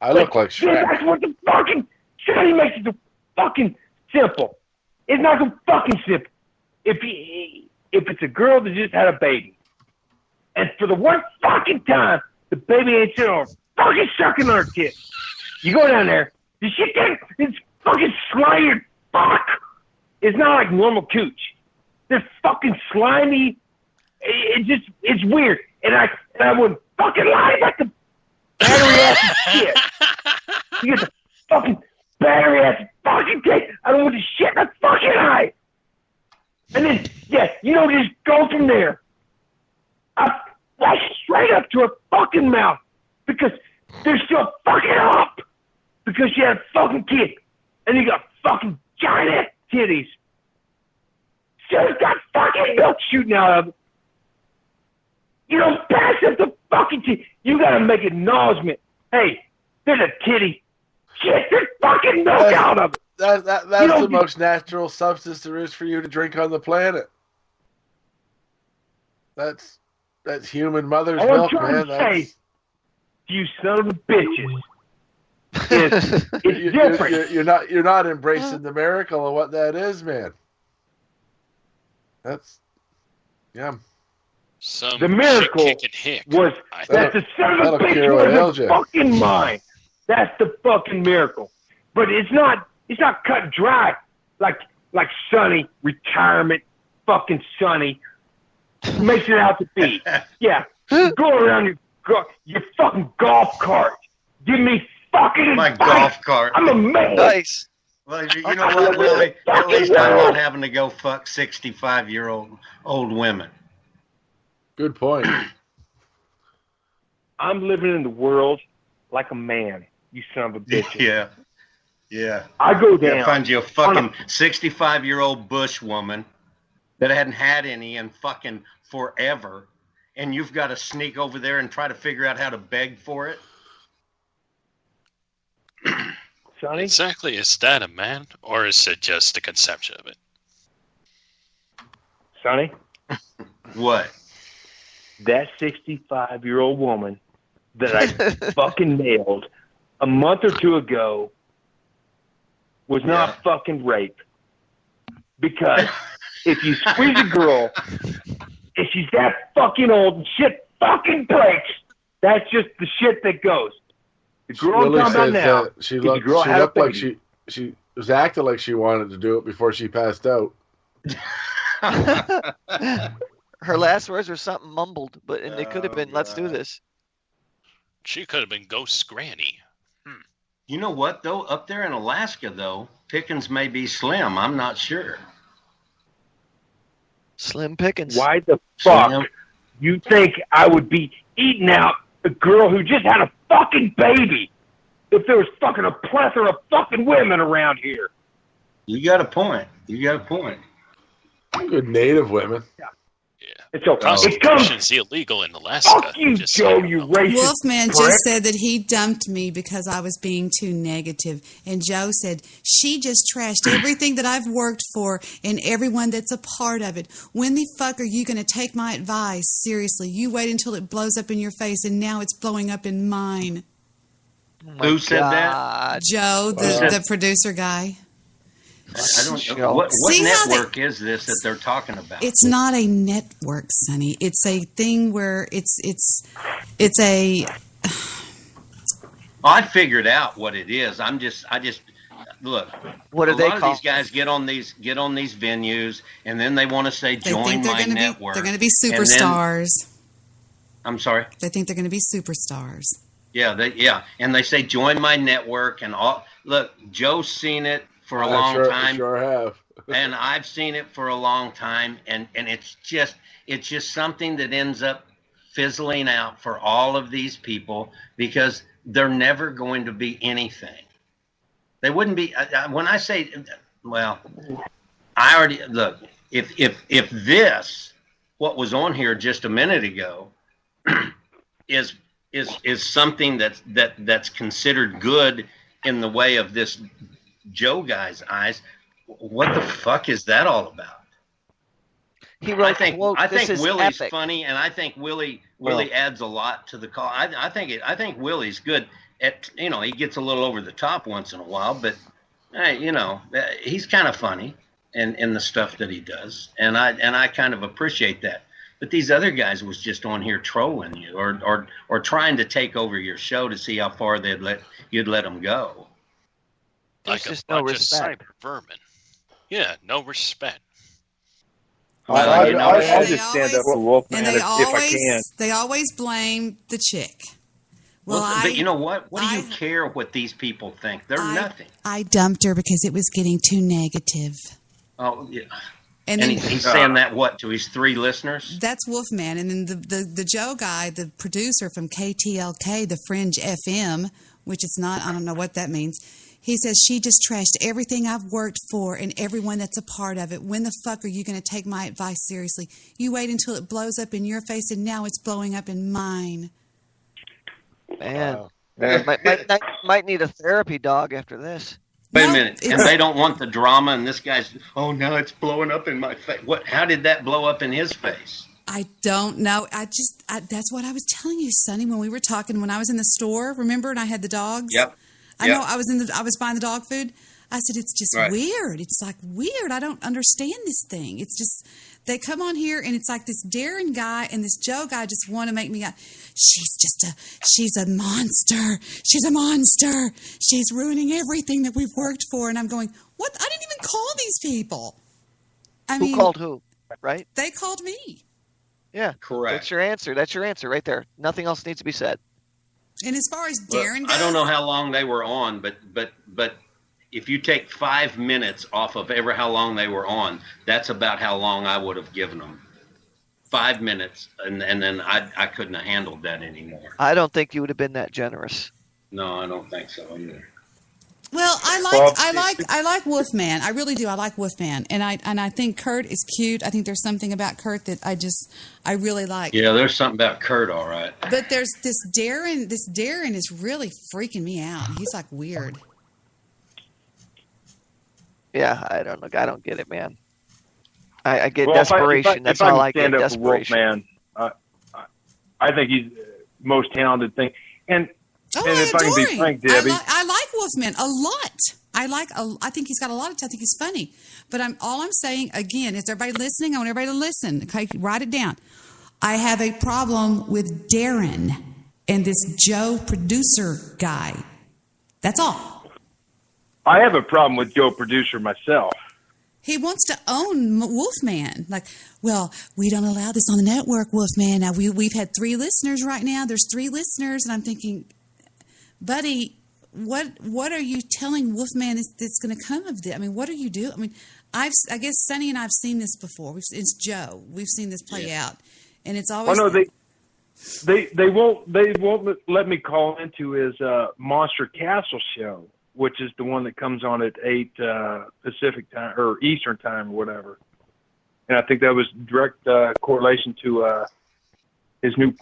I look like Shrek. That's what the fucking Sonny makes it fucking simple. It's not so fucking simple. If it's a girl that just had a baby, and for the one fucking time the baby ain't sitting on fucking sucking on her tit, you go down there, the shit there, it's fucking slimy fuck. It's not like normal cooch. They're fucking slimy. It's weird. And I would fucking lie about the battery ass shit. You get the fucking battery ass fucking taste. I don't want to shit in the fucking eye. And then, just go from there. I straight up to her fucking mouth because they're still fucking up because she had a fucking kid. And you got fucking giant titties. She's got fucking milk shooting out of it. You don't pass up the fucking titty. You gotta make acknowledgement. Hey, there's a titty. Shit, there's fucking milk out of it. That's the most natural substance there is for you to drink on the planet. That's human mother's milk, man. You son of a bitches. It's different. You're not embracing the miracle of what that is, man. That's the miracle was that the son of a bitch was fucking mine. That's the fucking miracle. But it's not cut dry like Sonny, retirement, fucking Sonny makes it out to be. Yeah. Go around your fucking golf cart. Give me fucking my advice. Golf cart. I'm a man. Nice. Well, you know what, Willie? At least I'm not having to go fuck 65-year-old women. Good point. I'm living in the world like a man, you son of a bitch. Yeah. I go down. You find you a fucking 65-year-old bush woman that hadn't had any in fucking forever, and you've got to sneak over there and try to figure out how to beg for it? Sonny? Exactly. Is that a man, or is it just a conception of it? Sonny? What? That 65-year-old woman that I fucking nailed a month or two ago was not fucking rape. Because if you squeeze a girl, if she's that fucking old and shit fucking breaks, that's just the shit that goes. The girl I'm talking about now, she looked like she was acting like she wanted to do it before she passed out. Her last words were something mumbled, and they could have been, let's do this. She could have been Ghost Granny. You know what, though? Up there in Alaska, though, pickings may be slim. I'm not sure. Slim pickings. Why the fuck you think I would be eating out a girl who just had a fucking baby if there was fucking a plethora of fucking women around here? You got a point. Good native women. Yeah. It's okay. Prostitution's illegal in Alaska. Fuck you, Joe, you racist Wolfman prick. just said that he dumped me because I was being too negative. And Joe said, she just trashed everything that I've worked for and everyone that's a part of it. When the fuck are you going to take my advice seriously? You wait until it blows up in your face, and now it's blowing up in mine. Who said that? Joe, the producer guy. I don't know. What network is this that they're talking about? It's not a network, Sonny. It's a thing where it's a. I figured out what it is. look. What are they called? A lot of these guys get on these venues, and then they want to say, "Join my network." They're going to be superstars. I'm sorry. They think they're going to be superstars. Yeah, and they say, "Join my network," and all. Look, Joe's seen it for a long time. Sure have. And I've seen it for a long time, and it's just something that ends up fizzling out for all of these people because they're never going to be anything. They wouldn't be. When I say, well, I already look. If this, what was on here just a minute ago, is something that's considered good in the way of this Joe guy's eyes, what the fuck is that all about? I think Willy's funny, and I think Willy adds a lot to the call. I think Willy's good at, he gets a little over the top once in a while, but he's kind of funny in the stuff that he does, and I kind of appreciate that. But these other guys was just on here trolling you or trying to take over your show to see how far you'd let them go. Like a bunch of cyber vermin. Yeah, no respect. I'll just stand up for Wolfman if I can. They always blame the chick. But you know what? What do you care what these people think? They're nothing. I dumped her because it was getting too negative. Oh, yeah. And he's saying that to his 3 listeners? That's Wolfman. And then the Joe guy, the producer from KTLK, the Fringe FM, which it's not, I don't know what that means. He says, she just trashed everything I've worked for and everyone that's a part of it. When the fuck are you going to take my advice seriously? You wait until it blows up in your face, and now it's blowing up in mine. Man, might need a therapy dog after this. Wait a minute. And they don't want the drama, and this guy's, oh, no, it's blowing up in my face. How did that blow up in his face? I don't know. That's what I was telling you, Sonny, when we were talking, when I was in the store, remember, and I had the dogs? Yep. I know I was buying the dog food. I said, it's just weird. It's like weird. I don't understand this thing. It's just, they come on here and it's like this Darren guy and this Joe guy just want to make me, she's a monster. She's a monster. She's ruining everything that we've worked for. And I'm going, what? I didn't even call these people. Who called who? Right? They called me. Yeah. Correct. That's your answer right there. Nothing else needs to be said. And as far as Darren goes, I don't know how long they were on, but if you take 5 minutes off of how long they were on, that's about how long I would have given them. 5 minutes, and then I couldn't have handled that anymore. I don't think you would have been that generous. No, I don't think so either. Well, I like Wolfman. I really do. I like Wolfman, and I think Kurt is cute. I think there's something about Kurt that I really like. Yeah, there's something about Kurt, all right. But there's this Darren. This Darren is really freaking me out. He's like weird. Yeah, I don't know. I don't get it, man. I get desperation. That's all I get. Desperation. Wolfman, I think he's the most talented thing, and. Oh, and if I can be frank, Debbie, I like Wolfman a lot. I think he's got a lot of. I think he's funny. But all I'm saying again is, everybody listening? I want everybody to listen. Okay, write it down. I have a problem with Darren and this Joe producer guy. That's all. I have a problem with Joe producer myself. He wants to own Wolfman. Like, well, we don't allow this on the network, Wolfman. Now we've had 3 listeners right now. There's 3 listeners, and I'm thinking, buddy, what are you telling Wolfman that's going to come of this? I mean, what are you doing? I mean, I guess Sonny and I have seen this before. It's Joe. We've seen this play out, and it's always. Oh no, they won't let me call into his Monster Castle show, which is the one that comes on at 8 Pacific time or Eastern time or whatever. And I think that was direct correlation to his new,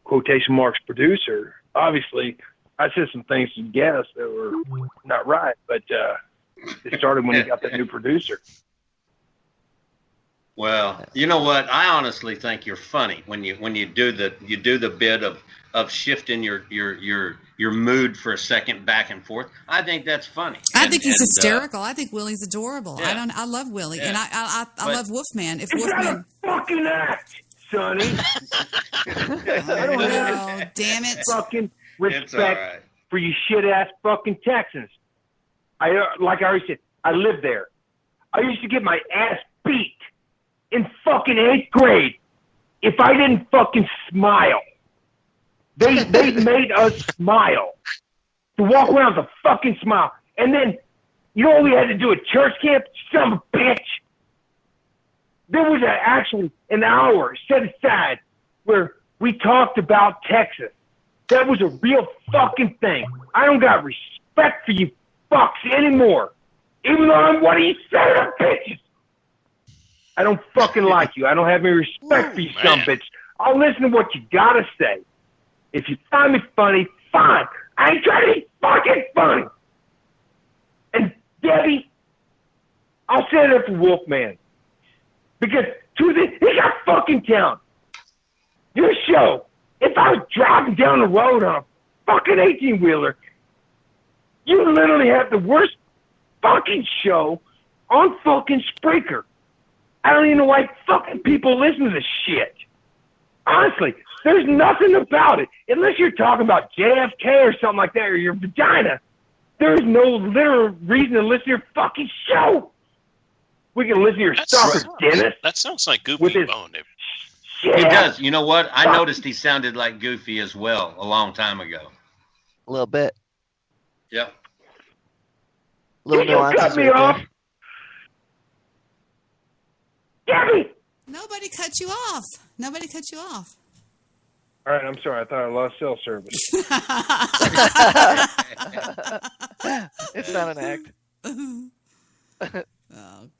quotation marks producer. Obviously, I said some things to guests that were not right, but it started when he got that new producer. Well, you know what? I honestly think you're funny when you do the bit of shifting your mood for a second back and forth. I think that's funny. I think he's hysterical. I think Willy's adorable. Yeah. I love Willy, and I love Wolfman. If Wolfman fucking act, Sonny. I don't know. Damn it. Fucking respect for you shit ass fucking Texans. Like I already said, I lived there. I used to get my ass beat in fucking 8th grade if I didn't fucking smile. They made us smile. To walk around with a fucking smile. And then, you know what we had to do at church camp? Son of a bitch. There was actually an hour set aside where we talked about Texas. That was a real fucking thing. I don't got respect for you fucks anymore. Even though I'm one of you son of bitches. I don't fucking like you. I don't have any respect for you, son of bitch. I'll listen to what you gotta say. If you find me funny, fine. I ain't trying to be fucking funny. And Debi, I'll set it up for Wolfman. Because he got fucking talent. Your show, if I was driving down the road on a fucking 18-wheeler, you literally have the worst fucking show on fucking Spreaker. I don't even know why fucking people listen to this shit. Honestly, there's nothing about it. Unless you're talking about JFK or something like that, or your vagina, there's no literal reason to listen to your fucking show. We can listen to your stuff, Dennis. That sounds like Goofy Bone. He does. You know what? I noticed he sounded like Goofy as well a long time ago. A little bit. Yep. Little nuances. Cut me off. Debi! Nobody cut you off. Nobody cut you off. All right, I'm sorry. I thought I lost cell service. It's not an act.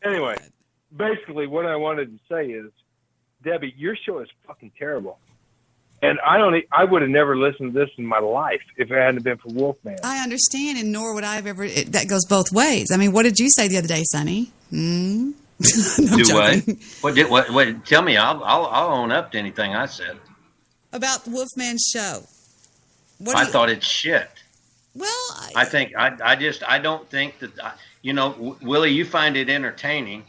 Anyway, basically what I wanted to say is, Debi, your show is fucking terrible. And I would have never listened to this in my life if it hadn't been for Wolfman. I understand, and nor would I have ever. That goes both ways. I mean, what did you say the other day, Sonny? No, Do what? What? Tell me. I'll own up to anything I said about Wolfman's show. I thought it's shit. Well, I think I don't think that. Willie, you find it entertaining.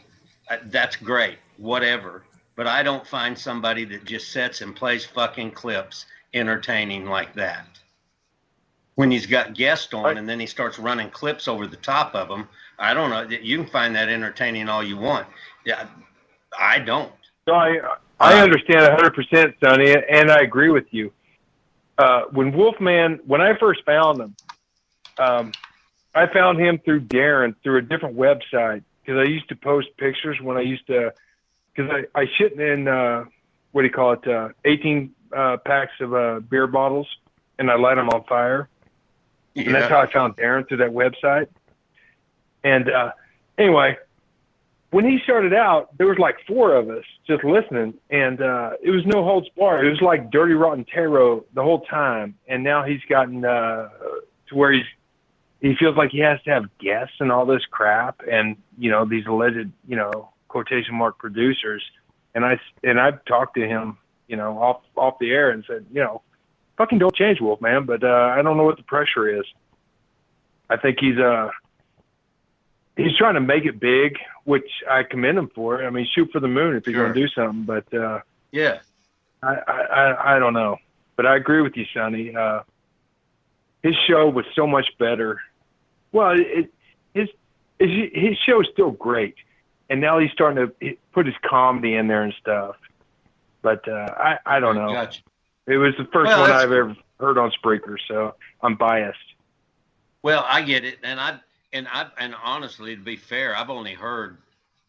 That's great. Whatever. But I don't find somebody that just sits and plays fucking clips entertaining like that. When he's got guests on and then he starts running clips over the top of them, I don't know. You can find that entertaining all you want. Yeah, I don't. No, I understand 100%, Sonny, and I agree with you. When I first found him, I found him through Darren, through a different website, because I used to post pictures when I used to. Because I shit in, 18 packs of beer bottles, and I light them on fire. Yeah. And that's how I found Darren, through that website. And anyway, when he started out, there was like 4 of us just listening, and it was no holds barred. It was like Dirty Rotten Tarot the whole time. And now he's gotten to where he feels like he has to have guests and all this crap, and these alleged quotation mark producers, and I've talked to him, off the air and said, fucking don't change, Wolfman, but I don't know what the pressure is. I think he's trying to make it big, which I commend him for. I mean, shoot for the moon if he's going to do something, but yeah, I don't know, but I agree with you, Sonny. His show was so much better. Well, his show is still great. And now he's starting to put his comedy in there and stuff. But I don't know. Gotcha. It was the first one I've ever heard on Spreaker, so I'm biased. Well, I get it, and honestly, to be fair, I've only heard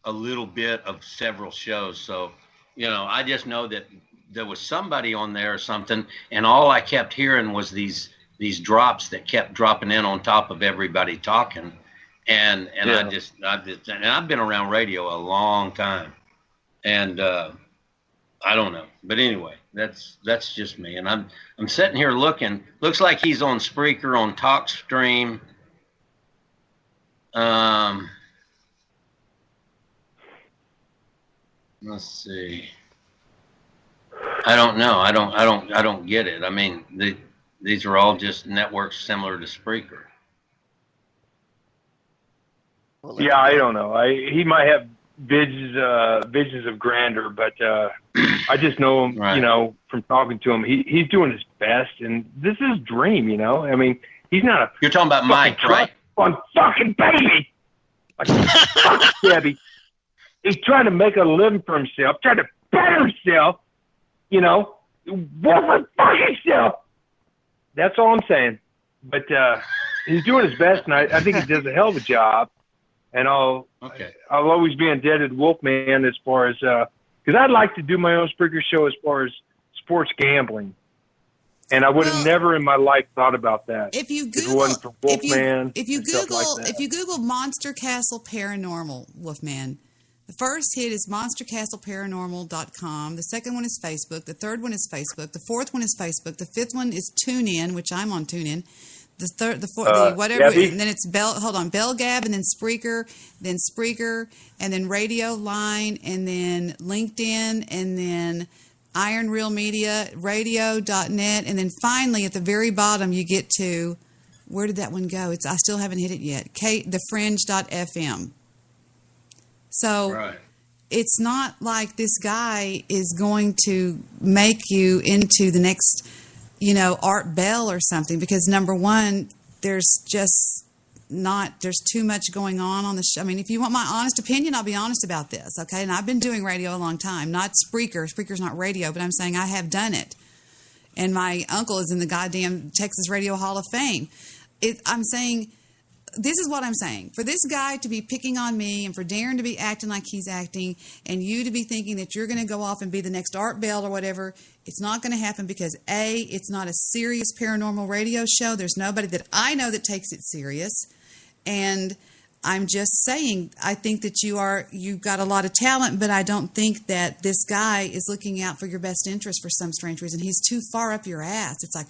a little bit of several shows, so I just know that there was somebody on there or something, and all I kept hearing was these drops that kept dropping in on top of everybody talking. And yeah. I've been around radio a long time, and I don't know, but anyway, that's just me. And I'm sitting here looking. Looks like he's on Spreaker, on TalkStream. Let's see. I don't know. I don't get it. I mean, these are all just networks similar to Spreaker. Yeah, I don't know. He might have visions of grandeur, but I just know him, right. From talking to him. He's doing his best, and this is his dream, I mean, he's not a... You're talking about Mike, right? on fucking baby. Like, fuck Debbie. He's trying to make a living for himself, trying to better himself, you know, work for fucking himself. That's all I'm saying. But he's doing his best, and I think he does a hell of a job. And I'll always be indebted to Wolfman as far as because I'd like to do my own Spreaker show as far as sports gambling, and I would have never in my life thought about that if you Google, it wasn't for Wolfman. If you Google Monster Castle Paranormal, Wolfman, the first hit is monstercastleparanormal.com. The second one is Facebook. The third one is Facebook. The fourth one is Facebook. The fifth one is TuneIn, which I'm on TuneIn. The fourth, whatever, and then it's Bellgab, and then Spreaker, and then Radio Line, and then LinkedIn, and then Iron Real Media, radio.net, and then finally at the very bottom you get to, where did that one go? I still haven't hit it yet. thefringe.fm. So it's not like this guy is going to make you into the next, Art Bell or something, because number one, there's too much going on the show. I mean, if you want my honest opinion, I'll be honest about this, okay? And I've been doing radio a long time, not Spreaker. Spreaker's not radio, but I'm saying I have done it. And my uncle is in the goddamn Texas Radio Hall of Fame. I'm saying, this is what I'm saying. For this guy to be picking on me and for Darren to be acting like he's acting and you to be thinking that you're going to go off and be the next Art Bell or whatever, it's not going to happen because, A, it's not a serious paranormal radio show. There's nobody that I know that takes it serious. And I'm just saying, I think that you've got a lot of talent, but I don't think that this guy is looking out for your best interest for some strange reason. He's too far up your ass. It's like,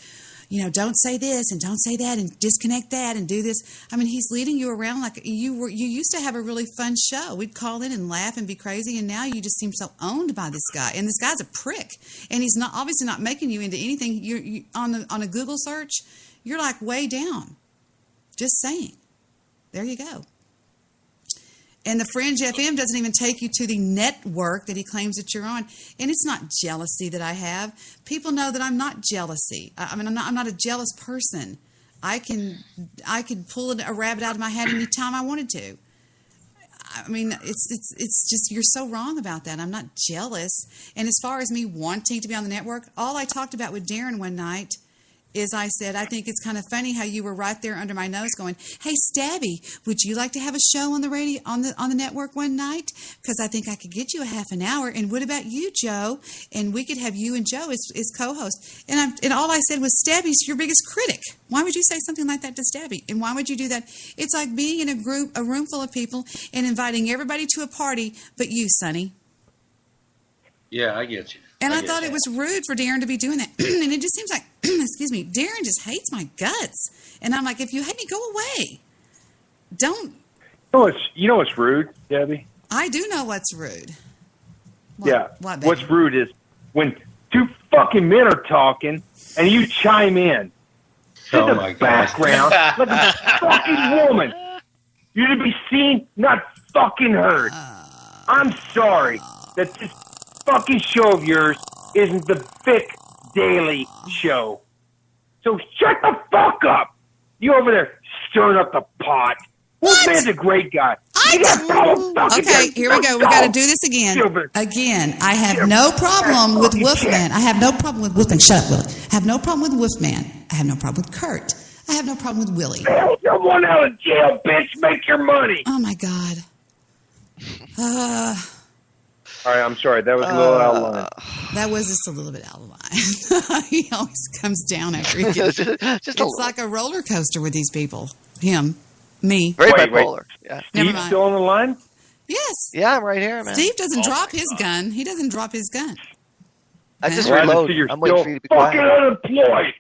don't say this and don't say that and disconnect that and do this. I mean, he's leading you around like you used to have a really fun show. We'd call in and laugh and be crazy, and now you just seem so owned by this guy. And this guy's a prick, and he's not obviously not making you into anything. You on a Google search, you're like way down. Just saying. There you go. And the Fringe FM doesn't even take you to the network that he claims that you're on. And it's not jealousy that I have. People know that I'm not jealousy. I'm not a jealous person. I could pull a rabbit out of my hat anytime I wanted to. I mean, it's just, you're so wrong about that. I'm not jealous. And as far as me wanting to be on the network, all I talked about with Darren one night is I said, I think it's kind of funny how you were right there under my nose going, hey, Stabby, would you like to have a show on the radio, on the network one night? Because I think I could get you a half an hour. And what about you, Joe? And we could have you and Joe as co-hosts. And all I said was, Stabby's your biggest critic. Why would you say something like that to Stabby? And why would you do that? It's like being in a room full of people and inviting everybody to a party but you, Sonny. Yeah, I get you. And I thought it was rude for Darren to be doing that. And it just seems like, excuse me, Darren just hates my guts. And I'm like, if you hate me, go away. Don't. You know what's rude, Debbie? I do know what's rude. What's rude is when two fucking men are talking and you chime in to the background like a fucking woman. You're to be seen, not fucking heard. I'm sorry that this fucking show of yours isn't the Vic Daily show. So shut the fuck up. You over there stirring up the pot. Wolfman's a great guy. Okay, here we go. We got to do this again. Again, I have no problem with Wolfman. I have no problem with Wolfman. Shut up, Willy. I have no problem with Wolfman. I have no problem with Kurt. I have no problem with Willy. Bail someone out of jail, bitch. Make your money. Oh, my God. All right, I'm sorry. That was a little out of line. That was just a little bit out of line. He always comes down after he gets... It's like a roller coaster with these people. Him. Me. Very bipolar. Yeah. Steve still on the line? Yes. Yeah, I'm right here, man. Steve doesn't drop his gun. He doesn't drop his gun. I just reload. I'm waiting for you to be quiet. Fucking unemployed.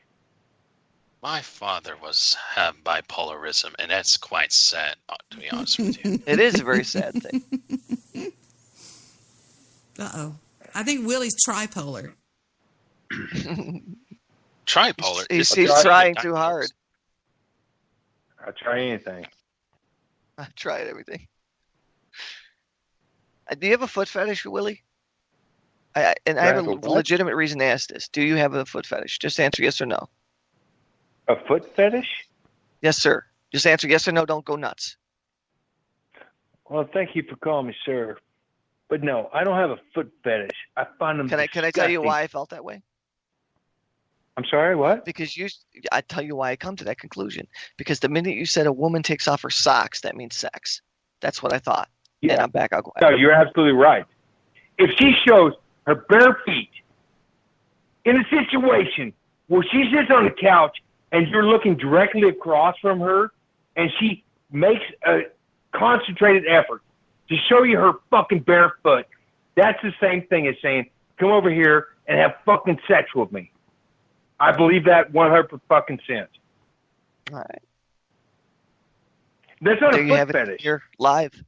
My father was bipolarism, and that's quite sad, to be honest with you. It is a very sad thing. Uh-oh. I think Willy's tripolar. Tripolar? He's trying too hard. I'll try anything. I've tried everything. Do you have a foot fetish, Willy? I have a legitimate reason to ask this. Do you have a foot fetish? Just answer yes or no. A foot fetish? Yes, sir. Just answer yes or no. Don't go nuts. Well, thank you for calling me sir. But no, I don't have a foot fetish. I find them Can I tell you why I felt that way? I'm sorry, what? Because I tell you why I come to that conclusion. Because the minute you said a woman takes off her socks, that means sex. That's what I thought. Yeah. And I'm back. I'll go No, you're absolutely right. If she shows her bare feet in a situation where she sits on the couch and you're looking directly across from her and she makes a concentrated effort to show you her fucking bare foot, that's the same thing as saying, come over here and have fucking sex with me. I believe that 100%. All right. That's not There a you foot have it fetish. here live.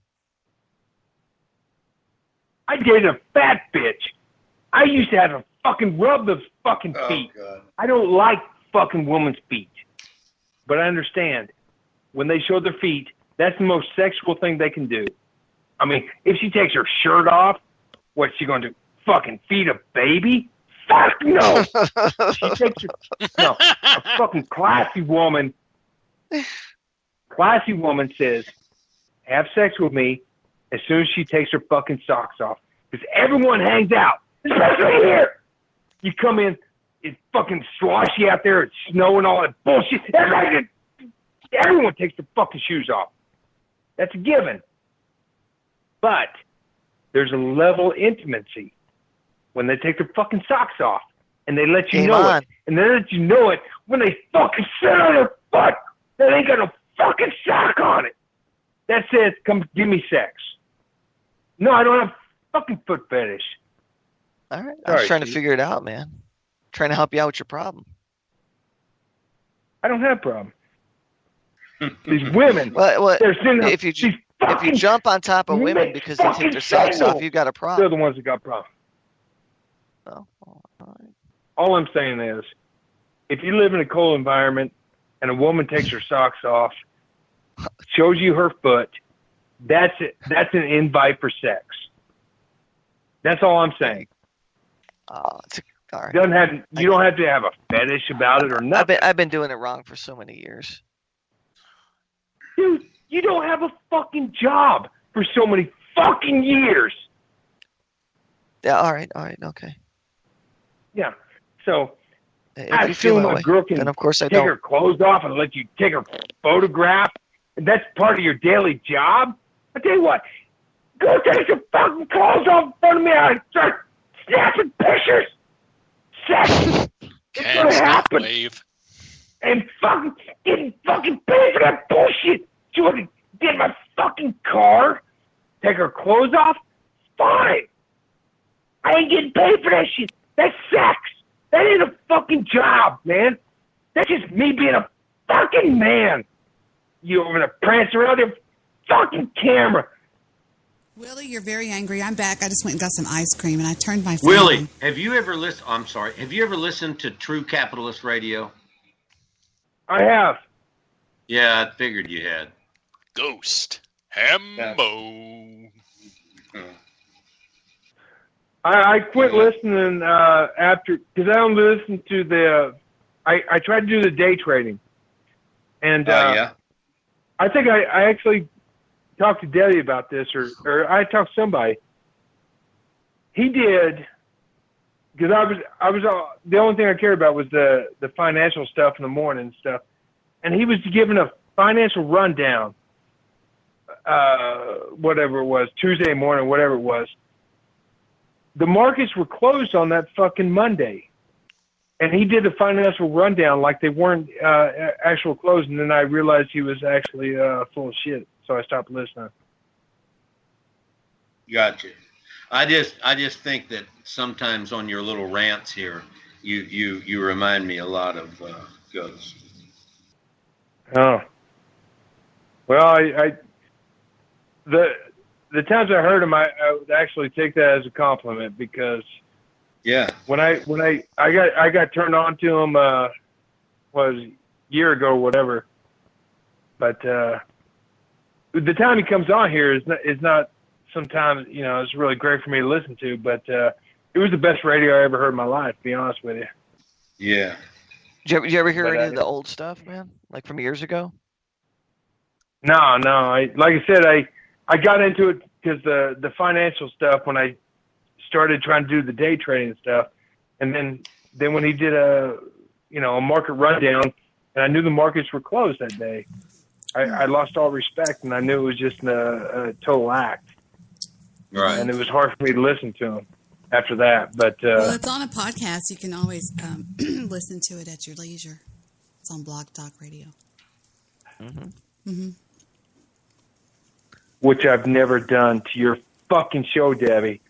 I dated a fat bitch. I used to have to fucking rub the fucking feet. God. I don't like fucking women's feet. But I understand when they show their feet, that's the most sexual thing they can do. I mean, if she takes her shirt off, what's she going to do? Fucking feed a baby? Fuck no! She takes her, no, a fucking classy woman says, have sex with me as soon as she takes her fucking socks off. Because everyone hangs out, especially here. You come in, it's fucking sloshy out there, it's snowing, all that bullshit. Everyone takes their fucking shoes off. That's a given. But there's a level of intimacy when they take their fucking socks off and they let you know it. And they let you know it when they fucking sit on their foot that ain't got no fucking sock on it. That says, come give me sex. No, I don't have fucking foot fetish. All right. I was trying to figure it out, man. Trying to help you out with your problem. I don't have a problem. These women, they're sitting there, if you jump on top of women because they take their socks off, you got a problem. They're the ones that got problems. Oh, all right. All I'm saying is, if you live in a cold environment and a woman takes her socks off, shows you her foot, that's it. That's an invite for sex. That's all I'm saying. All right. You don't have to have a fetish about it or nothing. I've been doing it wrong for so many years. Dude, you don't have a fucking job for so many fucking years. Yeah, all right, okay. Yeah, so If I you feel assume that a way, girl can then of course I take don't. her clothes off and let you take her photograph, and that's part of your daily job. I tell you what, go take some fucking clothes off in front of me and start snapping pictures. Sex. It's gonna happen. And fucking getting fucking paid for that bullshit. You want to get in my fucking car, take her clothes off? Fine. I ain't getting paid for that shit. That's sex. That ain't a fucking job, man. That's just me being a fucking man. You over there prancing around your fucking camera. Willie, you're very angry. I'm back. I just went and got some ice cream, and I turned my phone Willie, on. have you ever listened? I'm sorry. Have you ever listened to True Capitalist Radio? I have. Yeah, I figured you had. Ghost. Hambo. I quit listening after, because I only listened to the, I tried to do the day trading. And yeah. I think I actually talked to Debi about this, or I talked to somebody. He did, because I was the only thing I cared about was the financial stuff in the morning and stuff. And he was giving a financial rundown, whatever it was, Tuesday morning, whatever it was. The markets were closed on that fucking Monday. And he did the financial rundown like they weren't actual closed. And then I realized he was actually full of shit. So I stopped listening. Gotcha. I just think that sometimes on your little rants here, you remind me a lot of Ghost. Oh. Well, I the times I heard him, I would actually take that as a compliment, because yeah, when I got turned on to him was a year ago or whatever, but the time he comes on here is not sometimes, it's really great for me to listen to, but it was the best radio I ever heard in my life, to be honest with you. Yeah. Did you ever hear any of the old stuff, man? Like from years ago? No. Like I said, I got into it because the financial stuff when I started trying to do the day trading stuff, and then when he did a market rundown, and I knew the markets were closed that day, I lost all respect, and I knew it was just a total act. Right. And it was hard for me to listen to him after that. But well, it's on a podcast. You can always listen to it at your leisure. It's on Blog Talk Radio. Which I've never done to your fucking show, Debbie.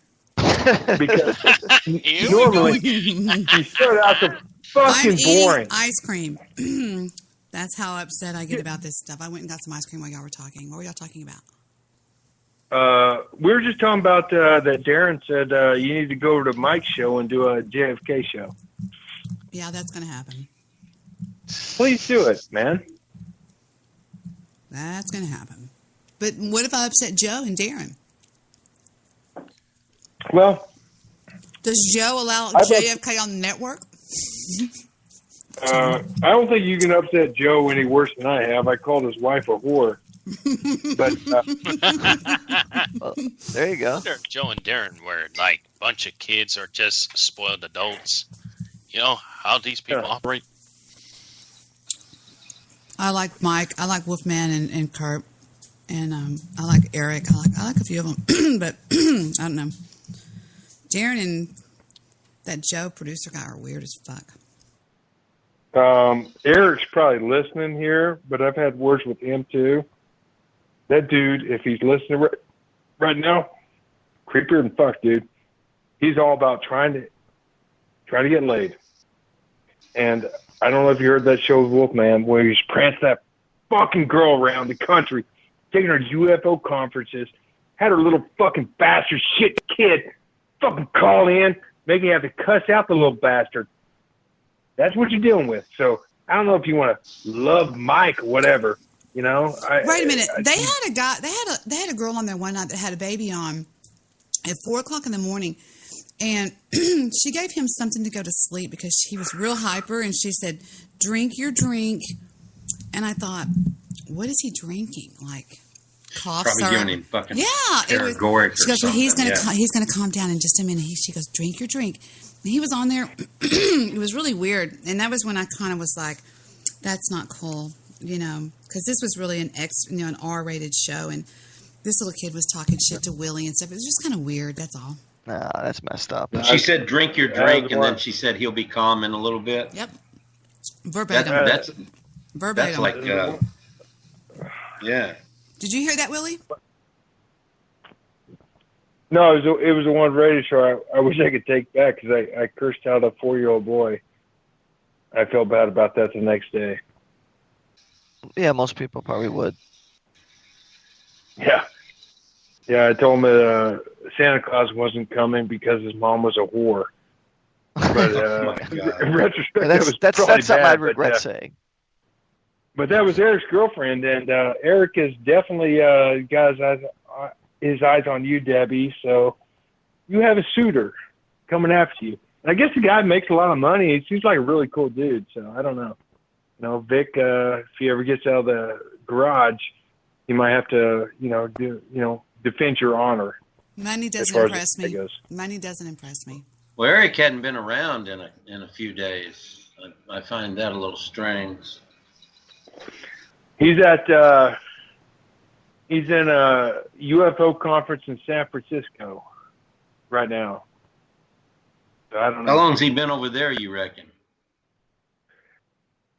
Because normally you start out so fucking boring. Ice cream. That's how upset I get about this stuff. I went and got some ice cream while y'all were talking. What were y'all talking about? We were just talking about that Darren said you need to go to Mike's show and do a JFK show. Yeah, that's going to happen. Please do it, man. That's going to happen. But what if I upset Joe and Darren? Well, does Joe allow JFK on the network? I don't think you can upset Joe any worse than I have. I called his wife a whore. But well, there you go. I wonder if Joe and Darren were like a bunch of kids or just spoiled adults. You know how these people operate. I like Mike. I like Wolfman and Kurt, and I like Eric. I like a few of them, but I don't know. Darren and that Joe producer guy are weird as fuck. Eric's probably listening here, but I've had words with him too. That dude, if he's listening right now, creepier than fuck, dude. He's all about trying to get laid. And I don't know if you heard that show with Wolfman where he's pranced that fucking girl around the country, taking her to UFO conferences, had her little fucking bastard shit kid fucking call in, making you have to cuss out the little bastard. That's what you're dealing with. So I don't know if you want to love Mike or whatever, you know. Wait a minute. They had a guy. They had a girl on there one night that had a baby on at 4:00 in the morning, and she gave him something to go to sleep because he was real hyper, and she said, "Drink your drink." And I thought, what is he drinking? Like cough Probably syrup? giving him fucking Paregoric. She goes, well, he's gonna calm down in just a minute. She goes, drink your drink. And he was on there. It was really weird, and that was when I kind of was like, that's not cool, you know, because this was really an R-rated show, and this little kid was talking shit to Willy and stuff. It was just kind of weird. That's all. Nah, that's messed up. She said, "Drink your drink," and then she said, "He'll be calm in a little bit." Yep. Verbatim. That's verbatim. That's like, yeah. Did you hear that, Willy? No, it was a one radio show I wish I could take back because I cursed out a 4-year-old boy. I felt bad about that the next day. Yeah, most people probably would. Yeah. Yeah, I told him that Santa Claus wasn't coming because his mom was a whore. But in retrospect, that's probably something bad, I'd regret saying. But that was Eric's girlfriend, and Eric has definitely got his eyes on you, Debbie. So you have a suitor coming after you. And I guess the guy makes a lot of money. He seems like a really cool dude. So I don't know. You know, Vic, if he ever gets out of the garage, he might have to, defend your honor. Money doesn't impress me. Money doesn't impress me. Well, Eric hadn't been around in a few days. I find that a little strange. He's in a UFO conference in San Francisco right now. So I don't know. How long's he been over there, you reckon?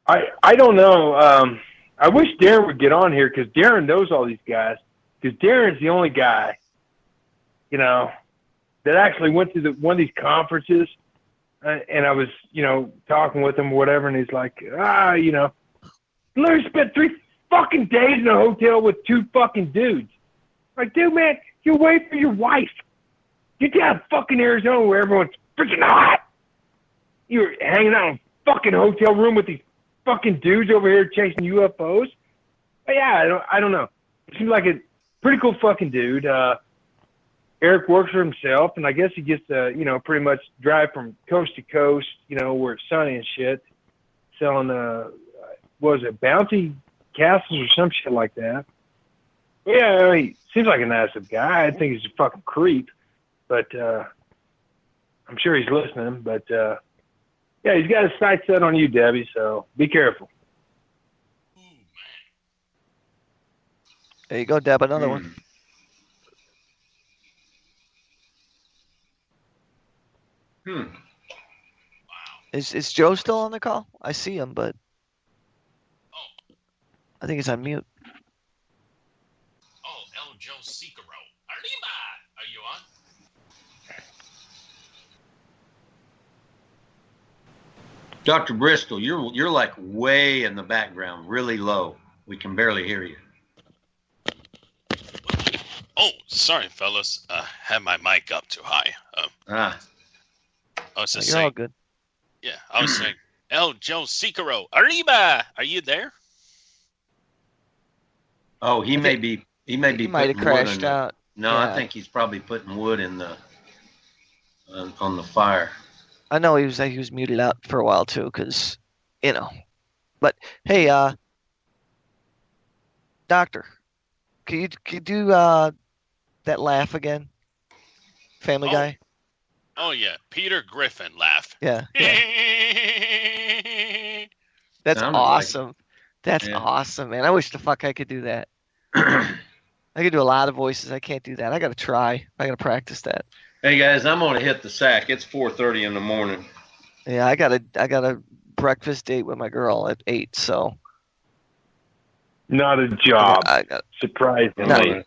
I don't know. I wish Darren would get on here because Darren knows all these guys. Because Darren's the only guy, that actually went to one of these conferences. And I was, talking with him or whatever, and he's like, literally spent 3 fucking days in a hotel with 2 fucking dudes. Like, dude, man, you're waiting for your wife. You're down in fucking Arizona where everyone's freaking hot. You're hanging out in a fucking hotel room with these fucking dudes over here chasing UFOs. But yeah, I don't know. He seems like a pretty cool fucking dude. Eric works for himself, and I guess he gets to, pretty much drive from coast to coast, where it's sunny and shit, selling, bounty castles or some shit like that. Yeah, he seems like a nice guy. I think he's a fucking creep, but I'm sure he's listening. But yeah, he's got his sights set on you, Debbie. So be careful. There you go, Deb. Another one. Is Joe still on the call? I see him, but I think he's on mute. Oh, El Joe Sicaro. Arriba! Are you on? Dr. Bristol, you're like way in the background, really low. We can barely hear you. Oh, sorry, fellas. Had my mic up too high. I was just You're saying. all good. Yeah, I was saying, El Joe Sicaro. Arriba! Are you there? Oh, he may be might have putting crashed wood in out. No, Yeah. I think he's probably putting wood in the on the fire. I know he was muted out for a while too, because But hey, Doctor, can you do that laugh again? Family Guy. Oh, yeah. Peter Griffin laugh. Yeah. That's Sounded awesome. like That's awesome, man. I wish the fuck I could do that. I could do a lot of voices. I can't do that. I gotta try. I gotta practice that. Hey guys, I'm gonna hit the sack. It's 4:30 in the morning. Yeah, I got a breakfast date with my girl at 8. So. Not a job. Surprisingly.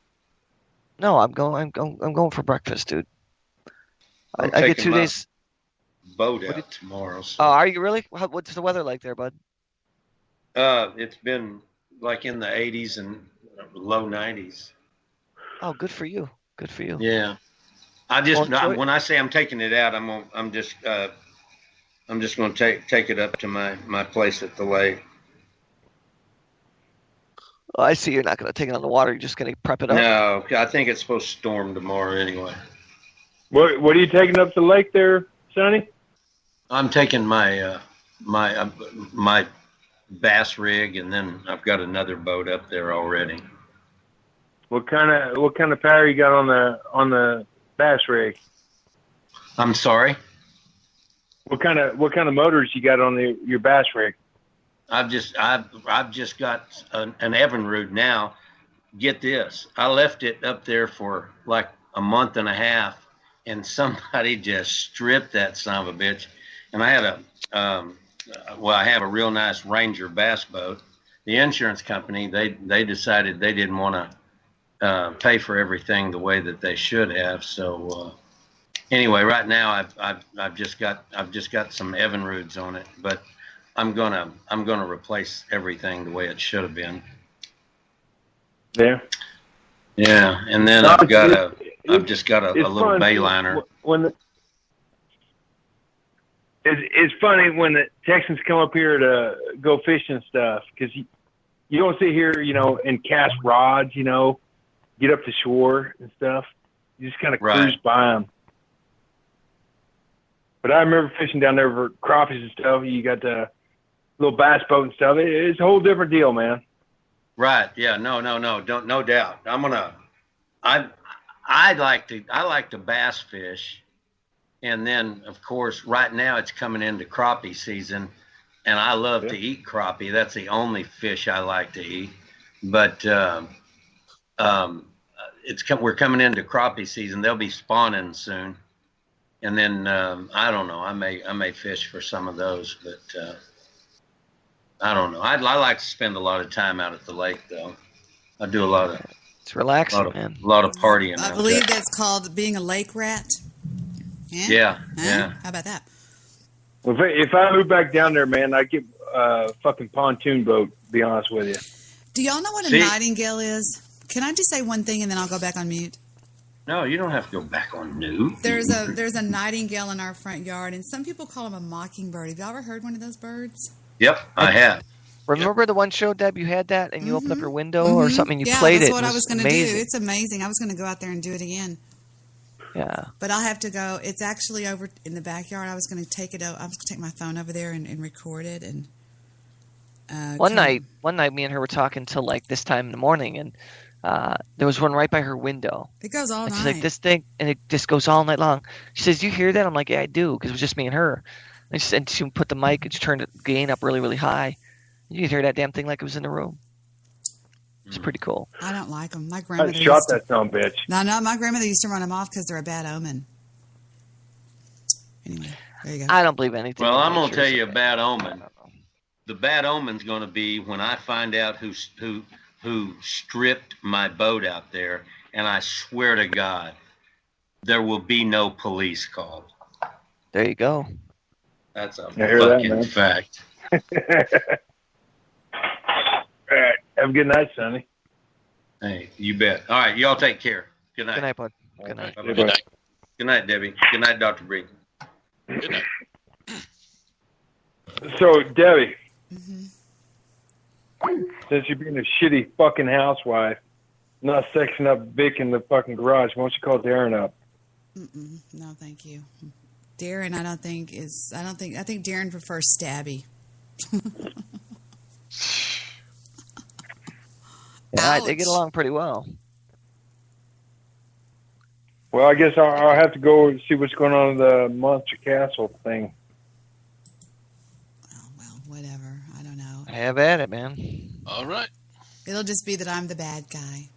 No, I'm going for breakfast, dude. I'm I get taking 2 my days. boat out tomorrow. So. Oh, are you really? What's the weather like there, bud? It's been like in the 80s and low 90s. Oh, good for you. Good for you. Yeah. I just Well, enjoy- when I say I'm taking it out, I'm just going to take it up to my place at the lake. Oh, I see. You're not going to take it on the water. You're just going to prep it up. No, I think it's supposed to storm tomorrow anyway. What are you taking up the lake there, Sonny? I'm taking my my bass rig, and then I've got another boat up there already. What kind of power you got on the bass rig? I'm sorry. What kind of motors you got on your bass rig? I've just got an Evinrude now. Get this, I left it up there for like a month and a half, and somebody just stripped that son of a bitch. And I had I have a real nice Ranger bass boat. The insurance company, they decided they didn't want to pay for everything the way that they should have. So anyway, right now I've just got some Evinrudes on it, but I'm gonna replace everything the way it should have been. Yeah. Yeah, and then I've just got a little bayliner. It's funny when the Texans come up here to go fishing and stuff, because you don't sit here, and cast rods, get up to shore and stuff. You just kind of cruise by them. But I remember fishing down there for crappies and stuff. You got the little bass boat and stuff. It's a whole different deal, man. Right. Yeah. No, no doubt. I like to bass fish. And then, of course, right now it's coming into crappie season, and I love to eat crappie. That's the only fish I like to eat. But we're coming into crappie season. They'll be spawning soon, and then I don't know. I may fish for some of those, but I don't know. I like to spend a lot of time out at the lake, though. I do a lot of. It's relaxing, man. A lot of partying. I believe that's called being a lake rat. Yeah. How about that? Well, if I move back down there, man, I get a fucking pontoon boat, to be honest with you. Do y'all know what a nightingale is? Can I just say one thing and then I'll go back on mute? No, you don't have to go back on mute. There's a nightingale in our front yard, and some people call him a mockingbird. Have y'all ever heard one of those birds? Yep, I have. Remember the one show, Deb, you had that, and you opened up your window or something, and you played it. Yeah, that's what I was going to do. Amazing. It's amazing. I was going to go out there and do it again. Yeah. But I'll have to go. It's actually over in the backyard. I was going to take it. I was going to take my phone over there and record it. And one night, me and her were talking till like this time in the morning, and There was one right by her window. It goes all and night. She's like, this thing, and it just goes all night long. She says, "You hear that?" I'm like, "Yeah, I do," because it was just me and her. And she put the mic and she turned the gain up really, really high. You could hear that damn thing like it was in the room. It's pretty cool. I don't like them. My grandmother I shot that son of a bitch. No, my grandmother used to run them off because they're a bad omen. Anyway, there you go. I don't believe anything. Well, I'm going to tell you a bad omen. The bad omen's going to be when I find out who stripped my boat out there, and I swear to God, there will be no police called. There you go. That's a fucking fucking fact. All right. Have a good night, Sonny. Hey, you bet. All right, y'all take care. Good night. Good night, bud. Good night. Good night. Good night, Debbie. Good night, Dr.B. Good night. So, Debbie, since you're being a shitty fucking housewife, not sexing up Vic in the fucking garage, why don't you call Darren up? No, thank you. Darren, I think Darren prefers stabby. Yeah, they get along pretty well. Well, I guess I'll have to go see what's going on in the Monster Castle thing. Oh, well, whatever. I don't know. Have at it, man. All right. It'll just be that I'm the bad guy.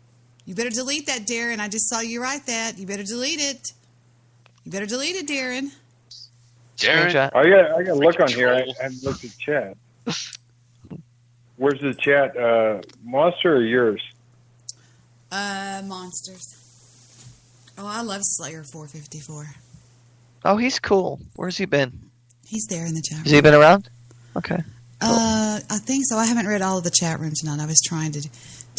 You better delete that, Darren. I just saw you write that. You better delete it. You better delete it, Darren. Darren? I got to look on here. I haven't looked at chat. Where's the chat? Monster or yours? Monsters. Oh, I love Slayer 454. Oh, he's cool. Where's he been? He's there in the chat room. Has he been around? Okay. I think so. I haven't read all of the chat room tonight. I was trying to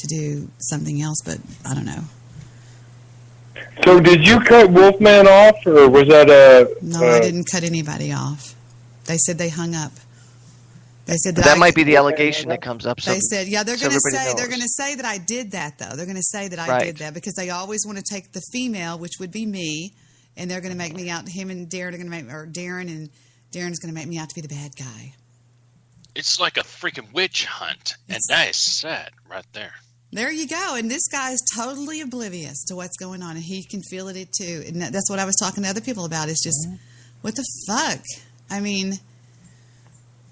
do something else, but I don't know. So did you cut Wolfman off, or was that a... No, I didn't cut anybody off. They said they hung up. They said that might be the allegation that comes up. They said, yeah, they're going to knows. say that I did that, though. They're going to say that I did that because they always want to take the female, which would be me, and they're going to make me out. Him and Darren are going to make, or Darren and Darren's going to make me out to be the bad guy. It's like a freaking witch hunt, and that is sad right there. There you go. And this guy is totally oblivious to what's going on, and he can feel it too. And that's what I was talking to other people about. It's just, what the fuck? I mean.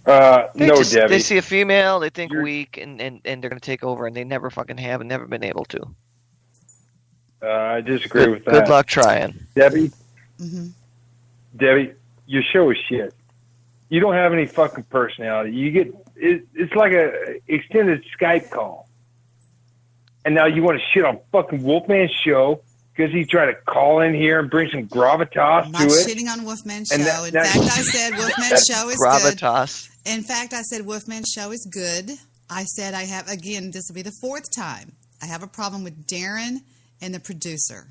No, Debbie. They see a female, they think weak, and they're going to take over, and they never fucking have and never been able to. I disagree with that. Good luck trying. Debbie? Debbie, your show is shit. You don't have any fucking personality. You get it's like a extended Skype call. And now you want to shit on fucking Wolfman's show because he tried to call in here and bring some gravitas to it. I'm not shitting on Wolfman's show. In fact, I said Wolfman's show is gravitas. Good. In fact, I said Wolfman's show is good. I said I have, again, this will be the fourth time. I have a problem with Darren and the producer.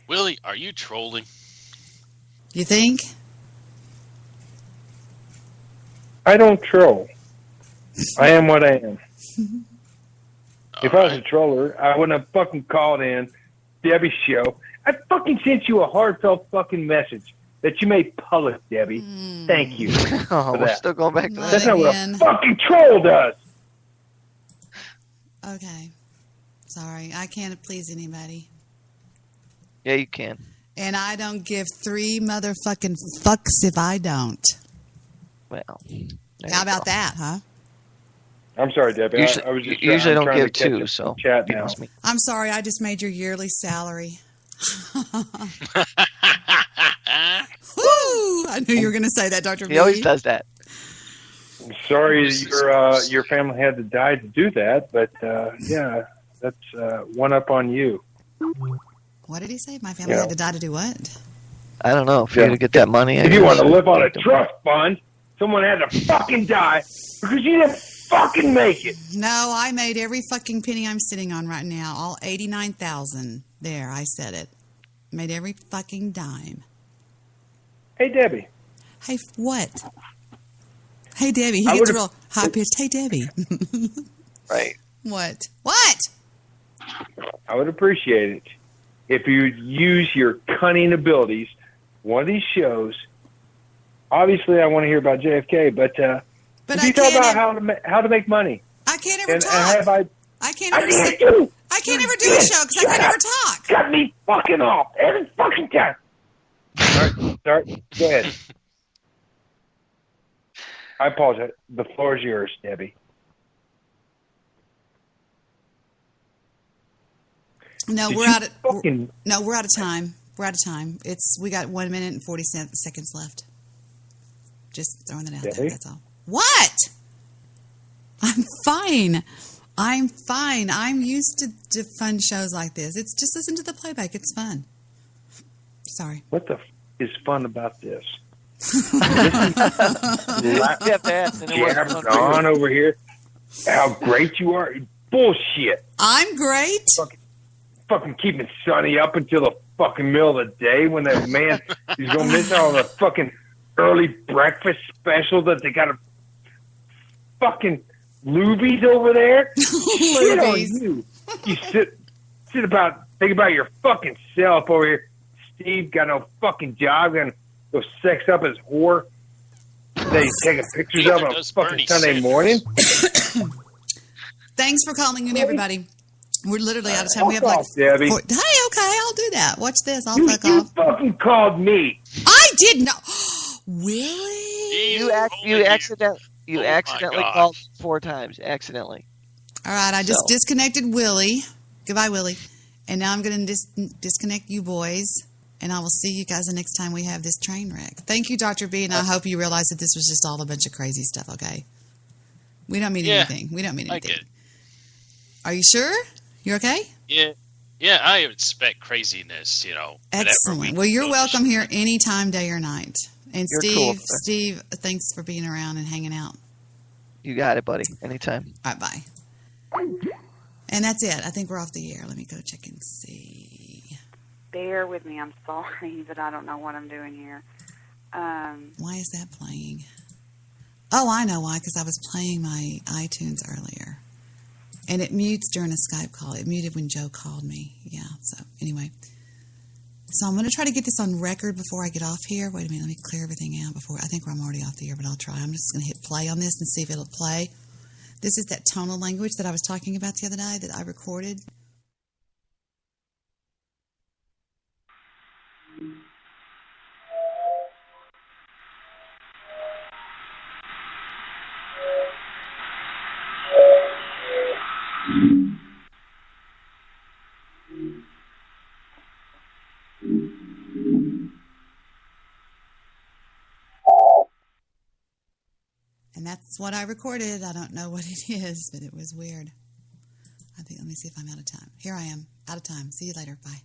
Willie, are you trolling? You think? I don't troll. I am what I am. If I was a troller, I wouldn't have fucking called in Debbie's show. I fucking sent you a heartfelt fucking message that you made public, Debbie. Thank you. We're still going back to that. That's not what a fucking troll does. Okay. Sorry. I can't please anybody. Yeah, you can. And I don't give 3 motherfucking fucks if I don't. Well. How about that, huh? I'm sorry, Debbie. Usually, I was just usually I'm don't trying give to catch 2, up so to chat now. I'm sorry. I just made your yearly salary. Woo! I knew you were going to say that, Dr. B. He always does that. I'm sorry your family had to die to do that, but yeah, that's one up on you. What did he say? My family had to die to do what? I don't know. For you to get that money. If you want to live on a trust fund, someone had to fucking die because you didn't fucking make it. No, I made every fucking penny I'm sitting on right now. All 89,000. There, I said it. Made every fucking dime. Hey, Debbie. Hey, what? Hey, Debbie. He gets real high-pitched. Hey, Debbie. Right. What? What? I would appreciate it if you use your cunning abilities. One of these shows. Obviously, I want to hear about JFK, but if you talk about how to make money. I can't ever talk. I can't ever do a show because I can't ever talk. Cut me fucking off every fucking time. Start. Go ahead. I apologize. The floor is yours, Debbie. No, we're out of time. We're out of time. We got 1 minute and 40 seconds left. Just throwing that out there. That's all. What? I'm fine. I'm used to fun shows like this. It's just listen to the playback. It's fun. Sorry. What the is fun about this? On over here. How great you are. Bullshit. I'm great. Fucking keeping Sonny up until the fucking middle of the day when that man is going to miss all the fucking early breakfast special that they got a fucking Lubies over there. Shit on you. You think about your fucking self over here. Steve got no fucking job, gonna go sex up his whore that he's taking pictures of on a fucking Sunday morning. Thanks for calling in, everybody. We're literally out of time. We have like Debbie. Hey, okay, I'll do that. Watch this. I'll fuck You off. fucking called me. I did not. Willy? You accidentally called 4 times. Accidentally. All right, I just disconnected Willy. Goodbye, Willy. And now I'm going to disconnect you boys. And I will see you guys the next time we have this train wreck. Thank you, Dr.B. And I hope you realize that this was just all a bunch of crazy stuff, okay? We don't mean anything. We don't mean anything. I get it. Are you sure? You're okay? Yeah. Yeah, I expect craziness, Excellent. Well, you're welcome here anytime, day or night. And You're Steve, cool. Steve, thanks for being around and hanging out. You got it, buddy. Anytime. All right, bye. And that's it. I think we're off the air. Let me go check and see. Bear with me. I'm sorry, but I don't know what I'm doing here. Why is that playing? Oh, I know why, because I was playing my iTunes earlier. And it mutes during a Skype call. It muted when Joe called me. Yeah, so anyway. So I'm going to try to get this on record before I get off here. Wait a minute, let me clear everything out before. I think I'm already off the air, but I'll try. I'm just going to hit play on this and see if it'll play. This is that tonal language that I was talking about the other day that I recorded. And that's what I recorded. I don't know what it is, but it was weird. Let me see if I'm out of time. Here I am, out of time. See you later. Bye.